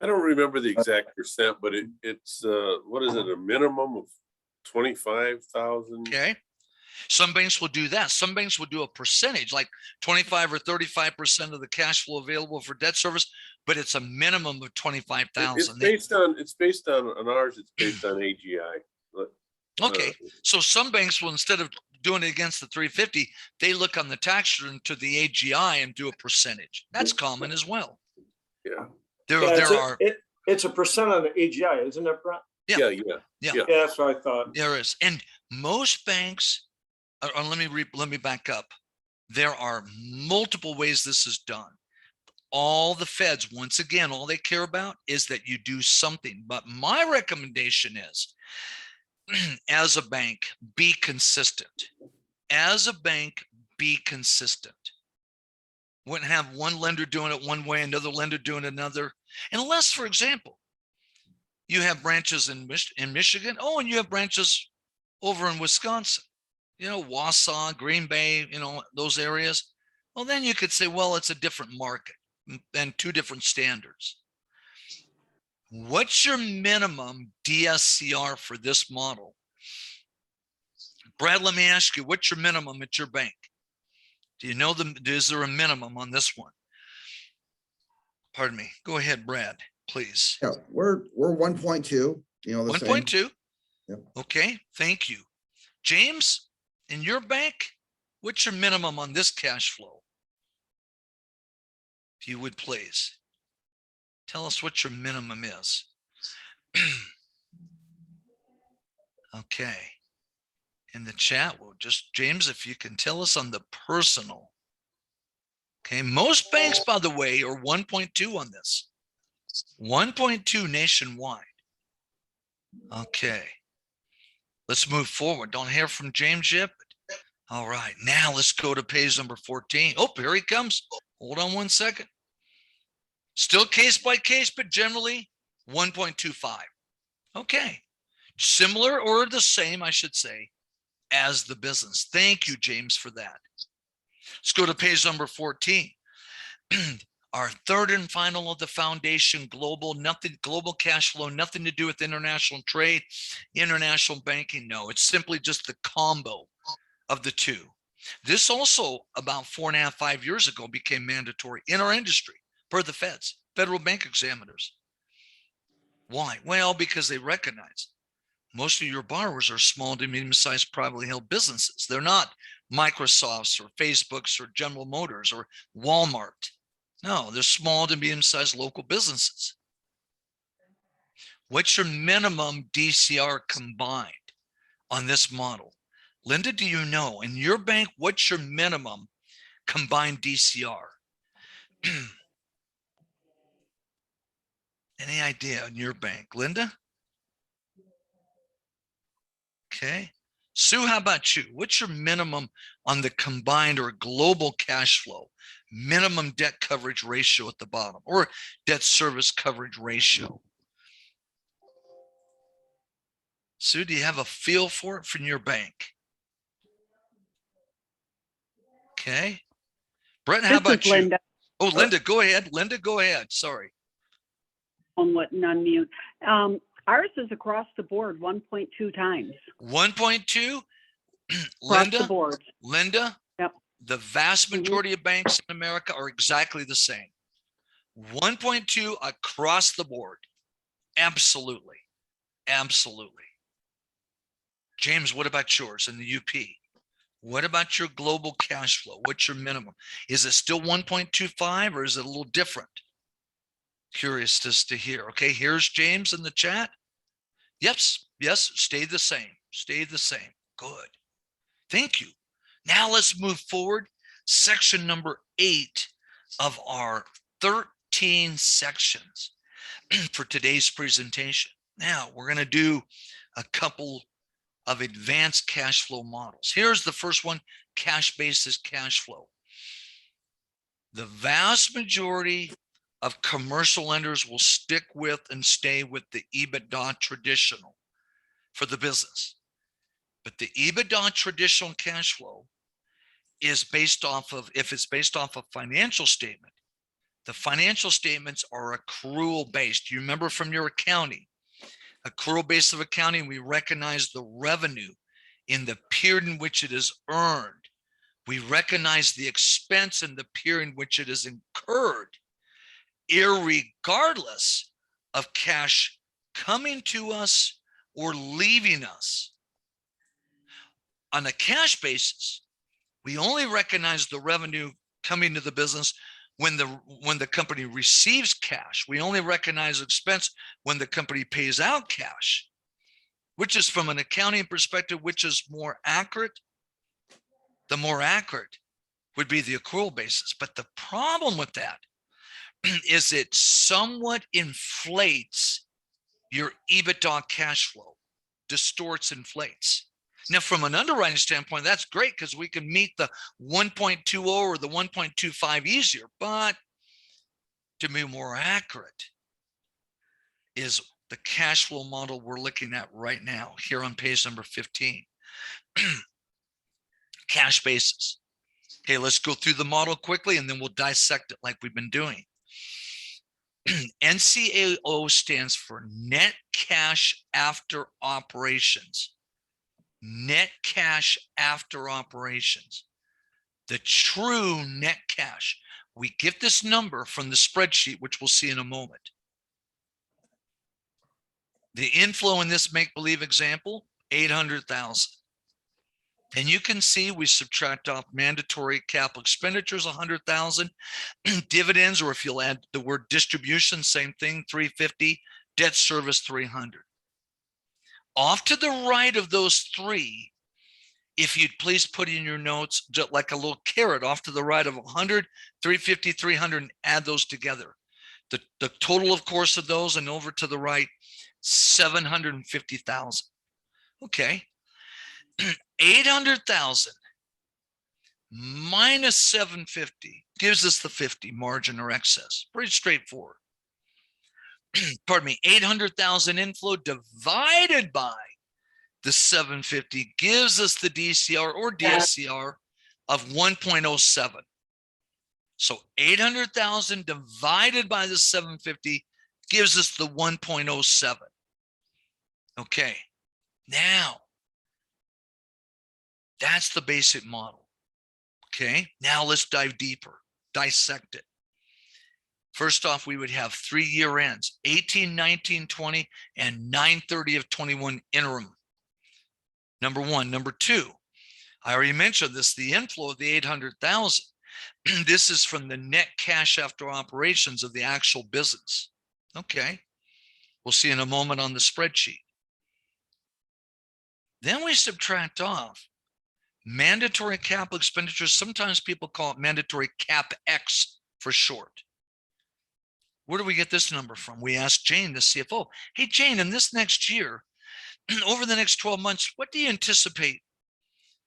I don't remember the exact percent, but it's what is it? A minimum of 25,000. Okay. Some banks will do that. Some banks will do a percentage, like 25 or 35% of the cash flow available for debt service, but it's a minimum of It's 25,000. based on ours, it's based on AGI. But, Okay, so some banks will, instead of doing it against the 350, they look on the tax return to the AGI and do a percentage. That's common as well. Yeah, It's a percent on the AGI, isn't it, Brett? yeah. Yeah, that's what I thought. There is, and most banks, let me back up. There are multiple ways this is done. All the feds, once again, all they care about is that you do something. But my recommendation is, as a bank, be consistent. As a bank, be consistent. Wouldn't have one lender doing it one way, another lender doing another. Unless, for example, you have branches in Michigan. Oh, and you have branches over in Wisconsin, Wausau, Green Bay, those areas. Well, then you could say, well, it's a different market and two different standards. What's your minimum DSCR for this model? Brad, let me ask you, what's your minimum at your bank? Do you know is there a minimum on this one? Pardon me. Go ahead, Brad, please. Yeah, we're 1.2, the 1.2. Yep. Okay, thank you. James, in your bank, what's your minimum on this cash flow? If you would please tell us what your minimum is. Okay. In the chat, we'll just, James, if you can tell us on the personal. Okay, most banks, by the way, are 1.2 on this. 1.2 nationwide. Okay. Let's move forward. Don't hear from James yet. All right, now let's go to page number 14. Oh, here he comes. Hold on one second. Still case by case, but generally 1.25. Okay. Similar or the same, I should say, as the business. Thank you, James, for that. Let's go to page number 14. Our third and final of the foundation, global cash flow, nothing to do with international trade, international banking. No, it's simply just the combo of the two. This also about 4.5, 5 years ago became mandatory in our industry per the feds, federal bank examiners. Why? Well, because they recognize most of your borrowers are small to medium-sized privately held businesses. They're not Microsofts or Facebooks or General Motors or Walmart. No, they're small to medium-sized local businesses. What's your minimum DCR combined on this model? Linda, do you know? In your bank, what's your minimum combined DCR? Any idea in your bank? Linda? Okay. Sue, how about you? What's your minimum on the combined or global cash flow? Minimum debt coverage ratio at the bottom, or debt service coverage ratio? Sue, do you have a feel for it from your bank? Okay. Brett, how about you? Linda. Oh, Linda, go ahead. Linda, go ahead. Sorry. On what unmute. Ours is across the board 1.2 times. 1.2? Across the board. Linda, yep. The vast majority of banks in America are exactly the same. 1.2 across the board. Absolutely. Absolutely. James, what about yours in the UP? What about your global cash flow? What's your minimum? Is it still 1.25 or is it a little different? Curious just to hear. Okay, here's James in the chat. Yes, stay the same. Stay the same. Good. Thank you. Now let's move forward. Section number 8 of our 13 sections for today's presentation. Now we're going to do a couple of advanced cash flow models. Here's the first one, cash basis cash flow. The vast majority of commercial lenders will stick with and stay with the EBITDA traditional for the business. But the EBITDA traditional cash flow is based off of, if it's based off a financial statement, the financial statements are accrual based. You remember from your accounting, accrual based of accounting, we recognize the revenue in the period in which it is earned. We recognize the expense in the period in which it is incurred, irregardless of cash coming to us or leaving us. On a cash basis, we only recognize the revenue coming to the business when the company receives cash. We only recognize expense when the company pays out cash, which is, from an accounting perspective, which is more accurate. The more accurate would be the accrual basis. But the problem with that is it somewhat inflates your EBITDA cash flow, distorts, inflates. Now, from an underwriting standpoint, that's great because we can meet the 1.20 or the 1.25 easier. But to be more accurate is the cash flow model we're looking at right now here on page number 15. Cash basis. Okay, let's go through the model quickly and then we'll dissect it like we've been doing. NCAO stands for net cash after operations. Net cash after operations. The true net cash. We get this number from the spreadsheet, which we'll see in a moment. The inflow in this make-believe example, 800,000. And you can see we subtract off mandatory capital expenditures, 100,000, dividends, or if you'll add the word distribution, same thing, 350, debt service, 300. Off to the right of those three, if you'd please put in your notes, just like a little caret off to the right of 100, 350, 300, and add those together. The total, of course, of those, and over to the right, 750,000. Okay. 800,000 minus 750 gives us the 50 margin or excess. Pretty straightforward. Pardon me, 800,000 inflow divided by the 750 gives us the DCR or DSCR of 1.07. So 800,000 divided by the 750 gives us the 1.07. Okay, now that's the basic model. Okay, now let's dive deeper, dissect it. First off, we would have 3 year ends, 18, 19, 20, and 9/30 of 21 interim. Number one. Number two, I already mentioned this, the inflow of the 800,000. This is from the net cash after operations of the actual business. Okay, we'll see in a moment on the spreadsheet. Then we subtract off mandatory capital expenditures. Sometimes people call it mandatory CapEx for short. Where do we get this number from? We asked Jane, the CFO, hey, Jane, in this next year, over the next 12 months, what do you anticipate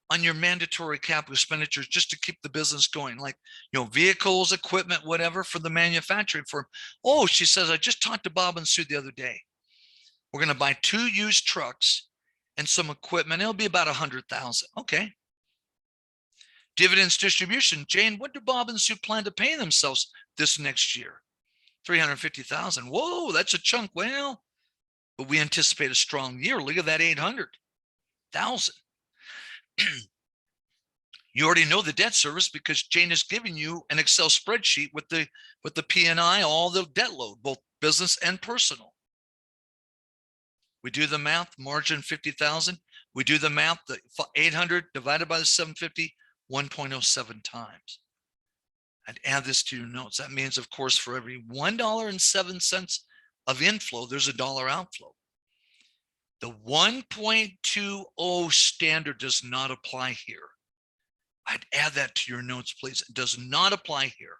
on your mandatory capital expenditures just to keep the business going? Like, vehicles, equipment, whatever, for the manufacturing firm. Oh, she says, I just talked to Bob and Sue the other day. We're going to buy 2 used trucks and some equipment. It'll be about 100,000. Okay. Dividends distribution. Jane, what do Bob and Sue plan to pay themselves this next year? 350,000. Whoa, that's a chunk. Well, but we anticipate a strong year. Look at that 800,000. You already know the debt service because Jane is giving you an Excel spreadsheet with the P&I, all the debt load, both business and personal. We do the math, margin 50,000. We do the math, the 800 divided by the 750, 1.07 times. I'd add this to your notes. That means, of course, for every $1.07 of inflow, there's a dollar outflow. The 1.20 standard does not apply here. I'd add that to your notes, please. It does not apply here.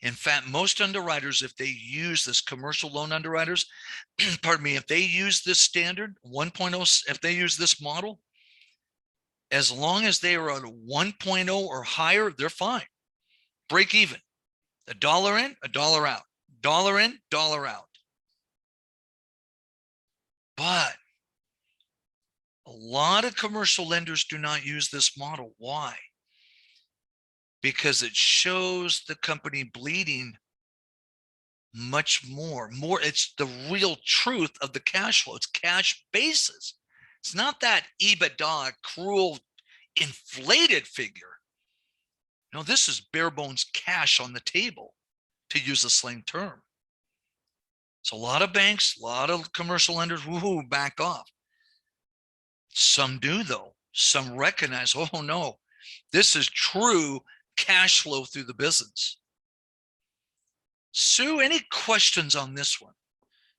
In fact, most underwriters, if they use this, commercial loan underwriters, pardon me, if they use this standard 1.0, if they use this model, as long as they are at a 1.0 or higher, they're fine. Break even. A dollar in, a dollar out. Dollar in, dollar out. But a lot of commercial lenders do not use this model. Why? Because it shows the company bleeding much more. It's the real truth of the cash flow. It's cash basis. It's not that EBITDA, cruel, inflated figure. No, this is bare bones cash on the table, to use a slang term. So a lot of banks, a lot of commercial lenders, woo, back off. Some do though. Some recognize, oh no, this is true cash flow through the business. Sue, any questions on this one?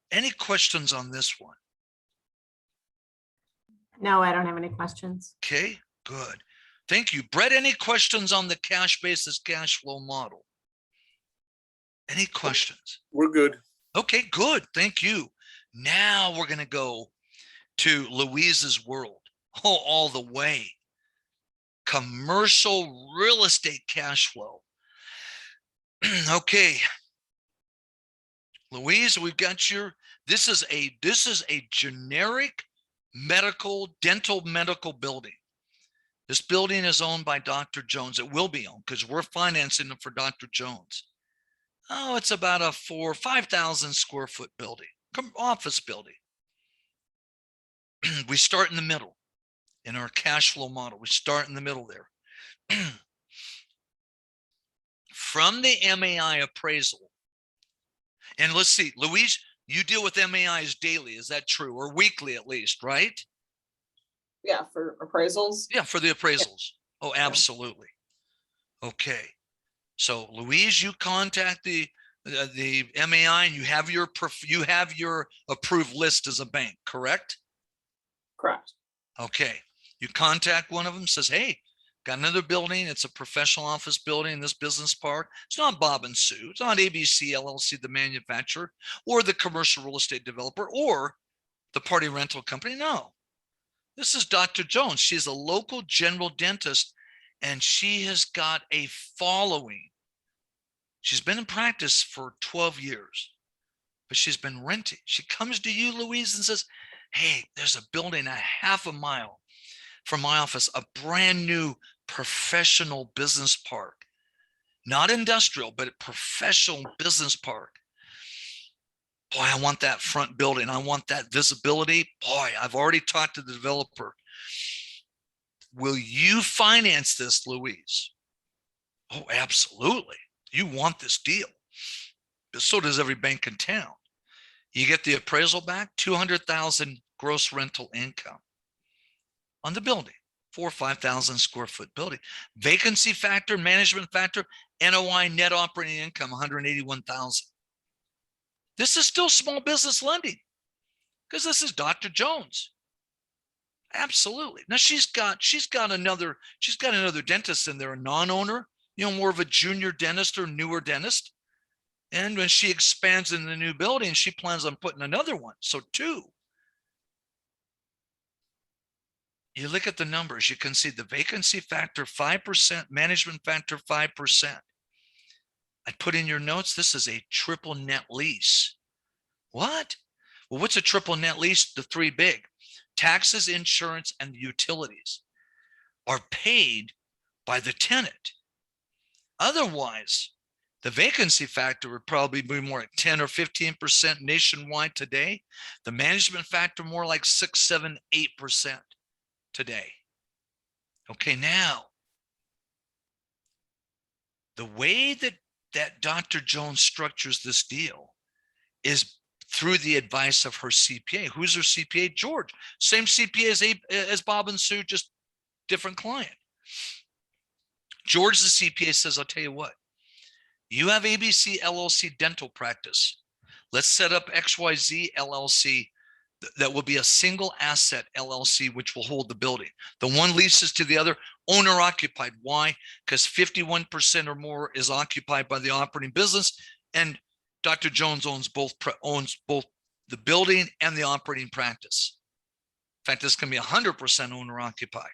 Any questions on this one? No, I don't have any questions. Okay, good. Thank you. Brett, any questions on the cash basis cash flow model? Any questions? We're good. Okay, good. Thank you. Now we're going to go to Louise's world. Oh, all the way. Commercial real estate cash flow. Okay. Louise, we've got your, this is a generic dental medical building. This building is owned by Dr. Jones. It will be owned because we're financing it for Dr. Jones. Oh, it's about a 5,000 square foot building, office building. We start in the middle in our cash flow model. We start in the middle there. From the MAI appraisal, and let's see, Louise, you deal with MAIs daily, is that true? Or weekly at least, right? Yeah, for appraisals. Yeah, for the appraisals. Oh, absolutely. Okay. So Louise, you contact the MAI and you have your approved list as a bank, correct? Correct. Okay. You contact one of them, says, hey, got another building. It's a professional office building in this business park. It's not Bob and Sue. It's not ABC LLC, the manufacturer, or the commercial real estate developer, or the party rental company. No, this is Dr. Jones. She's a local general dentist, and she has got a following. She's been in practice for 12 years, but she's been renting. She comes to you, Louise, and says, hey, there's a building a half a mile from my office, a brand new professional business park, not industrial, but a professional business park. Boy, I want that front building. I want that visibility. Boy, I've already talked to the developer. Will you finance this, Louise? Oh, absolutely. You want this deal. But so does every bank in town. You get the appraisal back, 200,000 gross rental income on the building, 4,000 or 5,000 square foot building. Vacancy factor, management factor, NOI, net operating income, 181,000. This is still small business lending because this is Dr. Jones. Absolutely. Now she's got another dentist in there, a non-owner, more of a junior dentist or newer dentist. And when she expands in the new building, she plans on putting another one. So 2. You look at the numbers, you can see the vacancy factor 5%, management factor 5%. I put in your notes, this is a triple net lease. What? Well, what's a triple net lease? The 3 big. Taxes, insurance, and utilities are paid by the tenant. Otherwise, the vacancy factor would probably be more like 10 or 15% nationwide today. The management factor more like 6, 7, 8% today. Okay, now, the way that Dr. Jones structures this deal is through the advice of her CPA. Who's her CPA? George. Same CPA as Bob and Sue, just different client. George, the CPA, says, I'll tell you what, you have ABC LLC dental practice. Let's set up XYZ LLC. That will be a single asset LLC, which will hold the building. The one leases to the other, owner occupied. Why? Because 51% or more is occupied by the operating business, and Dr. Jones owns both the building and the operating practice. In fact, this can be 100% owner occupied.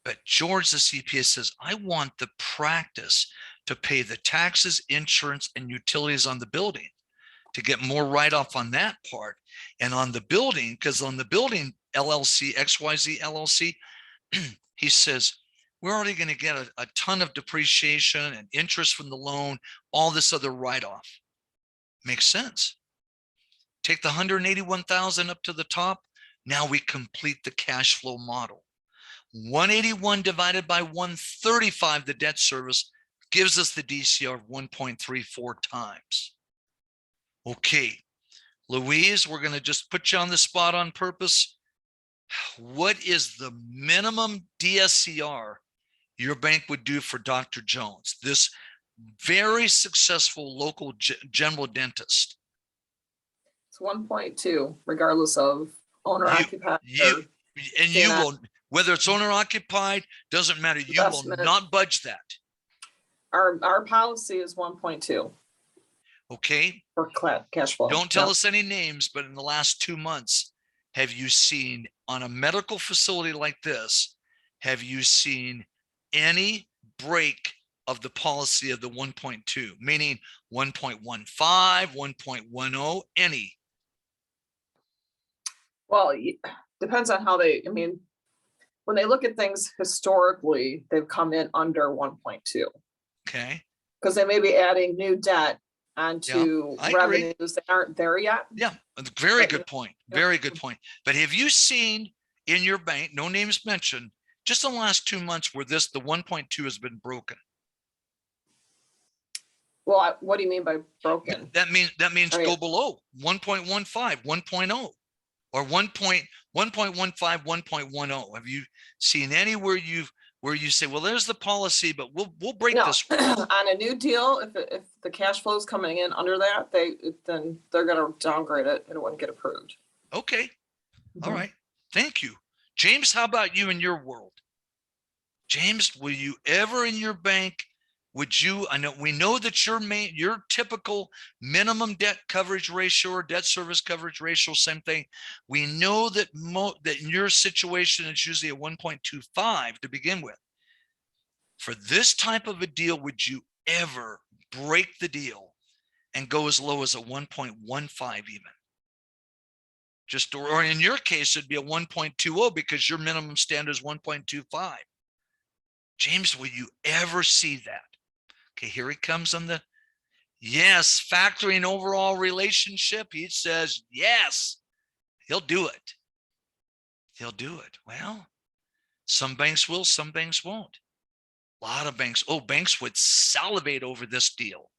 But George, the CPA, says, I want the practice to pay the taxes, insurance, and utilities on the building to get more write-off on that part. And on the building, because on the building LLC, XYZ LLC, he says, we're already going to get a ton of depreciation and interest from the loan, all this other write-off. Makes sense. Take the 181,000 up to the top. Now we complete the cash flow model. 181 divided by 135, the debt service, gives us the DCR of 1.34 times. Okay, Louise, we're going to just put you on the spot on purpose. What is the minimum DSCR your bank would do for Dr. Jones, this very successful local general dentist? It's 1.2, regardless of owner occupied. You CNI. will, whether it's owner occupied, doesn't matter. You will Investment. not budge that. Our policy is 1.2 Okay. for cash flow. Don't tell Yep. us any names, but in the last 2 months, have you seen on a medical facility like this, have you seen any break of the policy of the 1.2, meaning 1.15, 1.10, any? Well, depends on how they, I mean, when they look at things historically, they've come in under 1.2 Okay. because they may be adding new debt onto I agree. revenues that aren't there yet. Yeah, very But, good point. yeah. Very good point. But have you seen in your bank, no names mentioned, just in the last 2 months where the 1.2 has been broken? Well, what do you mean by broken? That means I mean- go below 1.15, 1.0, or 1.15, 1.10. Have you seen anywhere where you say, well, there's the policy, but we'll break No, this? on a new deal, if the cash flow is coming in under that, then they're gonna downgrade it and it wouldn't get approved. Okay. All Mhm. right. Thank you. James, how about you in your world? James, will you ever in your bank, I know we know that your typical minimum debt coverage ratio or debt service coverage ratio, same thing. We know that that in your situation, it's usually a 1.25 to begin with. For this type of a deal, would you ever break the deal and go as low as a 1.15 even? Just, or in your case, it'd be a 1.20 because your minimum standard is 1.25. James, will you ever see that? Okay, here he comes on the, yes, factoring overall relationship. He says, yes, he'll do it. He'll do it. Well, some banks will, some banks won't. A lot of banks, banks would salivate over this deal.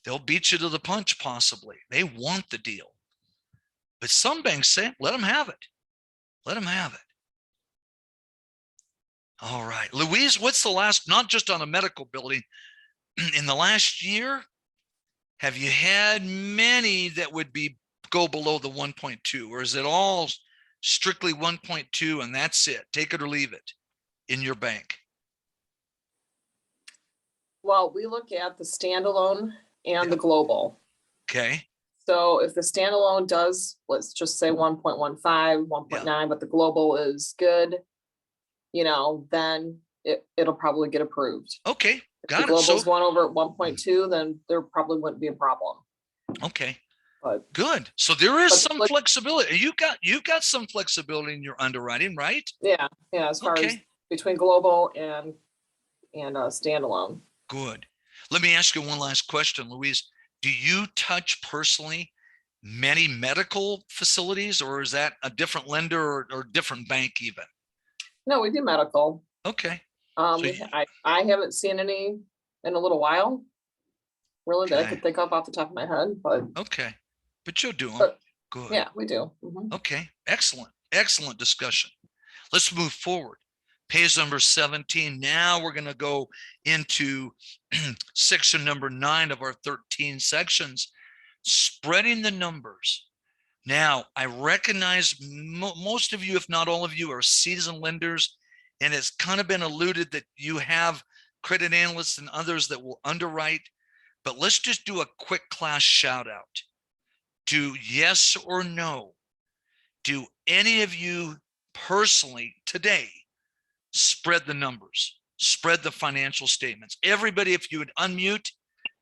They'll beat you to the punch, possibly. They want the deal. But some banks say, let them have it. Let them have it. All right. Louise, what's the last, not just on a medical building, in the last year, have you had many that would go below the 1.2, or is it all strictly 1.2 and that's it? Take it or leave it in your bank? Well, we look at the standalone and the global. Okay. So if the standalone does, let's just say 1.15, 1.9, but the global is good, then it'll probably get approved. Okay. If Got the it. So, global's one over at 1.2, then there probably wouldn't be a problem. okay. But Good. So there is But some look- flexibility. You got some flexibility in your underwriting, right? yeah, as far as Okay. between global and standalone. Good. Let me ask you one last question, Louise. Do you touch personally many medical facilities, or is that a different lender or different bank even? No, we do medical. Okay. I haven't seen any in a little while, really, that I Okay. could think of off the top of my head, but Okay. But you'll do them. But, Good. yeah, we do. Mhm. Okay. Excellent. Excellent discussion. Let's move forward. Page number 17. Now we're going to go into section number 9 of our 13 sections, spreading the numbers. Now, I recognize most of you, if not all of you, are seasoned lenders, and it's kind of been alluded that you have credit analysts and others that will underwrite, but let's just do a quick class shout out. Do yes or no, do any of you personally today spread the numbers, spread the financial statements? Everybody, if you would unmute,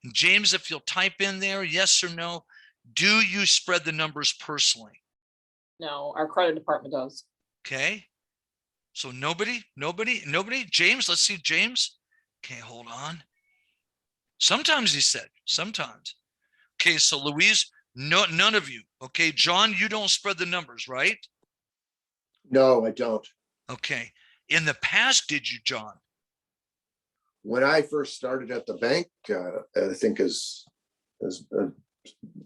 and James, if you'll type in there, yes or no, do you spread the numbers personally? No, our credit department does. Okay. So nobody. James, let's see, James. Okay, hold on. Sometimes he said, sometimes. Okay, so Louise, No, none of you. Okay, John, you don't spread the numbers, right? No, I don't. Okay. In the past, did you, John? When I first started at the bank, I think as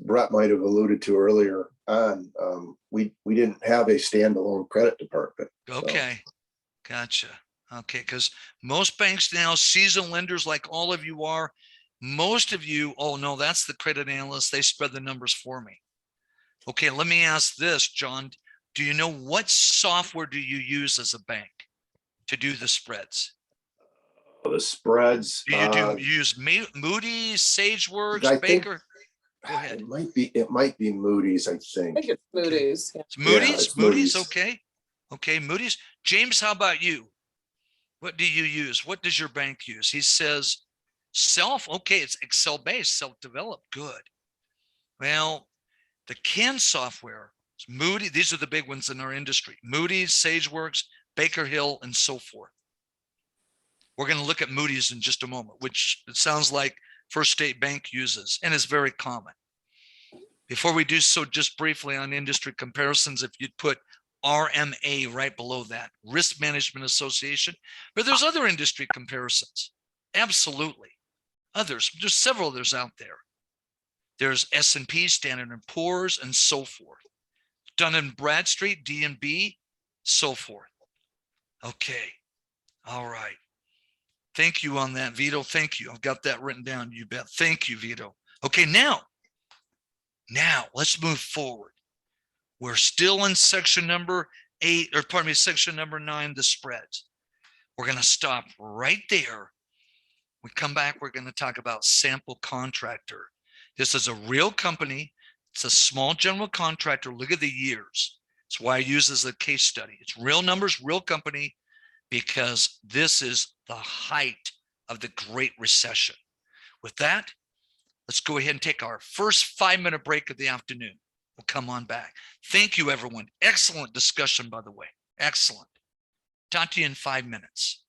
Brett might have alluded to earlier on, we didn't have a standalone credit department. so. Okay, gotcha. Okay, because most banks now, seasoned lenders like all of you are, most of you, oh no, that's the credit analyst. They spread the numbers for me. Okay, let me ask this, John. Do you know what software do you use as a bank to do the spreads? The spreads. Do you use Moody's, SageWorks, I think Baker? Go ahead. It might be Moody's, I I think. think it's Moody's. Yeah. It's Moody's. it's Moody's. Moody's. Okay. Okay. Moody's. James, how about you? What do you use? What does your bank use? He says self. Okay. It's Excel based, self-developed. Good. Well, the CAN software, Moody. These are the big ones in our industry. Moody's, SageWorks, Baker Hill, and so forth. We're going to look at Moody's in just a moment, which it sounds like First State Bank uses and is very common. Before we do so, just briefly on industry comparisons, if you'd put RMA right below that, Risk Management Association, but there's other industry comparisons. Absolutely. Others, there's several others out there. There's S&P, Standard & Poor's, and so forth. Dun & Bradstreet, D&B, so forth. Okay. All right. Thank you on that, Vito. Thank you. I've got that written down. You bet. Thank you, Vito. Okay, now let's move forward. We're still in section number 8, or pardon me, section number 9, the spreads. We're going to stop right there. We come back, we're going to talk about sample contractor. This is a real company. It's a small general contractor. Look at the years. That's why I use this as a case study. It's real numbers, real company, because this is the height of the Great Recession. With that, let's go ahead and take our first 5-minute break of the afternoon. We'll come on back. Thank you, everyone. Excellent discussion, by the way. Excellent. Talk to you in 5 minutes.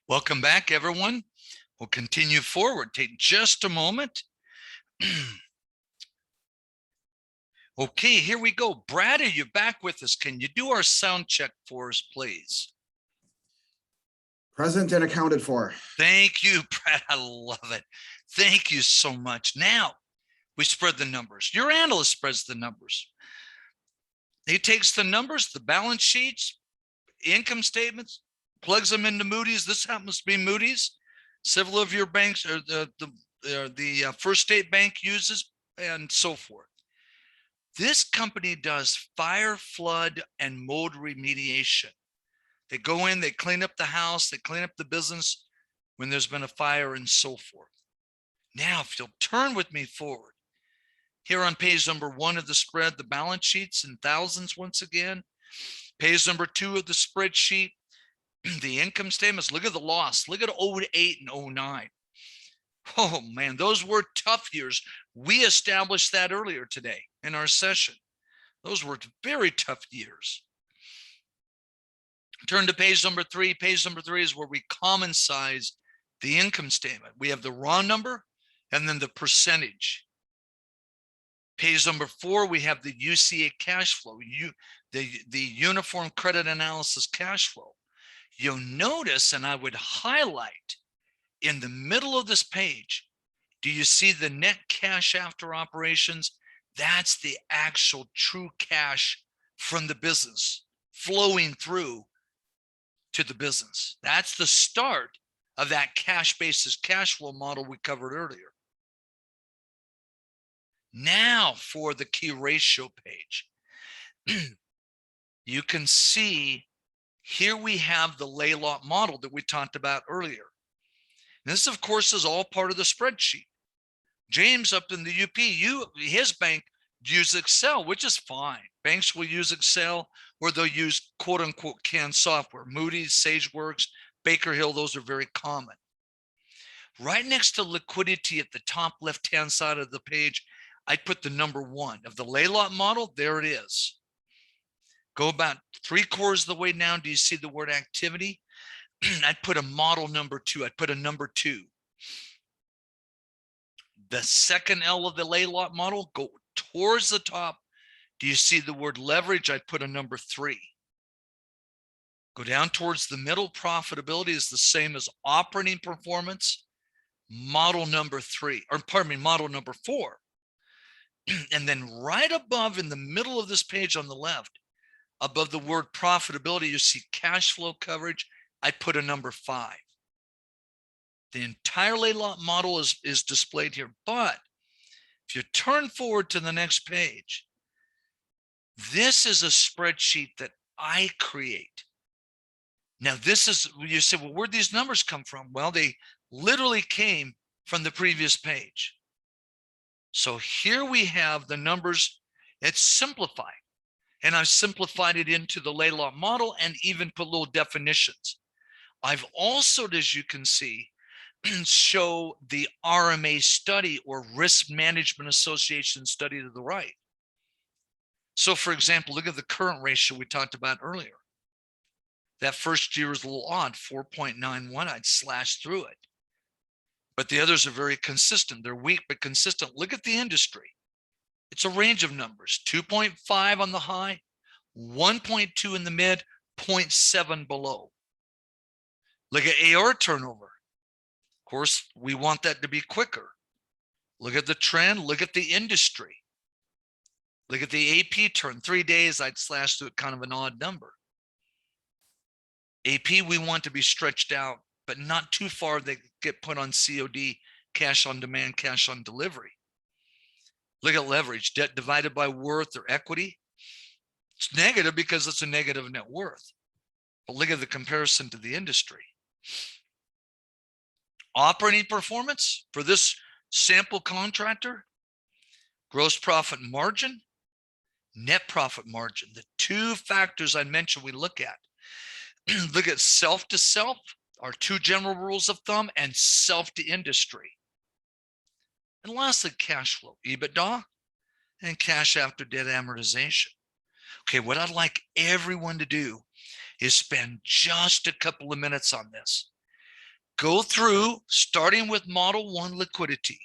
Welcome back, everyone. We'll continue forward. Take just a moment. Okay, here we go. Brad, are you back with us? Can you do our sound check for us, please? Present and accounted for. Thank you, Brad. I love it. Thank you so much. Now, we spread the numbers. Your analyst spreads the numbers. He takes the numbers, the balance sheets, income statements, plugs them into Moody's. This happens to be Moody's. Several of your banks, or the First State Bank uses, and so forth. This company does fire, flood, and mold remediation. They go in, they clean up the house, they clean up the business when there's been a fire and so forth. Now, if you'll turn with me forward, here on page number 1 of the spread, the balance sheets in thousands once again. Page number 2 of the spreadsheet, the income statements. Look at the loss. Look at 08 and 09. Oh man, those were tough years. We established that earlier today in our session. Those were very tough years. Turn to page number 3. Page number 3 is where we common size the income statement. We have the raw number and then the percentage. Page number 4, we have the UCA cash flow, the uniform credit analysis cash flow. You'll notice, and I would highlight in the middle of this page, do you see the net cash after operations? That's the actual true cash from the business flowing through to the business. That's the start of that cash basis cash flow model we covered earlier. Now for the key ratio page. You can see here we have the Laylock model that we talked about earlier. This, of course, is all part of the spreadsheet. James up in the UP, his bank use Excel, which is fine. Banks will use Excel, or they'll use quote unquote canned software. Moody's, SageWorks, Baker Hill, those are very common. Right next to liquidity at the top left-hand side of the page, I put the number 1 of the Laylock model. There it is. Go about 3/4 of the way down. Do you see the word activity? I'd put a model number 2. I'd put a number 2. The second L of the Laylock model, go towards the top. Do you see the word leverage? I'd put a number 3. Go down towards the middle. Profitability is the same as operating performance. Model number 3, or pardon me, model number 4. And then right above in the middle of this page on the left, above the word profitability, you see cash flow coverage. I put a number 5. The entire Laylock model is displayed here. But if you turn forward to the next page, this is a spreadsheet that I create. Now, this is, you say, well, where'd these numbers come from? Well, they literally came from the previous page. So here we have the numbers. It's simplified. And I've simplified it into the Laylock model and even put little definitions. I've also, as you can see, show the RMA study, or Risk Management Association study, to the right. So for example, look at the current ratio we talked about earlier. That first year is a little odd, 4.91. I'd slash through it. But the others are very consistent. They're weak, but consistent. Look at the industry. It's a range of numbers, 2.5 on the high, 1.2 in the mid, 0.7 below. Look at AR turnover. Of course, we want that to be quicker. Look at the trend, look at the industry. Look at the AP turn, 3 days, I'd slash through it, kind of an odd number. AP, we want to be stretched out, but not too far they get put on COD, cash on demand, cash on delivery. Look at leverage, debt divided by worth or equity. It's negative because it's a negative net worth. But look at the comparison to the industry. Operating performance for this sample contractor, gross profit margin, net profit margin, the 2 factors I mentioned we look at. Look at self to self, our 2 general rules of thumb, and self to industry. And lastly, cash flow, EBITDA, and cash after debt amortization. Okay, what I'd like everyone to do is spend just a couple of minutes on this. Go through, starting with model 1 liquidity.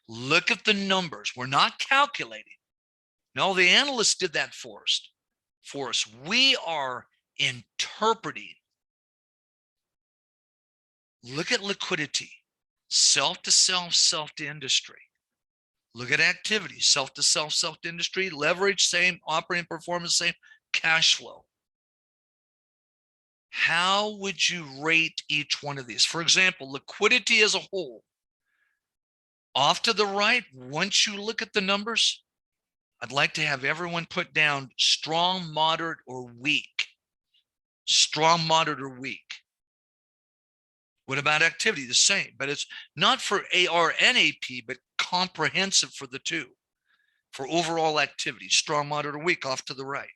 Look at the numbers. We're not calculating. No, the analysts did that for us. We are interpreting. Look at liquidity, self to self, self to industry. Look at activity, self to self, self to industry, leverage, same, operating performance, same, cash flow. How would you rate each one of these? For example, liquidity as a whole. Off to the right, once you look at the numbers, I'd like to have everyone put down strong, moderate, or weak. Strong, moderate, or weak. What about activity? The same, but it's not for AR and AP, but comprehensive for the two. For overall activity, strong, moderate, or weak, off to the right.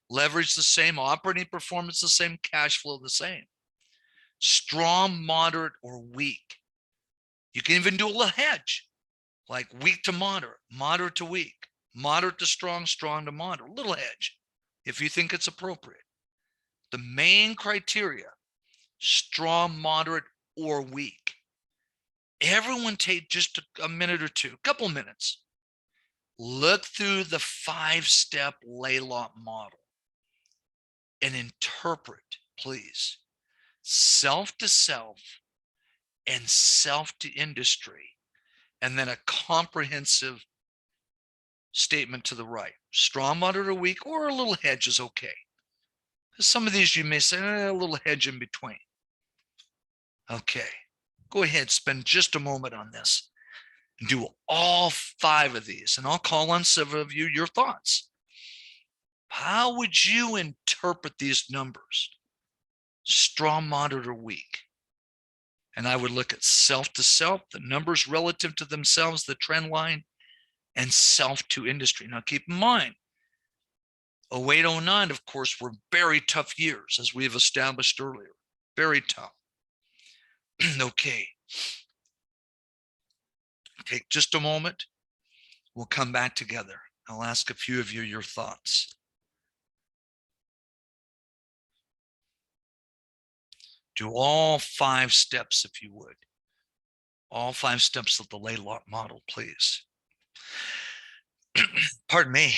Leverage the same, operating performance the same, cash flow the same. Strong, moderate, or weak. You can even do a little hedge, like weak to moderate, moderate to weak, moderate to strong, strong to moderate, a little hedge, if you think it's appropriate. The main criteria, strong, moderate, or weak. Everyone take just a minute or two, a couple minutes. Look through the 5-step laylock model and interpret, please, self to self and self to industry, and then a comprehensive statement to the right. Strong, moderate, or weak, or a little hedge is okay. Some of these you may say, a little hedge in between. Okay, go ahead, spend just a moment on this. Do all 5 of these, and I'll call on several of you your thoughts. How would you interpret these numbers? Strong, moderate, or weak? And I would look at self to self, the numbers relative to themselves, the trend line, and self to industry. Now keep in mind, 08, 09, of course, were very tough years, as we have established earlier. Very tough. Okay. Take just a moment. We'll come back together. I'll ask a few of you your thoughts. Do all 5 steps, if you would. All 5 steps of the laylock model, please. Pardon me.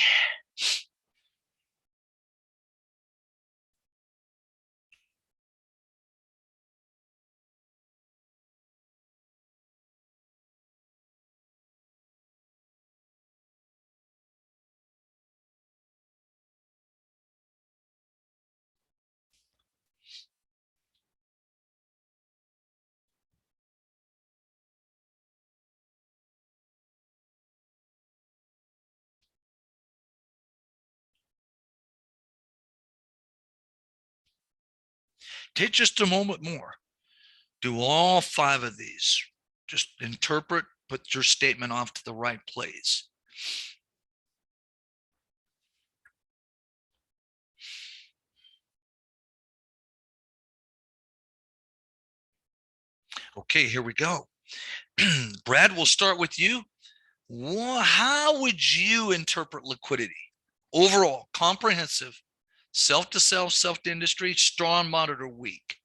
Take just a moment more. Do all 5 of these. Just interpret, put your statement off to the right place. Okay, here we go. Brad, we'll start with you. How would you interpret liquidity? Overall, comprehensive, self to self, self to industry, strong, moderate, or weak?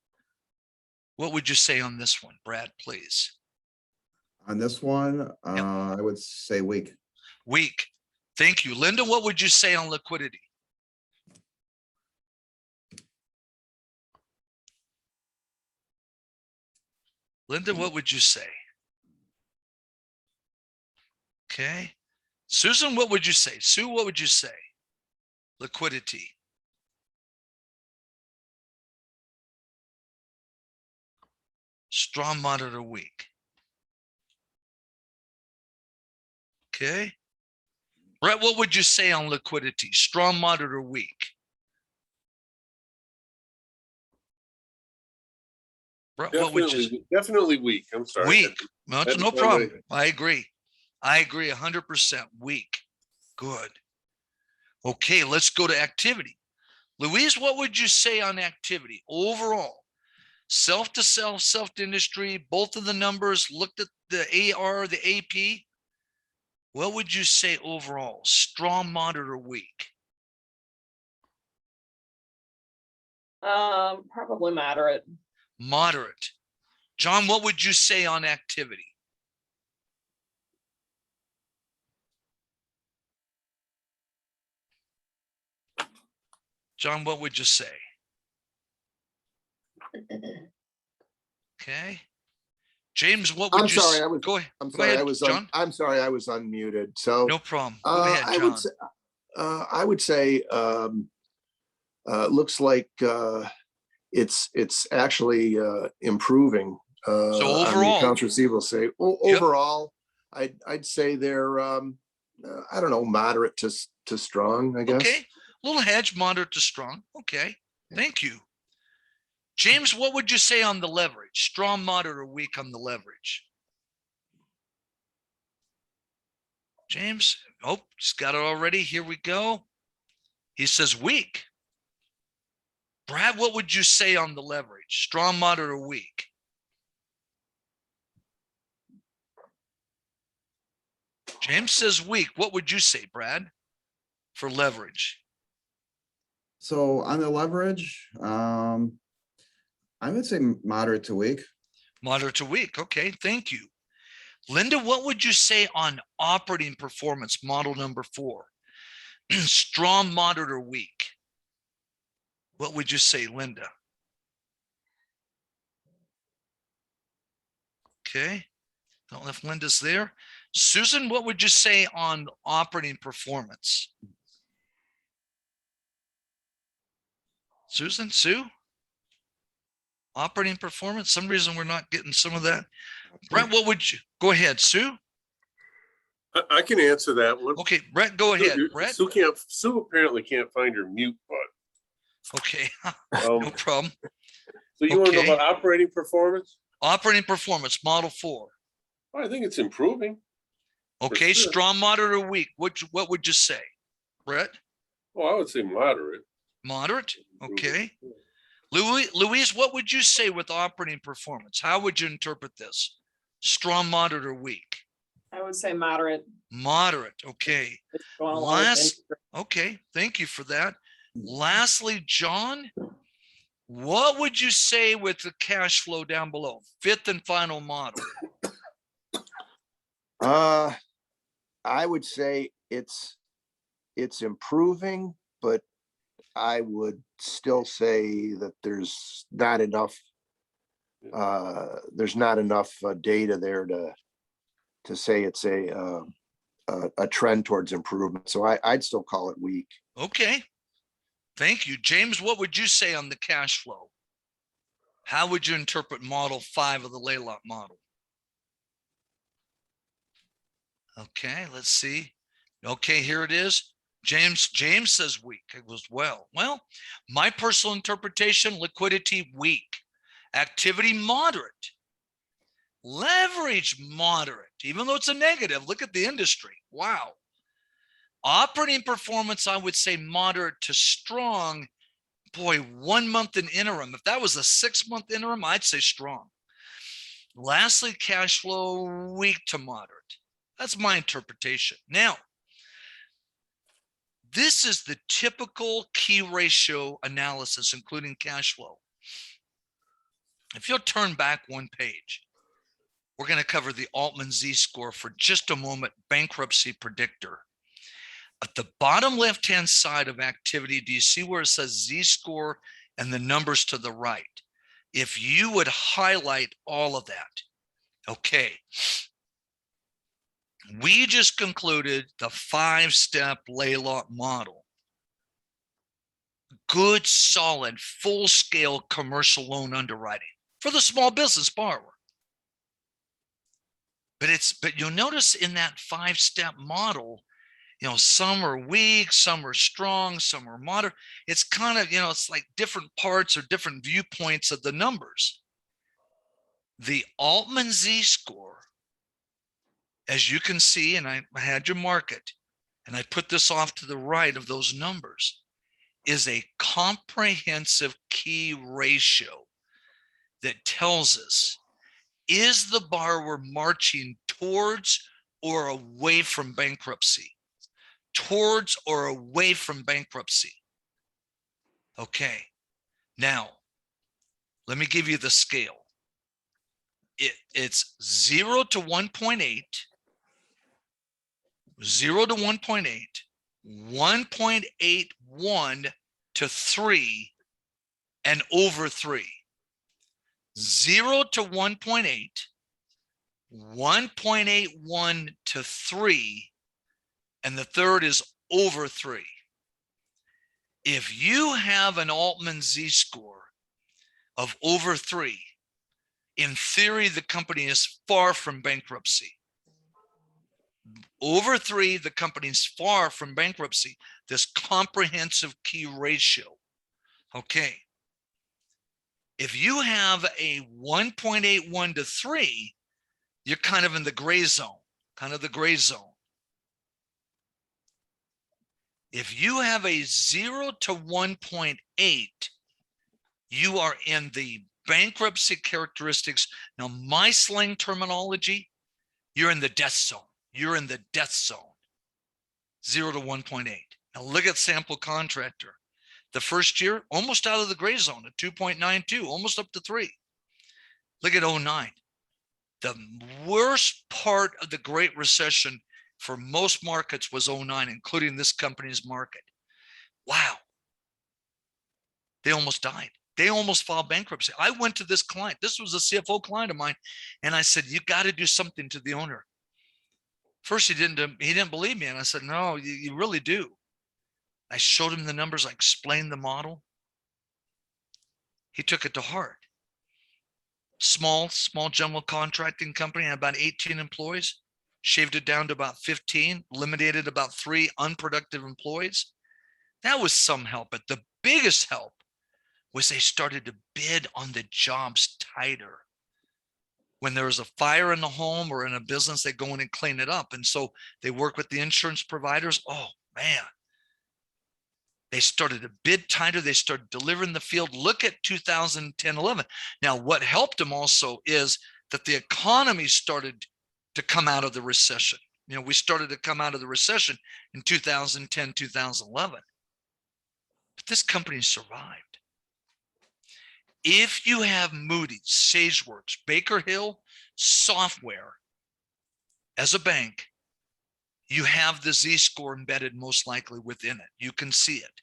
What would you say on this one, Brad, please? On this one, I would say weak. Weak. Thank you. Linda, what would you say on liquidity? Linda, what would you say? Okay. Susan, what would you say? Sue, what would you say? Liquidity. Strong, moderate, or weak? Okay. Brett, what would you say on liquidity? Strong, moderate, or weak? Brett, what would you say? Definitely weak. I'm sorry. Weak. No problem. I agree. I agree 100% weak. Good. Okay, let's go to activity. Louise, what would you say on activity overall? Self to self, self to industry, both of the numbers, looked at the AR, the AP. What would you say overall? Strong, moderate, or weak? Probably moderate. Moderate. John, what would you say on activity? John, what would you say? Okay. James, what would I'm you sorry, say? I was, Go ahead. I'm Go sorry, ahead, I was, John. I'm sorry, I was unmuted. So, No problem. Go ahead, I John. would say, looks like, it's actually, improving, So on the overall, accounts receivable say, overall, I'd say they're, I don't know, moderate to strong, I guess. okay. Little hedge, moderate to strong. Okay. Thank you. James, what would you say on the leverage? Strong, moderate, or weak on the leverage? James, oh, he's got it already. Here we go. He says weak. Brad, what would you say on the leverage? Strong, moderate, or weak? James says weak. What would you say, Brad, for leverage? So on the leverage, I would say moderate to weak. Moderate to weak. Okay, thank you. Linda, what would you say on operating performance, model number 4? Strong, moderate, or weak? What would you say, Linda? Okay, don't know if Linda's there. Susan, what would you say on operating performance? Susan, Sue? Operating performance? Some reason we're not getting some of that. Brett, what would you, go ahead, Sue? I can answer that one. Okay, Brett, go ahead. Brett? Sue apparently can't find her mute button. Okay, no problem. So you want to know Okay. about operating performance? Operating performance, model 4. Well, I think it's improving. Okay, sure. strong, moderate, or weak? What would you say, Brett? Well, I would say moderate. Moderate? Okay. Louise, what would you say with operating performance? How would you interpret this? Strong, moderate, or weak? I would say moderate. Moderate. Okay. It's going along with interest rate. Okay. Thank you for that. Lastly, John, what would you say with the cash flow down below? 5th and final model. I would say it's improving, but I would still say that there's not enough data there to say it's a trend towards improvement. So I'd still call it weak. Okay. Thank you. James, what would you say on the cash flow? How would you interpret model 5 of the laylock model? Okay, let's see. Okay, here it is. James says weak as well. Well, my personal interpretation, liquidity weak, activity moderate, leverage moderate, even though it's a negative. Look at the industry. Wow. Operating performance, I would say moderate to strong. Boy, 1 month in interim. If that was a 6-month interim, I'd say strong. Lastly, cash flow weak to moderate. That's my interpretation. Now, this is the typical key ratio analysis, including cash flow. If you'll turn back one page, we're going to cover the Altman Z-score for just a moment, bankruptcy predictor. At the bottom left-hand side of activity, do you see where it says Z-score and the numbers to the right? If you would highlight all of that, okay. We just concluded the 5-step laylock model. Good, solid, full-scale commercial loan underwriting for the small business borrower. But you'll notice in that 5-step model, you know, some are weak, some are strong, some are moderate. It's kind of, you know, it's like different parts or different viewpoints of the numbers. The Altman Z-score, as you can see, and I had you mark it, and I put this off to the right of those numbers, is a comprehensive key ratio that tells us, is the borrower marching towards or away from bankruptcy? Towards or away from bankruptcy? Okay, now, let me give you the scale. It's 0 to 1.8, 0 to 1.8, 1.81 to 3, and over 3. 0 to 1.8, 1.81 to 3, and the third is over 3. If you have an Altman Z-score of over 3, in theory, the company is far from bankruptcy. Over 3, the company is far from bankruptcy. This comprehensive key ratio. Okay. If you have a 1.81 to 3, you're kind of in the gray zone, If you have a 0 to 1.8, you are in the bankruptcy characteristics. Now, my slang terminology, you're in the death zone. 0 to 1.8. Now look at sample contractor. The first year, almost out of the gray zone at 2.92, almost up to 3. Look at 09. The worst part of the Great Recession for most markets was 09, including this company's market. Wow. They almost died. They almost filed bankruptcy. I went to this client. This was a CFO client of mine. And I said, you got to do something to the owner. First, he didn't believe me. And I said, no, you really do. I showed him the numbers. I explained the model. He took it to heart. Small general contracting company, had about 18 employees, shaved it down to about 15, eliminated about 3 unproductive employees. That was some help. But the biggest help was they started to bid on the jobs tighter. When there was a fire in the home or in a business, they go in and clean it up. And so they work with the insurance providers. Oh, man. They started to bid tighter. They started delivering the field. Look at 2010, 11. Now, what helped them also is that the economy started to come out of the recession. You know, we started to come out of the recession in 2010, 2011. But this company survived. If you have Moody's, SageWorks, Baker Hill software as a bank, you have the Z-score embedded most likely within it. You can see it.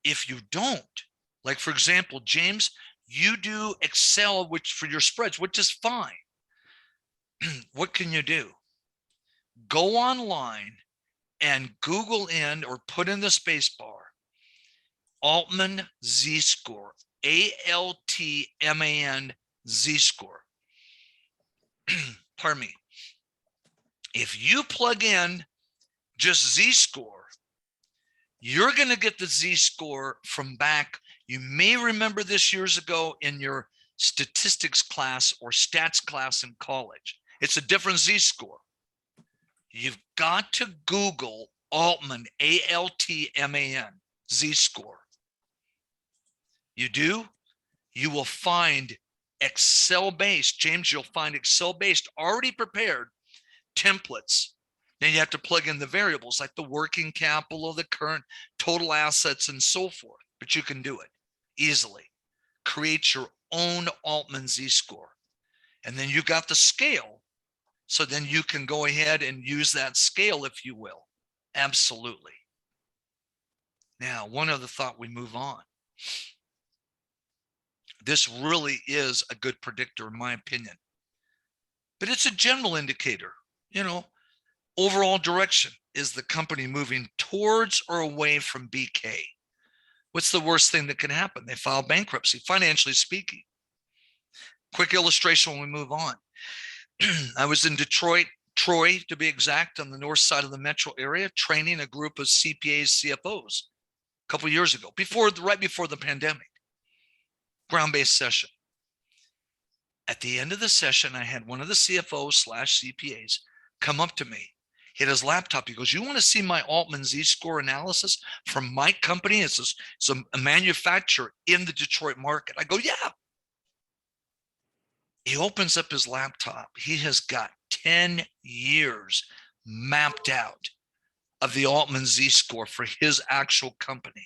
If you don't, like for example, James, you do Excel which for your spreads, which is fine. What can you do? Go online and Google in or put in the space bar, Altman Z-score, ALTMAN Z-score. Pardon me. If you plug in just Z-score, you're going to get the Z-score from back. You may remember this years ago in your statistics class or stats class in college. It's a different Z-score. You've got to Google Altman, ALTMAN, Z-score. You do, you will find Excel-based, James, you'll find Excel-based, already prepared templates. Then you have to plug in the variables like the working capital, the current total assets, and so forth. But you can do it easily. Create your own Altman Z-score. And then you got the scale. So then you can go ahead and use that scale, if you will. Absolutely. Now, one other thought, we move on. This really is a good predictor, in my opinion. But it's a general indicator, you know. Overall direction. Is the company moving towards or away from BK? What's the worst thing that can happen? They file bankruptcy, financially speaking. Quick illustration when we move on. I was in Detroit, Troy to be exact, on the north side of the metro area, training a group of CPAs, CFOs a couple of years ago, right before the pandemic. Ground-based session. At the end of the session, I had one of the CFOs / CPAs come up to me, hit his laptop. He goes, you want to see my Altman Z-score analysis from my company? It's a manufacturer in the Detroit market. I go, yeah. He opens up his laptop. He has got 10 years mapped out of the Altman Z-score for his actual company.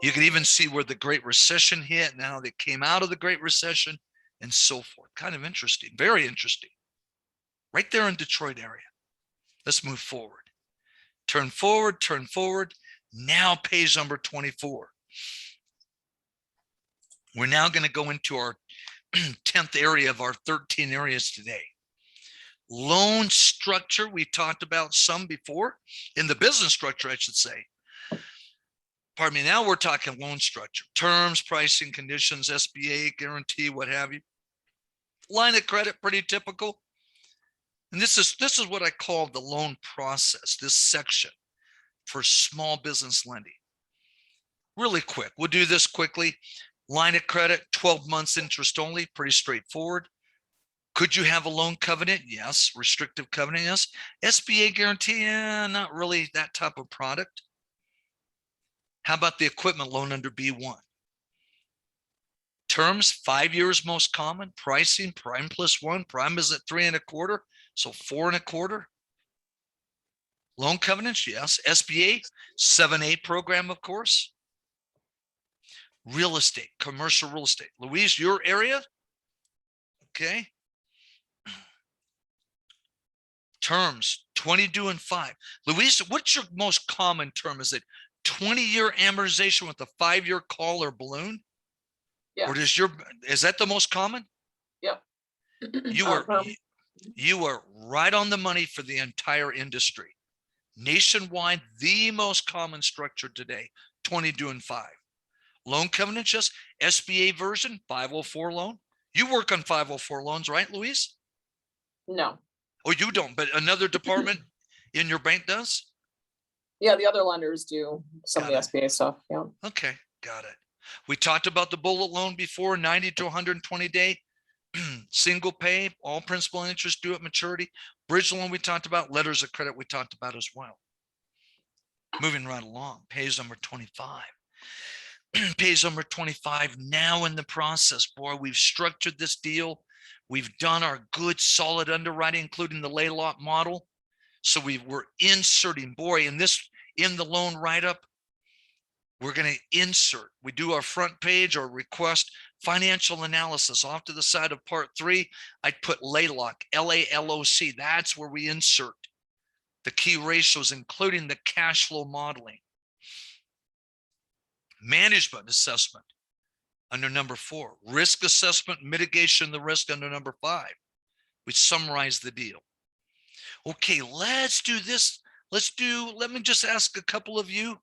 You can even see where the Great Recession hit and how they came out of the Great Recession and so forth. Kind of interesting, very interesting. Right there in Detroit area. Let's move forward. Turn forward, turn forward. Now page number 24. We're now going to go into our 10th area of our 13 areas today. Loan structure, we talked about some before. In the business structure, I should say. Pardon me, now we're talking loan structure. Terms, pricing, conditions, SBA, guarantee, what have you. Line of credit, pretty typical. And this is what I call the loan process, this section for small business lending. Really quick, we'll do this quickly. Line of credit, 12 months interest only, pretty straightforward. Could you have a loan covenant? Yes. Restrictive covenant? Yes. SBA guarantee? Not really that type of product. How about the equipment loan under B1? Terms, 5 years most common. Pricing, prime plus 1. Prime is at 3 1/4, so 4 1/4. Loan covenants, yes. SBA, 7(a) program, of course. Real estate, commercial real estate. Louise, your area? Okay. Terms, 20 due in 5. Louise, what's your most common term? Is it 20-year amortization with a 5-year call or balloon? Yeah. Or is that the most common? Yep. You are right on the money for the entire industry. Nationwide, the most common structure today, 20 due in 5. Loan covenant, just SBA version, 504 loan. You work on 504 loans, right, Louise? No. Oh, you don't, but another department in your bank does? Yeah, the other lenders do some of the Got SBA stuff. Yeah. Okay, got it. We talked about the bullet loan before, 90 to 120 day, single pay, all principal and interest due at maturity. Bridge loan we talked about, letters of credit we talked about as well. Moving right along, page number 25. Page number 25, now in the process. Boy, we've structured this deal. We've done our good solid underwriting, including the laylock model. So we're inserting, boy, in the loan write-up, we're going to insert. We do our front page or request financial analysis. Off to the side of part 3, I'd put laylock, LALOC. That's where we insert the key ratios, including the cash flow modeling. Management assessment under number 4. Risk assessment, mitigation of the risk under number 5. We summarize the deal. Okay, let's do this. Let me just ask a couple of you.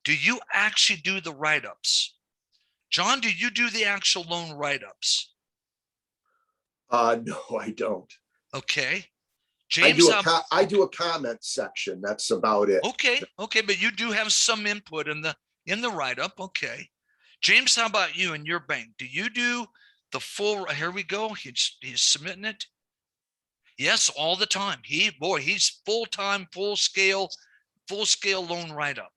Do you actually do the write-ups? John, do you do the actual loan write-ups? No, I don't. Okay. James, I do a comment section. That's about it. Okay, but you do have some input in the write-up. Okay. James, how about you in your bank? Do you do the full, here we go. He's submitting it. Yes, all the time. He's full-time, full-scale loan write-up.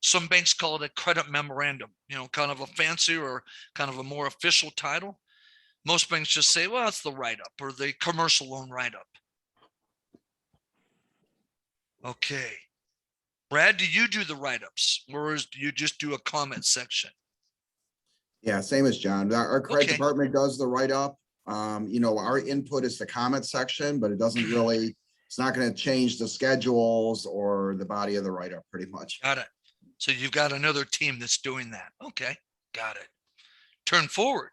Some banks call it a credit memorandum, kind of a fancy or kind of a more official title. Most banks just say, well, it's the write-up or the commercial loan write-up. Okay. Brad, do you do the write-ups or do you just do a comment section? Yeah, same as John. Our credit Okay. department does the write-up. Our input is the comment section, but it doesn't really, it's not going to change the schedules or the body of the write-up pretty much. Got it. So you've got another team that's doing that. Okay, got it. Turn forward.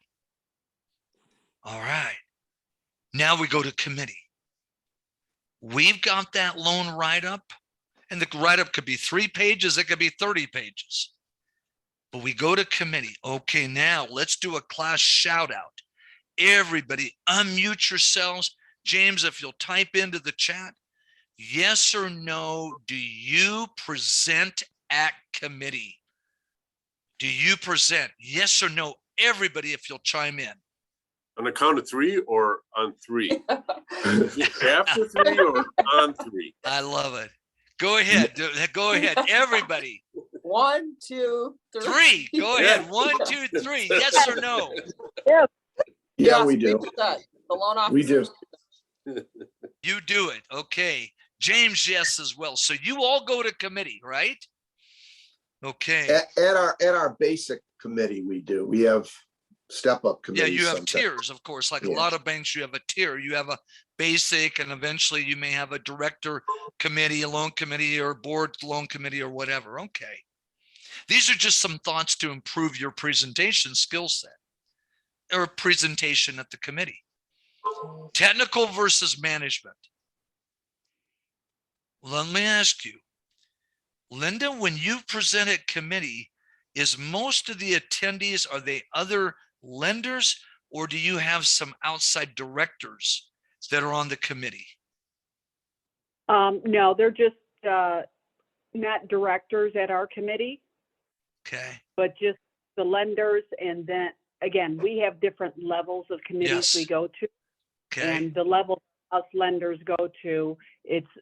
All right. Now we go to committee. We've got that loan write-up, and the write-up could be 3 pages, it could be 30 pages. But we go to committee. Okay, now let's do a class shout out. Everybody unmute yourselves. James, if you'll type into the chat, yes or no, do you present at committee? Do you present? Yes or no? Everybody, if you'll chime in. On the count of 3 or on 3? Is it after 3 or on 3? I love it. Go ahead. Go ahead. Everybody. 1, 2, 3. 3. Go ahead. 1, 2, 3. Yes or no? Yeah, Yes, we do. The loan officer. We do. You do it. Okay. James, yes, as well. So you all go to committee, right? Okay. At our basic committee, we do. We have step up Yeah, committees. you have sometimes. tiers, of course. Like a Yeah. lot of banks, you have a tier. You have a basic, and eventually you may have a director committee, a loan committee, or board loan committee, or whatever. Okay. These are just some thoughts to improve your presentation skill set or presentation at the committee. Technical versus management. Let me ask you, Linda, when you present at committee, is most of the attendees, are they other lenders, or do you have some outside directors that are on the committee? No, they're just not directors at our committee, Okay. but just the lenders. And then again, we have different levels of committees we Yes. go to. Okay. And the level us lenders go to,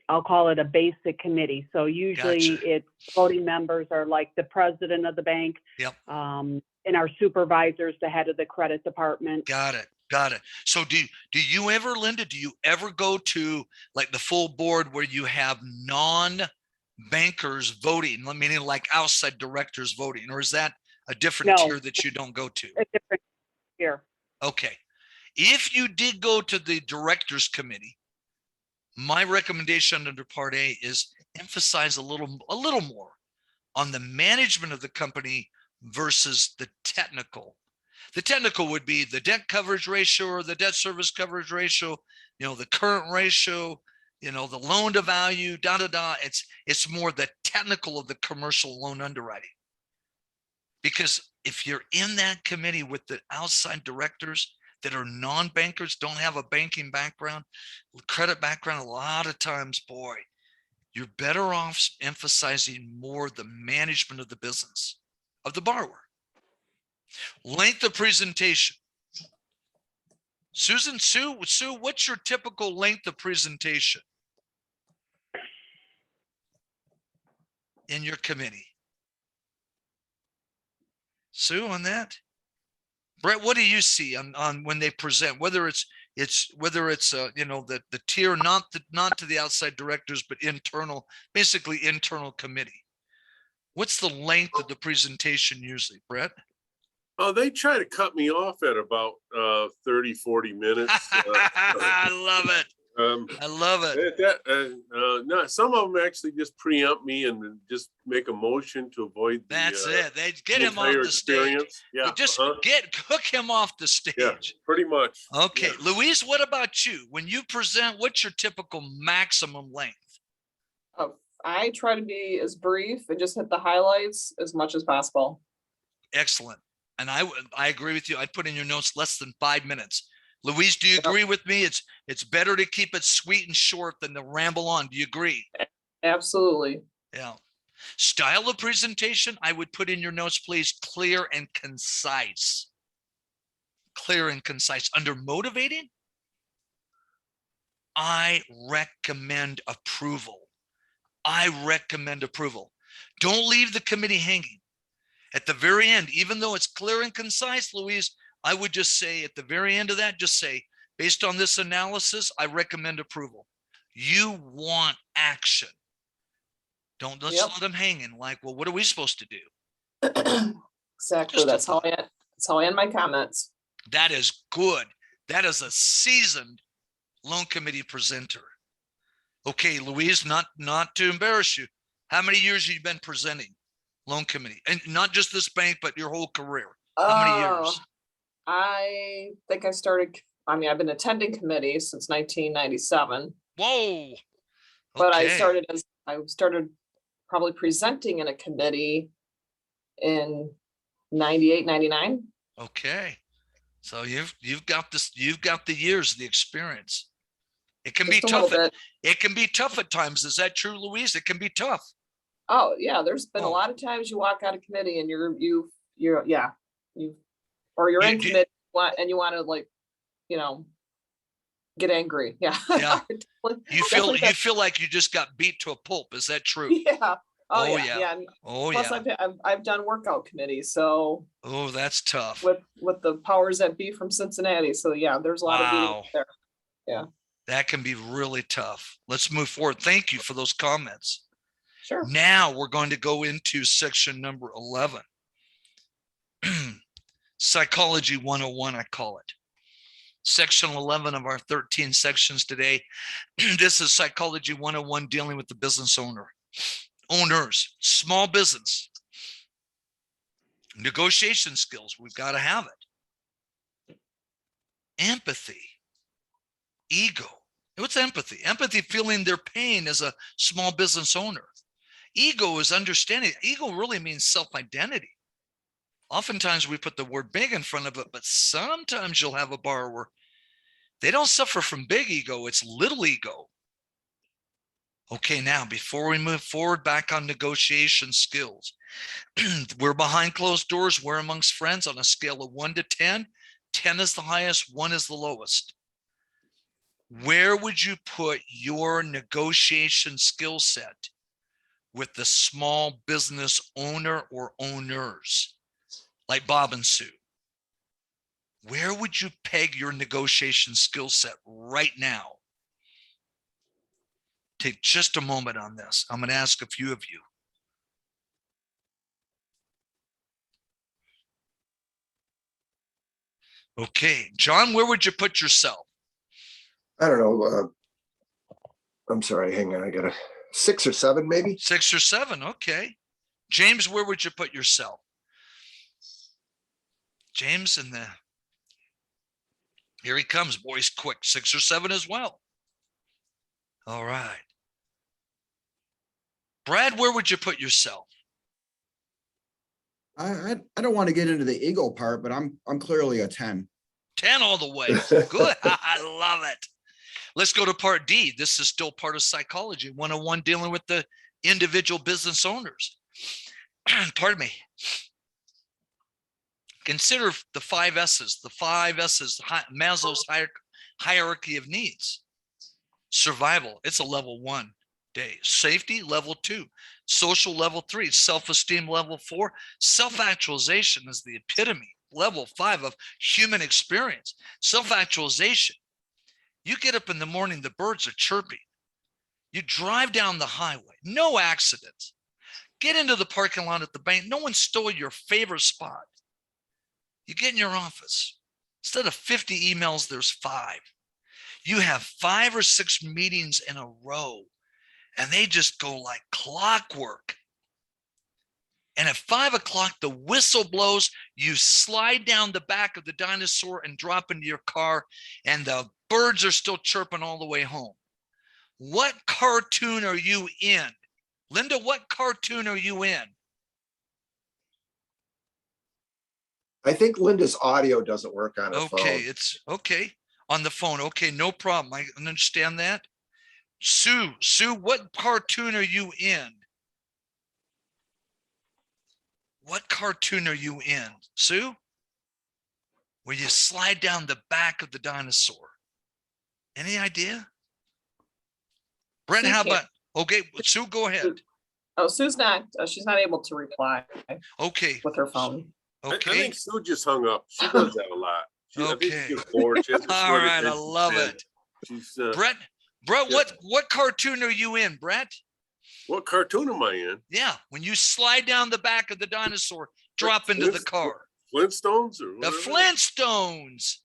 I'll call it a basic committee. So usually Gotcha. it's voting members are like the president of the bank. Yep. And our supervisors, the head of the credit department. Got it. Got it. So do you ever, Linda, do you ever go to like the full board where you have non-bankers voting, meaning like outside directors voting, or is that a different No. tier that you don't go to? A different here. Okay. If you did go to the directors committee, my recommendation under part A is emphasize a little more on the management of the company versus the technical. The technical would be the debt coverage ratio or the debt service coverage ratio, the current ratio, the loan to value, It's more the technical of the commercial loan underwriting. Because if you're in that committee with the outside directors that are non-bankers, don't have a banking background, credit background, a lot of times, boy, you're better off emphasizing more the management of the business of the borrower. Length of presentation. Sue, what's your typical length of presentation in your committee? Sue, on that? Brett, what do you see on when they present, whether it's the tier, not to the outside directors, but internal, basically internal committee? What's the length of the presentation usually, Brett? Oh, they try to cut me off at about 30, 40 minutes. I love it. I love it. No, some of them actually just preempt me and just make a motion to avoid the, That's it. They get the him off entire the stage. experience. Yeah, Just hook him off the stage. yeah, pretty much. Okay, Yeah. Louise, what about you? When you present, what's your typical maximum length? I try to be as brief and just hit the highlights as much as possible. Excellent. And I agree with you. I'd put in your notes less than 5 minutes. Louise, do you agree with me? It's better to keep it sweet and short than to ramble on. Do you agree? Absolutely. Yeah. Style of presentation, I would put in your notes, please, clear and concise. Clear and concise. Under motivating, I recommend approval. I recommend approval. Don't leave the committee hanging. At the very end, even though it's clear and concise, Louise, I would just say at the very end of that, just say, based on this analysis, I recommend approval. You want action. Don't let's let them hanging like, well, what are we supposed to do? Exactly. That's how I end my comments. That is good. That is a seasoned loan committee presenter. Okay, Louise, not to embarrass you. How many years have you been presenting loan committee? And not just this bank, but your whole career. How many years? I think I've been attending committees since 1997. Whoa. Okay. But I started probably presenting in a committee in 98, 99. Okay. So you've got the years, the experience. It can be tough. It can be tough at times. Is that true, Louise? It can be tough. Oh yeah, there's been a lot of times you walk out of committee and you're in committee and you want to get angry. Yeah. Yeah. You feel like you just got beat to a pulp. Is that true? Yeah. Oh yeah. Yeah. Plus, I've done workout committees, so. Oh, that's tough. With the powers that be from Cincinnati, so yeah, there's a lot of beating there. Yeah. That can be really tough. Let's move forward. Thank you for those comments. Sure. Now we're going to go into section number 11. Psychology 101, I call it. Section 11 of our 13 sections today. This is Psychology 101, dealing with the business owner. Owners, small business. Negotiation skills, we've got to have it. Empathy. Ego. What's empathy? Empathy, feeling their pain as a small business owner. Ego is understanding. Ego really means self-identity. Oftentimes we put the word big in front of it, but sometimes you'll have a borrower, they don't suffer from big ego, it's little ego. Okay, now before we move forward, back on negotiation skills. We're behind closed doors, we're amongst friends on a scale of 1 to 10. 10 is the highest, 1 is the lowest. Where would you put your negotiation skill set with the small business owner or owners like Bob and Sue? Where would you peg your negotiation skill set right now? Take just a moment on this. I'm going to ask a few of you. Okay, John, where would you put yourself? I don't know. I'm sorry, hang on. I got a 6 or 7, maybe. 6 or 7, okay. James, where would you put yourself? James, here he comes, boys, quick. 6 or 7 as well. All right. Brad, where would you put yourself? I don't want to get into the ego part, but I'm clearly a 10. 10 all the way. Good. I love it. Let's go to part D. This is still part of Psychology 101, dealing with the individual business owners. Pardon me. Consider the 5 S's. The 5 S's, Maslow's hierarchy of needs. Survival, it's a level 1 day. Safety, level 2. Social, level 3. Self-esteem, level 4. Self-actualization is the epitome, level 5 of human experience. Self-actualization. You get up in the morning, the birds are chirping. You drive down the highway, no accidents. Get into the parking lot at the bank, no one stole your favorite spot. You get in your office. Instead of 50 emails, there's 5. You have 5 or 6 meetings in a row, and they just go like clockwork. And at 5 o'clock, the whistle blows, you slide down the back of the dinosaur and drop into your car, and the birds are still chirping all the way home. What cartoon are you in? Linda, what cartoon are you in? I think Linda's audio doesn't work on her phone. Okay, it's okay. On the phone. Okay, no problem. I understand that. Sue, what cartoon are you in? What cartoon are you in, Sue? Where you slide down the back of the dinosaur. Any idea? Brent, how about, okay, Sue, go ahead. Oh, Sue's not, she's not able to reply Okay, with her phone. I okay. think Sue just hung up. She does that a lot. I think Okay. she's bored. She has to All sort right, I attention love span. it. She's Brett, yeah. what cartoon are you in, Brett? What cartoon am I in? Yeah, when you slide down the back of the dinosaur, drop into the car. Flintstones or The whatever? Flintstones.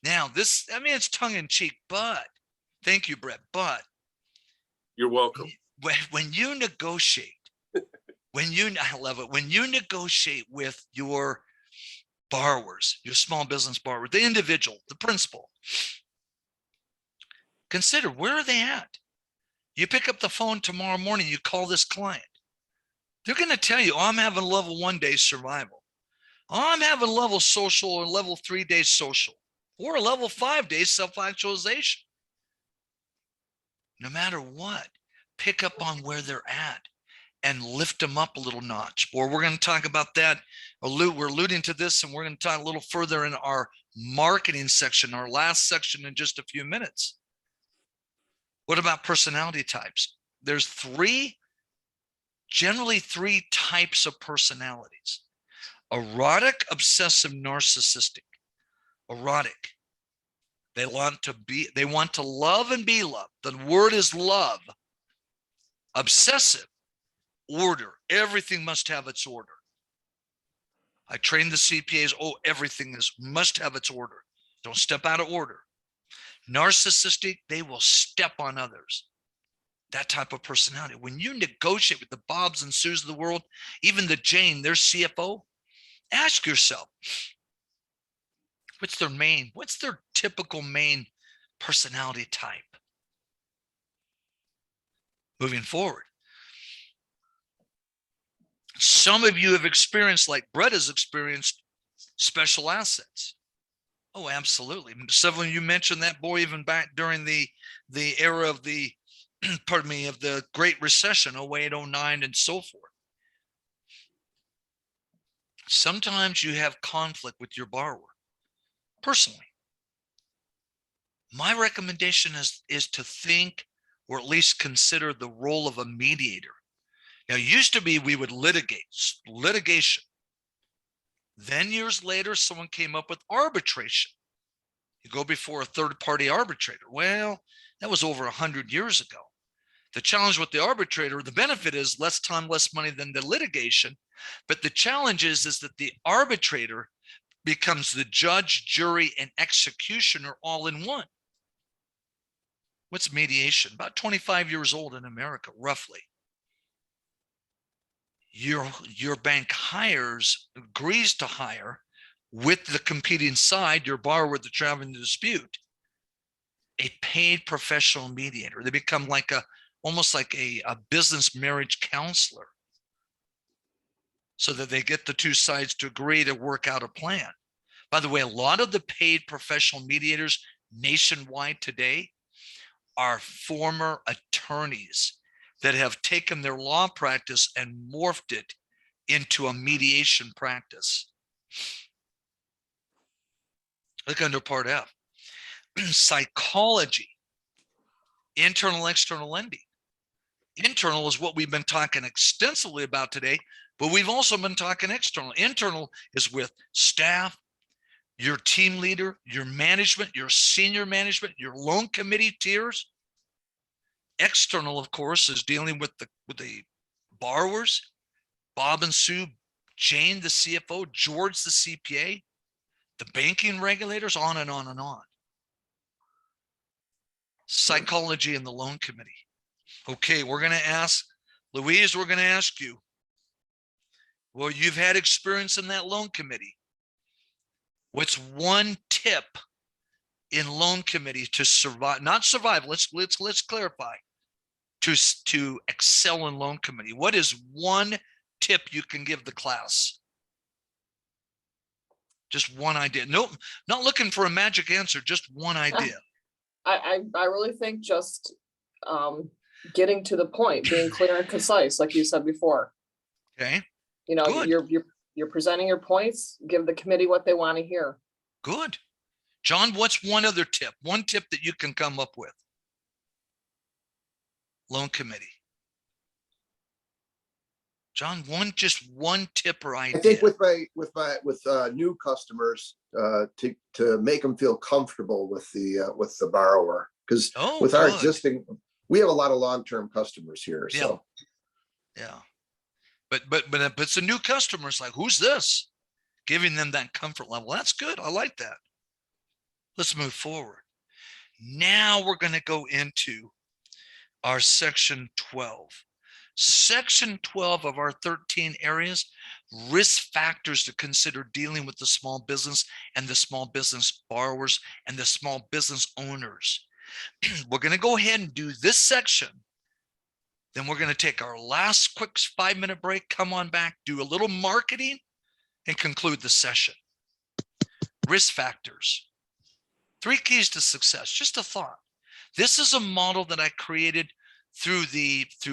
Now this, I mean, it's tongue in cheek, but thank you, Brett. But You're welcome. when you negotiate, I love it. When you negotiate with your borrowers, your small business borrower, the individual, the principal, consider, where are they at? You pick up the phone tomorrow morning, you call this client. They're going to tell you, oh, I'm having level 1 day survival. Oh, I'm having level social or level 3 days social or a level 5 days self-actualization. No matter what, pick up on where they're at and lift them up a little notch. Or we're going to talk about that. We're alluding to this, and we're going to talk a little further in our marketing section, our last section, in just a few minutes. What about personality types? There's generally 3 types of personalities. Erotic, obsessive, narcissistic. Erotic. They want to love and be loved. The word is love. Obsessive, order. Everything must have its order. I train the CPAs. Oh, everything must have its order. Don't step out of order. Narcissistic, they will step on others. That type of personality. When you negotiate with the Bobs and Sues of the world, even the Jane, their CFO, ask yourself, what's their typical main personality type? Moving forward. Some of you have experienced, like Brett has experienced, special assets. Oh, absolutely. Several of you mentioned that, boy, even back during the era of the, pardon me, of the Great Recession, 08, 09, and so forth. Sometimes you have conflict with your borrower. Personally, my recommendation is to think, or at least consider, the role of a mediator. Now, it used to be we would litigation. Then years later, someone came up with arbitration. You go before a third-party arbitrator. Well, that was over 100 years ago. The challenge with the arbitrator, the benefit is less time, less money than the litigation. But the challenge is that the arbitrator becomes the judge, jury, and executioner all in one. What's mediation? About 25 years old in America, roughly. Your bank agrees to hire with the competing side, your borrower that's having the dispute, a paid professional mediator. They become almost like a business marriage counselor, so that they get the two sides to agree to work out a plan. By the way, a lot of the paid professional mediators nationwide today are former attorneys that have taken their law practice and morphed it into a mediation practice. Look under part F. Psychology, internal, external lending. Internal is what we've been talking extensively about today, but we've also been talking external. Internal is with staff, your team leader, your management, your senior management, your loan committee tiers. External, of course, is dealing with the borrowers, Bob and Sue, Jane, the CFO, George, the CPA, the banking regulators, on and on and on. Psychology and the loan committee. Okay, we're going to ask, Louise, we're going to ask you, well, you've had experience in that loan committee. What's one tip in loan committee to survive, not survive, let's clarify, to excel in loan committee? What is one tip you can give the class? Just one idea. No, not looking for a magic answer, just one idea. I really think just getting to the point, being clear and concise, like you said before. Okay. You know, Good. you're presenting your points, give the committee what they want to hear. Good. John, what's one other tip? One tip that you can come up with? Loan committee. John, just one tip or idea. I think with new customers, to make them feel comfortable with the borrower, because with our existing, we have a lot of long-term customers here. Yeah. So yeah, but it's the new customers, like, who's this? Giving them that comfort level. That's good. I like that. Let's move forward. Now we're going to go into our section 12. Section 12 of our 13 areas, risk factors to consider dealing with the small business and the small business borrowers and the small business owners. We're going to go ahead and do this section. Then we're going to take our last quick 5-minute break, come on back, do a little marketing, and conclude the session. Risk factors. 3 keys to success. Just a thought. This is a model that I created through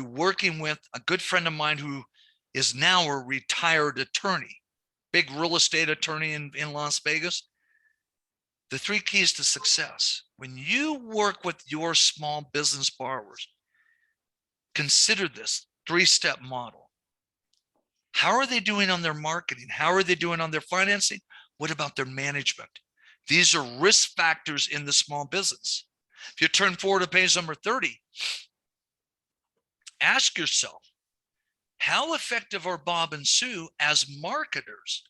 working with a good friend of mine who is now a retired attorney, big real estate attorney in Las Vegas. The 3 keys to success. When you work with your small business borrowers, consider this 3-step model. How are they doing on their marketing? How are they doing on their financing? What about their management? These are risk factors in the small business. If you turn forward to page number 30, ask yourself, how effective are Bob and Sue as marketers?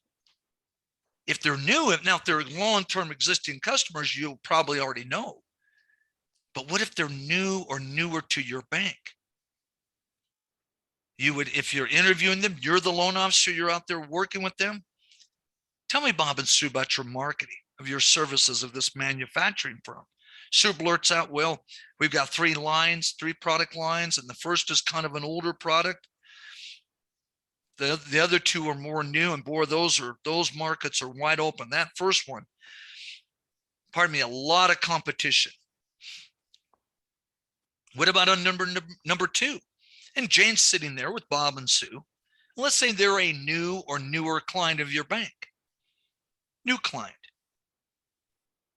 If they're new, if they're long-term existing customers, you'll probably already know. But what if they're new or newer to your bank? You would, if you're interviewing them, you're the loan officer, you're out there working with them. Tell me, Bob and Sue, about your marketing of your services of this manufacturing firm. Sue blurts out, well, we've got three product lines, and the first is kind of an older product. The other two are more new, and boy, those markets are wide open. That first one, pardon me, a lot of competition. What about on number two? And Jane's sitting there with Bob and Sue. Let's say they're a new or newer client of your bank. New client.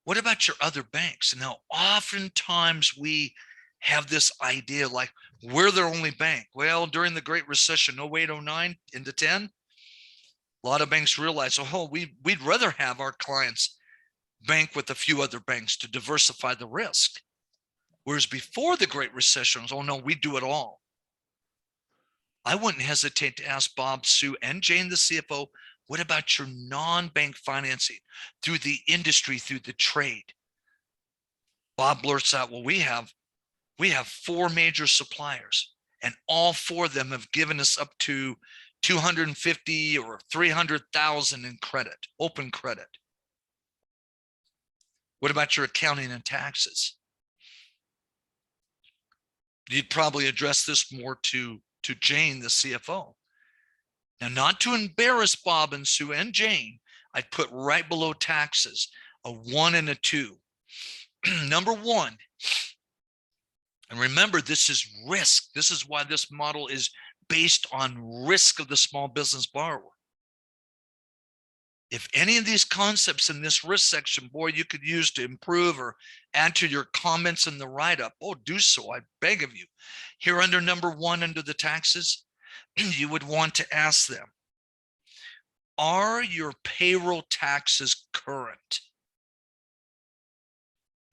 What about your other banks? Now, oftentimes we have this idea like we're their only bank. Well, during the Great Recession, 08, 09 into 10, a lot of banks realized, oh, we'd rather have our clients bank with a few other banks to diversify the risk. Whereas before the Great Recession, oh no, we do it all. I wouldn't hesitate to ask Bob, Sue, and Jane, the CFO, what about your non-bank financing through the industry, through the trade? Bob blurts out, well, we have 4 major suppliers, and all 4 of them have given us up to 250 or 300,000 in credit, open credit. What about your accounting and taxes? You'd probably address this more to Jane, the CFO. Now, not to embarrass Bob and Sue and Jane, I'd put right below taxes a 1 and a 2. Number 1, and remember, this is risk. This is why this model is based on risk of the small business borrower. If any of these concepts in this risk section, boy, you could use to improve or add to your comments in the write-up, oh, do so, I beg of you. Here under number 1, under the taxes, you would want to ask them, are your payroll taxes current?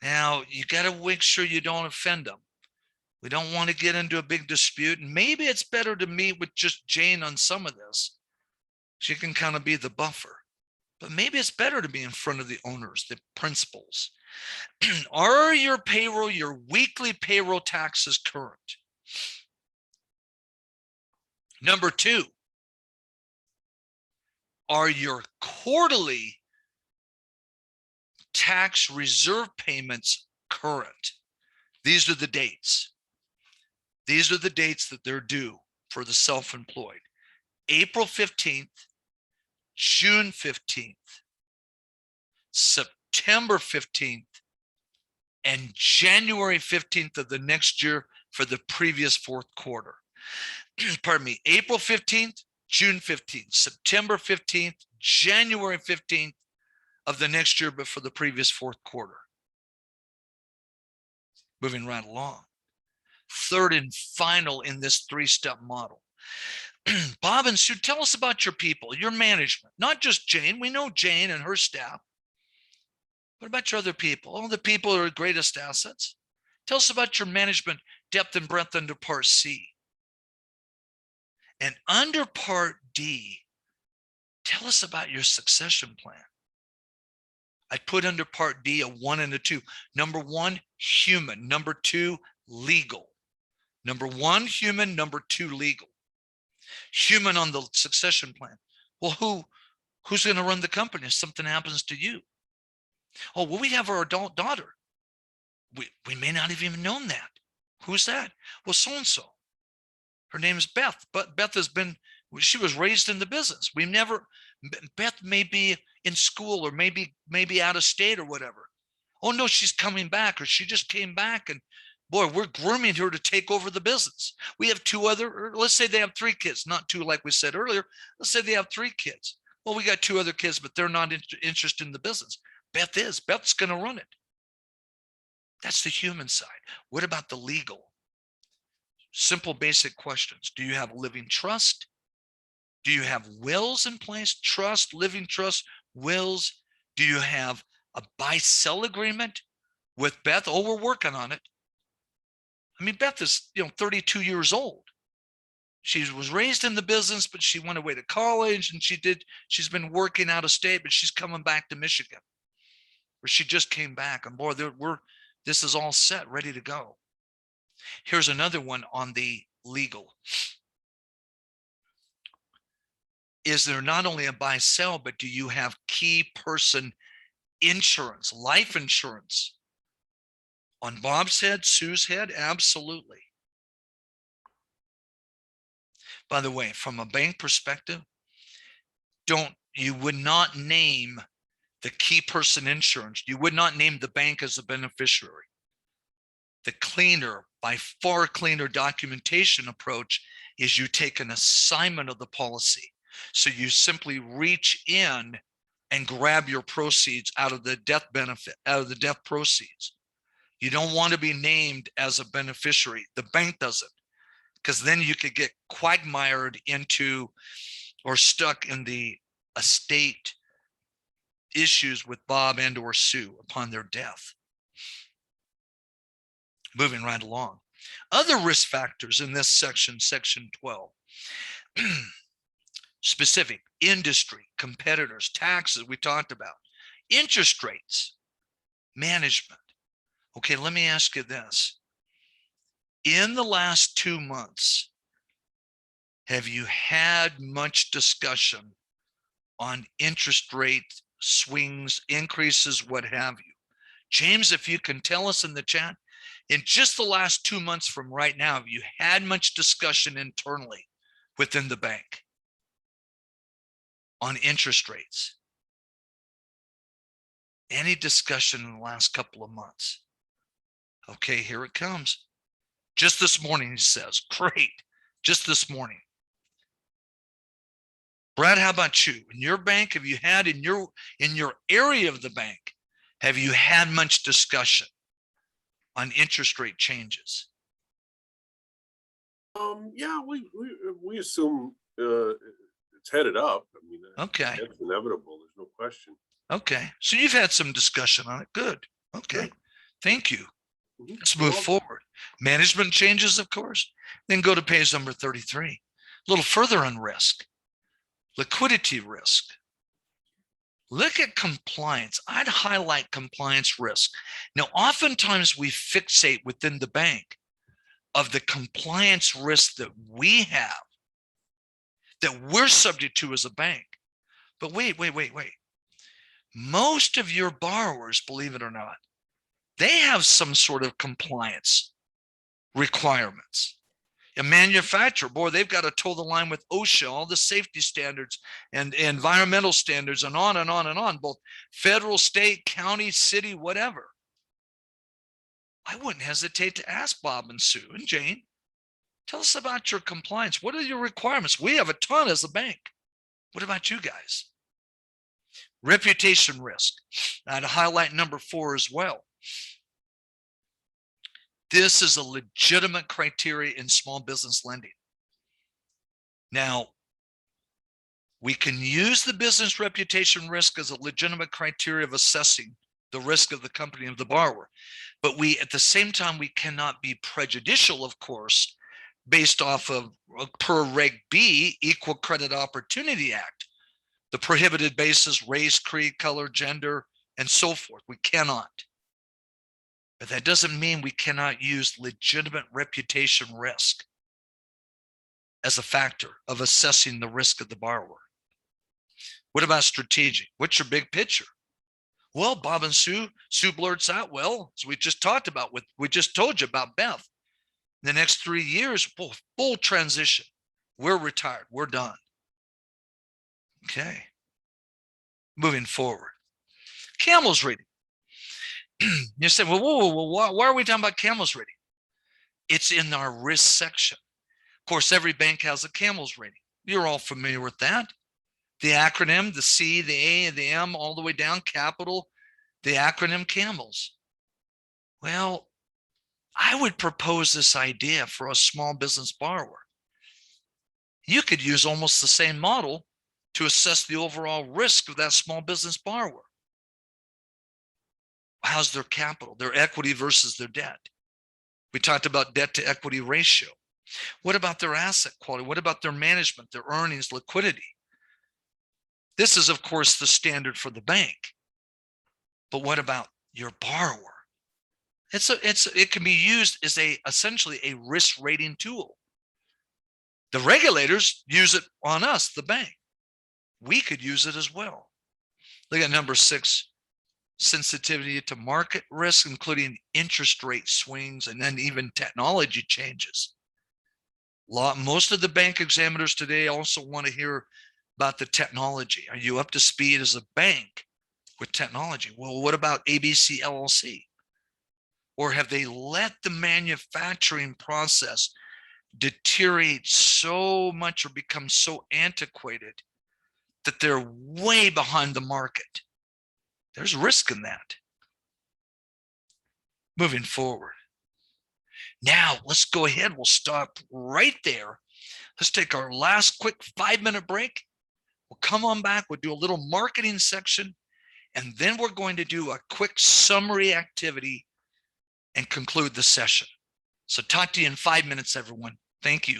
Now, you got to make sure you don't offend them. We don't want to get into a big dispute. And maybe it's better to meet with just Jane on some of this. She can kind of be the buffer. But maybe it's better to be in front of the owners, the principals. Are your weekly payroll taxes current? Number 2, are your quarterly tax reserve payments current? These are the dates. These are the dates that they're due for the self-employed. April 15th, June 15th, September 15th, and January 15th of the next year for the previous 4th quarter. Pardon me, April 15th, June 15th, September 15th, January 15th of the next year, but for the previous 4th quarter. Moving right along. Third and final in this 3-step model. Bob and Sue, tell us about your people, your management, not just Jane. We know Jane and her staff. What about your other people? All the people are your greatest assets. Tell us about your management depth and breadth under Part C. And under Part D, tell us about your succession plan. I put under Part D a 1 and a 2. Number 1, human. Number 2, legal. Number 1, human. Number 2, legal. Human on the succession plan. Well, who's going to run the company if something happens to you? Oh, well, we have our adult daughter. We may not have even known that. Who's that? Well, so-and-so. Her name is Beth, but Beth she was raised in the business. Beth may be in school or maybe out of state or whatever. Oh no, she's coming back, or she just came back, and boy, we're grooming her to take over the business. We have 2 other, let's say they have 3 kids, not 2 like we said earlier. Let's say they have 3 kids. Well, we got 2 other kids, but they're not interested in the business. Beth's going to run it. That's the human side. What about the legal? Simple, basic questions. Do you have living trust? Do you have wills in place? Trust, living trust, wills? Do you have a buy-sell agreement with Beth? Oh, we're working on it. I mean, Beth is, 32 years old. She was raised in the business, but she went away to college and she's been working out of state, but she's coming back to Michigan. Or she just came back and boy, this is all set, ready to go. Here's another one on the legal. Is there not only a buy sell, but do you have key person insurance, life insurance? On Bob's head, Sue's head, absolutely. By the way, from a bank perspective, you would not name the key person insurance. You would not name the bank as a beneficiary. The cleaner, by far cleaner documentation approach is you take an assignment of the policy. So you simply reach in and grab your proceeds out of the death benefit, out of the death proceeds. You don't want to be named as a beneficiary. The bank doesn't, because then you could get quagmired into or stuck in the estate issues with Bob and or Sue upon their death. Moving right along. Other risk factors in this section, section 12. Specific industry, competitors, taxes we talked about, interest rates, management. Okay, let me ask you this. In the last 2 months, have you had much discussion on interest rate swings, increases, what have you? James, if you can tell us in the chat, in just the last 2 months from right now, have you had much discussion internally within the bank on interest rates? Any discussion in the last couple of months? Okay, here it comes. Just this morning, he says, great, just this morning. Brad, how about you? In your bank, have you had in your area of the bank, have you had much discussion on interest rate changes? Yeah, we assume it's headed up. I mean, Okay. That's inevitable. There's no question. Okay. So you've had some discussion on it. Good. Okay. Thank you. Mhm. Let's move forward. Management changes, of course. Then go to page number 33. A little further on risk. Liquidity risk. Look at compliance. I'd highlight compliance risk. Now, oftentimes we fixate within the bank of the compliance risk that we have, that we're subject to as a bank. But wait. Most of your borrowers, believe it or not, they have some sort of compliance requirements. A manufacturer, boy, they've got to toe the line with OSHA, all the safety standards and environmental standards and on and on and on, both federal, state, county, city, whatever. I wouldn't hesitate to ask Bob and Sue and Jane, tell us about your compliance. What are your requirements? We have a ton as a bank. What about you guys? Reputation risk. I'd highlight number 4 as well. This is a legitimate criteria in small business lending. Now, we can use the business reputation risk as a legitimate criteria of assessing the risk of the company of the borrower. But we, at the same time, we cannot be prejudicial, of course, based off of per Reg B, Equal Credit Opportunity Act, the prohibited basis, race, creed, color, gender, and so forth. We cannot. But that doesn't mean we cannot use legitimate reputation risk as a factor of assessing the risk of the borrower. What about strategic? What's your big picture? Well, Bob and Sue blurts out, well, as we just talked about, we just told you about Beth. In the next 3 years, full transition. We're retired. We're done. Okay. Moving forward. Camel's rating. You say, well, whoa, why are we talking about Camel's rating? It's in our risk section. Of course, every bank has a Camel's rating. You're all familiar with that. The acronym, the C, the A, the M, all the way down, capital, the acronym Camels. Well, I would propose this idea for a small business borrower. You could use almost the same model to assess the overall risk of that small business borrower. How's their capital, their equity versus their debt? We talked about debt to equity ratio. What about their asset quality? What about their management, their earnings, liquidity? This is, of course, the standard for the bank. But what about your borrower? It can be used as essentially a risk rating tool. The regulators use it on us, the bank. We could use it as well. Look at number 6, sensitivity to market risk, including interest rate swings and then even technology changes. Most of the bank examiners today also want to hear about the technology. Are you up to speed as a bank with technology? Well, what about ABC LLC? Or have they let the manufacturing process deteriorate so much or become so antiquated that they're way behind the market? There's risk in that. Moving forward. Now, let's go ahead. We'll stop right there. Let's take our last quick 5-minute break. We'll come on back. We'll do a little marketing section, and then we're going to do a quick summary activity and conclude the session. So talk to you in 5 minutes, everyone. Thank you.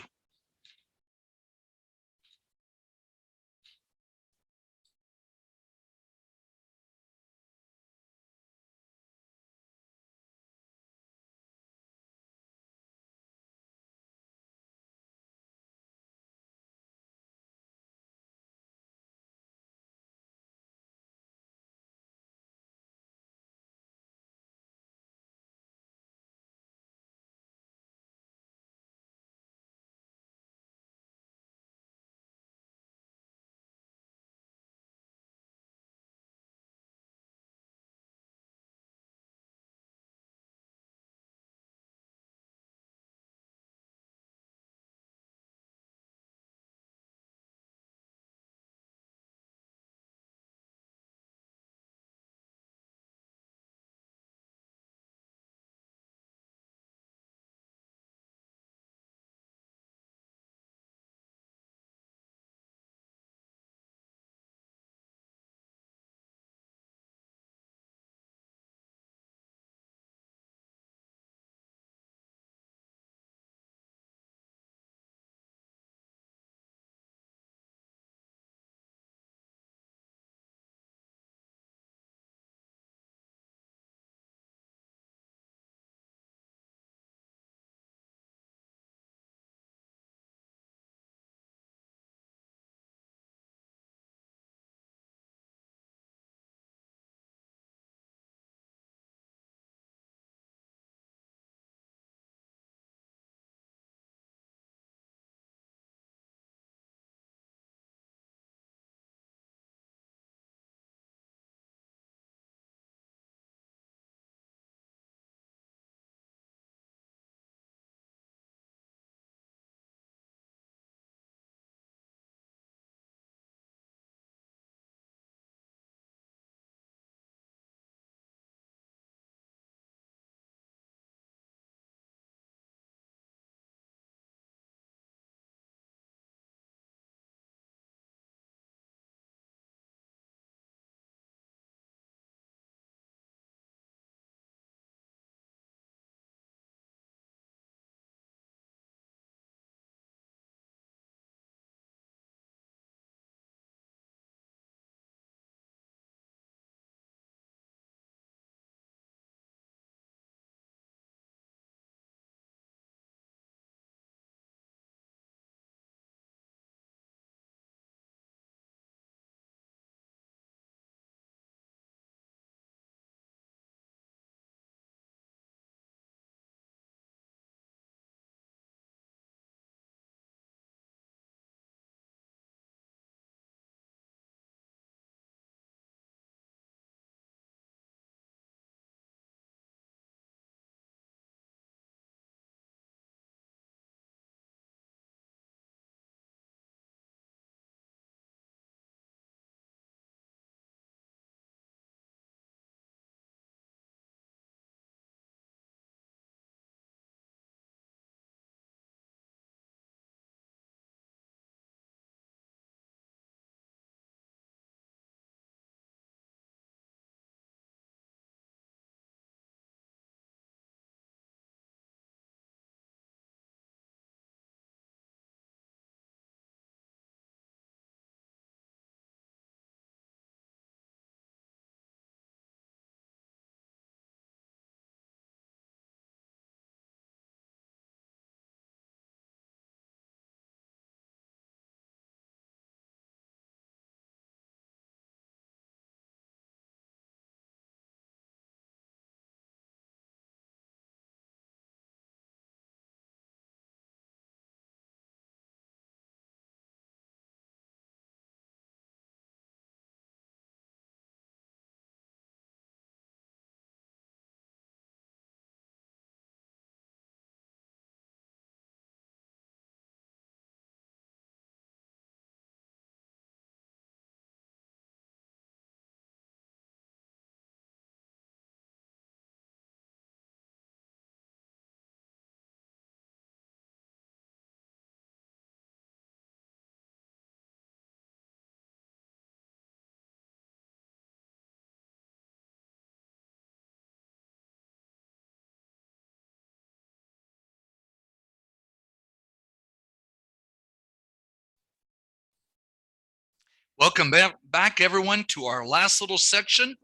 Welcome back, everyone, to our last little section,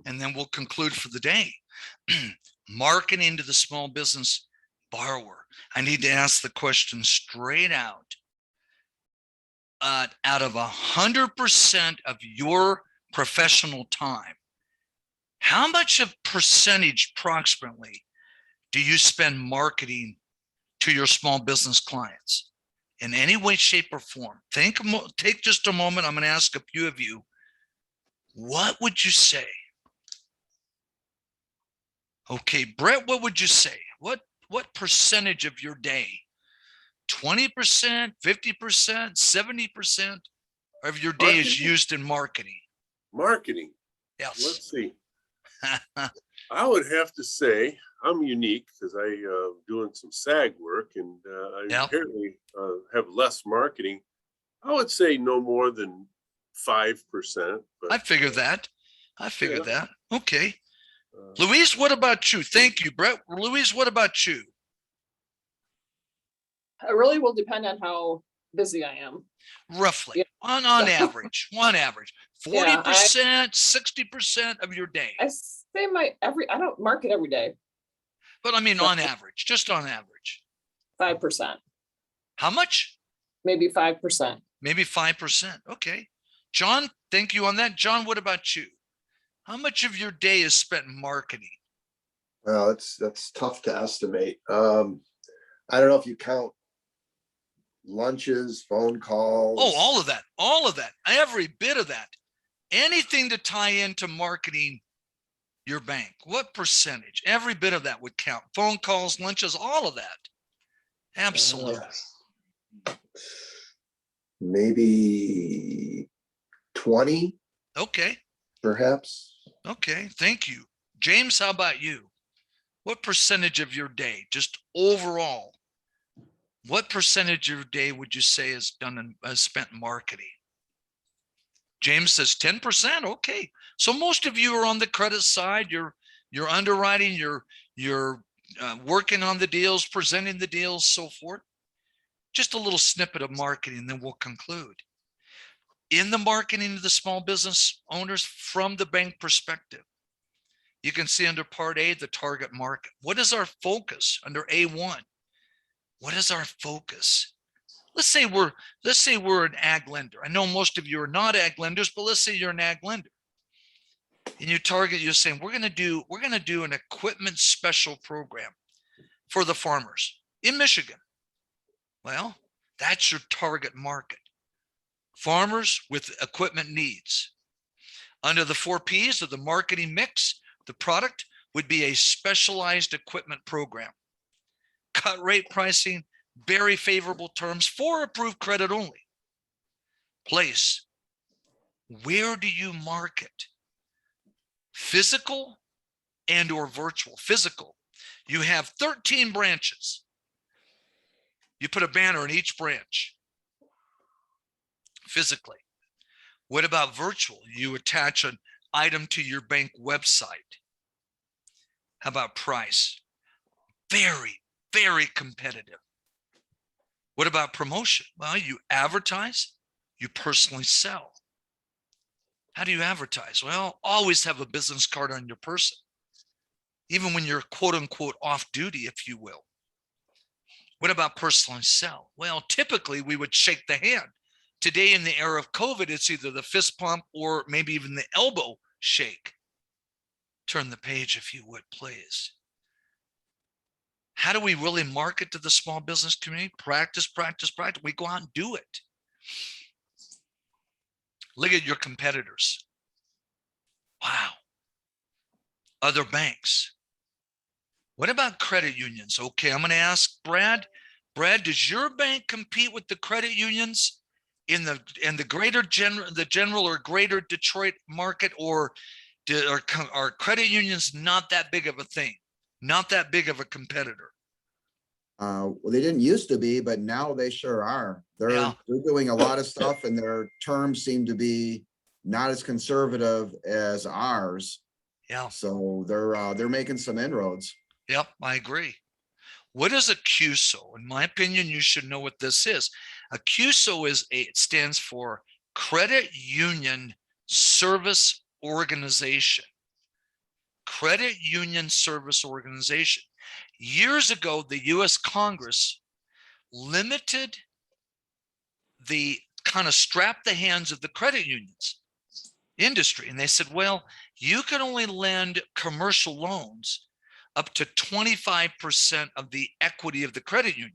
and then we'll conclude for the day. Marketing to the small business borrower. I need to ask the question straight out. Out of 100% of your professional time, how much of percentage approximately do you spend marketing to your small business clients in any way, shape, or form? Take just a moment. I'm going to ask a few of you. What would you say? Okay, Brett, what would you say? What percentage of your day? 20%, 50%, 70% of your day is Marketing? used in marketing? Marketing. Yes. Let's see. I would have to say I'm unique because I doing some SAG work, and I Yep. apparently have less marketing. I would say no more than 5%. I figured that. Yeah. that. Okay. uh, Louise, what about you? Thank you, Brett. Louise, what about you? It really will depend on how busy I am. Roughly, Yeah. on average, 40%, 60% of your day. I say I don't market every day, But I mean, on average, just on average. 5%, How much? maybe 5%. Maybe 5%. Okay. John, thank you on that. John, what about you? How much of your day is spent marketing? Well, that's tough to estimate. I don't know if you count lunches, phone calls. Oh, all of that, every bit of that. Anything to tie into marketing your bank. What percentage? Every bit of that would count. Phone calls, lunches, all of that. Absolutely. Maybe 20, Okay. perhaps. Okay. Thank you. James, how about you? What percentage of your day, just overall, what percentage of your day would you say is spent marketing? James says 10%. Okay. So most of you are on the credit side. You're underwriting, you're working on the deals, presenting the deals, so forth. Just a little snippet of marketing, then we'll conclude. In the marketing of the small business owners from the bank perspective, you can see under Part A, the target market. What is our focus under A1? What is our focus? Let's say we're an ag lender. I know most of you are not ag lenders, but let's say you're an ag lender. And you're saying we're going to do an equipment special program for the farmers in Michigan. Well, that's your target market. Farmers with equipment needs. Under the 4 Ps of the marketing mix, the product would be a specialized equipment program. Cut rate pricing, very favorable terms for approved credit only. Place. Where do you market? Physical and or virtual. Physical. You have 13 branches. You put a banner in each branch. Physically. What about virtual? You attach an item to your bank website. How about price? Very, very competitive. What about promotion? Well, you advertise, you personally sell. How do you advertise? Well, always have a business card on your person, even when you're quote unquote off duty, if you will. What about personally sell? Well, typically we would shake the hand. Today in the era of COVID, it's either the fist pump or maybe even the elbow shake. Turn the page if you would, please. How do we really market to the small business community? Practice, practice, practice. We go out and do it. Look at your competitors. Wow. Other banks. What about credit unions? Okay, I'm going to ask Brad. Brad, does your bank compete with the credit unions in the greater general or greater Detroit market, or are credit unions not that big of a thing? Not that big of a competitor? Well, they didn't used to be, but now they sure are. They're doing a lot of stuff, and their terms seem to be not as conservative as ours. Yeah. So they're making some inroads. Yep, I agree. What is a QSO? In my opinion, you should know what this is. A QSO it stands for credit union service organization. Credit union service organization. Years ago, the US Congress limited the kind of strapped the hands of the credit unions industry. And they said, well, you can only lend commercial loans up to 25% of the equity of the credit union.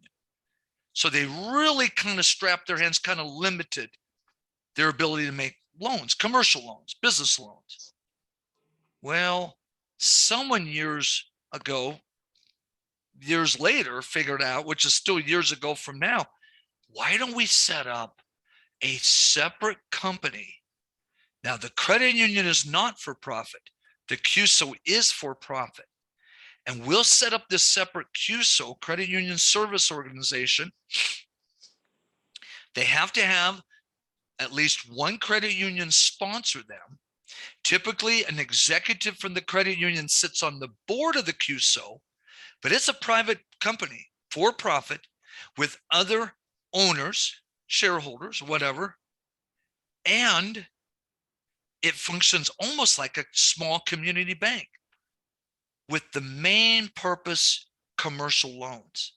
So they really kind of strapped their hands, kind of limited their ability to make loans, commercial loans, business loans. Well, someone years later, figured out, which is still years ago from now, why don't we set up a separate company? Now, the credit union is not for profit. The CUSO is for profit. And we'll set up this separate CUSO, credit union service organization. They have to have at least one credit union sponsor them. Typically, an executive from the credit union sits on the board of the CUSO, but it's a private company, for profit, with other owners, shareholders, whatever. And it functions almost like a small community bank with the main purpose, commercial loans.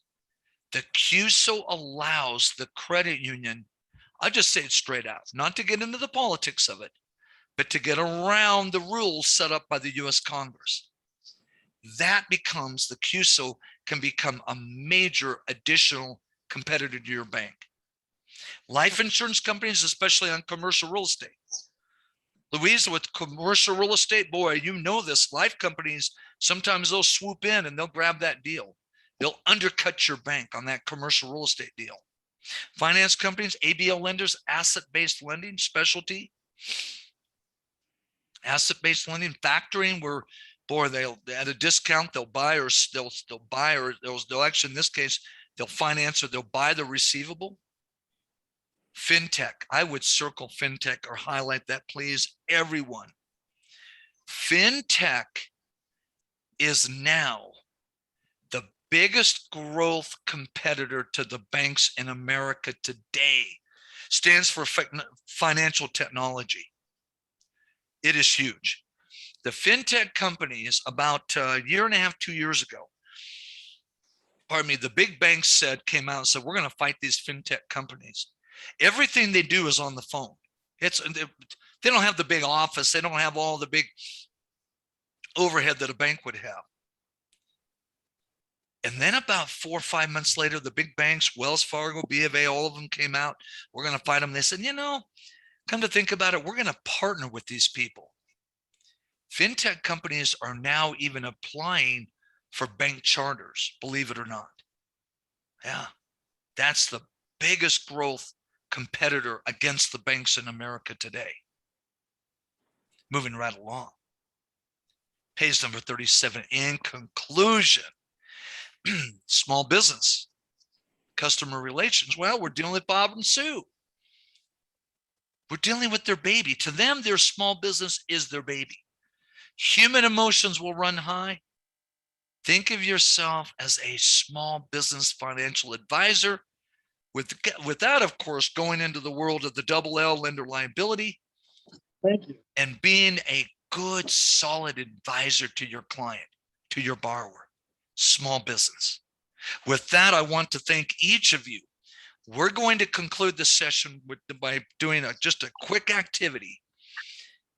The CUSO allows the credit union, I'll just say it straight out, not to get into the politics of it, but to get around the rules set up by the US Congress. That becomes, the CUSO can become a major additional competitor to your bank. Life insurance companies, especially on commercial real estate. Louise, with commercial real estate, boy, you know this, life companies, sometimes they'll swoop in and they'll grab that deal. They'll undercut your bank on that commercial real estate deal. Finance companies, ABL lenders, asset-based lending, specialty, asset-based lending, factoring, where, boy, they'll at a discount, they'll buy, or they'll actually, in this case, they'll finance or they'll buy the receivable. Fintech, I would circle fintech or highlight that, please, everyone. Fintech is now the biggest growth competitor to the banks in America today. Stands for financial technology. It is huge. The fintech companies, about a year and a half, 2 years ago, the big banks came out and said, we're going to fight these fintech companies. Everything they do is on the phone. They don't have the big office. They don't have all the big overhead that a bank would have. And then about 4 or 5 months later, the big banks, Wells Fargo, B of A, all of them came out. We're going to fight them. They said, come to think about it, we're going to partner with these people. Fintech companies are now even applying for bank charters, believe it or not. Yeah, that's the biggest growth competitor against the banks in America today. Moving right along. Page number 37. In conclusion, small business, customer relations. Well, we're dealing with Bob and Sue. We're dealing with their baby. To them, their small business is their baby. Human emotions will run high. Think of yourself as a small business financial advisor, without, of course, going into the world of the double L, lender liability. Thank you. And being a good, solid advisor to your client, to your borrower, small business. With that, I want to thank each of you. We're going to conclude the session by doing just a quick activity.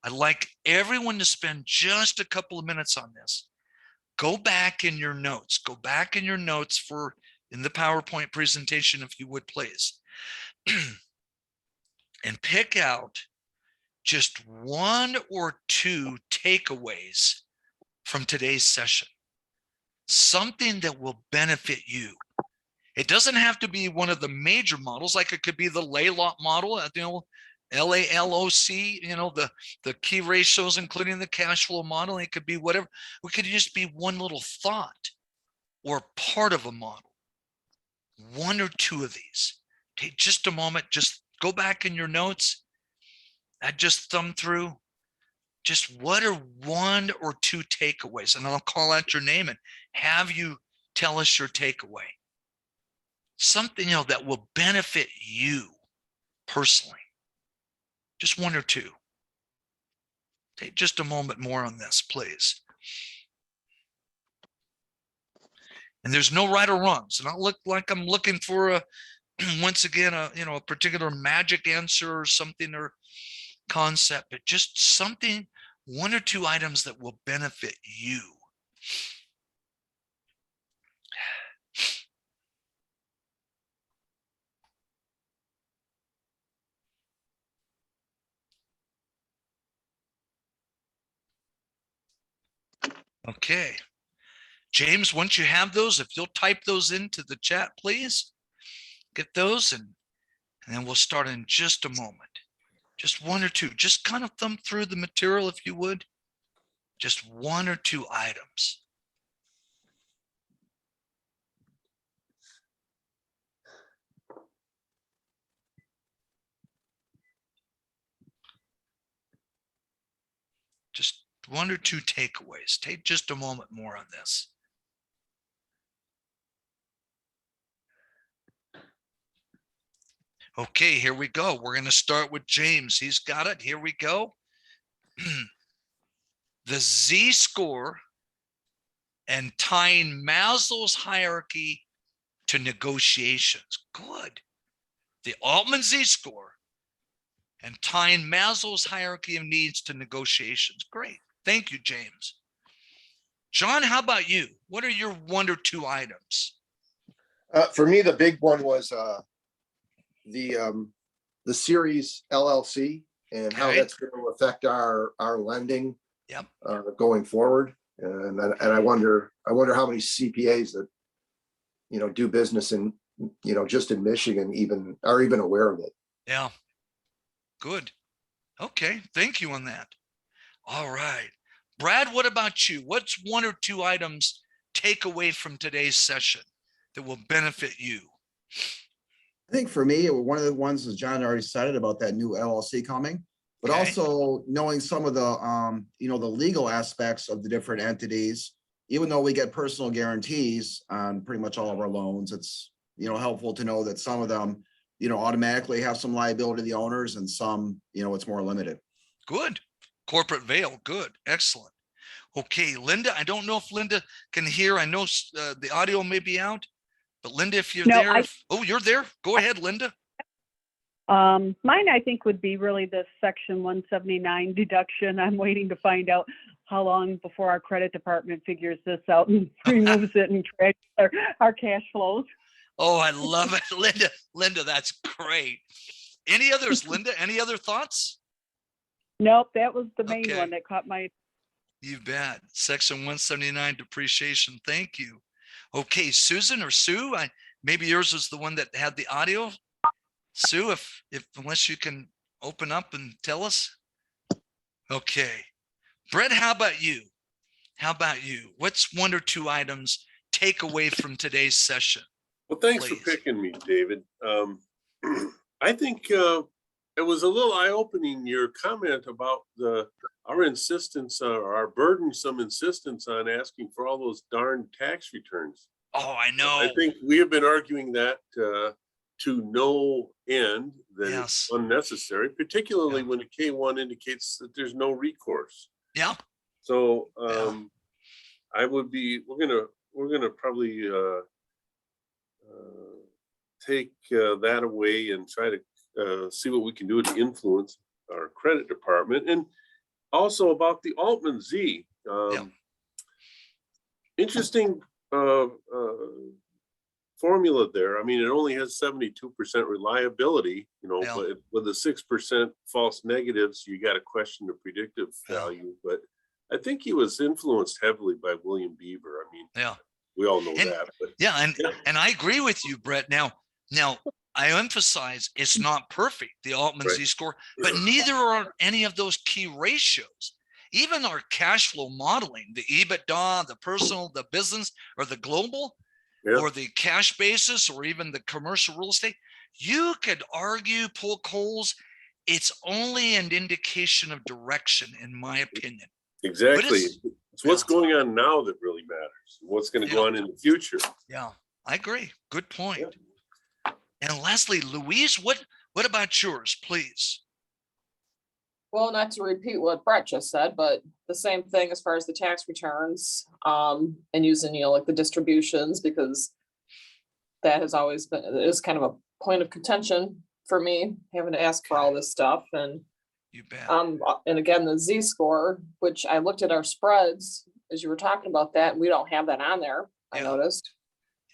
I'd like everyone to spend just a couple of minutes on this. Go back in your notes. Go back in your notes in the PowerPoint presentation, if you would, please. And pick out just 1 or 2 takeaways from today's session. Something that will benefit you. It doesn't have to be one of the major models, like it could be the LALOC model, LALOC, the key ratios, including the cash flow model. It could be whatever. It could just be one little thought or part of a model. 1 or 2 of these. Take just a moment, just go back in your notes. I just thumb through. Just what are 1 or 2 takeaways? And I'll call out your name and have you tell us your takeaway. Something that will benefit you personally. Just one or two. Take just a moment more on this, please. And there's no right or wrong. So not look like I'm looking for a, once again, a particular magic answer or something or concept, but just something, one or two items that will benefit you. Okay. James, once you have those, if you'll type those into the chat, please get those, and then we'll start in just a moment. Just one or two, just kind of thumb through the material if you would. Just one or two items. Just one or two takeaways. Take just a moment more on this. Okay, here we go. We're going to start with James. He's got it. Here we go. The Z score and tying Maslow's hierarchy to negotiations. Good. The Altman Z score and tying Maslow's hierarchy of needs to negotiations. Great. Thank you, James. John, how about you? What are your one or two items? For me, the big one was the Series LLC and how Okay. that's going to affect our lending Yep. going forward. And I wonder how many CPAs that, do business in, just in Michigan even are even aware of it. Yeah. Good. Okay. Thank you on that. All right. Brad, what about you? What's one or two items take away from today's session that will benefit you? I think for me, one of the ones is John already said it about that new LLC coming, but Okay. also knowing some of the, the legal aspects of the different entities. Even though we get personal guarantees on pretty much all of our loans, it's, helpful to know that some of them, automatically have some liability to the owners and some, it's more limited. Good. Corporate veil. Good. Excellent. Okay, Linda, I don't know if Linda can hear. I know the audio may be out, but Linda, if you're No, there, oh, you're there. Go ahead, Linda. Mine, I think, would be really the Section 179 deduction. I'm waiting to find out how long before our credit department figures this out and removes it and tracks our cash flows. Oh, I love it. Linda, that's great. Any others, Linda? Any other thoughts? Nope, that was the main Okay. one that caught my. You bet. Section 179 depreciation. Thank you. Okay, Susan or Sue, maybe yours was the one that had the audio. Sue, if unless you can open up and tell us. Okay. Brett, how about you? How about you? What's one or two items take away from today's session? Well, thanks Please. for picking me, David. I think it was a little eye-opening, your comment about our insistence, our burdensome insistence on asking for all those darn tax returns. Oh, I know. I think we have been arguing that to no end, that Yes. it's unnecessary, particularly Yeah. when a K1 indicates that there's no recourse. Yeah. So Yeah. we're gonna probably take that away and try to see what we can do to influence our credit department. And also about the Altman Z. Yeah. Interesting formula there. I mean, it only has 72% reliability, Yeah. but with the 6% false negatives, you got to question the predictive Yeah. value. But I think he was influenced heavily by William Beaver. I mean, Yeah. we all know And- that. But Yeah, Yeah. and I agree with you, Brett. Now I emphasize it's not perfect, the Altman Right. Z score, but neither are any of those key ratios. Even our cash flow modeling, the EBITDA, the personal, the business, or the global, Yeah. or the cash basis, or even the commercial real estate, you could argue, poke holes. It's only an indication of direction, in my opinion. Exactly. It's what's Yeah. going on now that really matters. What's going to go Yeah. on in the future. Yeah, I agree. Good point. And lastly, Louise, what about yours, please? Well, not to repeat what Brett just said, but the same thing as far as the tax returns, and using, like the distributions, because that has always been, it is kind of a point of contention for me, having to ask for all this stuff. And You bet. and again, the Z score, which I looked at our spreads as you were talking about that, we don't have that on there, I Yeah. noticed.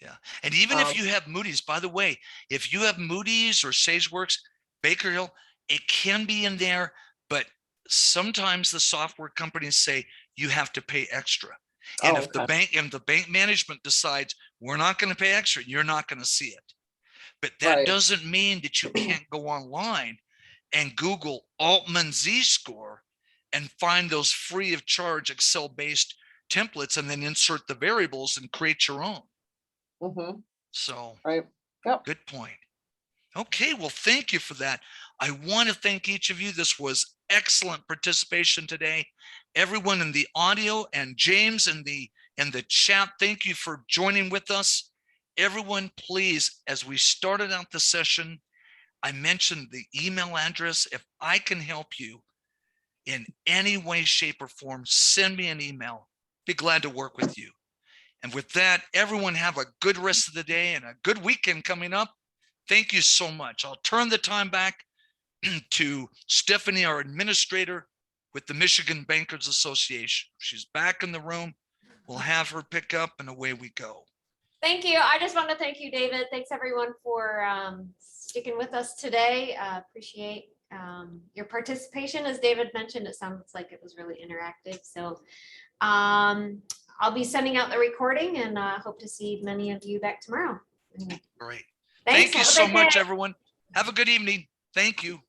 Yeah. And even if Um, you have Moody's, by the way, if you have Moody's or SageWorks, Baker Hill, it can be in there, but sometimes the software companies say you have to pay extra. And Oh, if the okay. bank management decides we're not going to pay extra, you're not going to see it. But that Right. doesn't mean that you can't go online and Google Altman Z score and find those free of charge Excel based templates and then insert the variables and create your own. Mhm. So Right. Yep. good point. Okay, well, thank you for that. I want to thank each of you. This was excellent participation today. Everyone in the audio and James in the chat, thank you for joining with us. Everyone, please, as we started out the session, I mentioned the email address. If I can help you in any way, shape, or form, send me an email. Be glad to work with you. And with that, everyone have a good rest of the day and a good weekend coming up. Thank you so much. I'll turn the time back to Stephanie, our administrator with the Michigan Bankers Association. She's back in the room. We'll have her pick up and away we go. Thank you. I just want to thank you, David. Thanks everyone for sticking with us today. Appreciate your participation. As David mentioned, it sounds like it was really interactive. So I'll be sending out the recording and hope to see many of you back tomorrow. Great. Thanks. Thank you Have a so good much, day. everyone. Have a good evening. Thank you.